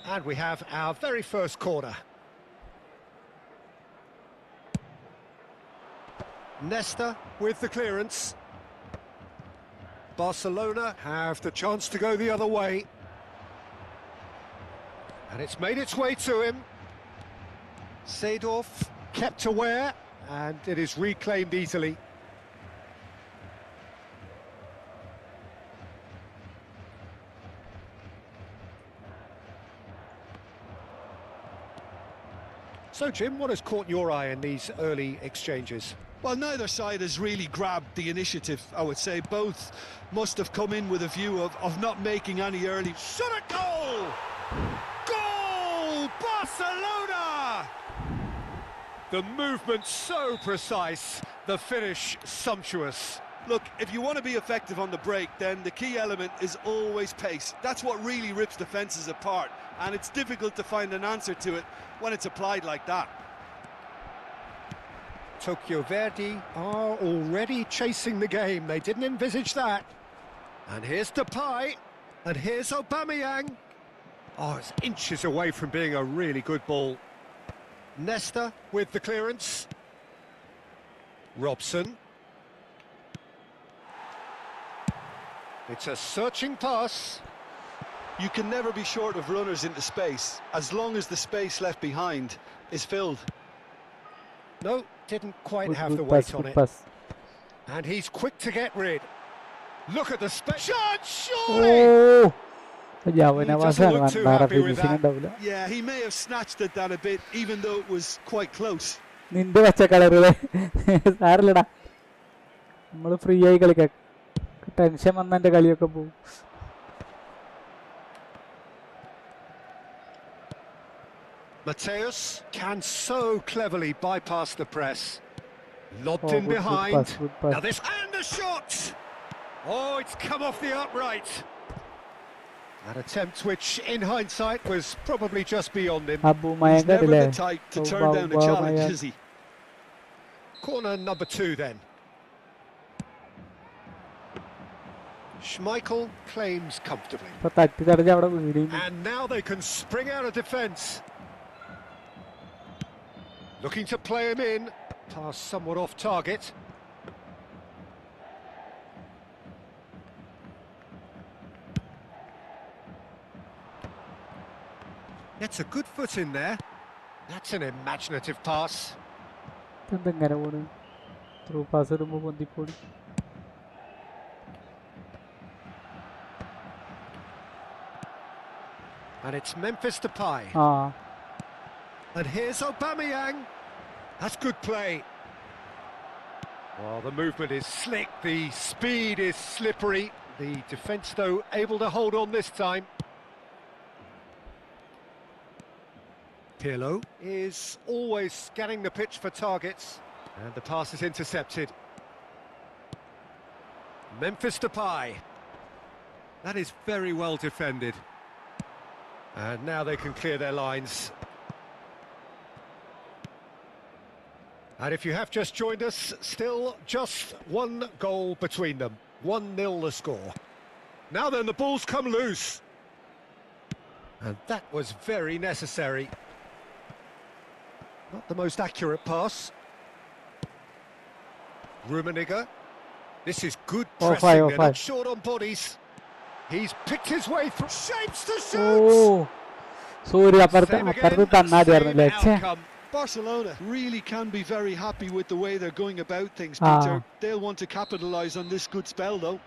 And we have our very first corner. Nesta with the clearance. Barcelona have the chance to go the other way. And it's made its way to him. Seedorf kept aware, and it is reclaimed easily. So, Jim, what has caught your eye in these early exchanges? Well, neither side has really grabbed the initiative, I would say. Both must have come in with a view of not making any early... Shot at goal! Goal! Barcelona! The movement so precise, the finish sumptuous. Look, if you want to be effective on the break, then the key element is always pace. That's what really rips defences apart, and it's difficult to find an answer to it when it's applied like that. Tokyo Verdy are already chasing the game. They didn't envisage that. And here's Depay, and here's Aubameyang. Oh, it's inches away from being a really good ball. Nesta with the clearance. Robson. It's a searching pass. You can never be short of runners into space, as long as the space left behind is filled. No, didn't quite Good- have good the pass, weight on good it. pass. And he's quick to get rid. Look at the space. Shot, surely! Oh, യവനവാസാണ് look too വേറെ happy with finishing that. ഉണ്ടാവില്ല. Yeah, he may have snatched at that a bit, even though it was quite close. നിന്റെ പച്ച കളറുകളെ സാറില്ലടാ, നമ്മള് free ആയി കളിക്കാം. Tension വന്ന എന്റെ കളിയൊക്കെ പോകും. Mateus can so cleverly bypass the press. Lobbed Oh, in good behind. pass, good pass. Now this and the shot. Oh, it's come off the upright. An attempt which, in hindsight, was probably just beyond him. He's അബൂമയങ്ക never അല്ലേ? the type to turn down a challenge, is he? Corner number 2 then. Schmeichel claims comfortably. ഇപ്പൊ തട്ടി തടഞ്ഞ അവിടെ വീടിയും. And now they can spring out of defence. Looking to play him in. Pass somewhat off target. Gets a good foot in there. That's an imaginative pass. എന്തെങ്ങനെ പോണ്? Through pass ഇടുമ്പോ പൊന്തിപ്പോണ്. And it's Memphis Depay. ആ And here's Aubameyang. That's good play. Well, the movement is slick, the speed is slippery. The defence, though, able to hold on this time. Pirlo is always scanning the pitch for targets. And the pass is intercepted. Memphis Depay. That is very well defended. And now they can clear their lines. And if you have just joined us, still just one goal between them. 1-0 the score. Now then, the ball's come loose. And that was very necessary. Not the most accurate pass. Rummenigge. This is good pressing. They're not short on bodies. He's picked his way through. Shapes to shoot! ഓ സൂര്യ അപ്പുറത്ത് Same again, അപ്പുറത്ത് തന്നാടിയായിരുന്നല്ലേ? same ഛേ, outcome. Barcelona really can be very happy with the way they're going about things, Ah. Peter. They'll want to capitalise on this good spell, though.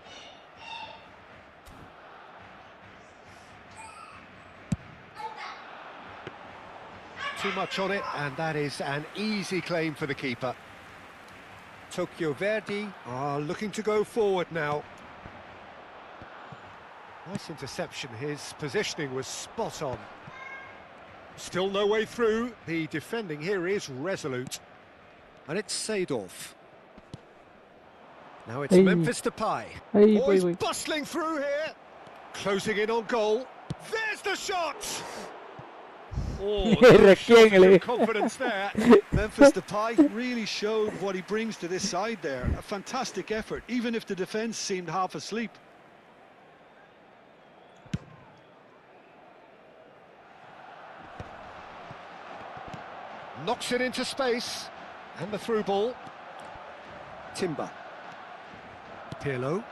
Too much on it, and that is an easy claim for the keeper. Tokyo Verdy are looking to go forward now. Nice interception, his positioning was spot on. Still no way through, the defending here is resolute. And it's Seedorf. Now it's Hey. Memphis Depay. Hey, Oh, boy, he's boy. bustling through here. Closing in on goal. There's the shot! Oh, no രക്ഷങ്ങള്. shortage of confidence there. Memphis Depay really showed what he brings to this side there. A fantastic effort, even if the defence seemed half asleep. Knocks it into space. And the through ball. Timber. Pirlo.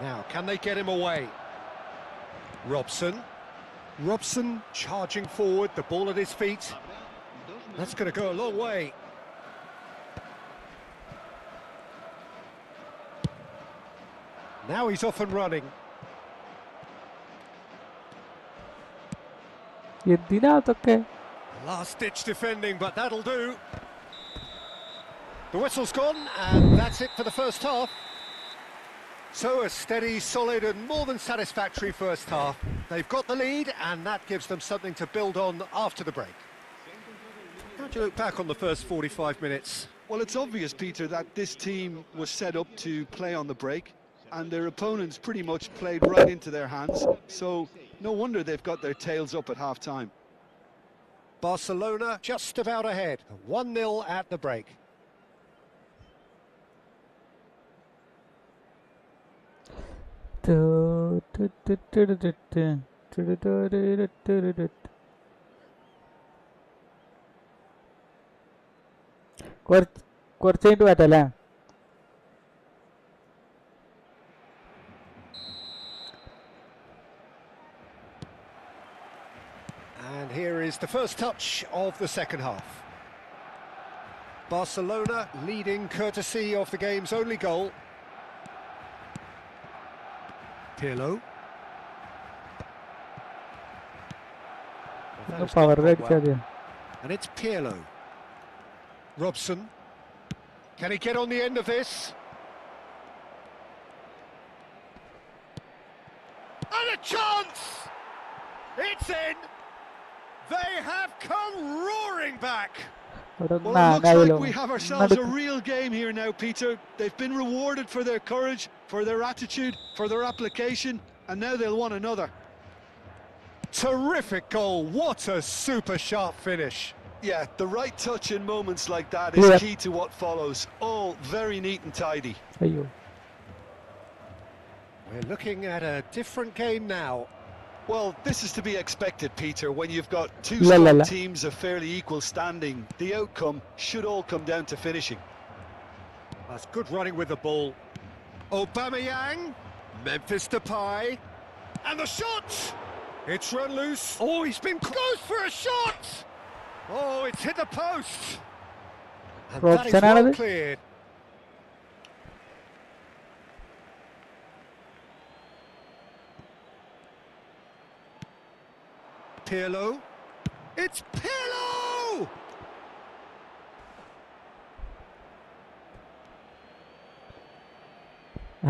Now, can they get him away? Robson. Robson charging forward, the ball at his feet. That's going to go a long way. Now he's off and running. എന്തിനാ അതൊക്കെ? Last-ditch defending, but that'll do. The whistle's gone, and that's it for the first half. So a steady, solid and more than satisfactory first half. They've got the lead, and that gives them something to build on after the break. How do you look back on the first 45 minutes? Well, it's obvious, Peter, that this team was set up to play on the break, and their opponents pretty much played right into their hands, so no wonder they've got their tails up at half-time. Barcelona just about ahead, 1-0 at the break. കുറച്ച് കഴിഞ്ഞിട്ട് പറ്റല്ലേ? And here is the first touch of the second half. Barcelona leading courtesy of the game's only goal. Pirlo. Power അടിച്ചാൽ മതി. And it's Pirlo. Robson. Can he get on the end of this? And a chance! It's in! They have come roaring back! അവിടെ Well, it looks നാഗായാലോ like we have ourselves a real game here now, Peter. They've been rewarded for their courage, for their attitude, for their application, and now they'll want another. Terrific goal, what a super sharp finish. Yeah, the right touch in moments like that is key to what follows. All very neat and tidy. അയ്യോ. We're looking at a different game now. Well, this is to be expected, Peter. When you've got two La, la, strong la. teams of fairly equal standing, the outcome should all come down to finishing. That's good running with the ball. Aubameyang, Memphis Depay, and the shot! It's run loose. Oh, he's been close for a shot! Oh, it's hit the post! And that is Robson well ആണത്? cleared. Pirlo. It's Pirlo!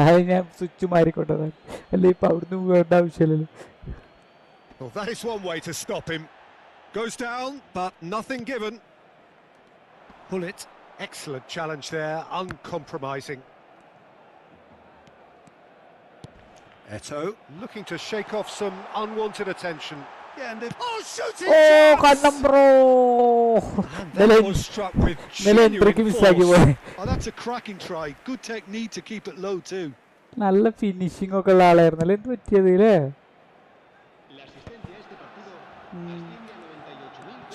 അത് ഞാൻ switch മാറിക്കൊണ്ടത് അല്ലെ ഇപ്പൊ അവിടുന്ന് പോകേണ്ട ആവശ്യമില്ലല്ലോ. Well, that is one way to stop him. Goes down, but nothing given. Bullet, excellent challenge there, uncompromising. Eto looking to shake off some unwanted attention. Yeah, and they've... Oh, shooting oh chance! കണ്ണം bro. And that was struck with നിലന്ത്രയ്ക്ക് genuine മിസ്സാക്കി force. പോയി. Oh, that's a cracking try. Good technique to keep it low too. നല്ല finishing ഒക്കെ ഉള്ള ആളായിരുന്നു അല്ലേ? എന്ത് പറ്റിയത് ഇല്ലേ? La asistencia a este partido asciende a 98.000.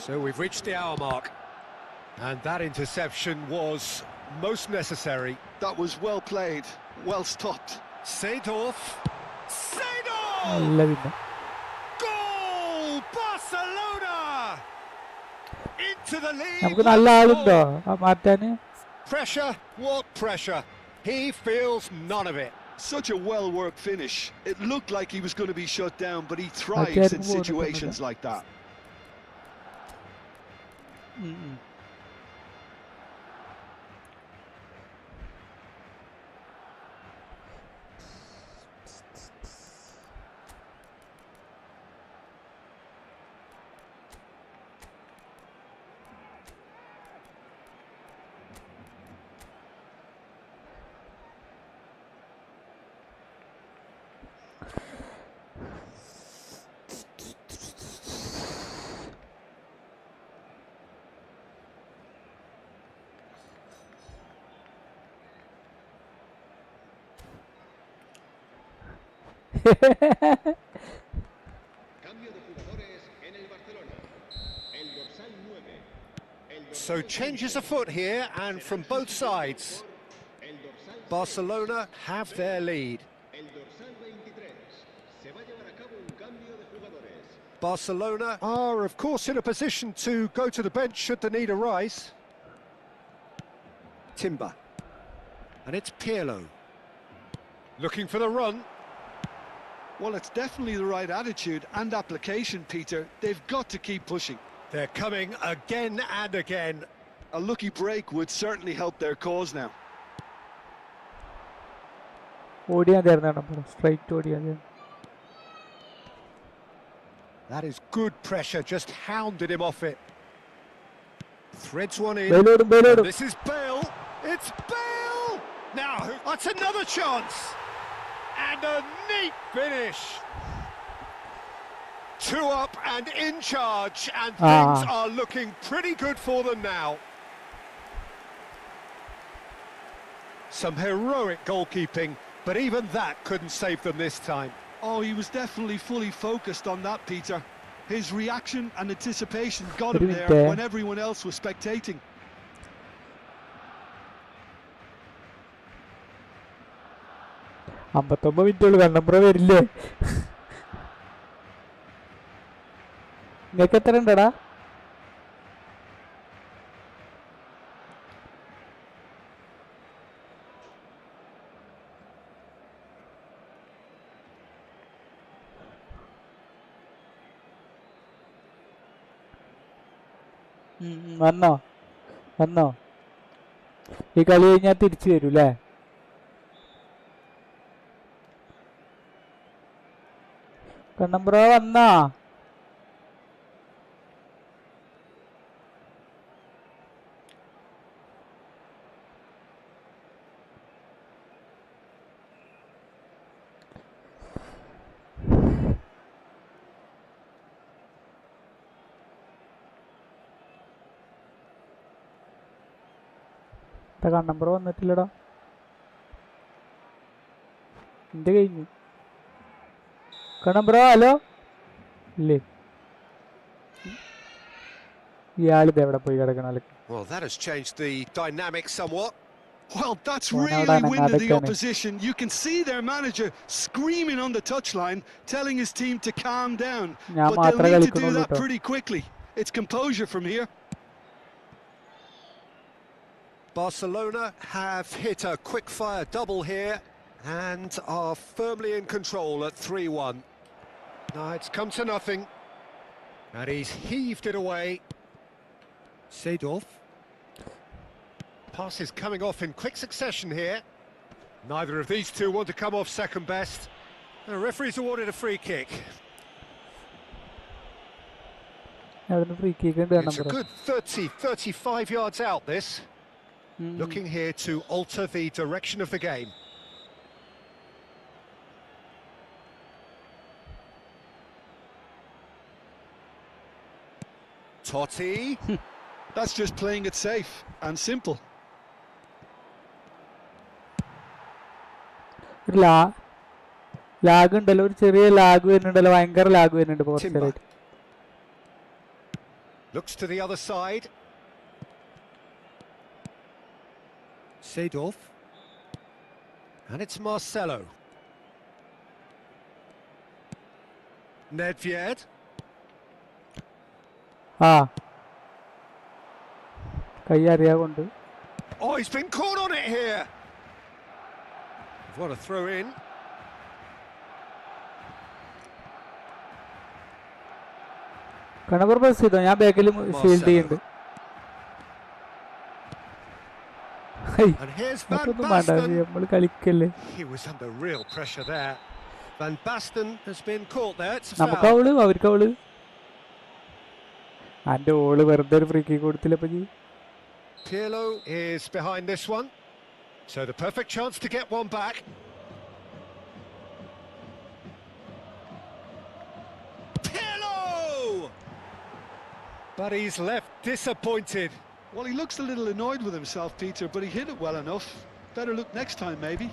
So we've reached the hour mark. And that interception was most necessary. That was well played, well stopped. Seedorf. Seedorf! നല്ല പിന്നെ Goal! Barcelona! Into the lead. നമുക്ക് നല്ല ആളുണ്ടോ ആ മാറ്റാന്? Pressure? What pressure? He feels none of it. Such a well-worked finish. It looked like he was going to be shut down, but he thrives in situations like that. Cambio de jugadores en el Barcelona. El dorsal 9, So changes afoot here, and from both sides. Barcelona have their lead. Barcelona are, of course, in a position to go to the bench should the need arise. Timber. And it's Pirlo. Looking for the run. Well, it's definitely the right attitude and application, Peter. They've got to keep pushing. They're coming again and again. A lucky break would certainly help their cause now. straight. That is good pressure, just hounded him off it. Threads one in. Bale. This is Bale. It's Bale! Now, that's another chance. And a neat finish. 2 up and in charge, and things are looking pretty good for them now. Some heroic goalkeeping, but even that couldn't save them this time. Oh, he was definitely fully focused on that, Peter. His reaction and anticipation got him there when everyone else was spectating. Kannambra വരില്ലേ? നിങ്ങൾക്ക് എത്ര ഉണ്ടടാ? വന്നോ ഈ കളി കഴിഞ്ഞാൽ തിരിച്ചു വരൂ അല്ലേ? കണ്ണമ്പ്ര വന്നാ? കണ്ണമ്പ്ര വന്നിട്ടില്ലടാ. എന്റെ കഴിഞ്ഞു. കണ്ണമ്പ്ര ഹലോ ഇല്ലേ? ഇയാളിത് എവിടെ പോയി കിടക്കണ? Well, that has changed the dynamic somewhat. Well, that's really winded the opposition. You can see their manager screaming on the touchline, telling his team to calm down. But they'll need to do that pretty quickly. It's composure from here. Barcelona have hit a quick-fire double here and are firmly in control at 3-1. Now it's come to nothing, and he's heaved it away. Seedorf. Pass is coming off in quick succession here. Neither of these two want to come off second best. The referee's awarded a free kick. It's a good 30-35 yards out, this. Looking here to alter the direction of the game. Totti. That's just playing it safe and simple. Lag ഉണ്ടല്ലോ, ഒരു ചെറിയ lag വരുന്നുണ്ടല്ലോ, ഭയങ്കര lag വരുന്നുണ്ട് പോർച്ചുഗലായിട്ട്. Looks to the other side. Seedorf. And it's Marcelo. Nedved. കൈ അറിയാകൊണ്ട്. Oh, he's been caught on it here. What a throw in. കണ്ണപ്പുറ press ചെയ്തോ? ഞാൻ ബാക്കിൽ ഫീൽഡ് ചെയ്യുന്നുണ്ട്. And here's Van Basten. നമ്മൾ കളിക്കല്ലേ? He was under real pressure there. Van Basten has been caught there. It's a നമുക്ക് foul. അവള് അവർക്ക് അവള് അന്റെ ഓള് വെറുതെ ഒരു ഫ്രീ കിക്ക് കൊടുത്തില്ല. Pirlo is behind this one, so the perfect chance to get one back. Pirlo! But he's left disappointed. Well, he looks a little annoyed with himself, Peter, but he hit it well enough. Better look next time, maybe.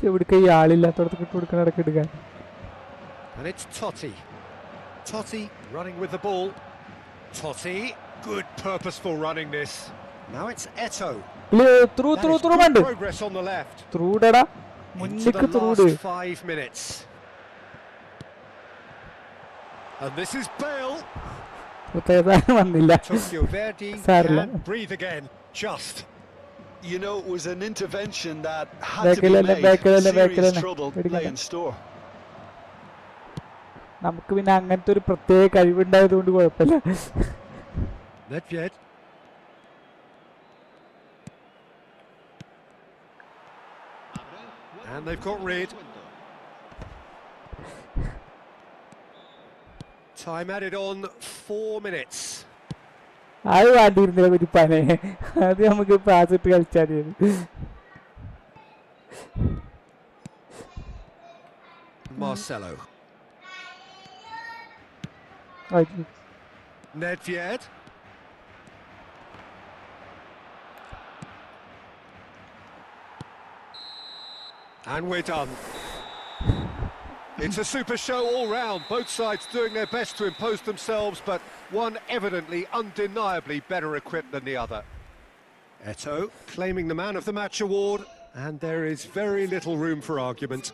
എവിടേക്ക് ഈ ആളില്ലാത്തടത്ത് ഇട്ട് കൊടുക്കണ ഇടയ്ക്ക് എടുക്കാൻ. And it's Totti. Totti running with the ball. Totti, good purposeful running this. Now it's Eto. Through That through is through good വേണ്ട progress on the left. ത്രൂടടാ Into മുന്നിക്ക് the ത്രൂട്. last 5 minutes. And this is Bale. വന്നില്ല. Tokyo Verdi സാരില്ല. can breathe again. Just. You know, it was an intervention that had Back to be line, made. back line, back Serious line. trouble Pedikanda. lay in store. നമുക്ക് പിന്നെ അങ്ങനത്തെ ഒരു പ്രത്യേക കഴിവുണ്ടായത് കൊണ്ട് കുഴപ്പമില്ല. Nedved. And they've got rid. Time added on 4 minutes. അത് വേണ്ടിയിരുന്നില്ല കുരിപ്പാനെ. അത് നമുക്ക് പാസ് ഇട്ട് കളിച്ചാൽ Marcelo. Nedved. And we're done. It's a super show all round. Both sides doing their best to impose themselves, but one evidently, undeniably better equipped than the other. Eto claiming the Man of the Match award, and there is very little room for argument.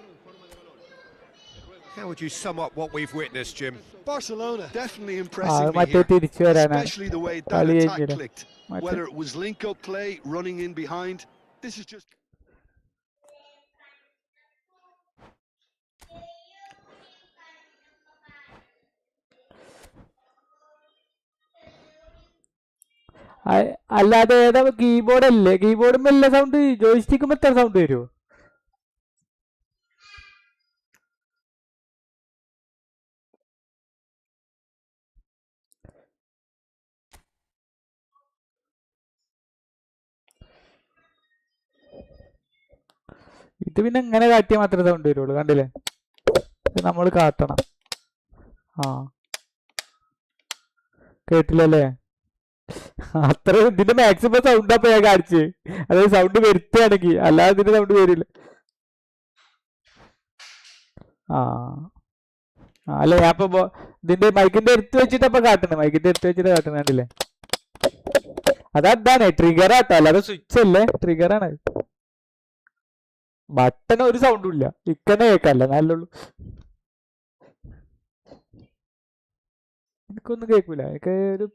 How would you sum up what we've witnessed, Jim? Barcelona definitely impressing me മറ്റേ here, തിരിച്ചു വരാനാണ്. especially the way that കളി attack കഴിഞ്ഞില്ല. clicked. Whether it was link-up play, running in behind, this is just... അല്ലാതെ ഏതാ keyboard അല്ലേ? കീബോർഡും എല്ലാ sound ജോയിസ്റ്റിക്കും എത്ര സൗണ്ട് വരുമോ? ഇത് പിന്നെ എങ്ങനെ കാട്ടിയാൽ മാത്രമേ സൗണ്ട് വരുള്ളൂ. കണ്ടില്ലേ? നമ്മൾ കാട്ടണം. ആ കേട്ടില്ലല്ലേ? അത്ര ഇതിന്റെ മാക്സിമം സൗണ്ട് അപ്പൊ ഞാൻ കാണിച്ച്. അതായത് സൗണ്ട് വരുത്തുകയാണെങ്കിൽ, അല്ലാതെ ഇതിന്റെ സൗണ്ട് വരില്ല. ആ അല്ല ഞാൻ ഇപ്പൊ ഇതിന്റെ മൈക്കിന്റെ എടുത്ത് വെച്ചിട്ടപ്പൊ കാട്ടണേ. മൈക്കിന്റെ എടുത്ത് വെച്ചിട്ട് കാട്ടണേ. കണ്ടില്ലേ? അതാണ് ട്രിഗർ ആട്ടോ, അല്ലാതെ സ്വിച്ച് അല്ലേ, ട്രിഗറാണ്. ബട്ടൺ ഒരു സൗണ്ടും ഇല്ല. ഇക്കന്നെ കേൾക്കല്ല നല്ലുള്ളൂ. എനിക്കൊന്നും കേൾക്കൂല. എനിക്ക് ഒരു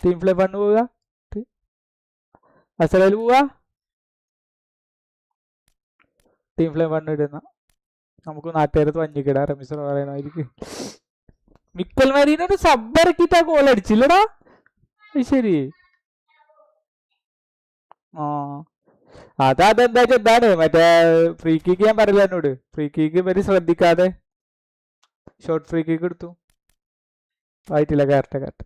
ടീം ഫ്ലേ പണ്ണ് പോവുക, അസലയിൽ പോവുക, ടീം ഫ്ലേ പണ്ണ് ഇടുന്ന നമുക്ക് നാട്ടുകാരത്ത് വഞ്ഞിക്കിടാ. റമീസ് പറയണമായിരിക്കും. മിക്കൽ മരീനൊരു സബ് ഇറക്കിയിട്ട് ആ ഗോൾ അടിച്ചില്ലടാ. ശരി. ആ അതെന്താ എന്താണ് മറ്റേ ഫ്രീ കിക്ക് ഞാൻ പറയില്ല എന്നോട്. ഫ്രീ കിക്ക് ഇവര് ശ്രദ്ധിക്കാതെ ഷോർട്ട് ഫ്രീ കിക്ക് എടുത്തു. ആയിട്ടില്ല. കറക്റ്റ്.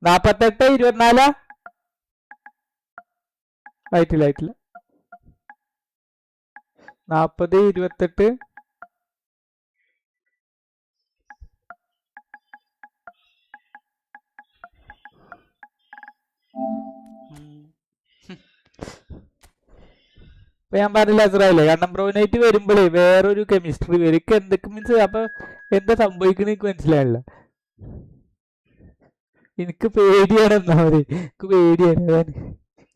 നാപ്പത്തെട്ട് 24 ആയിട്ടില്ല. 40 28 ഇപ്പൊ ഞാൻ പറഞ്ഞില്ല അസറായില്ലേ, കാരണം ബ്രോനായിട്ട് വരുമ്പോഴേ വേറൊരു കെമിസ്ട്രി വരും. എനിക്ക് എന്തൊക്കെ മീൻസ് അപ്പൊ എന്താ സംഭവിക്കണ എനിക്ക് മനസ്സിലായില്ല. എനിക്ക് പേടിയാണ്. ഒന്നാമത് എനിക്ക് പേടിയാണ്. അതാണ്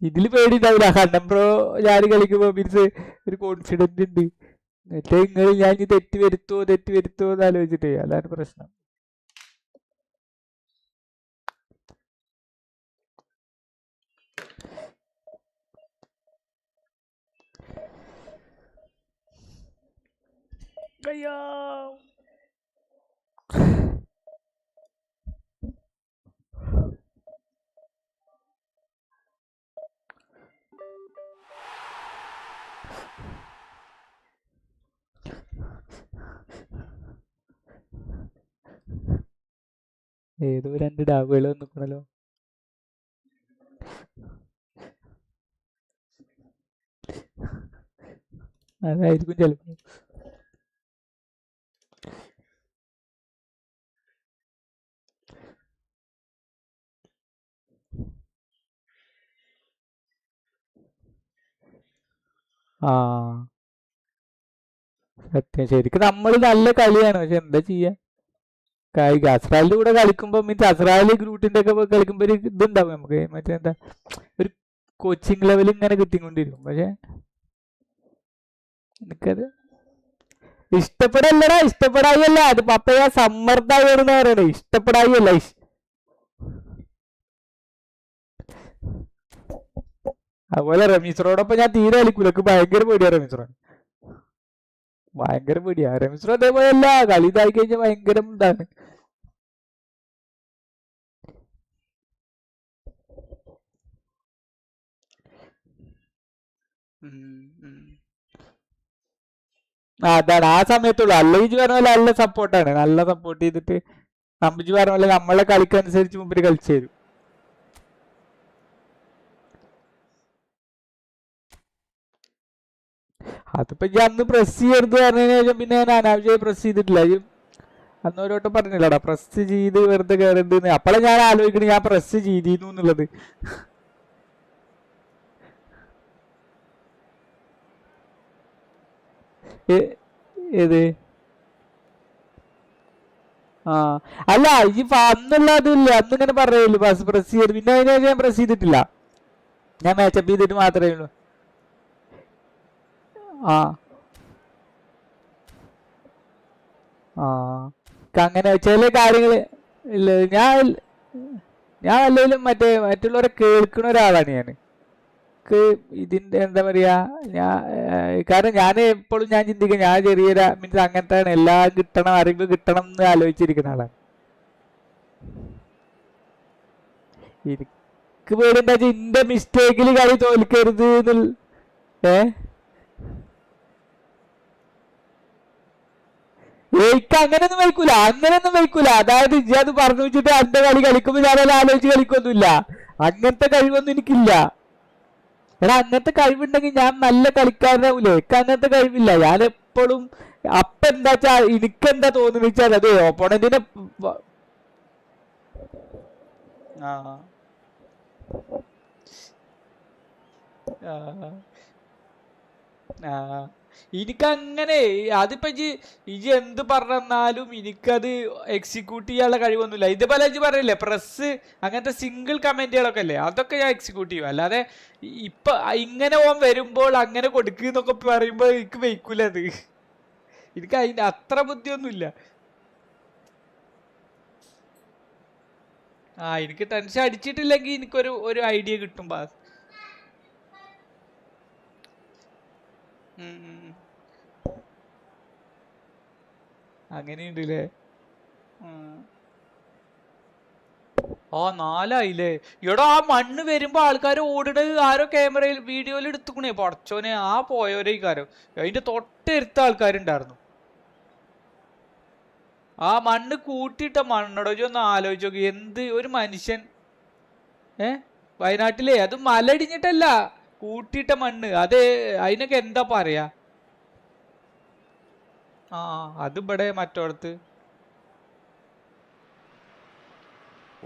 ഇതില് പേടി ഉണ്ടാവില്ല. കണ്ടം ബ്രോ ഞാൻ കളിക്കുമ്പോ മീൻസ് ഒരു കോൺഫിഡന്റ് ഉണ്ട്. മറ്റേ ഞാൻ തെറ്റ് വരുത്തോ എന്ന് ആലോചിച്ചിട്ടേ, അതാണ് പ്രശ്നം. അയ്യോ ഏതോ 2 ഡാബുകൾ വന്നിക്കണല്ലോ. അതായിരിക്കും ചിലപ്പോ. ആ സത്യം, ശരിക്കും നമ്മള് നല്ല കളിയാണ്, പക്ഷെ എന്താ ചെയ്യാ. അസ്രാലിന്റെ കൂടെ കളിക്കുമ്പോ മീൻസ് അസ്രാലി ഗ്രൂട്ടിന്റെ ഒക്കെ കളിക്കുമ്പോ ഒരു ഇതുണ്ടാവും നമുക്ക്, മറ്റേ എന്താ ഒരു കോച്ചിങ് ലെവൽ ഇങ്ങനെ കിട്ടിക്കൊണ്ടിരിക്കും. പക്ഷെ എനിക്കത് ഇഷ്ടപ്പെടല്ലടാ, ഇഷ്ടപ്പെടായല്ല, അത് പപ്പയ സമ്മർദ്ദമാണെന്ന് പറയണേ, ഇഷ്ടപ്പെടായല്ല. അതുപോലെ റമീസറോടൊപ്പം ഞാൻ തീരെ കളിക്കൂല, എനിക്ക് ഭയങ്കര പേടിയാ റമീസറോ, ഭയങ്കര പേടിയാ റമീസറോ. അതേപോലെ അല്ല, കളി ഇതായി കഴിഞ്ഞാൽ ഭയങ്കര ഇതാണ്. അതാണ് ആ സമയത്തുള്ളൂ. അല്ലെങ്കിൽ പറഞ്ഞ പോലെ നല്ല സപ്പോർട്ടാണ്, നല്ല സപ്പോർട്ട് ചെയ്തിട്ട് അമ്പിജി പറഞ്ഞ പോലെ നമ്മളെ കളിക്കനുസരിച്ച് മുമ്പിൽ കളിച്ചു തരും. അതിപ്പോ ഞാൻ അന്ന് പ്രസ് ചെയ്യരുത് പറഞ്ഞതിന് ശേഷം പിന്നെ ഞാൻ അനാവശ്യമായി പ്രസ് ചെയ്തിട്ടില്ല. അന്ന് ഓരോട്ടം പറഞ്ഞില്ലടാ പ്രസ് ചെയ്ത് വെറുതെ കയറരുത്. അപ്പോഴാണ് ഞാൻ ആലോചിക്കണേ ഞാൻ പ്രസ് ചെയ്തിരുന്നു എന്നുള്ളത്. ഏത് ആ അല്ല ഈ അന്നുള്ള അതില്ല, അന്നിങ്ങനെ പറയല്ലോ പ്രസ് ചെയ്ത്, പിന്നെ അതിനെ ഞാൻ പ്രസ് ചെയ്തിട്ടില്ല, ഞാൻ മാച്ചപ്പ് ചെയ്തിട്ട് മാത്രമേ ഉള്ളൂ. ആ ആ അങ്ങനെ ചില കാര്യങ്ങള് ഇല്ല. ഞാൻ അല്ലെങ്കിലും മറ്റുള്ളവരെ കേൾക്കുന്ന ഒരാളാണ് ഞാൻ. ഇതിന്റെ എന്താ പറയാ, കാരണം ഞാൻ എപ്പോഴും ഞാൻ ചിന്തിക്കും ഞാൻ ചെറിയൊരു മീൻസ് അങ്ങനത്തെ എല്ലാം കിട്ടണം, അറിവ് കിട്ടണം എന്ന് ആലോചിച്ചിരിക്കുന്ന ആളാണ്. എനിക്ക് പേടി എന്താ വെച്ചാൽ ഇന്റെ മിസ്റ്റേക്കിൽ കളി തോൽക്കരുത് എനിക്ക് അങ്ങനെയൊന്നും വയ്ക്കൂല. അതായത് ഇജ്ജ് അത് പറഞ്ഞു വെച്ചിട്ട് എന്റെ കളി കളിക്കുമ്പോ ഞാനത് ആലോചിച്ച് കളിക്കൊന്നുമില്ല. അങ്ങനത്തെ കഴിവൊന്നും എനിക്കില്ല. എടാ അങ്ങനത്തെ കഴിവുണ്ടെങ്കിൽ ഞാൻ നല്ല കളിക്കാരനാവൂലേ. എനിക്ക് അങ്ങനത്തെ കഴിവില്ല. ഞാൻ എപ്പോഴും അപ്പൊ എന്താ വെച്ചാ എനിക്കെന്താ തോന്നുന്നു വെച്ചാൽ അത് ഓപ്പോണന്റിനെ എനിക്കങ്ങനെ അതിപ്പോ ഇജി എന്ത് പറഞ്ഞാലും എനിക്കത് എക്സിക്യൂട്ട് ചെയ്യാനുള്ള കഴിവൊന്നുമില്ല. ഇതേപോലെ ഇജ് പറയില്ലേ പ്രസ് അങ്ങനത്തെ സിംഗിൾ കമന്റുകളൊക്കെ അല്ലേ, അതൊക്കെ ഞാൻ എക്സിക്യൂട്ട് ചെയ്യും. അല്ലാതെ ഇപ്പൊ ഇങ്ങനെ ഓൻ വരുമ്പോൾ അങ്ങനെ കൊടുക്കുന്നൊക്കെ പറയുമ്പോ എനിക്ക് വയ്ക്കൂല. അത് എനിക്ക് അതിന്റെ അത്ര ബുദ്ധിയൊന്നുമില്ല. എനിക്ക് ടെൻഷൻ അടിച്ചിട്ടില്ലെങ്കിൽ എനിക്കൊരു ഐഡിയ കിട്ടും ബാസ്. അങ്ങനെയുണ്ടല്ലേ. 4 എടോ ആ മണ്ണ് വരുമ്പോ ആൾക്കാർ ഓടുന്നത് ആരോ ക്യാമറയിൽ വീഡിയോയിൽ എടുത്തുക്കണേ പടച്ചോനെ, ആ പോയോരേ കാരോ അതിന്റെ തൊട്ടടുത്ത ആൾക്കാരുണ്ടായിരുന്നു. ആ മണ്ണ് കൂട്ടിയിട്ട മണ്ണടോ ഒന്ന് ആലോചിച്ച് നോക്കി. എന്ത് ഒരു മനുഷ്യൻ വയനാട്ടിലെ അത് മലടിഞ്ഞിട്ടല്ല, കൂട്ടിയിട്ട മണ്ണ്. അത് അതിനൊക്കെ എന്താ പറയാ. അത് ഇവിടെ മറ്റോടത്ത്.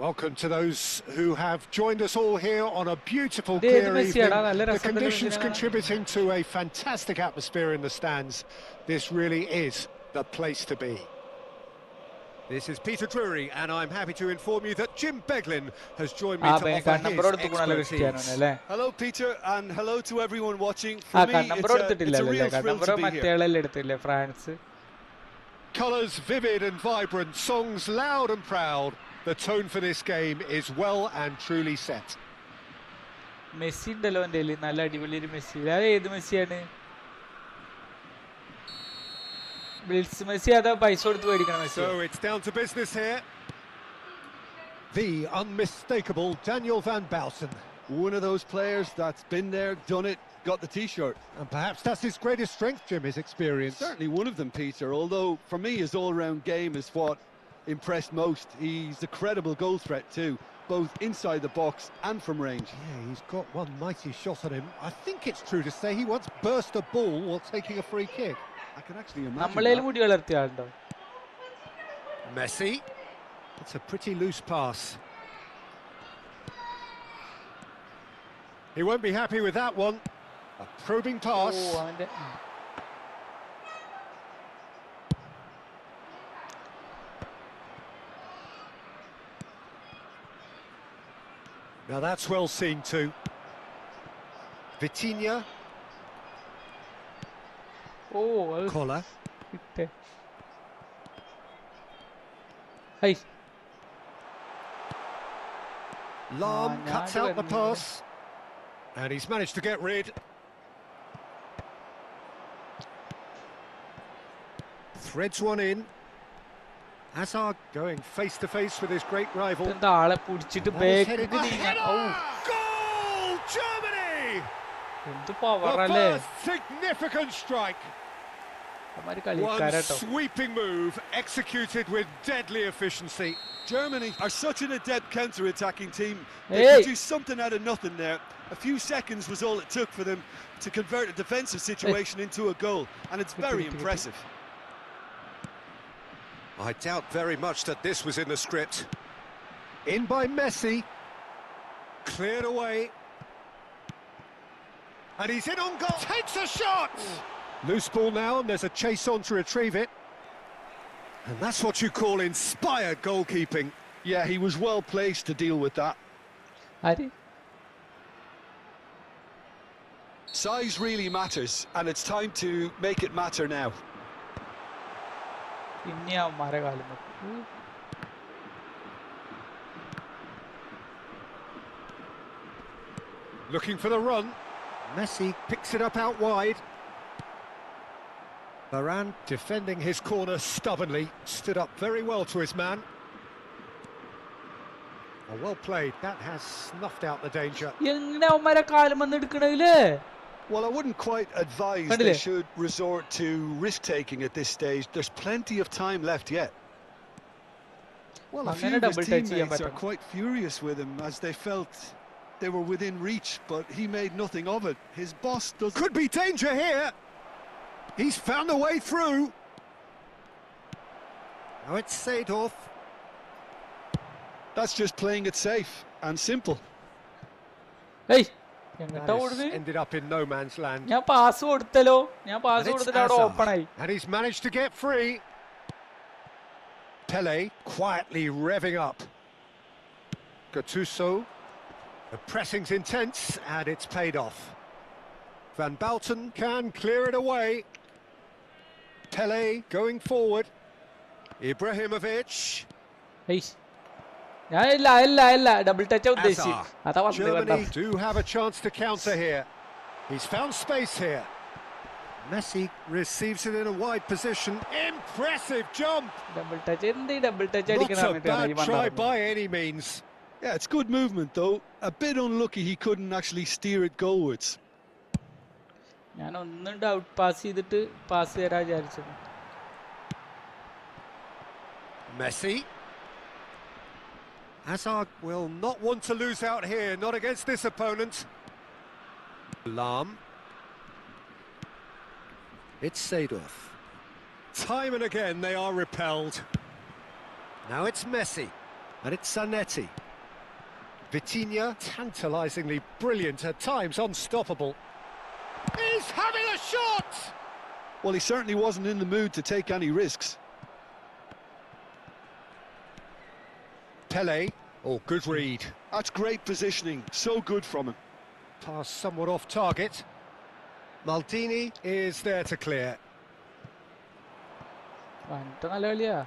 Welcome to those who have joined us all here on a beautiful clear evening. The conditions contributing to a fantastic atmosphere in the stands. This really is the place to be. This is Peter Drury, and I'm happy to inform you that Jim Beglin has joined me to offer his expertise. Hello Peter, and hello to everyone watching. For me, it's a real thrill to be here. Colours vivid and vibrant, songs loud and proud. The tone for this game is well and truly set. Messi ഉണ്ടല്ലോ എൻ്റെ നല്ല അടിപൊളി ഒരു Messi. അത് ഏത് മെസ്സിയാണ്? Bills Messi അതോ പൈസ കൊടുത്ത് മേടിക്കണം Messi? So it's down to business here. The unmistakable Daniel van Baalsen. One of those players that's been there, done it, got the t-shirt. And perhaps that's his greatest strength, Jim, his experience. Certainly one of them, Peter, although for me his all-round game is what impressed most. He's a credible goal threat too. both inside the box and from range. Yeah, he's got one mighty shot on him. I think it's true to say he once burst a ball while taking a free kick. I can actually imagine നമ്മളേലും that. മുടി വളർത്തിയ ആളുണ്ടോ? Messi. It's a pretty loose pass. He won't be happy with that one. A probing pass. ഓ അവന്റെ Now that's well seen too. Vitinha. Oh അത് Collar. കിട്ടേ. Hi Lam Ah, cuts ഞാന് out the വരുന്നില്ല. pass. And he's managed to get rid. Threads one in. Hazard going face to face with his great rival. എന്താ ആളെ പിടിച്ചിട്ട് That is headed back in. നീങ്ങാൻ. ഔ Goal! Germany! എന്ത് The പവറല്ലേ first significant strike. അവന്മാര് One കളിക്കാരട്ടോ. sweeping move executed with deadly efficiency. Germany are such an adept counter-attacking team. They Hey. produced something out of nothing there. A few seconds was all it took for them to convert a defensive situation into a goal, and it's very impressive. I doubt very much that this was in the script. In by Messi. Cleared away. And he's in on goal. Takes a shot! Loose ball now, and there's a chase on to retrieve it. And that's what you call inspired goalkeeping. Yeah, he was well placed to deal with that. ആര് Size really matters, and it's time to make it matter now. പിന്നെ അവന്മാരെ കാലം Looking for the run. Messi picks it up out wide. Varane defending his corner stubbornly, stood up very well to his man. Oh, well played. That has snuffed out the danger. എങ്ങനെ അവന്മാരെ കാലം വന്ന് എടുക്കണില്ലേ? Well, I wouldn't quite advise Handle they it. should resort to risk-taking at this stage. There's plenty of time left yet. Well, a few അങ്ങനെ of his double touch ചെയ്യാൻ teammates are പറ്റണം. quite furious with him as they felt they were within reach, but he made nothing of it. His boss doesn't... Could be danger here. He's found a way through. Now it's Seedorf. That's just playing it safe and simple. ഏയ് എങ്ങട്ടാ That has ഓടുന്നത്? ended up in no man's land. ഞാൻ pass കൊടുത്തല്ലോ. ഞാൻ pass And it's കൊടുത്തിട്ട് അവിടെ Hazard. Open ആയി. And he's managed to get free. Pele quietly revving up. Gattuso. The pressing's intense and it's paid off. Van Bouten can clear it away. Pele going forward. Ibrahimovic. ഏയ് ഞാൻ double touch ഉദ്ദേശിച്ചു. Hazard. അതാ വന്നത് Germany കണ്ടോ? do have a chance to counter here. He's found space here. Messi receives it in a wide position. Impressive jump. Double touch എന്ത് double touch Not അടിക്കണ a സമയത്താണ് ഈ bad try വന്നത്. by any means. Yeah, it's good movement, though. A bit unlucky he couldn't actually steer it goalwards. ഞാൻ ഒന്നും doubt pass ചെയ്തിട്ട് pass തരാ വിചാരിച്ചത്. Messi. Hazard will not want to lose out here, not against this opponent. Lam. It's Seedorf. Time and again they are repelled. Now it's Messi. And it's Zanetti. Vitinha, tantalisingly brilliant, at times unstoppable. He's having a shot! Well, he certainly wasn't in the mood to take any risks. Pele. Oh, good read. That's great positioning. So good from him. Pass somewhat off target. Maldini is there to clear. വന്നിട്ട് നല്ല കളിയാ.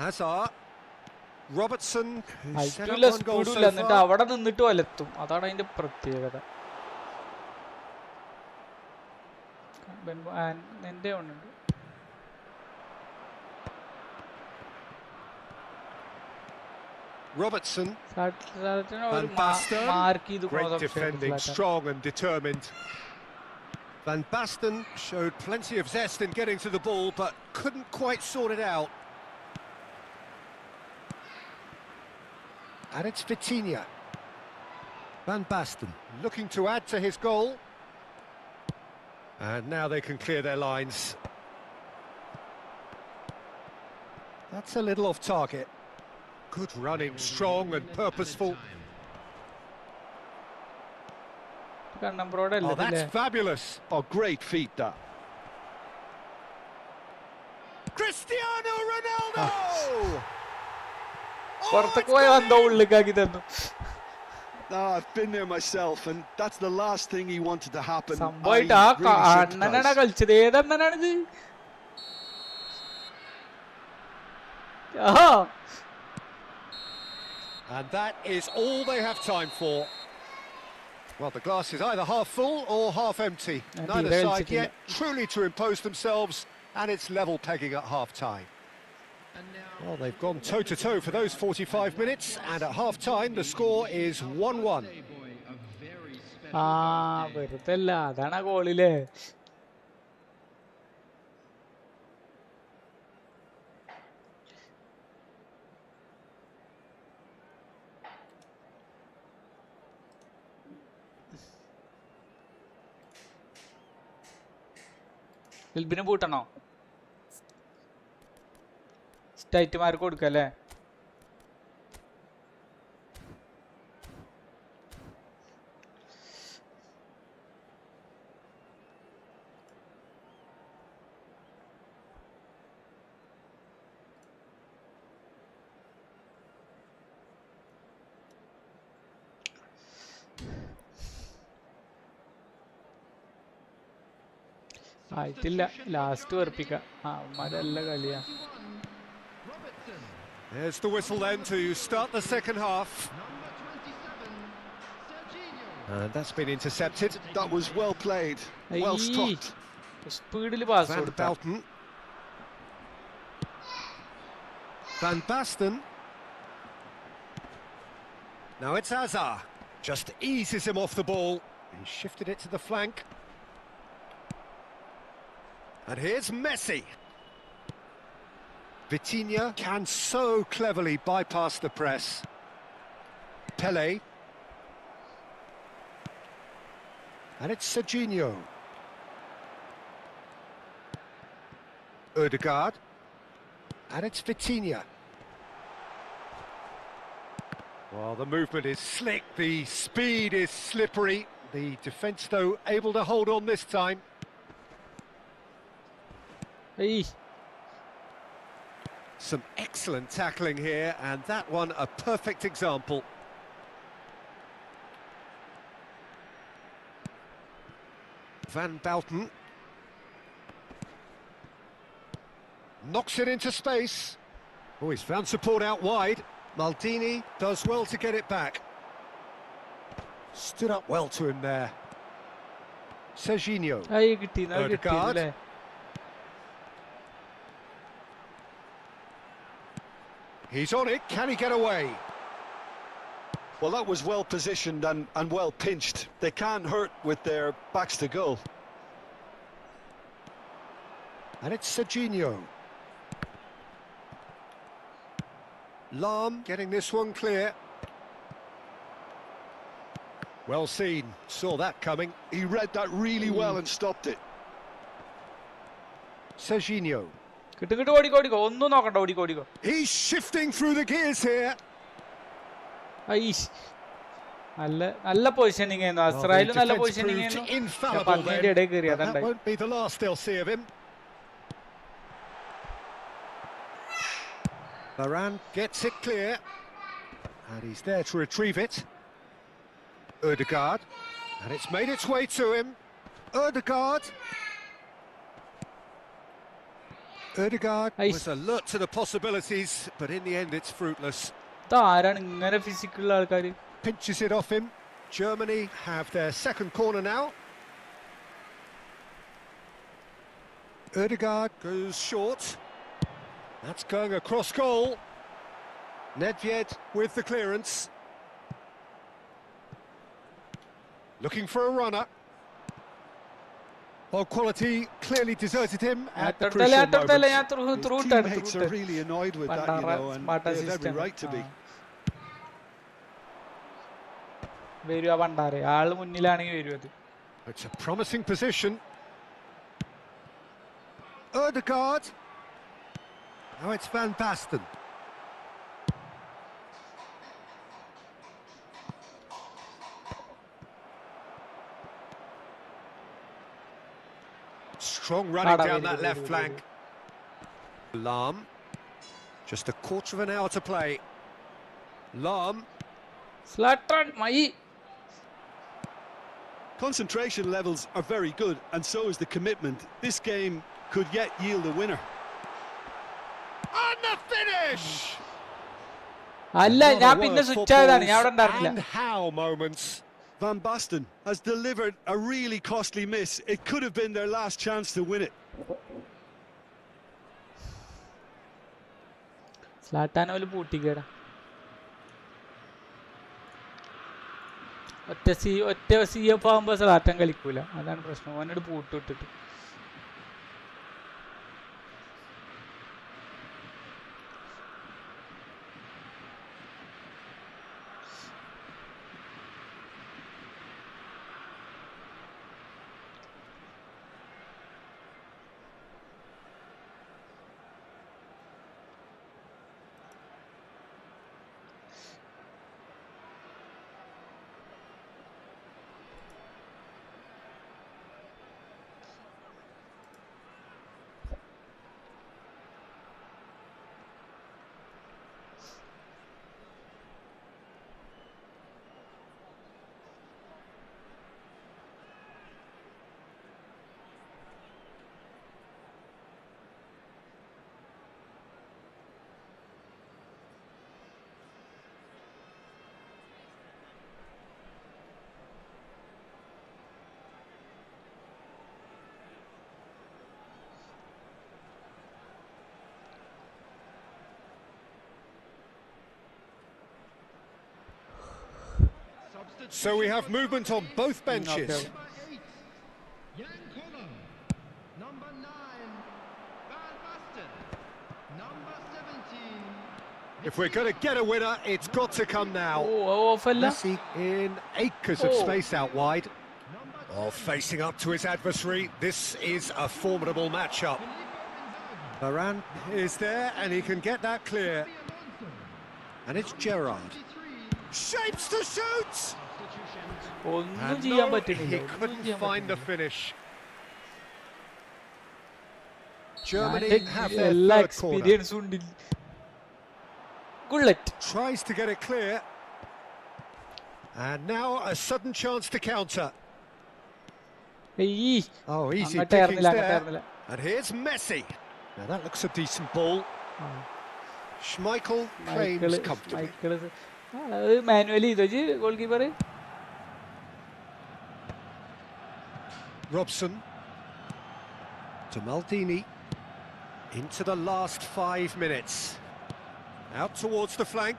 Hazard. Robertson, who's set up ഹൈറ്റുമില്ല one goal സ്പീഡുമില്ല so എന്നിട്ട് far. അവിടെ നിന്നിട്ട് വലത്തും. അതാണ് അതിന്റെ പ്രത്യേകത. എന്റെ ഉണ്ട്. Robertson, ഒരു Van Basten. മാർക്ക് ചെയ്ത് great defending, strong and determined. Van Basten showed plenty of zest in getting to the ball, but couldn't quite sort it out. And it's Vitinha. Van Basten looking to add to his goal. And now they can clear their lines. That's a little off target. Good running, strong and purposeful. Oh, that's fabulous. Oh, great feat, that. Cristiano Ronaldo! പുറത്തേക്ക് പോയി വന്നോ ഉള്ളിക്കാക്കി തന്നു. I've been there myself, and that's the last thing he wanted to happen. സംഭവമായിട്ട് ആ അണ്ണനാണ് കളിച്ചത്. ഏതണ്ണനാണിത്? And that is all they have time for. Well, the glass is either half full or half empty. Neither side yet truly to impose themselves, and it's level pegging at half-time. Well, they've gone toe-to-toe for those 45 minutes, and at half-time the score is 1-1. വെറുതെ അല്ല, അതാണ് ആ ഗോളിലെ. എൽബിനെ പൂട്ടണോ? ടൈറ്റുമാർക്ക് കൊടുക്കല്ലേ? ആയിട്ടില്ല, last വെറുപ്പിക്കാം. അവന്മാരല്ല കളിയാ. There's the whistle then to start the second half. And that's been intercepted. That was well played, well stopped. സ്പീഡിൽ pass Van കൊടുത്താ. Basten. Van Basten. Now it's Azar. Just eases him off the ball. He shifted it to the flank. And here's Messi. Vitinha can so cleverly bypass the press. Pele. And it's Serginho. Ødegaard. And it's Vitinha. Well, the movement is slick, the speed is slippery. The defence, though, able to hold on this time. Hey. Some excellent tackling here, and that one a perfect example. Van Basten knocks it into space. Oh, he's found support out wide. Maldini does well to get it back. Stood up well to him there. Serginho. Ødegaard. He's on it, can he get away? Well, that was well positioned and well pinched. They can't hurt with their backs to goal. And it's Serginho. Lam getting this one clear. Well seen, saw that coming. He read that really well and stopped it. Serginho. ഒന്നും നോക്കണ്ട, ഓടിക്കോ. He's shifting through the gears here. നല്ല positioning ആയിരുന്നു. അസ്രായേലും നല്ല positioning ആയിരുന്നു. പന്തിന്റെ ഇടയിൽ കയറി. That won't be the last they'll see of him. Varane gets it clear, and he's there to retrieve it. Ødegaard, and it's made its way to him. Ødegaard was alert to the possibilities, but in the end it's fruitless. ആരാണ് ഇങ്ങനെ physical ആൾക്കാര്? Pinches it off him. Germany have their second corner now. Ødegaard goes short. That's going across goal. Nedved with the clearance. Looking for a runner. Well, quality clearly deserted him at the crucial moment. His teammates are really annoyed with that, you know, and they have every right to be. വരുക പണ്ടാറ് ആള് മുന്നിലാണെങ്കിൽ വരും അത്. It's a promising position. Ødegaard. Now it's Van Basten. Strong running down that left flank. Lahm. Just a quarter of an hour to play. Lahm. Zlatan മൈ. Concentration levels are very good, and so is the commitment. This game could yet yield a winner. And the finish! അല്ല ഞാൻ പിന്നെ switch ആയതാണ്, ഞാൻ അവിടെ ഉണ്ടായിരുന്നില്ല. And how moments. Van Basten has delivered a really costly miss. It could have been their last chance to win it. സ്ലാട്ടാനെ പോലും പൂട്ടിക്കേടാ. ഒറ്റ C F ആകുമ്പോൾ സ്ലാട്ടൻ കളിക്കൂല, അതാണ് പ്രശ്നം. ഓനോട് പൂട്ടിട്ടിട്ട് So we have movement on both benches. Okay. Number 9, Van Basten. Number 17. If we're going to get a winner, it's got to come now. ഓഫല്ല. Messi in acres of space out wide. Oh, facing up to his adversary. This is a formidable matchup. Varane is there and he can get that clear. And it's Gerrard. Shapes to shoot! ഒന്നും And ചെയ്യാൻ no, പറ്റുന്നില്ല. he couldn't find the finish. Germany have their എല്ലാ third corner. എക്സ്പീരിയൻസും ഉണ്ട്. ഗുള്ളറ്റ് Tries to get it clear. And now a sudden chance to counter. ഈ Oh, easy അങ്ങോട്ട് pickings ആയിരുന്നില്ല, അങ്ങോട്ട് there. ആയിരുന്നില്ല. And here's Messi. Now that looks a decent ball. Schmeichel claims comfortably. അത് manually ചെയ്തോ goal keeper. Robson to Maldini into the last 5 minutes. Out towards the flank.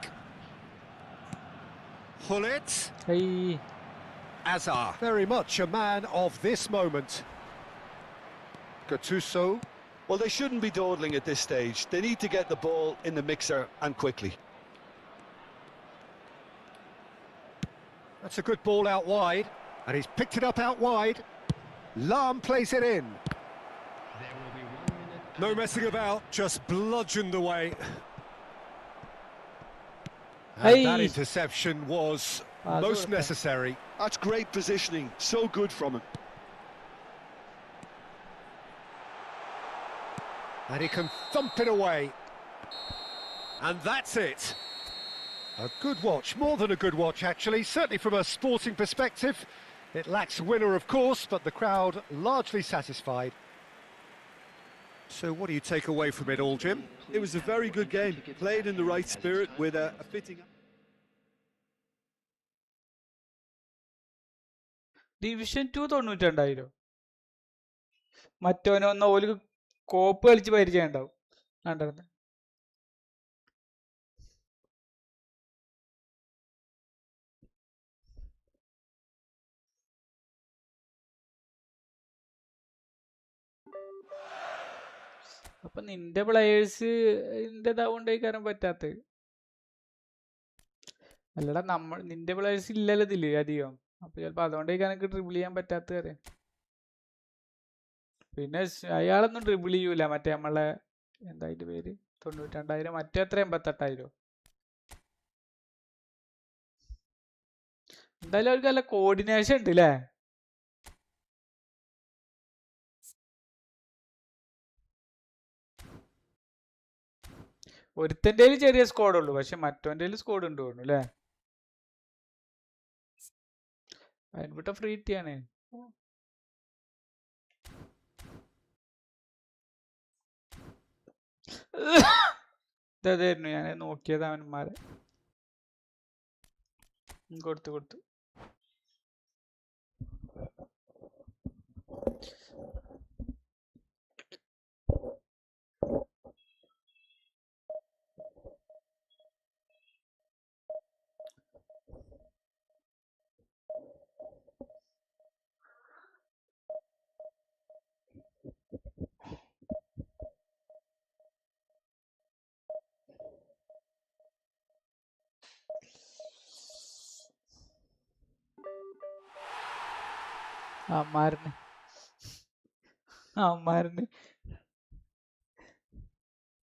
Hullet. Azar, very much a man of this moment. Gattuso. Well, they shouldn't be dawdling at this stage. They need to get the ball in the mixer and quickly. That's a good ball out wide, and he's picked it up out wide. Lahm plays it in. There will be 1 minute. No messing about, just bludgeoned away. And that interception was most necessary. That's great positioning. So good from him. And he can thump it away. And that's it. A good watch, more than a good watch actually, certainly from a sporting perspective. It lacks a winner, of course, but the crowd largely satisfied. So what do you take away from it all, Jim? It was a very good game, played in the right spirit with a fitting... division 2 92,000. മറ്റോനൊന്ന് ഓല് കോപ്പ് കളിച്ച് പരിചയം ഉണ്ടാവും. കണ്ടത് അപ്പൊ നിന്റെ players കൊണ്ടേ കയറാൻ പറ്റാത്ത അല്ലടാ നിന്റെ പ്ലേയേഴ്സ് ഇല്ലല്ലോ ഇതില് അധികം. അപ്പൊ ചിലപ്പോ അതുകൊണ്ടേക്ക് എനിക്ക് ഡ്രിബിൾ ചെയ്യാൻ പറ്റാത്ത കാര്യം. പിന്നെ അയാളൊന്നും ഡ്രിബിൾ ചെയ്യൂല. മറ്റേ നമ്മളെ എന്തായിട്ട് പേര് 92,000 മറ്റേ എത്ര 88,000. എന്തായാലും അവർക്ക് നല്ല കോർഡിനേഷൻ ഉണ്ട് അല്ലേ? ഒരുത്തൻ്റെ ചെറിയ സ്കോഡ് ഉള്ളൂ, പക്ഷെ മറ്റവൻ്റെ സ്കോഡ് ഉണ്ട് തോന്നുന്നു അല്ലേ? അതിൻവിട്ട ഫ്രീ ടിയാണ്. ഇതായിരുന്നു ഞാൻ നോക്കിയത് അവന്മാരെ. കൊടുത്തു. അമ്മാരന്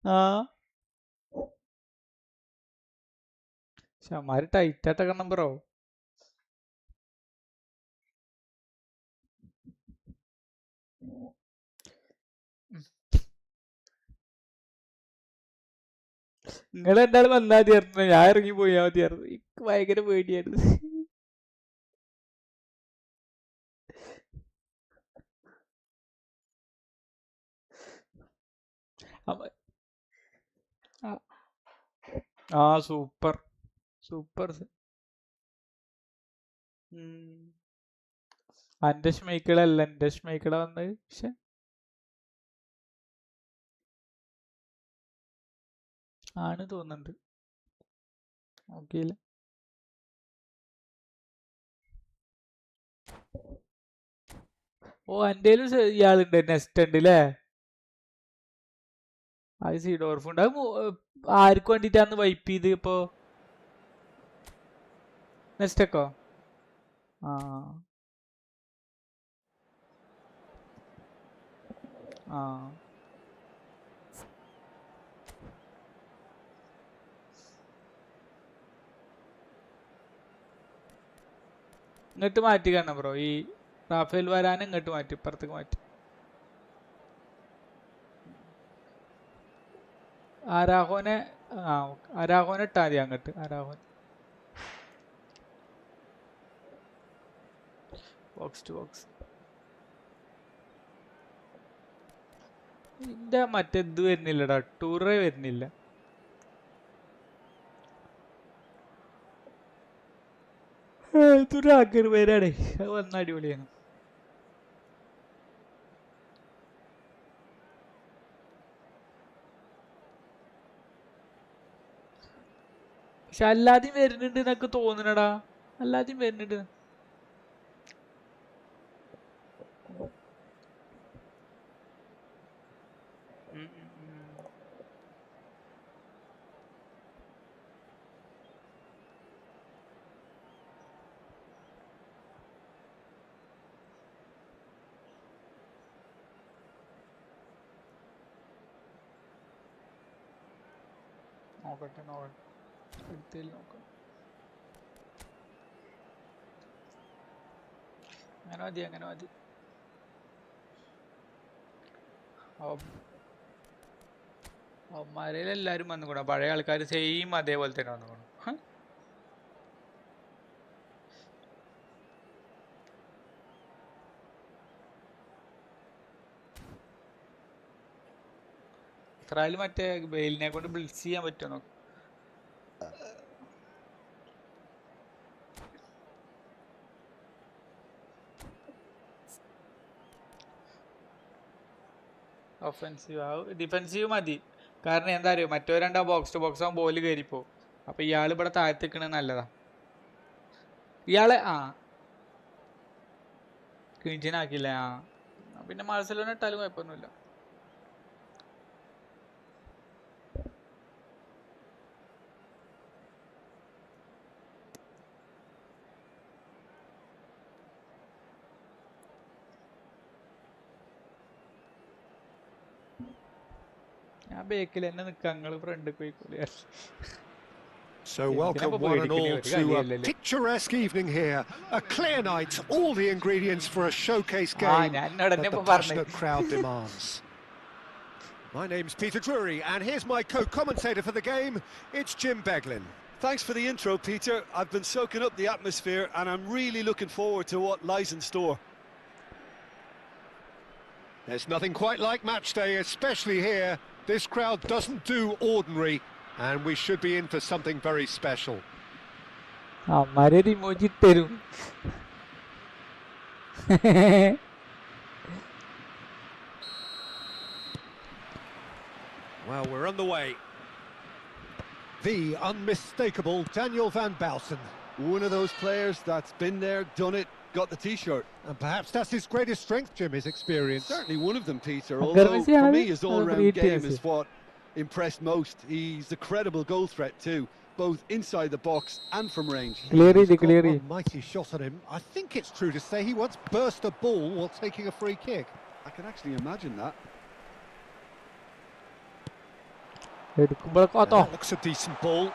ആ പക്ഷെ അമ്മാര് ടൈറ്റായിട്ടൊക്കെ നമ്പറോ. നിങ്ങൾ എന്തായാലും വന്നാൽ മതിയായിരുന്നു, ഞാൻ ഇറങ്ങി പോയാൽ മതിയായിരുന്നു. എനിക്ക് ഭയങ്കര പേടിയായിരുന്നു. ആ സൂപ്പർ അന്റെ ഷ്മൈക്കിളല്ല, എന്റെ ഷ്മൈക്കിള വന്നത്. പക്ഷെ ആണ് തോന്നുന്നുണ്ട്, നോക്കിയില്ല. ഓ എന്തേലും ഇയാളുണ്ട്, നെസ്റ്റ് ഉണ്ട് അല്ലേ? അത് സീഡോർഫുണ്ട്. അത് ആർക്ക് വേണ്ടിട്ടാന്ന് വൈപ്പ് ചെയ്ത് ഇപ്പോ? നെസ്റ്റൊക്കോ? ആ ആ ഇങ്ങോട്ട് മാറ്റി കാണണം ബ്രോ. ഈ റാഫേൽ വരാൻ ഇങ്ങോട്ട് മാറ്റി, ഇപ്പുറത്തേക്ക് മാറ്റി. ആരാഹോനെ ആരാഹോനെ ഇട്ടാ മതി അങ്ങോട്ട്. ആരാഹോൻ ബോക്സ് ടു ബോക്സ്. ഇതിന്റെ മറ്റേത് വരുന്നില്ലടാ, ടൂറേ വരുന്നില്ല. തുരാക്കർ പേരാടേ, അത് വന്ന അടിപൊളിയാണ്. പക്ഷെ അല്ലാതെയും വരുന്നുണ്ട് എന്നൊക്കെ തോന്നണടാ, അല്ലാതെയും വരുന്നുണ്ട്. നോക്കട്ടെ എടുത്തേൽ നോക്കാം. അങ്ങനെ മതി. അവന്മാരിൽ എല്ലാരും വന്നുകൂടാ, പഴയ ആൾക്കാർ സെയിം അതേപോലെ തന്നെ വന്നുകൂടാ. ഇസ്രായേൽ മറ്റേ ബെയിലിനെ കൊണ്ട് ബ്ലിറ്റ്സ് ചെയ്യാൻ പറ്റുമോ നോക്ക്. ഒഫൻസീവ് ഡിഫെൻസീവ് മതി. കാരണം എന്താ അറിയോ, മറ്റോ രണ്ടാ ബോക്സ് ടു ബോക്സ് ആകുമ്പോൾ ബോല് കയറിപ്പോ. അപ്പൊ ഇയാൾ ഇവിടെ താഴ്ത്തിക്കണ നല്ലതാ. ഇയാളെ കിഞ്ചിനാക്കില്ലേ? പിന്നെ മാർസലോനെ ഇട്ടാലും കുഴപ്പമൊന്നുമില്ല. ഞാൻ ബേക്കിൽ തന്നെ നിൽക്കാം, നിങ്ങൾ ഫ്രണ്ടിൽ പോയിക്കോളി. So welcome one and all to a picturesque evening here. A clear night, all the ingredients for a showcase game that the passionate crowd demands. My name's Peter Drury, and here's my co-commentator for the game. It's Jim Beglin. Thanks for the intro, Peter. I've been soaking up the atmosphere and I'm really looking forward to what lies in store. There's nothing quite like match day, especially here. This crowd doesn't do ordinary, and we should be in for something very special. അമ്മാരൊരു emoji തരും. Well, we're on the way. The unmistakable Daniel van Baalten. One of those players that's been there, done it, got the T-shirt. And perhaps that's his greatest strength, Jim, his experience. Certainly one of them, Peter. Although, for me, his all-round game is what impressed most. He's a credible goal threat too, both inside the box and from range. Cleary. One mighty shot on him. I think it's true to say he once burst a ball while taking a free kick. I can actually imagine that. That looks a decent ball.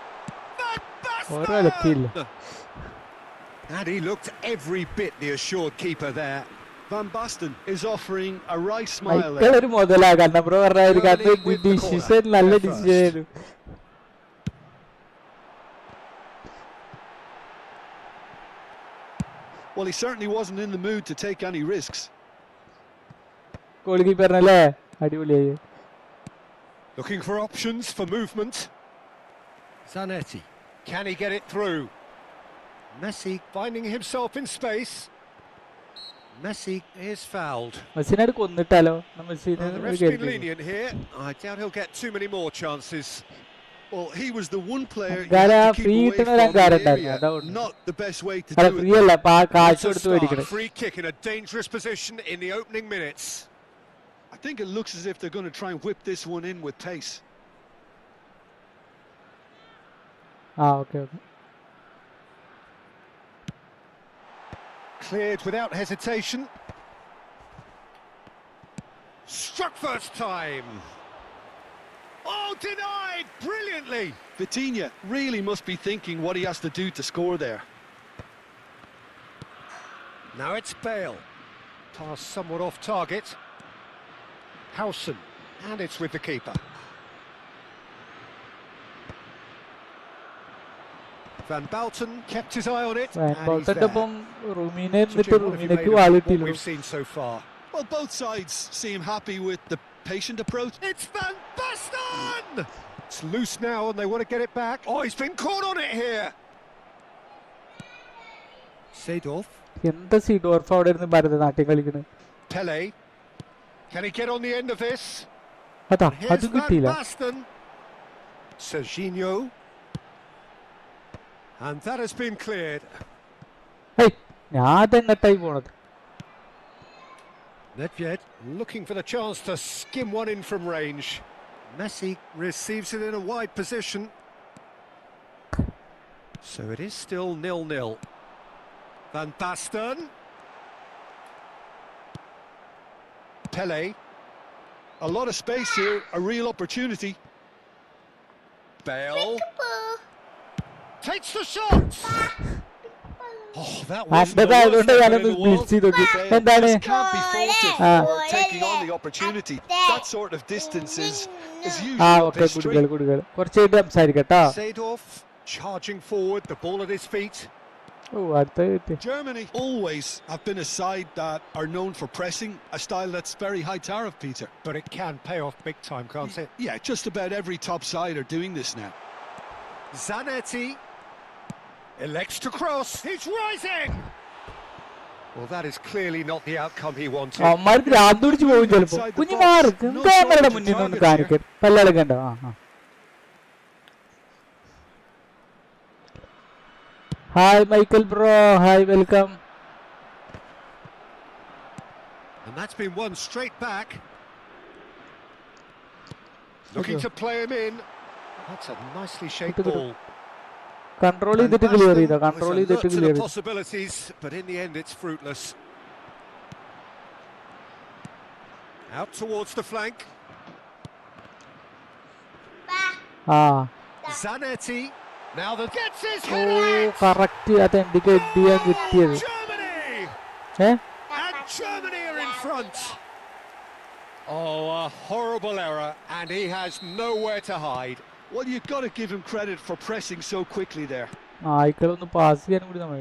And he looked every bit the assured keeper there. Van Basten is offering a wry smile there. Michael ഒരു മുതലാകാൻ bro പറഞ്ഞ decision നല്ല decision. Well, he certainly wasn't in the mood to take any risks. Goal കീപ്പറിനല്ലേ അടിപൊളിയായി. Looking for options for movement. Zanetti. Can he get it through? Messi finding himself in space. Messi is fouled. മെസ്സിനെ കൊന്നിട്ടാലോ? The ref's been lenient here. I doubt he'll get too many more chances. Well, he was the one player you had to keep away from the area. Not the best way to do it. Free kick in a dangerous position in the opening minutes. I think it looks as if they're going to try and whip this one in with pace. Okay. Cleared without hesitation. Struck first time. Oh, denied brilliantly. Vitinha really must be thinking what he has to do to score there. Now it's Bale. Pass somewhat off target. Howson, and it's with the keeper. Van Baalten kept his eye on it, and he's there. What we've seen so far. Well, both sides seem happy with the patient approach. It's Van Basten! It's loose now, and they want to get it back. Oh, he's been caught on it here. Seedorf. എന്താ സീഡോർഫ് അവിടെ ഇരുന്ന് Bharatanatyam കളിക്കണേ? Pele. Can he get on the end of this? അതാ അത് കിട്ടിയില്ല. Serginho. And that has been cleared. Hey, ഞാൻ തെങ്ങട്ടായി പോണത്. Nedved looking for the chance to skim one in from range. Messi receives it in a wide position. So it is still 0-0. Van Basten. Pele. A lot of space here, a real opportunity. Bale. Takes the shot. Oh, that was the worst effort in the world. Bale can't be faulted for taking on the opportunity. That sort of distance is usually a bit straight. Seedorf charging forward, the ball at his feet. Germany always have been a side that are known for pressing, a style that's very high tariff, Peter. But it can pay off big time, can't it? Yeah, just about every top side are doing this now. Zanetti elects to cross. He's rising. Well, that is clearly not the outcome he wanted. Hi Michael bro, hi, welcome. And that's been won straight back. Looking to play him in. That's a nicely shaped ball. Control it, clear it. Control it, clear it. Possibilities, but in the end it's fruitless. Out towards the flank. ആ Zanetti. Now the gets his oh head on it. Correct ആ തെണ്ടിക്ക് head ചെയ്യാൻ കിട്ടിയത്. Germany. ഏ And Germany are in front. Oh, a horrible error, and he has nowhere to hide. Well, you've got to give him credit for pressing so quickly there. ആയിക്കളൊന്ന് pass ചെയ്യാൻ കൂടി നമ്മൾ.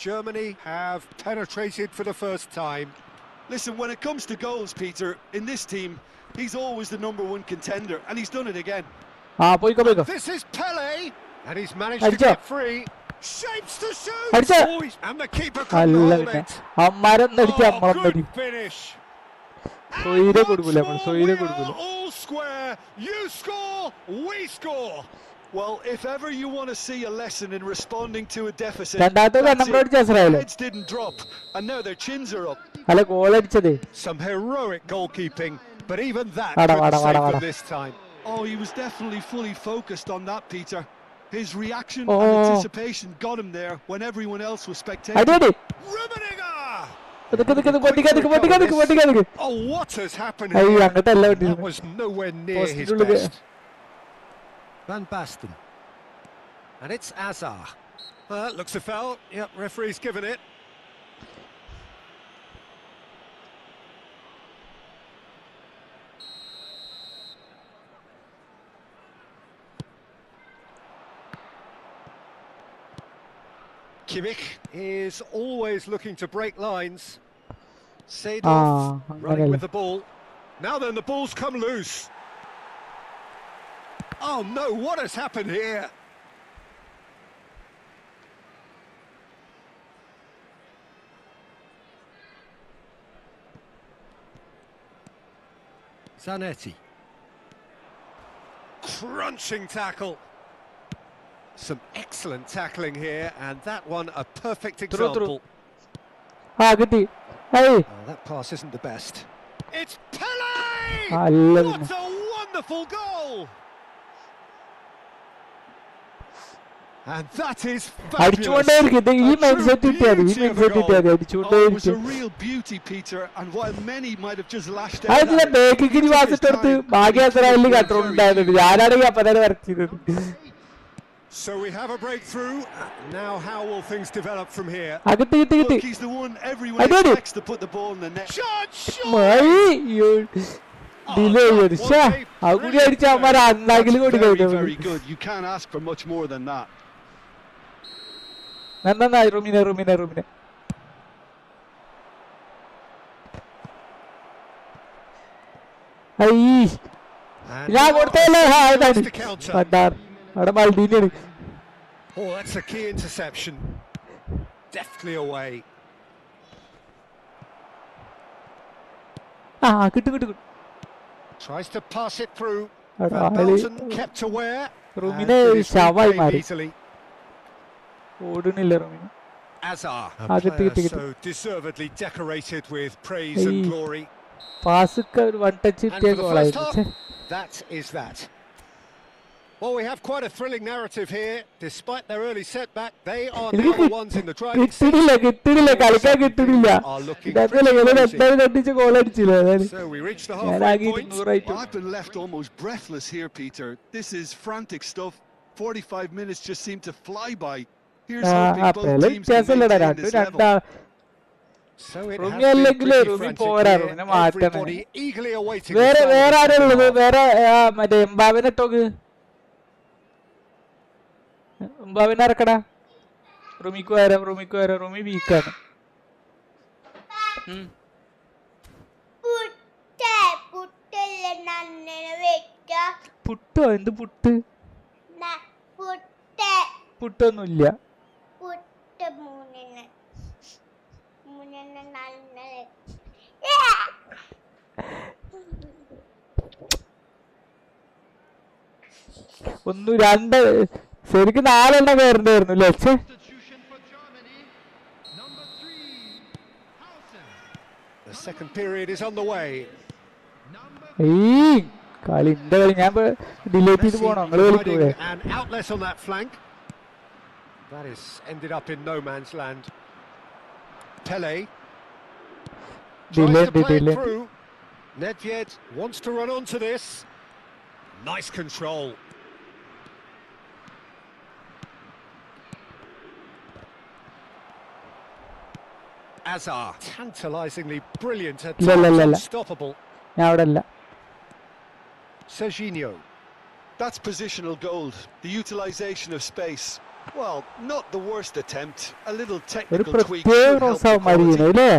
Germany have penetrated for the first time. Listen, when it comes to goals, Peter, in this team, he's always the #1 contender, and he's done it again. ആ പോയിക്കോ. This is Pele, and he's managed to Adicho. get free. Shapes to shoot. Adicho. Oh, and the keeper couldn't അല്ല hold പിന്നെ it. അമ്മാരൊന്നടിച്ച് Oh, അമ്മളൊന്നടി. good finish. സ്വൈര്യം And കൊടുക്കൂല once നമ്മൾ, more, സ്വൈര്യം we കൊടുക്കൂല. are all square. You score, we score. Well, if ever you want to see a lesson in responding to a deficit, രണ്ടാമത്തെ that's കണ്ണമ്പ് it. അടിച്ച Israel. Heads didn't drop, and now their chins are up. അല്ല goal അടിച്ചത്. Some heroic goalkeeping, but even that Vada, couldn't vada, save vada, them vada. this time. Oh, he was definitely fully focused on that, Peter. His reaction Oh. and anticipation got him there when everyone else was spectating. അടി Rummenigge! പൊട്ടിക്കാതിക്ക്. Oh, what has happened അയ്യോ here? അങ്ങനത്തെ എല്ലാം That was nowhere near Post his ഉള്ളില്. best. Van Basten. And it's Azar. Looks a foul. Yep, referee's given it. Kimmich is always looking to break lines. Seedorf running with the ball. Now then, the ball's come loose. Oh no, what has happened here? Zanetti. Crunching tackle. Some excellent tackling here, and that one a perfect Through. example. ആ കിട്ടി. ഏയ് Oh, that pass isn't the best. It's Pele! അല്ല What പിന്നെ. a wonderful goal! And that is fabulous. അടിച്ചുകൊണ്ടേയിരിക്കും. ഇത് ഈ A mind true set കിട്ടിയാൽ ഈ beauty mind of a set goal. കിട്ടിയാൽ Oh, it was a അടിച്ചുകൊണ്ടേയിരിക്കും. real beauty, Peter, and while many might have just lashed out അതിന് at it, ബേക്കിക്ക് he took his വാസിട്ടെടുത്ത് time. ഭാഗ്യ ഇസ്രായേലിൽ He played control very ഉണ്ടായിരുന്നത്. ഞാനാണെങ്കിൽ അപ്പൊ തന്നെ work ചെയ്തത്. So we have a breakthrough. Now how will things develop from here? അകത്ത് കിട്ടി. Look, he's the one everyone I did it. expects to put the ball in the net. Shot! മഴ delay ചെയ്തു. ശ്ശേ, അത് കൂടി അടിച്ച അമ്മ അന്നാക്കിൽ That's കൊടുക്കും. very good. You can't ask for much more than that. നന്നായി റൂമിനെ. അയ്യ് And ഞാൻ now കൊടുത്തല്ലേ. a ആ chance ഇതാണ് to counter. പണ്ടാർ അവിടെ മൾട്ടീനാണ്. Oh, that's a key interception. Deftly away. ആ കിട്ടും. Tries to pass it through. എടാ, Van ആള് Belten kept aware. റൂമിനെ And it is shawaya reclaimed മാറി. easily. ഓടുന്നില്ല റൂമിന്. Azar, a കിട്ടി. player so deservedly decorated with praise and Hey. glory. പാസ്സൊക്കെ ഒരു one touch And കിട്ടിയ for the first ഗോളായിരുന്നു. half, that is that. Well, we have quite a thrilling narrative here. Despite their early setback, they are now the ones in the driving seat. കിട്ടില്ല കളിക്കാൻ കിട്ടുന്നില്ല. തട്ടിച്ച് ഗോളടിച്ചില്ല. So we reach the ഞാൻ halfway ആകെ point. 200 I've been left almost breathless here, Peter. This is frantic stuff. 45 minutes just seem to fly by. Here's hoping both teams can വ്യത്യാസമില്ലടാ. maintain this level. So it Rumi has been അല്ലെങ്കിൽ pretty റൂമി frantic പോരാ. here. റൂമിനെ മാറ്റണം. Everybody eagerly awaiting the വേറെ start of the ആരാ second ഉള്ളത്? half. വേറെ മറ്റേ എംബാവിനെ ഇട്ടോക്ക്. എംബാവിനെ ഇറക്കടാ. റൂമിക്ക് വരാം. റൂമി വീക്കാണ്. പുട്ടോ? എന്ത് പുട്ട്? പുട്ടൊന്നുമില്ല. ഒന്ന് രണ്ട് ശരിക്കും 4 കയറണ്ടായിരുന്നു അല്ലേ? Substitution for Germany. Number 3, Hausen. The second period is on the way. Number ഈ കളി എന്റെ കളി ഞാൻ ഡിലേറ്റ് ചെയ്ത് Messi പോണോ? നിങ്ങള് providing കളിക്കൂടെ? an outlet on that flank. That is ended up in no man's land. Pele tries to play it through. Nedved wants to run onto this. Nice control. Azar, tantalisingly brilliant at La, la, times, la, la. unstoppable. ഞാൻ അവിടെ അല്ല. Serginho. That's positional gold. The utilisation of space. Well, not the worst attempt. A little ഒരു technical tweak പ്രത്യേക should help the റോസാവന്മാര് quality. ചെയ്യുന്നു അല്ലേ?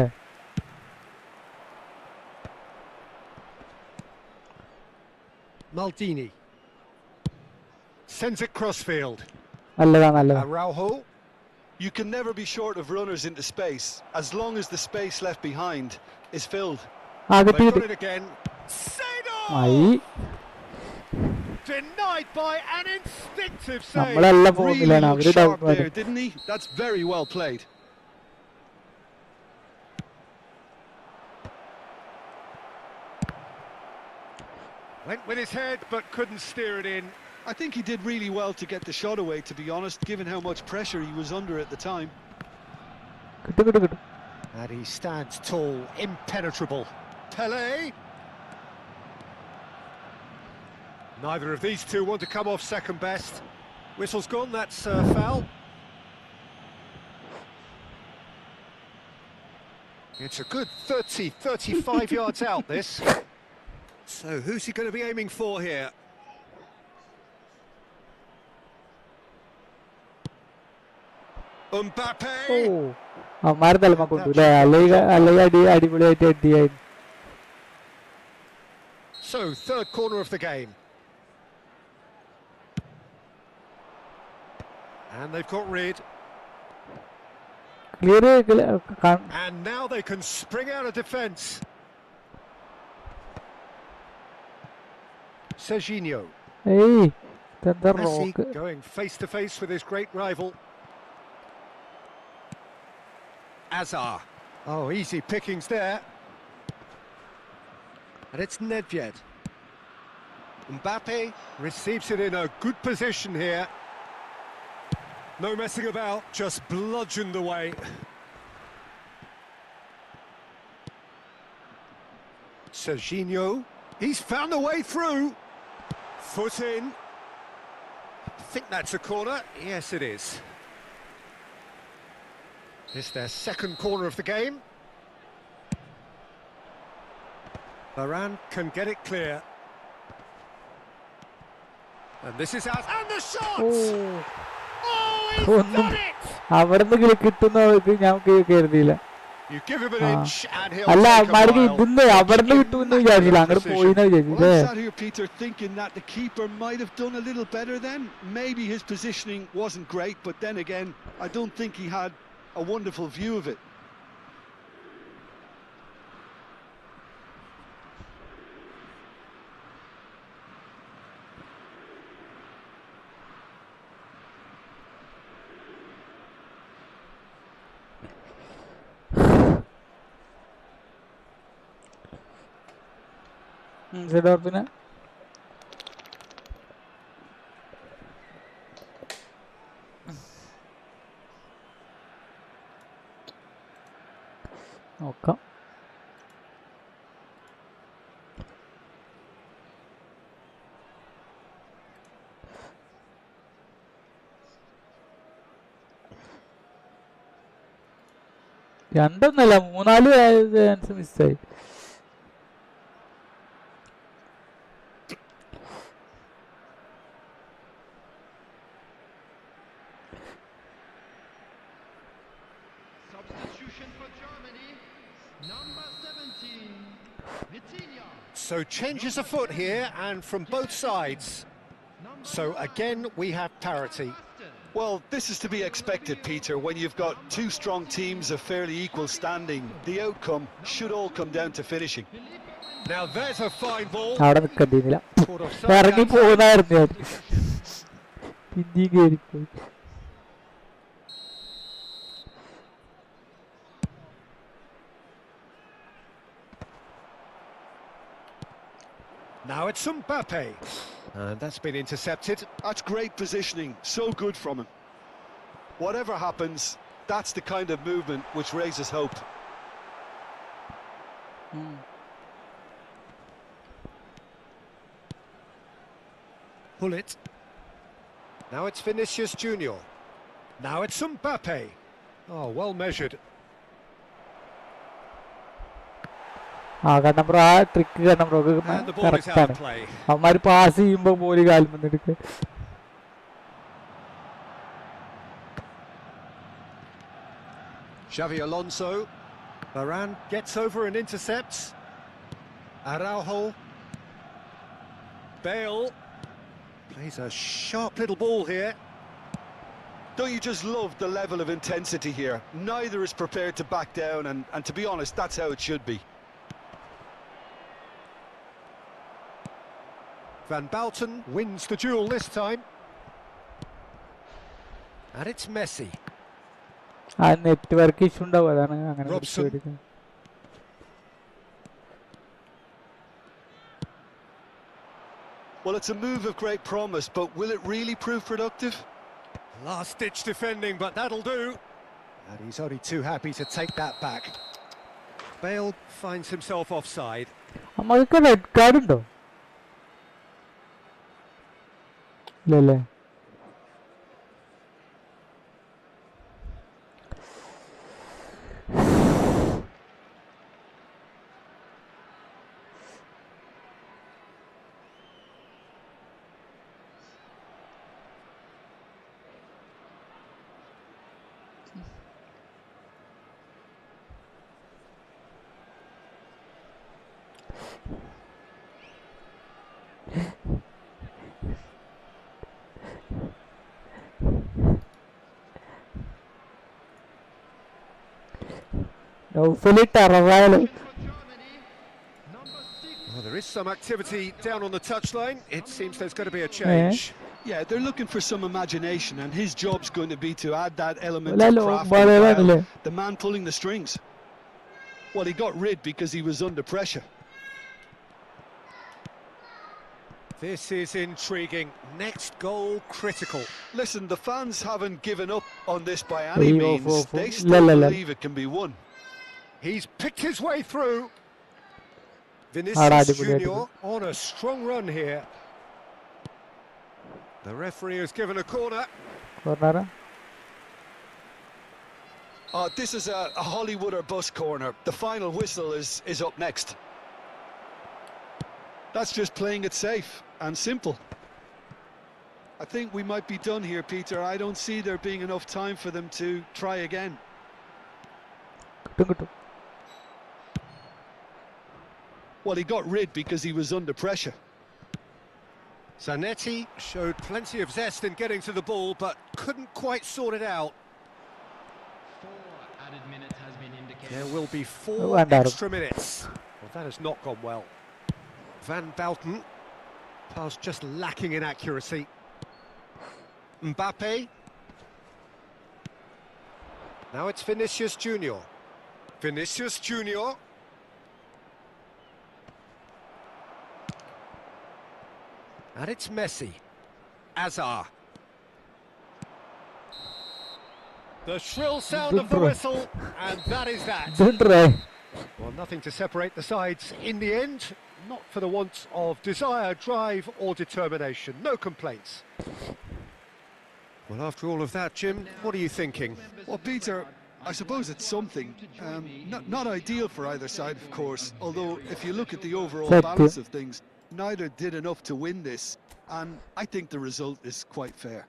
Maldini. Sends it crossfield. നല്ലതാ നല്ലതാ. Araujo. You can never be short of runners into space, as long as the space left behind is filled. ആ They കിട്ടി got കിട്ടി. it again. ആയി. Denied by an instinctive save. നമ്മളല്ല Really ഫോമിലാണ്, looked അവര് sharp down there, didn't he? That's very well played. Went with his head but couldn't steer it in. I think he did really well to get the shot away, to be honest, given how much pressure he was under at the time. കിട്ടും കിട്ടും കിട്ടും. And he stands tall, impenetrable. Pele. Neither of these two want to come off second best. Whistle's gone, that's foul. It's a good 30, 35 yards out, this. So who's he going to be aiming for here? Mbappe. ഓ അവന്മാരെ തലമ കൊണ്ടു അല്ലേ? അല്ലെങ്കിൽ അടിപൊളിയായിട്ട് അടിയായിരുന്നു. So third corner of the game. And they've got rid. Clear. And now they can spring out of defence. Serginho. ഏയ് ഇതെന്താ Messi rock? going face to face with his great rival. Azar. Oh, easy pickings there. And it's Nedved. Mbappe receives it in a good position here. No messing about, just bludgeoned away. Serginho, he's found a way through. Foot in. I think that's a corner. Yes, it is. It's their second corner of the game. Varane can get it clear. And this is out. And the shot! Oh Oh, he's ഒന്നും done it! അവിടെ നിന്ന് കിട്ടുന്ന ഇത് ഞാൻ കരുതിയില്ല. You give him an inch and he'll അല്ല take a അവന്മാർക്ക് mile. ഇതിന്ന് അവിടെ നിന്ന് കിട്ടുമെന്ന് വിചാരിച്ചില്ല, അങ്ങോട്ട് പോയിന്ന് വിചാരിച്ചു. Well, I'm sat here, Peter, thinking that the keeper might have done a little better then. Maybe his positioning wasn't great, but then again, I don't think he had a wonderful view of it. സെഡോർപ്പിന് നോക്കാം. രണ്ടൊന്നല്ല, മൂന്നാല് chance മിസ്സായി. Substitution for Germany. Number 17, Vitinha. So changes afoot here and from both sides. So again we have parity. Well, this is to be expected, Peter, when you've got two strong teams of fairly equal standing. The outcome should all come down to finishing. Now there's a fine ball. അവിടെ നിൽക്കണ്ടില്ല, Caught offside ഇറങ്ങി outside. പോകുന്നായിരുന്നു ഞാൻ. പിന്നെയും കയറിപ്പോയി. Now it's Mbappe. And that's been intercepted. That's great positioning, so good from him. Whatever happens, that's the kind of movement which raises hope. Pull it. Now it's Vinicius Junior. Now it's Mbappe. Oh, well measured. കാരണം bro ആ trick കാരണം ബ്രോക്ക് And the ball is correct out ആണ്. of play. അവന്മാര് pass ചെയ്യുമ്പോ ബോല് കാലും വന്നെടുക്കുക. Xavi Alonso. Varane gets over and intercepts. Araujo. Bale plays a sharp little ball here. Don't you just love the level of intensity here? Neither is prepared to back down, and to be honest, that's how it should be. Van Bouten wins the duel this time. And it's Messi. ആ network issue ഉണ്ടാവും, അതാണ് അങ്ങനെ Robson. Well, it's a move of great promise, but will it really prove productive? Last-ditch defending, but that'll do. And he's only too happy to take that back. Bale finds himself offside. നമ്മൾക്ക് red card ഉണ്ടോ? ഇല്ലല്ലേ. നൗഫലി ടെററായാലും Well, there is some activity down on the touchline. It seems there's going to be a change. Yeah, they're looking for some imagination, and his job's going to be to add that element Well, of hello, craft well, and hello. guile, the man pulling the strings. Well, he got rid because he was under pressure. This is intriguing. Next goal critical. Listen, the fans haven't given up on this by any Three, means. 4, 4. They still La. believe it can be won. He's picked his way through. Alright, Vinicius good, Junior good. on a strong run here. The referee has given a corner. പറഞ്ഞാരാ? This is a Hollywood or bus corner. The final whistle is up next. That's just playing it safe and simple. I think we might be done here, Peter. I don't see there being enough time for them to try again. കിട്ടും. Well, he got rid because he was under pressure. Zanetti showed plenty of zest in getting to the ball, but couldn't quite sort it out. 4 added minutes has been indicated. There will be 4 Wandarum. extra minutes. Well, that has not gone well. Van Bouten, pass just lacking in accuracy. Mbappe. Now it's Vinicius Junior. Vinicius Junior. And it's Messi. Azar. The shrill sound of the whistle, and that is that. ഇതുണ്ടേ. Well, nothing to separate the sides in the end. Not for the want of desire, drive or determination. No complaints. Well, after all of that, Jim, what are you thinking? Well, Peter, I suppose it's something. Not ideal for either side, of course. Although, if you look at the overall Thank you. balance of things, neither did enough to win this. And I think the result is quite fair.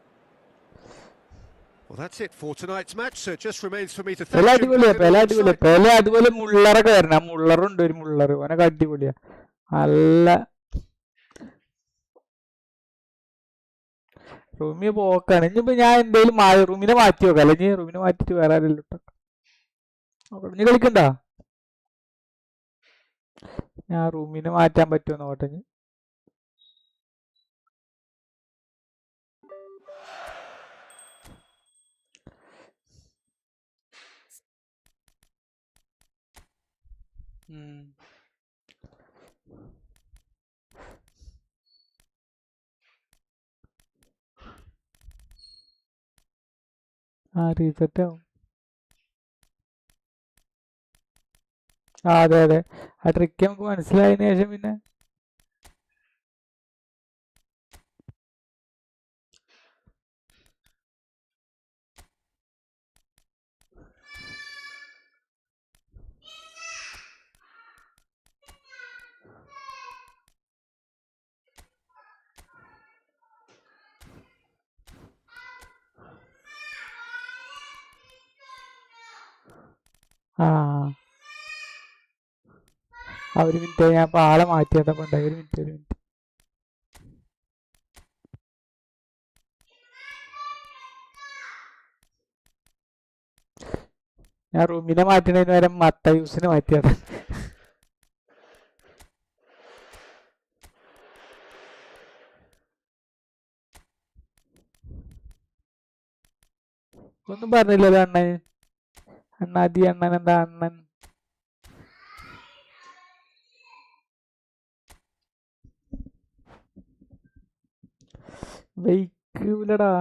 Well, that's it for tonight's match, so it just remains for me to പെല thank അടിപൊളിയാ, Jim. പെല അടിപൊളിയാ. പെല അതുപോലെ മുള്ളറൊക്കെ വരണം. മുള്ളറുണ്ട്, ഒരു മുള്ളറ്, അവനൊക്കെ അടിപൊളിയാ. നല്ല റൂമിയെ പോക്കാണ്. ഇനിയിപ്പോ ഞാൻ എന്തായാലും റൂമിനെ മാറ്റി നോക്കാം. അല്ലെങ്കിൽ റൂമിനെ മാറ്റിട്ട് വേറെ ആരെങ്കിലും ഇട്ടോ. ഇനി കളിക്കണ്ട. ഞാൻ റൂമിനെ മാറ്റാൻ പറ്റുമോ നോട്ടെ. റീസെറ്റ് ആവും. അതെ അതെ, ആ ട്രിക്ക് നമുക്ക് മനസ്സിലായതിനു ശേഷം പിന്നെ ആ ഒരു മിനിറ്റ്, ഞാൻ ഇപ്പൊ ആളെ മാറ്റിയതാ. ഒരു മിനിറ്റ് ഒരു മിനിറ്റ്. ഞാൻ റൂമിനെ മാറ്റണതിന് വരെ മത്ത യൂസിന് മാറ്റിയതാ. ഒന്നും പറഞ്ഞില്ലല്ലോ അണ്ണൻ. അണ്ണാതി അണ്ണൻ എന്താ അണ്ണൻ? വെയ്ക്കൂലടാ.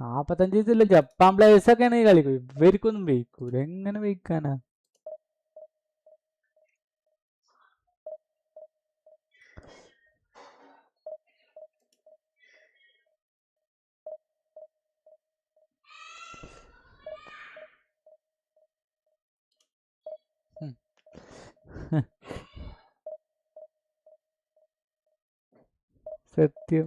നാപ്പത്തഞ്ച് വയസ്സുള്ള ജപ്പാൻ പ്ലേയേഴ്സ് ഒക്കെയാണ് ഈ കളിക്കും. ഇവർക്കൊന്നും വെയ്ക്കൂല. എങ്ങനെ വെയ്ക്കാനാ? സത്യം.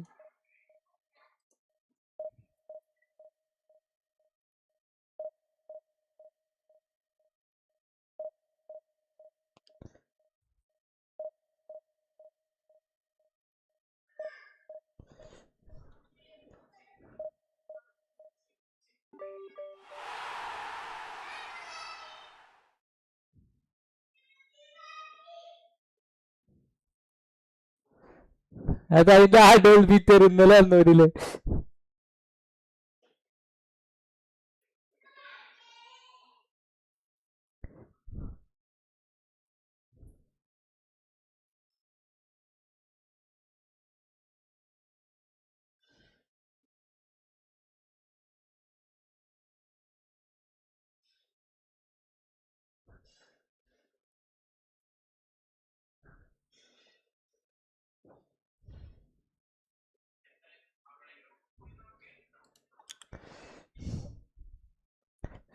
അത് അതിന്റെ ആ ഡോൾബി ഇന്നലെ വന്നവരില്ലേ?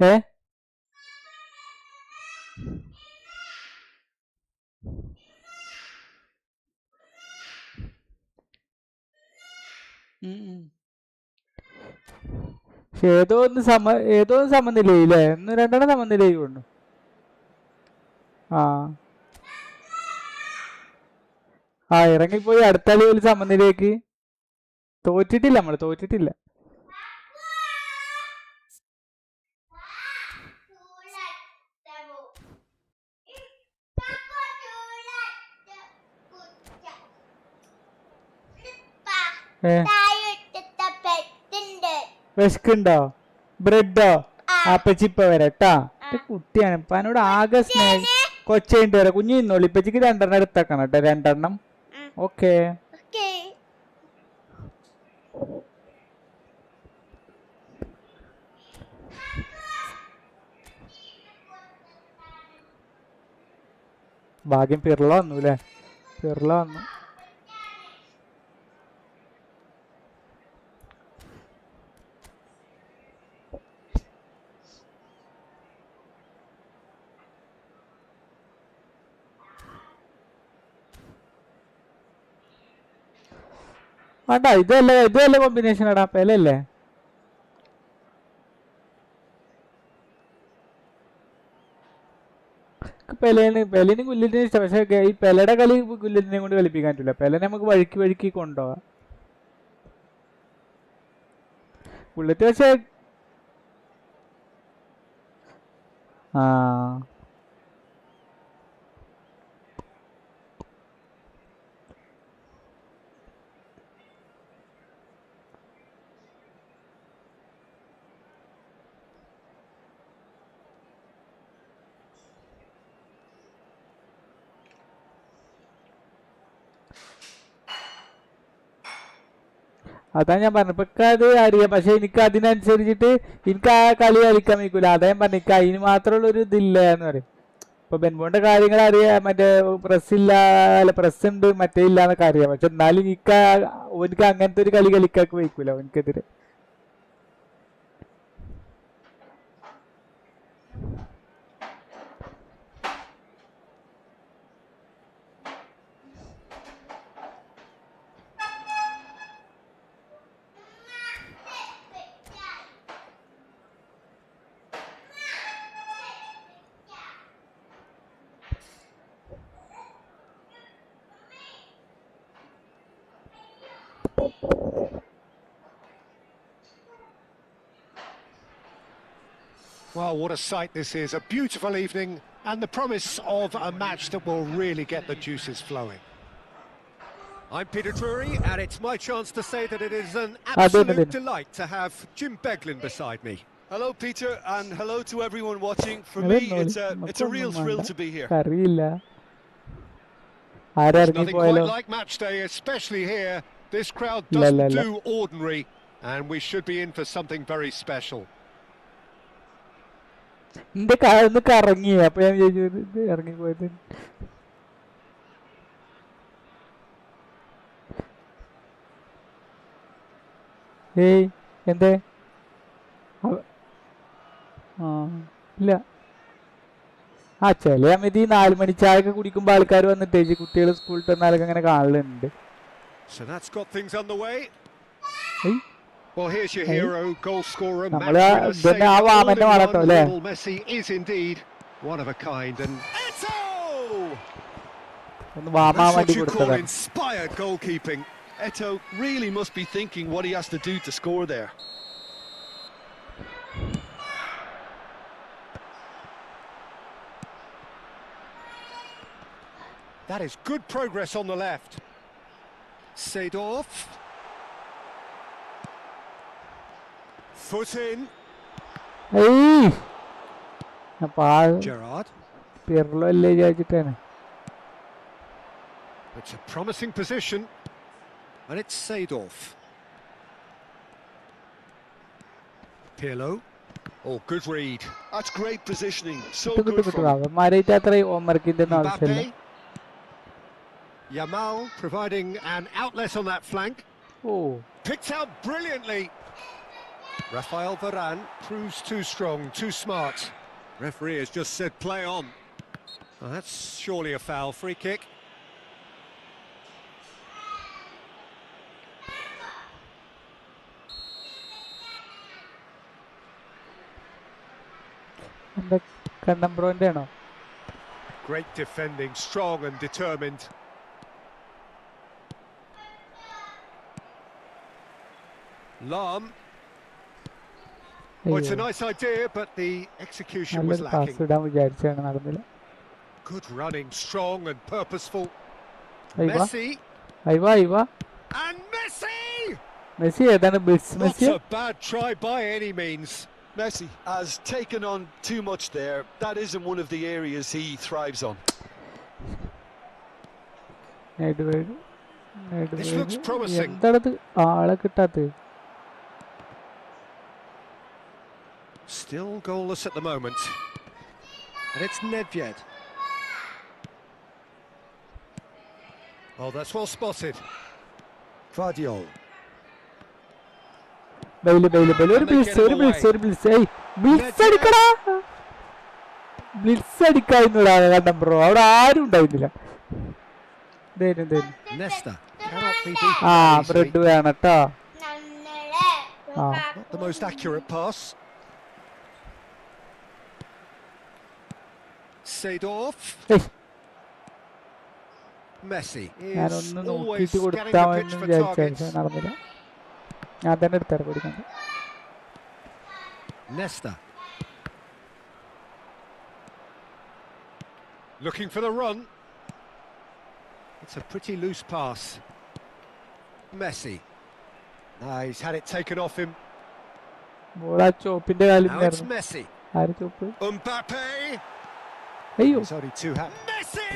ഏ പക്ഷെ ഏതോ ഒന്ന് സമനിലയില്ലേ? ഒന്ന് രണ്ടെണ്ണം സമനിലയായി കൊണ്ടു. ആ ആ ഇറങ്ങിപ്പോയി. അടുത്ത കളിയിൽ സമനിലേക്ക്. തോറ്റിട്ടില്ല, നമ്മള് തോറ്റിട്ടില്ല. വിശക്കുണ്ടോ? ബ്രെഡോ? അപ്പച്ചിപ്പ വരട്ടാ. കുട്ടിയാണ് ഇപ്പൊ എന്നോട് ആകെ സ്നേഹം. കൊച്ചേണ്ടി വരാം. കുഞ്ഞു നിന്നോളി. ഇപ്പച്ചിക്ക് 2 എടുത്തേക്കണം കേട്ടോ. 2. ഓക്കെ. ഭാഗ്യം പിറള വന്നു അല്ലേ? പിറള വന്നു. വേണ്ട, ഇതല്ല കോമ്പിനേഷൻ എടാ. പെലല്ലേ? പെലിന് ഗുല്ലിനെ ഇഷ്ടം. പക്ഷെ ഈ പെലയുടെ കളി ഗുല്ലിനെ കൊണ്ട് കളിപ്പിക്കാൻ പറ്റില്ല. പെലനെ നമുക്ക് വഴുക്കി കൊണ്ടുപോവാം. ബുള്ളറ്റ് പക്ഷെ ആ അതാ ഞാൻ പറഞ്ഞു. ഇപ്പൊ അത് അറിയാം. പക്ഷെ എനിക്ക് അതിനനുസരിച്ചിട്ട് എനിക്ക് ആ കളി കളിക്കാൻ വയ്ക്കൂല. അതാ ഞാൻ പറഞ്ഞു. എനിക്ക് അതിന് മാത്രമുള്ള ഒരു ഇതില്ല എന്ന് പറയും. ഇപ്പൊ ബെൻബോന്റെ കാര്യങ്ങൾ അറിയാം. മറ്റേ പ്രസ് ഇല്ല, അല്ല പ്രസ് ഉണ്ട്, മറ്റേ ഇല്ല എന്നൊക്കെ അറിയാം. പക്ഷെ എന്നാലും എനിക്ക് അങ്ങനത്തെ ഒരു കളി കളിക്കാക്ക് വയ്ക്കൂല എനിക്കെതിരെ. Well, what a sight this is. A beautiful evening and the promise of a match that will really get the juices flowing. I'm Peter Drury, and it's my chance to say that it is an absolute delight to have Jim Beglin beside me. Hello, Peter, and hello to everyone watching. For I me, don't know. it's a real thrill to be here. അറിയില്ല There's ആരിറങ്ങി nothing പോയാലോ quite like match day, especially here. This crowd La, la, doesn't la. do ordinary, and we should be in for something very special. എന്റെ കാലൊന്ന് കറങ്ങി അപ്പൊ ഞാൻ വിചാരിച്ചു ഇത് ഇറങ്ങി പോയത് ഏയ് എന്തേ ആ ഇല്ല ആ ചില സമയത്ത് ഈ 4 മണി ചായയൊക്കെ കുടിക്കുമ്പോൾ ആൾക്കാർ വന്നിട്ടേ കുട്ടികൾ സ്കൂളിൽ വന്നാലൊക്കെ അങ്ങനെ കാണലുണ്ട് So that's got things underway. ഏയ് Well, here's your hero, goal scorer, match നമ്മള് winner, ഇതന്നെ saviour, ആ all in വാമന്റെ one. വളട്ടോ അല്ലേ Lionel Messi is indeed one of a kind, and Eto! ഒന്ന് വാമാൻ That's what വേണ്ടി you call കൊടുത്തതാണ് inspired goalkeeping. Eto really must be thinking what he has to do to score there. That is good progress on the left. Seedorf. Foot in. ഏയ് അപ്പൊ ആ Gerrard. പിറലോ അല്ലേ വിചാരിച്ചിട്ടാണ് It's a promising position. And it's Seedorf. Pirlo. Oh, good read. That's great positioning. So കിട്ടും good കിട്ടും from him. അവന്മാരായിട്ട് അത്ര ഹോംവർക്കിന്റെ ഒന്നും ആവശ്യമില്ല Mbappe. Yamal providing an outlet on that flank. Oh Picked out brilliantly. Rafael Varane proves too strong, too smart. Referee has just said play on. Well, that's surely a foul. Free kick. എന്താ കണ്ണമ്പ്രോന്റെ ആണോ Great defending, strong and determined. Lam. Oh, it's a nice idea, but the execution was നല്ലൊരു pass lacking. ഇടാൻ വിചാരിച്ചാണ് നടന്നില്ല Good running, strong and purposeful. അയ്വാ Messi. അയ്വാ അയ്വാ And Messi! Messi ഏതാണ് bits Not Messi a bad try by any means. Messi has taken on too much there. That isn't one of the areas he thrives on. This looks promising. എന്താണത് ആളെ കിട്ടാത്തത് Still goalless at the moment. And it's Nedved. Oh, that's well spotted. Guardiol. Bale ഒരു blitz ഏയ് blitz അടിക്കടാ blitz അടിക്കായിരുന്നുടാ കണ്ടം bro അവിടെ ആരും ഉണ്ടായിരുന്നില്ല Nesta. Cannot be beaten ആ easily. ബ്രെഡ് വേണം കേട്ടോ ആ Not the most accurate pass. Seedorf. ഏയ് Messi ഞാനൊന്ന് is always നോക്കിയിട്ട് scanning the pitch കൊടുത്താമെന്ന് for വിചാരിച്ചു targets. നടന്നില്ല ഞാൻ തന്നെ എടുത്താറ് കൊടുക്കണ്ട Nesta. Looking for the run. It's a pretty loose pass. Messi. He's had it taken off him. Ball ആ ചോപ്പിന്റെ കാലിൽ Now it's Messi. ആര് ചോപ്പ് Mbappe. അയ്യോ He's only too happy. Messi!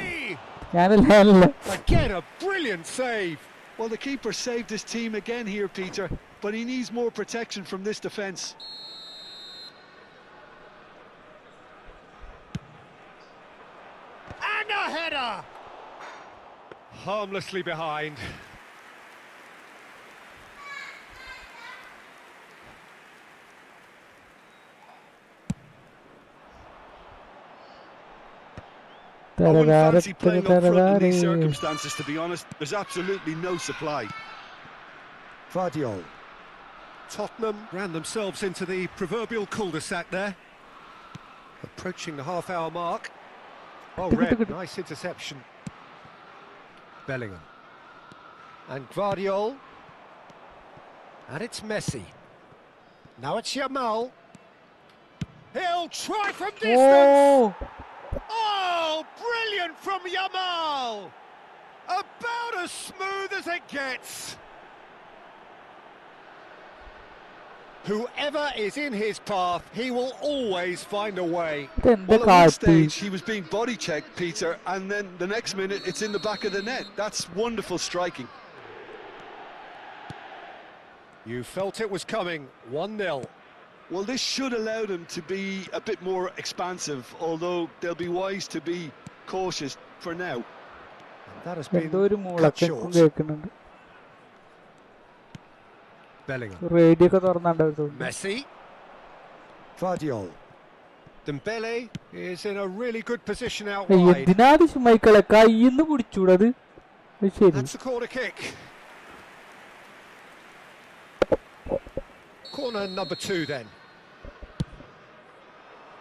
ഞാനല്ല Again, a brilliant save. Well, the keeper saved his team again here, Peter, but he needs more protection from this defence. And a header! Harmlessly behind. I wouldn't fancy playing up front in these circumstances, to be honest. There's absolutely no supply. Guardiol. Tottenham ran themselves into the proverbial cul-de-sac there. Approaching the half-hour mark. Oh, Red, nice interception. Bellingham. And Guardiol. And it's Messi. Now it's Yamal. He'll try from distance. Oh, brilliant from Yamal. About as smooth as it gets. Whoever is in his path, he will always find a way. Well, at one stage, he was being body checked, Peter, and then the next minute, it's in the back of the net. That's wonderful striking. You felt it was coming, 1-0. Well, this should allow them to be a bit more expansive, although they'll be wise to be cautious for now. And that has been cut short. Bellingham. Messi. Vardiol. Dembele is in a really good position out wide. That's the corner kick. Corner number 2 then.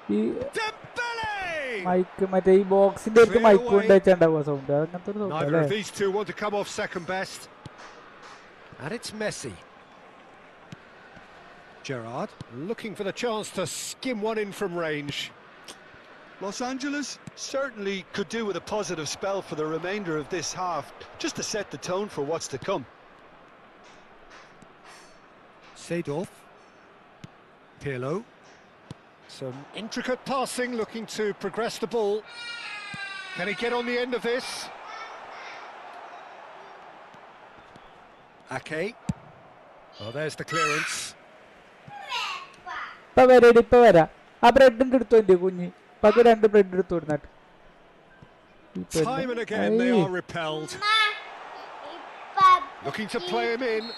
Dembele! Neither of these two want to come off second best. And it's Messi. Gerrard looking for the chance to skim one in from range. Los Angeles certainly could do with a positive spell for the remainder of this half, just to set the tone for what's to come. Seedorf. Pirlo. Some intricate passing, looking to progress the ball. Can he get on the end of this? Ake. Oh, there's the clearance. Time and again they are repelled. Looking to play him in.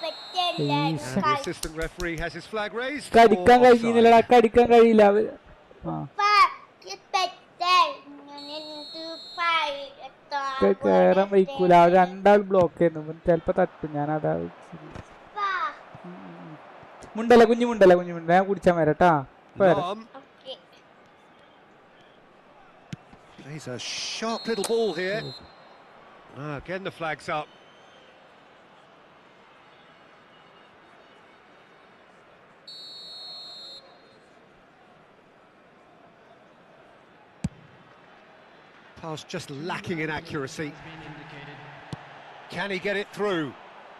And the assistant referee has his flag raised. Plays a sharp little ball here. Again the flag's up. Pass just lacking in accuracy. Can he get it through?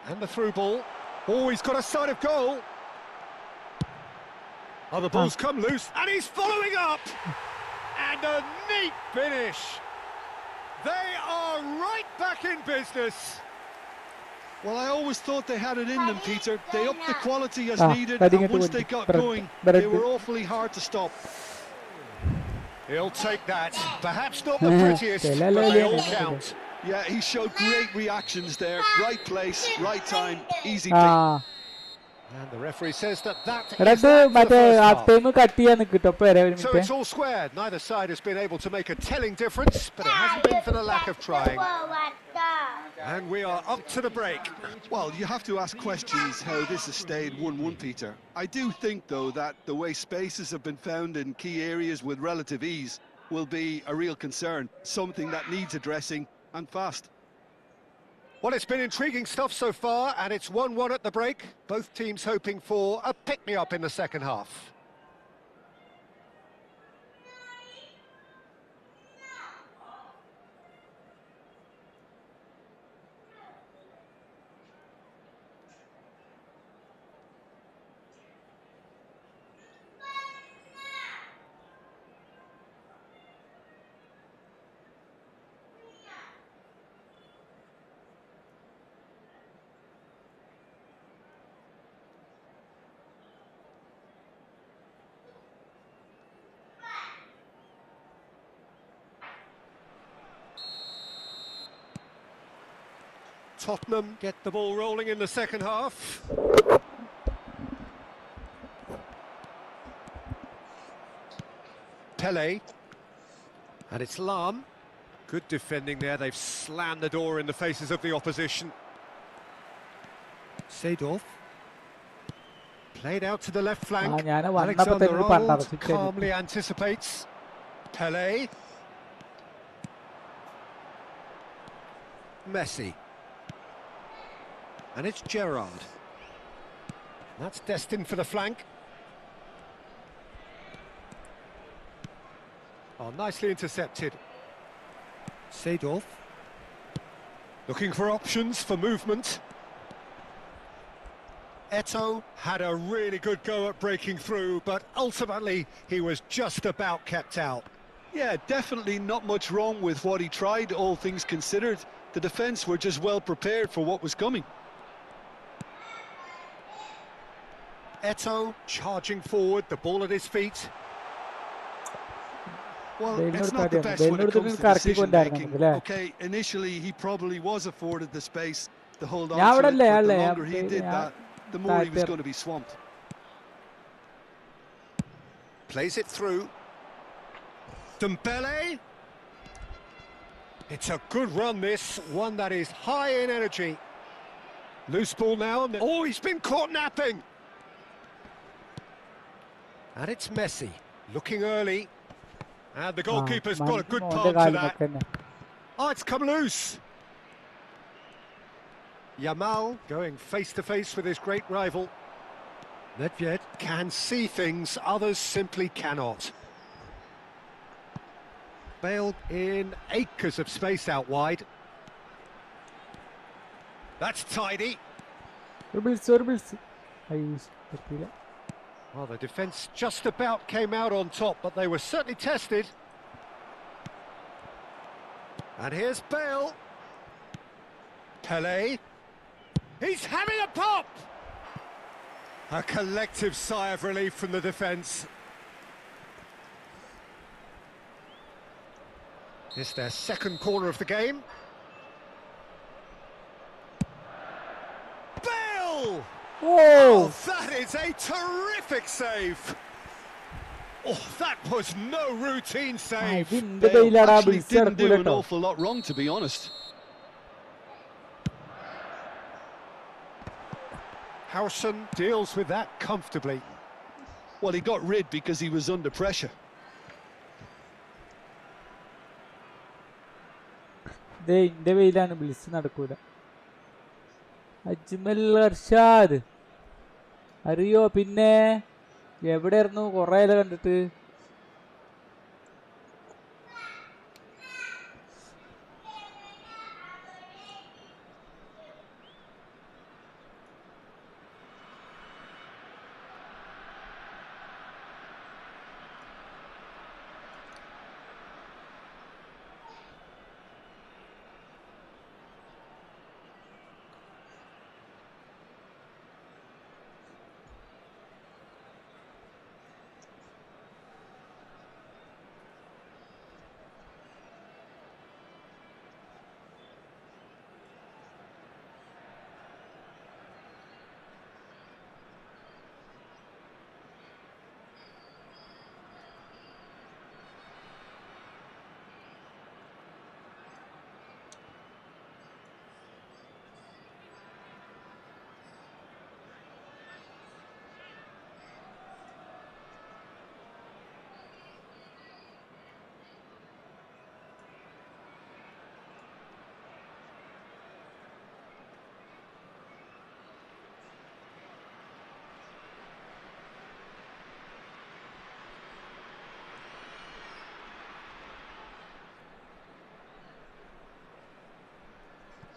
And the through ball. Oh, he's got a sight of goal. Oh, the ball's come loose, and he's following up! And a neat finish. They are right back in business. Well, I always thought they had it in them, Peter. They upped the quality as needed, and once they got going, they were awfully hard to stop. He'll take that. Perhaps not the prettiest, but they all count. Yeah, he showed great reactions there. Right place, right time, easy pick. And the referee says that is the first half. So it's all squared. Neither side has been able to make a telling difference, but it hasn't been for the lack of trying. And we are up to the break. Well, you have to ask questions how this has stayed 1-1, Peter. I do think, though, that the way spaces have been found in key areas with relative ease will be a real concern, something that needs addressing, and fast. Well, it's been intriguing stuff so far, and it's 1-1 at the break. Both teams hoping for a pick-me-up in the second half. Tottenham get the ball rolling in the second half. Pele. And it's Lam. Good defending there. They've slammed the door in the faces of the opposition. Seedorf. Played out to the left flank. Alexander-Arnold calmly anticipates. Pele. Messi. And it's Gerrard. That's destined for the flank. Oh, nicely intercepted. Seedorf. Looking for options for movement. Eto had a really good go at breaking through, but ultimately he was just about kept out. Yeah, definitely not much wrong with what he tried, all things considered. The defence were just well prepared for what was coming. Eto charging forward, the ball at his feet. Well, Benur it's not the Kadiam. best when Benur it comes Dinil to Karki decision Kondarna making. Mukule. Okay, initially he probably was afforded the space to hold on Yeah, to it, but but the yeah, longer he did yeah, that, the more he was tighter. going to be swamped. Plays it through. Dembele. It's a good run, this one that is high in energy. Loose ball now. Oh, he's been caught napping. And it's Messi, looking early. And the goalkeeper's got a good palm to that. Oh, it's come loose. Yamal going face-to-face with his great rival. Nedved can see things others simply cannot. Bale in acres of space out wide. That's tidy. Well, the defence just about came out on top, but they were certainly tested. And here's Bale. Pele. He's having a pop! A collective sigh of relief from the defence. It's their second corner of the game. Bale! Oh, that is a terrific save! Oh, that was no routine save. Bale actually didn't do an awful lot wrong, to be honest. Howson deals with that comfortably. Well, he got rid because he was under pressure. ഇന്റെ വെയിലാണ് bliss നടക്കൂല. അജ്മൽ അർഷാദ് അറിയോ? പിന്നെ എവിടെയായിരുന്നു? കുറേ കണ്ടിട്ട്.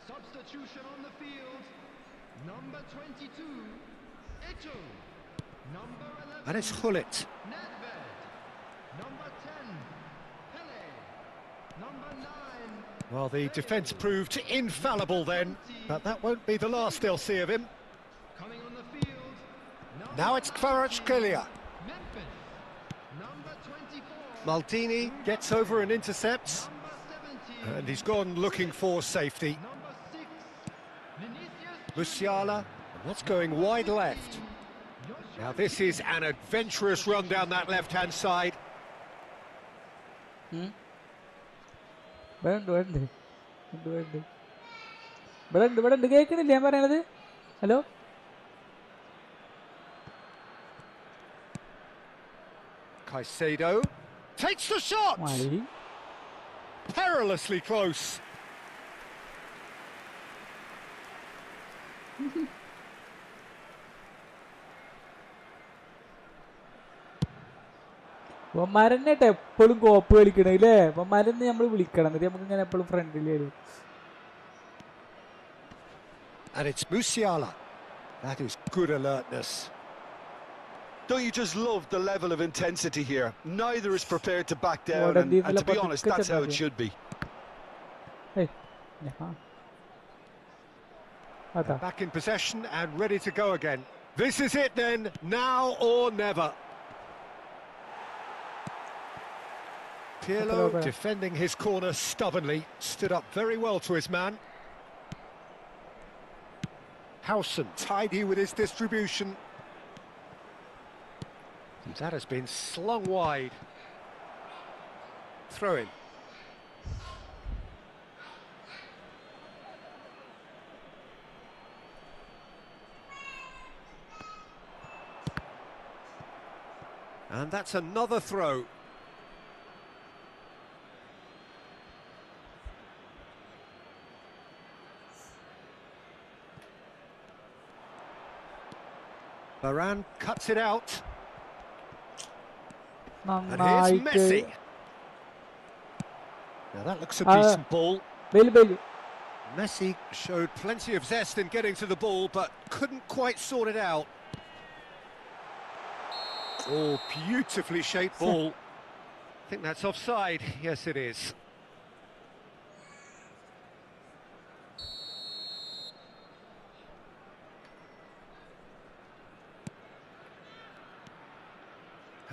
Substitution on the field. Number 22, Eto. Number 11, And it's Hullet. Nedved. Number 10, Pele. Number 9. Well, the defence proved infallible then, but that won't be the last they'll see of him. Coming on the field. Now it's Kvaratskhelia. Memphis. Number 24. Maldini gets over and intercepts, Number 17. and he's gone looking for safety. Number 6, Vinicius. Musiala, what's going wide left? Now this is an adventurous run down that left-hand side. ഇവിടെ കേൾക്കണില്ല ഞാൻ പറയണത്? Hello, Caicedo takes the shot! മതി. Perilously close. ഇവന്മാരെന്നെ എപ്പോഴും കോപ്പ് കളിക്കണല്ലേ. ഇവന്മാരെന്ന് നമ്മൾ വിളിക്കണം, എന്നിട്ട് നമുക്ക് ഇങ്ങനെ എപ്പോഴും ഫ്രണ്ടിൽ വരും. And it's Musiala. That is good alertness. Don't you just love the level of intensity here? Neither is prepared to back down, and to be honest, that's how it should be. Hey, yeah. Back in possession and ready to go again. This is it then, now or never. Pirlo defending his corner stubbornly, stood up very well to his man. Howson tidy with his distribution. That has been slung wide. Throw in. And that's another throw. Varane cuts it out. And here's Messi. Now that looks a decent ball. Messi showed plenty of zest in getting to the ball, but couldn't quite sort it out. Oh, beautifully shaped ball. I think that's offside. Yes, it is.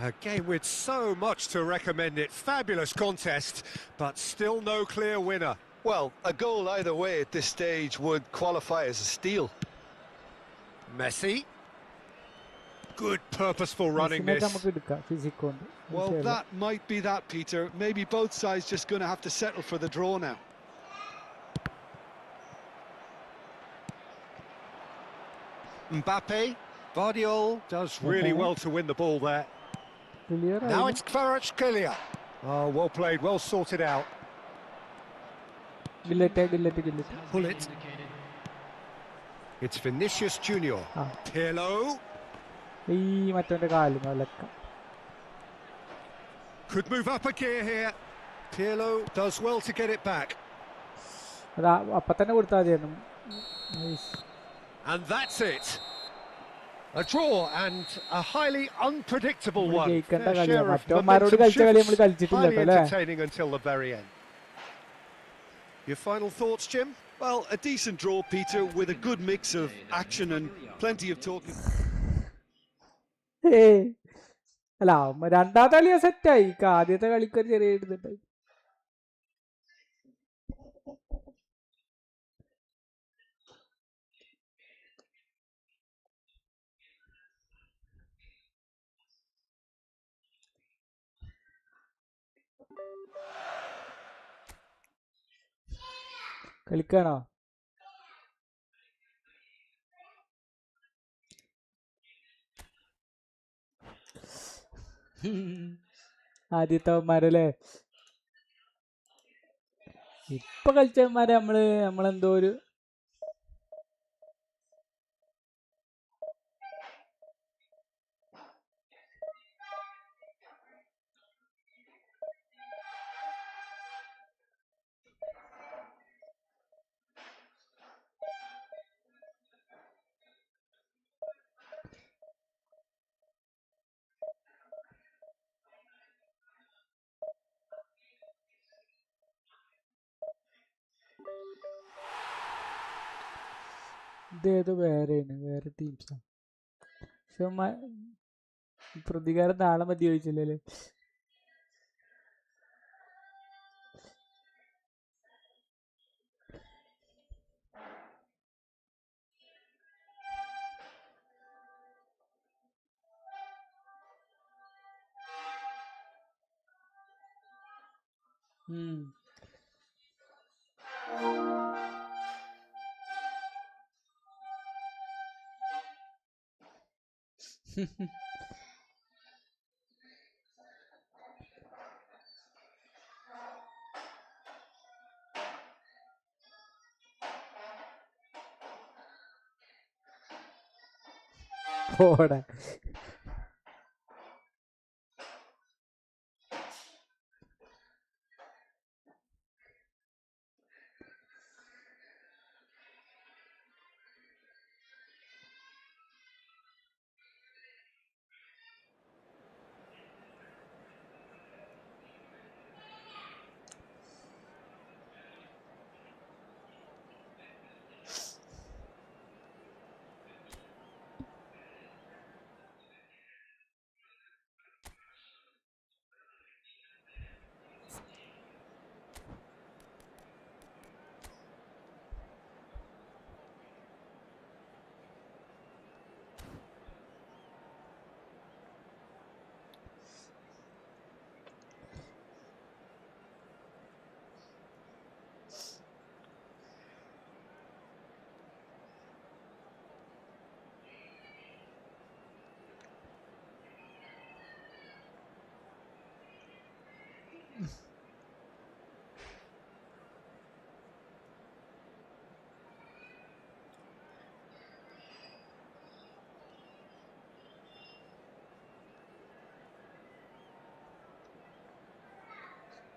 A game with so much to recommend it. Fabulous contest, but still no clear winner. Well, a goal either way at this stage would qualify as a steal. Messi. Good purposeful running miss. Well, that might be that, Peter. Maybe both sides just going to have to settle for the draw now. Mbappe. Guardiola does really well to win the ball there. Now it's Kvaratskhelia. Oh, well played, well sorted out. Pull it. It's Vinicius Junior. Pirlo. Could move up a gear here. Pirlo does well to get it back. And that's it. A draw and a highly unpredictable one. Fair share of momentum shifts, highly entertaining until the very end. Your final thoughts, Jim? Well, a decent draw, Peter, with a good mix of action and plenty of talking. അല്ല രണ്ടാമത്തെ കളിയാ സെറ്റായി. ആദ്യത്തെ കളിക്കൊരു ചെറിയ ഇതുണ്ടായി. കളിക്കാണോ? ആദ്യത്തെമാരല്ലേ ഇപ്പൊ കളിച്ചവന്മാരെ നമ്മളെന്തോ ഒരു ഇതേതോ വേറെ ടീംസാ. പക്ഷെ പ്രതികാരം നാളെ മതി ചോദിച്ചില്ലല്ലേ. പോടാ.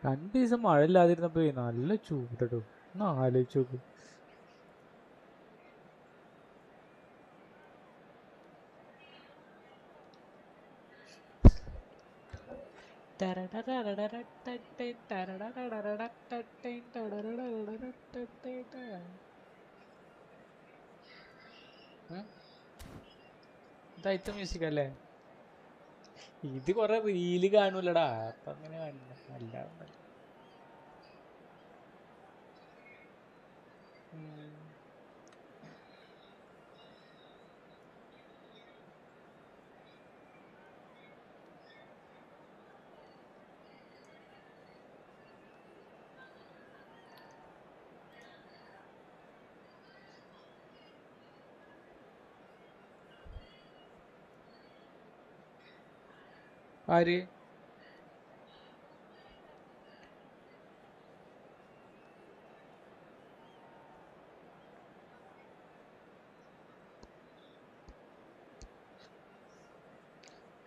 2 ദിവസം മഴ ഇല്ലാതിരുന്നപ്പോ നല്ല ചൂടട്ടോ. ഒന്ന് ആലോചിച്ച് നോക്ക്. ഇതായിട്ട് മ്യൂസിക് അല്ലേ? ഇത് കൊറേ റീല് കാണൂലടാ, അപ്പൊ അങ്ങനെ കാണുന്നു. അല്ല ആര്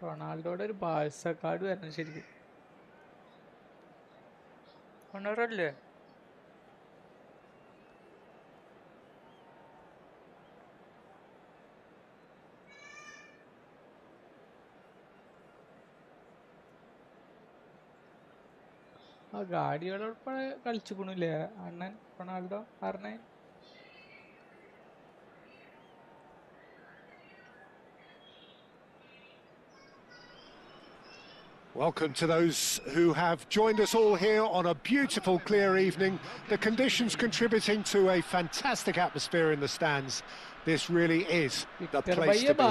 റൊണാൾഡോയുടെ ഒരു ബാഴ്സ കാർഡ് വരണം ശരിക്കും. കൊണ്ടുവരല്ലേ? ആ ഗാഡിയോടൊപ്പം കളിച്ചുകൊണ്ടില്ലേ അണ്ണൻ റൊണാൾഡോ ആറിനെ? Welcome to those who have joined us all here on a beautiful, clear evening. The conditions contributing to a fantastic atmosphere in the stands. This really is the place to be.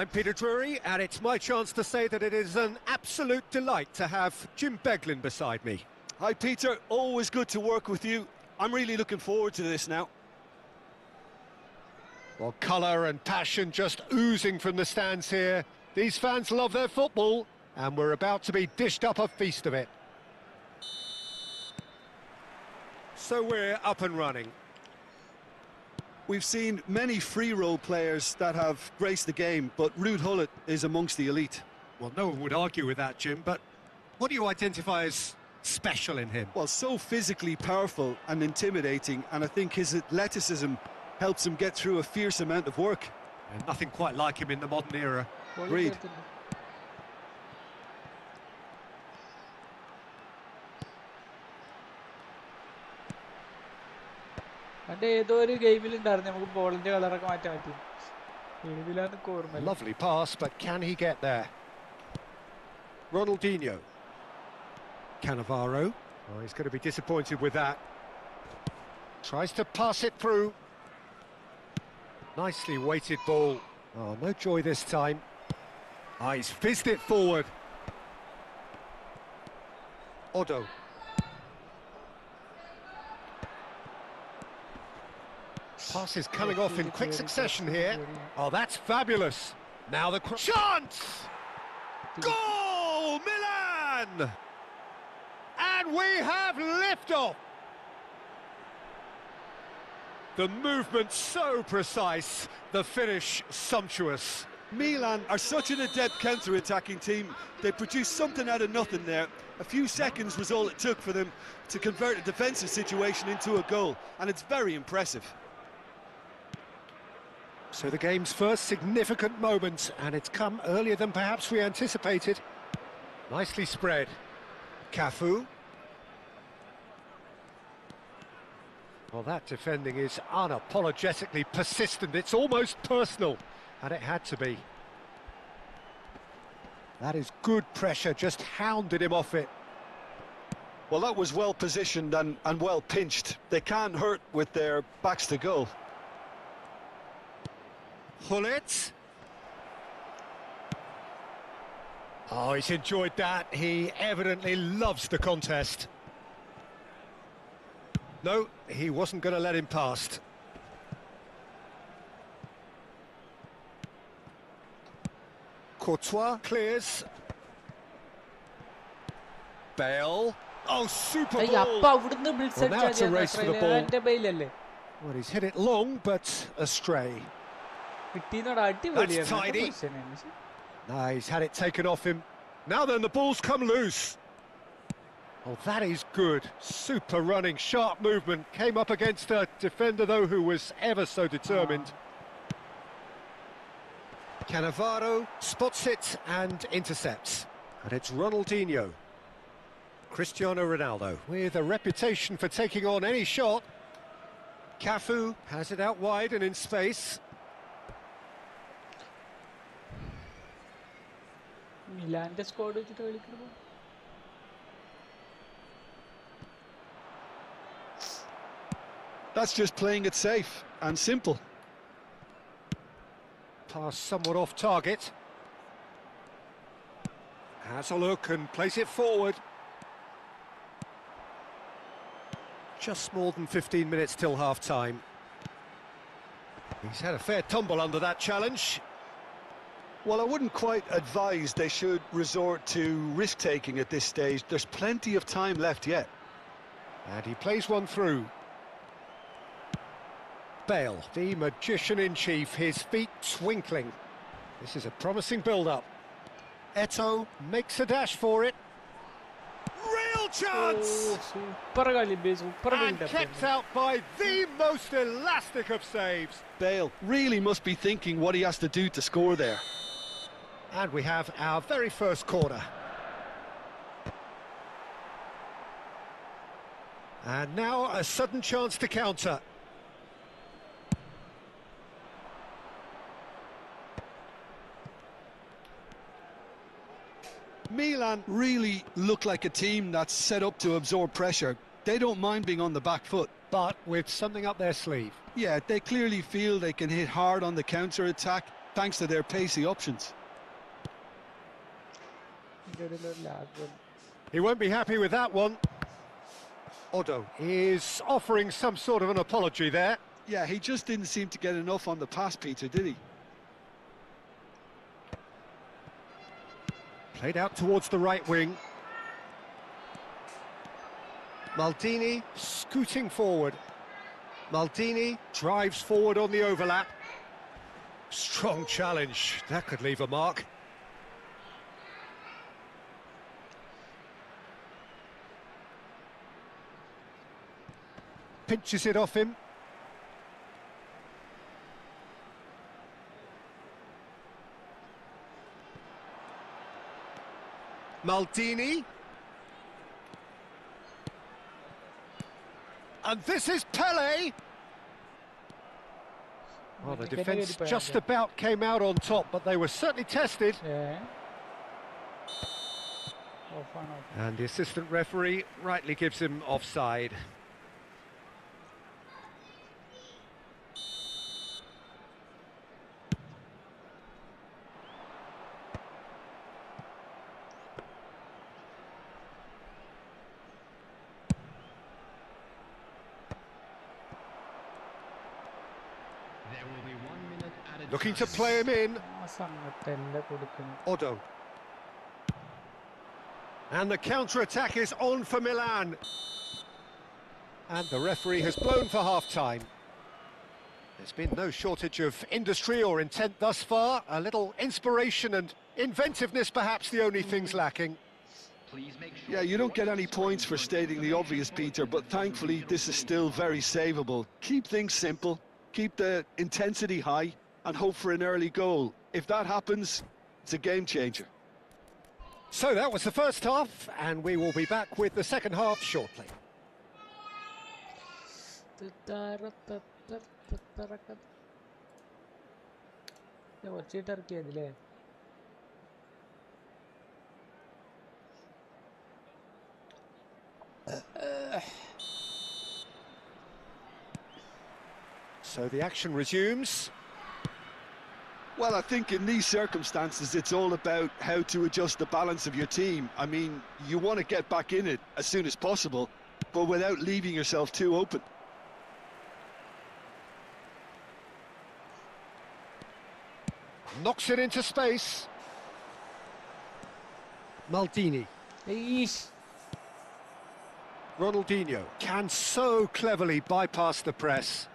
I'm Peter Drury, and it's my chance to say that it is an absolute delight to have Jim Beglin beside me. Hi, Peter. Always good to work with you. I'm really looking forward to this now. Well, colour and passion just oozing from the stands here. These fans love their football, and we're about to be dished up a feast of it. So we're up and running. We've seen many free role players that have graced the game, but Ruud Gullit is amongst the elite. Well, no one would argue with that, Jim, but what do you identify as special in him? Well, so physically powerful and intimidating, and I think his athleticism helps him get through a fierce amount of work. And nothing quite like him in the modern era. Agreed. അതിന്റെ ഏതോ ഒരു ഗെയിമിലുണ്ടായിരുന്നു നമുക്ക് ബോളിന്റെ കളറൊക്കെ മാറ്റാൻ പറ്റി. ഏതിലാന്ന് ഓർമ്മ. Lovely pass, but can he get there? Ronaldinho. Cannavaro. Oh, he's going to be disappointed with that. Tries to pass it through. Nicely weighted ball. Oh, no joy this time. Ah, he's fizzed it forward. Odo. Pass is coming off in quick succession here. Oh, that's fabulous. Now the chance! Goal, Milan! And we have liftoff. The movement so precise, the finish sumptuous. Milan are such an adept counter-attacking team. They produced something out of nothing there. A few seconds was all it took for them to convert a defensive situation into a goal, and it's very impressive. So the game's first significant moment, and it's come earlier than perhaps we anticipated. Nicely spread. Cafu. Well, that defending is unapologetically persistent. It's almost personal, and it had to be. That is good pressure, just hounded him off it. Well, that was well positioned and well pinched. They can't hurt with their backs to goal. Gullit. Oh, he's enjoyed that. He evidently loves the contest. No, he wasn't going to let him past. Courtois clears. Bale. Oh, super ball. Well, now it's a race for the ball. Well, he's hit it long, but astray. That's tidy. No, he's had it taken off him. Now then, the ball's come loose. Oh, that is good. Super running, sharp movement. Came up against a defender, though, who was ever so determined. Cannavaro spots it and intercepts. And it's Ronaldinho. Cristiano Ronaldo, with a reputation for taking on any shot. Cafu has it out wide and in space. മിലാന്റെ squad വെച്ചിട്ട് കളിക്കുമ്പോൾ That's just playing it safe and simple. Pass somewhat off target. Has a look and plays it forward. Just more than 15 minutes till half-time. He's had a fair tumble under that challenge. Well, I wouldn't quite advise they should resort to risk-taking at this stage. There's plenty of time left yet. And he plays one through. Bale, the magician-in-chief, his feet twinkling. This is a promising build-up. Eto'o makes a dash for it. Real chance! Super കളി super And kept out by the most elastic of saves. Bale really must be thinking what he has to do to score there. And we have our very first corner. And now a sudden chance to counter. Milan really look like a team that's set up to absorb pressure. They don't mind being on the back foot. But with something up their sleeve. Yeah, they clearly feel they can hit hard on the counter-attack thanks to their pacey options. He won't be happy with that one. Odo is offering some sort of an apology there. Yeah, he just didn't seem to get enough on the pass, Peter, did he? Played out towards the right wing. Maldini scooting forward. Maldini drives forward on the overlap. Strong challenge. That could leave a mark. Pinches it off him. Maldini. And this is Pele. Well, the defence just about came out on top, but they were certainly tested. And the assistant referee rightly gives him offside. There will be 1 minute added Looking to time. play him in. Odo. And the counter-attack is on for Milan. And the referee has blown for half-time. There's been no shortage of industry or intent thus far. A little inspiration and inventiveness, perhaps the only things lacking. Please make sure Yeah, you don't get any points for stating the obvious, Peter, but thankfully this is still very savable. Keep things simple, keep the intensity high, and hope for an early goal. If that happens, it's a game changer. So that was the first half, and we will be back with the second half shortly. കുറച്ച് Turkey അതില്ലേ So the action resumes. Well, I think in these circumstances, it's all about how to adjust the balance of your team. I mean, you want to get back in it as soon as possible, but without leaving yourself too open. Knocks it into space. Maldini. Ronaldinho can so cleverly bypass the press.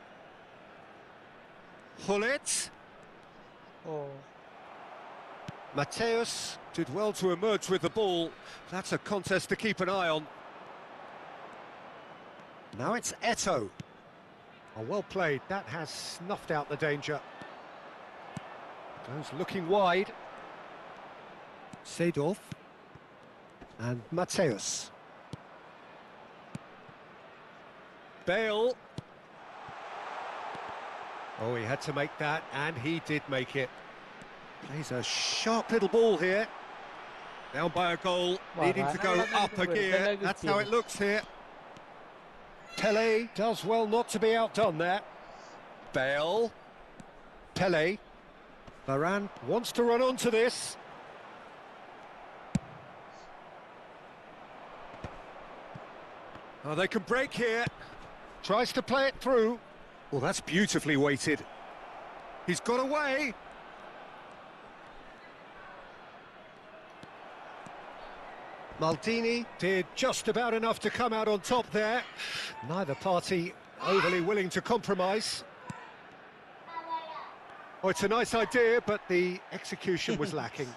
Hullet. Oh. Mateus did well to emerge with the ball. That's a contest to keep an eye on. Now it's Eto. Oh, well played. That has snuffed out the danger. Goes looking wide. Seedorf. And Mateus. Bale. Oh, he had to make that, and he did make it. Plays a sharp little ball here. Down by a goal, needing to go up a gear. That's how it looks here. Pele does well not to be outdone there. Bale. Pele. Varane wants to run onto this. Oh, they can break here. Tries to play it through. Well, that's beautifully weighted. He's got away. Maldini did just about enough to come out on top there. Neither party overly willing to compromise. Oh, it's a nice idea, but the execution was lacking.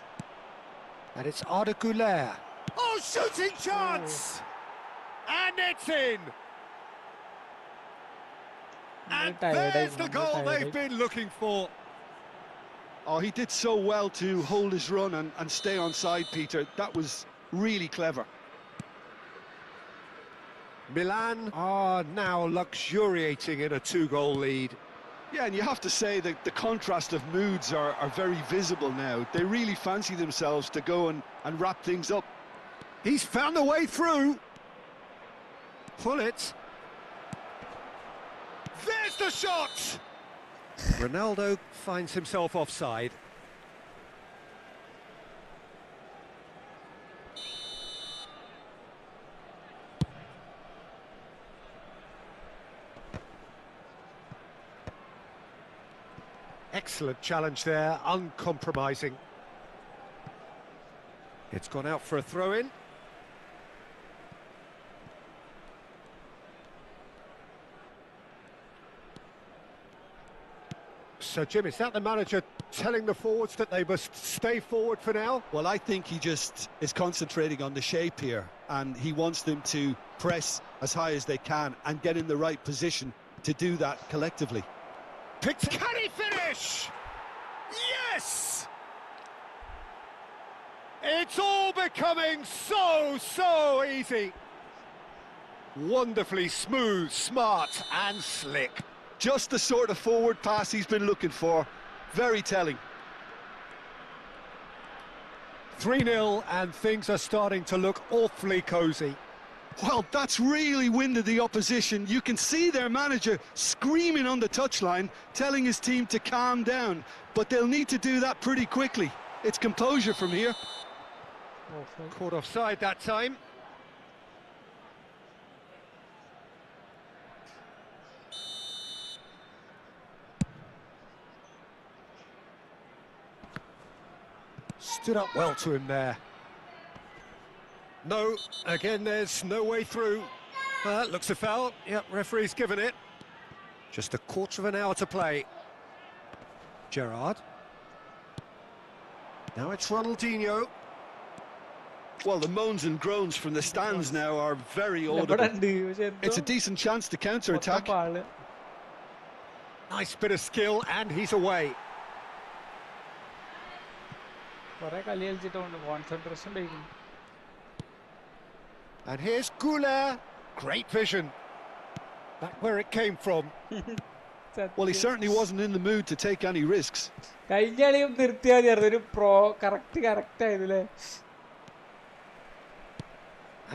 And it's Arda Güler. Oh, shooting chance! And it's in! And there's the goal they've been looking for. Oh, he did so well to hold his run and stay on side, Peter. That was really clever. Milan are now luxuriating in a 2-goal lead. Yeah, and you have to say that the contrast of moods are very visible now. They really fancy themselves to go and wrap things up. He's found a way through. Pull it. There's the shot! Ronaldo finds himself offside. Excellent challenge there, uncompromising. It's gone out for a throw-in. So, Jim, is that the manager telling the forwards that they must stay forward for now? Well, I think he just is concentrating on the shape here, and he wants them to press as high as they can and get in the right position to do that collectively. Can he finish? Yes! It's all becoming so easy. Wonderfully smooth, smart and slick. Just the sort of forward pass he's been looking for. Very telling. 3-0 and things are starting to look awfully cosy. Well, that's really winded the opposition. You can see their manager screaming on the touchline, telling his team to calm down. But they'll need to do that pretty quickly. It's composure from here. Caught offside that time. Stood up well to him there. No, again there's no way through. Looks a foul. Yep, referee's given it. Just a quarter of an hour to play. Gerrard. Now it's Ronaldinho. Well, the moans and groans from the stands now are very audible. It's a decent chance to counter-attack. Nice bit of skill, and he's away. And here's Güler. Great vision. Back where it came from. Well, he certainly wasn't in the mood to take any risks. And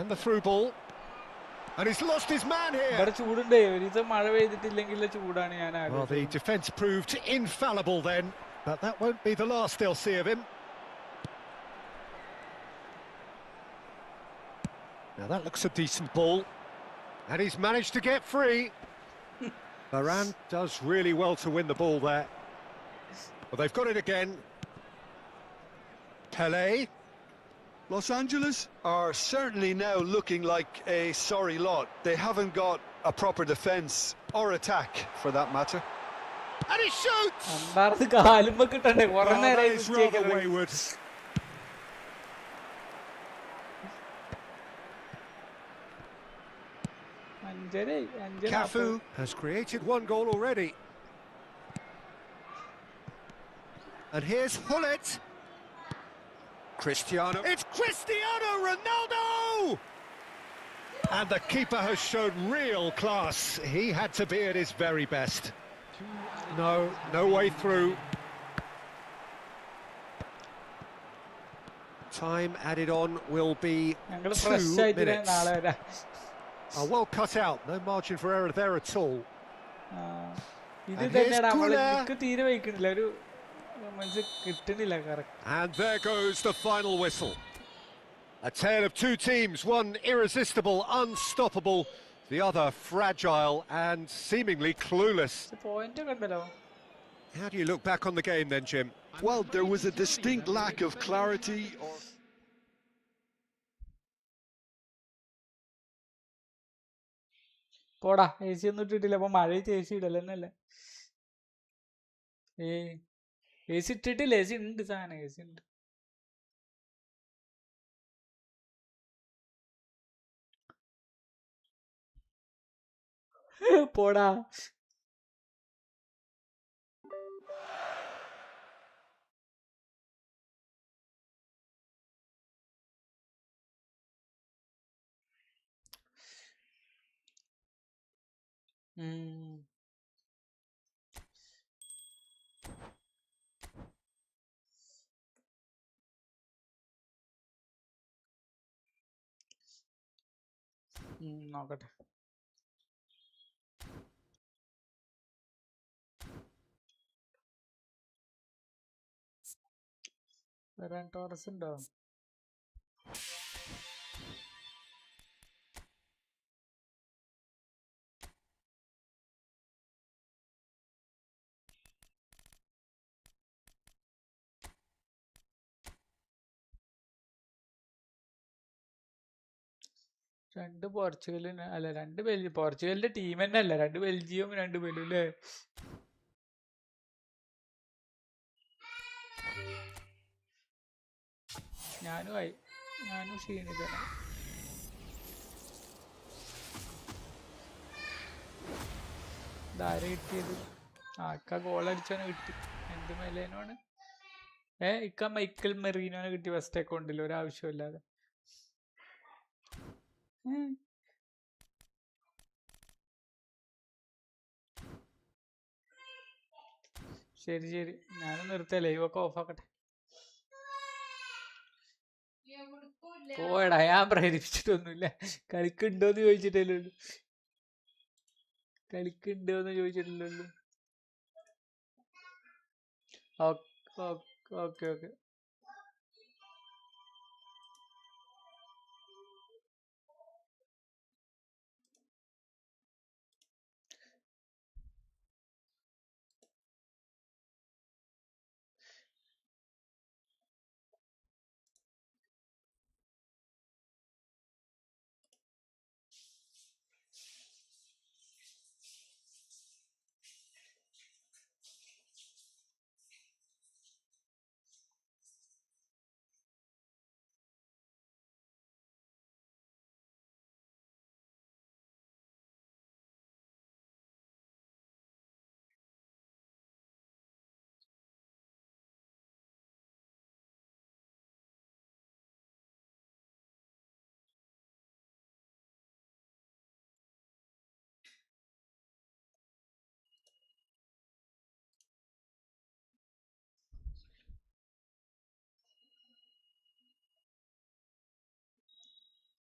the through ball. And he's lost his man here. Well, the defence proved infallible then. But that won't be the last they'll see of him. Now that looks a decent ball. And he's managed to get free. Varane does really well to win the ball there. Well, they've got it again. Pele. Los Angeles are certainly now looking like a sorry lot. They haven't got a proper defence or attack, for that matter. And he shoots! That is rather wayward. Cafu has created one goal already. And here's Hullet. Cristiano. It's Cristiano Ronaldo! And the keeper has shown real class. He had to be at his very best. No way through. Time added on will be 2 minutes. Well cut out, no margin for error there at all. ഇത് And തന്നെയാണ് here's നമ്മള് Gula. എനിക്ക് തീരെ വയ്ക്കണില്ല ഒരു മനസ്സിൽ കിട്ടണില്ല correct. And there goes the final whistle. A tale of two teams, one irresistible, unstoppable, the other fragile and seemingly clueless. Point ഒക്കെ ഉണ്ടല്ലോ. How do you look back on the game then, Jim? Well, there was a distinct lack of clarity. പോടാ, AC ഒന്നും ഇട്ടിട്ടില്ല. അപ്പൊ മഴയത്ത് AC ഇടലെന്നല്ലേ. AC ഇട്ടിട്ടില്ല. AC ഉണ്ട്, സാധനം AC ഉണ്ട്. പോടാ. നോക്കട്ടെ. വരാൻ ടോറസ് ഉണ്ടോ? രണ്ട് പോർച്ചുഗലിന് അല്ല, രണ്ട് ബെൽജിയം. പോർച്ചുഗലിന്റെ ടീം തന്നെ അല്ല, രണ്ട് ബെൽജിയവും രണ്ട് ബെലും അല്ലേ. ഞാനും ക്ഷീണിതനായി. ഇതാരെ കിട്ടിയത്? ഇക്ക ഗോളടിച്ചവനെ കിട്ടി. എന്ത് മെലേനോണ്? ഇക്ക മൈക്കൽ മെറീനോനെ കിട്ടി ഫസ്റ്റ് അക്കൗണ്ടിൽ, ഒരാവശ്യമില്ലാതെ. ശരി, ഞാനും നിർത്തിയ ലൈവൊക്കെ ഓഫാക്കട്ടെ. പോയടാ, ഞാൻ പ്രേരിപ്പിച്ചിട്ടൊന്നുമില്ല. കളിക്കുണ്ടോന്ന് ചോദിച്ചിട്ടല്ലേ ഉള്ളൂ. ഓക്കെ.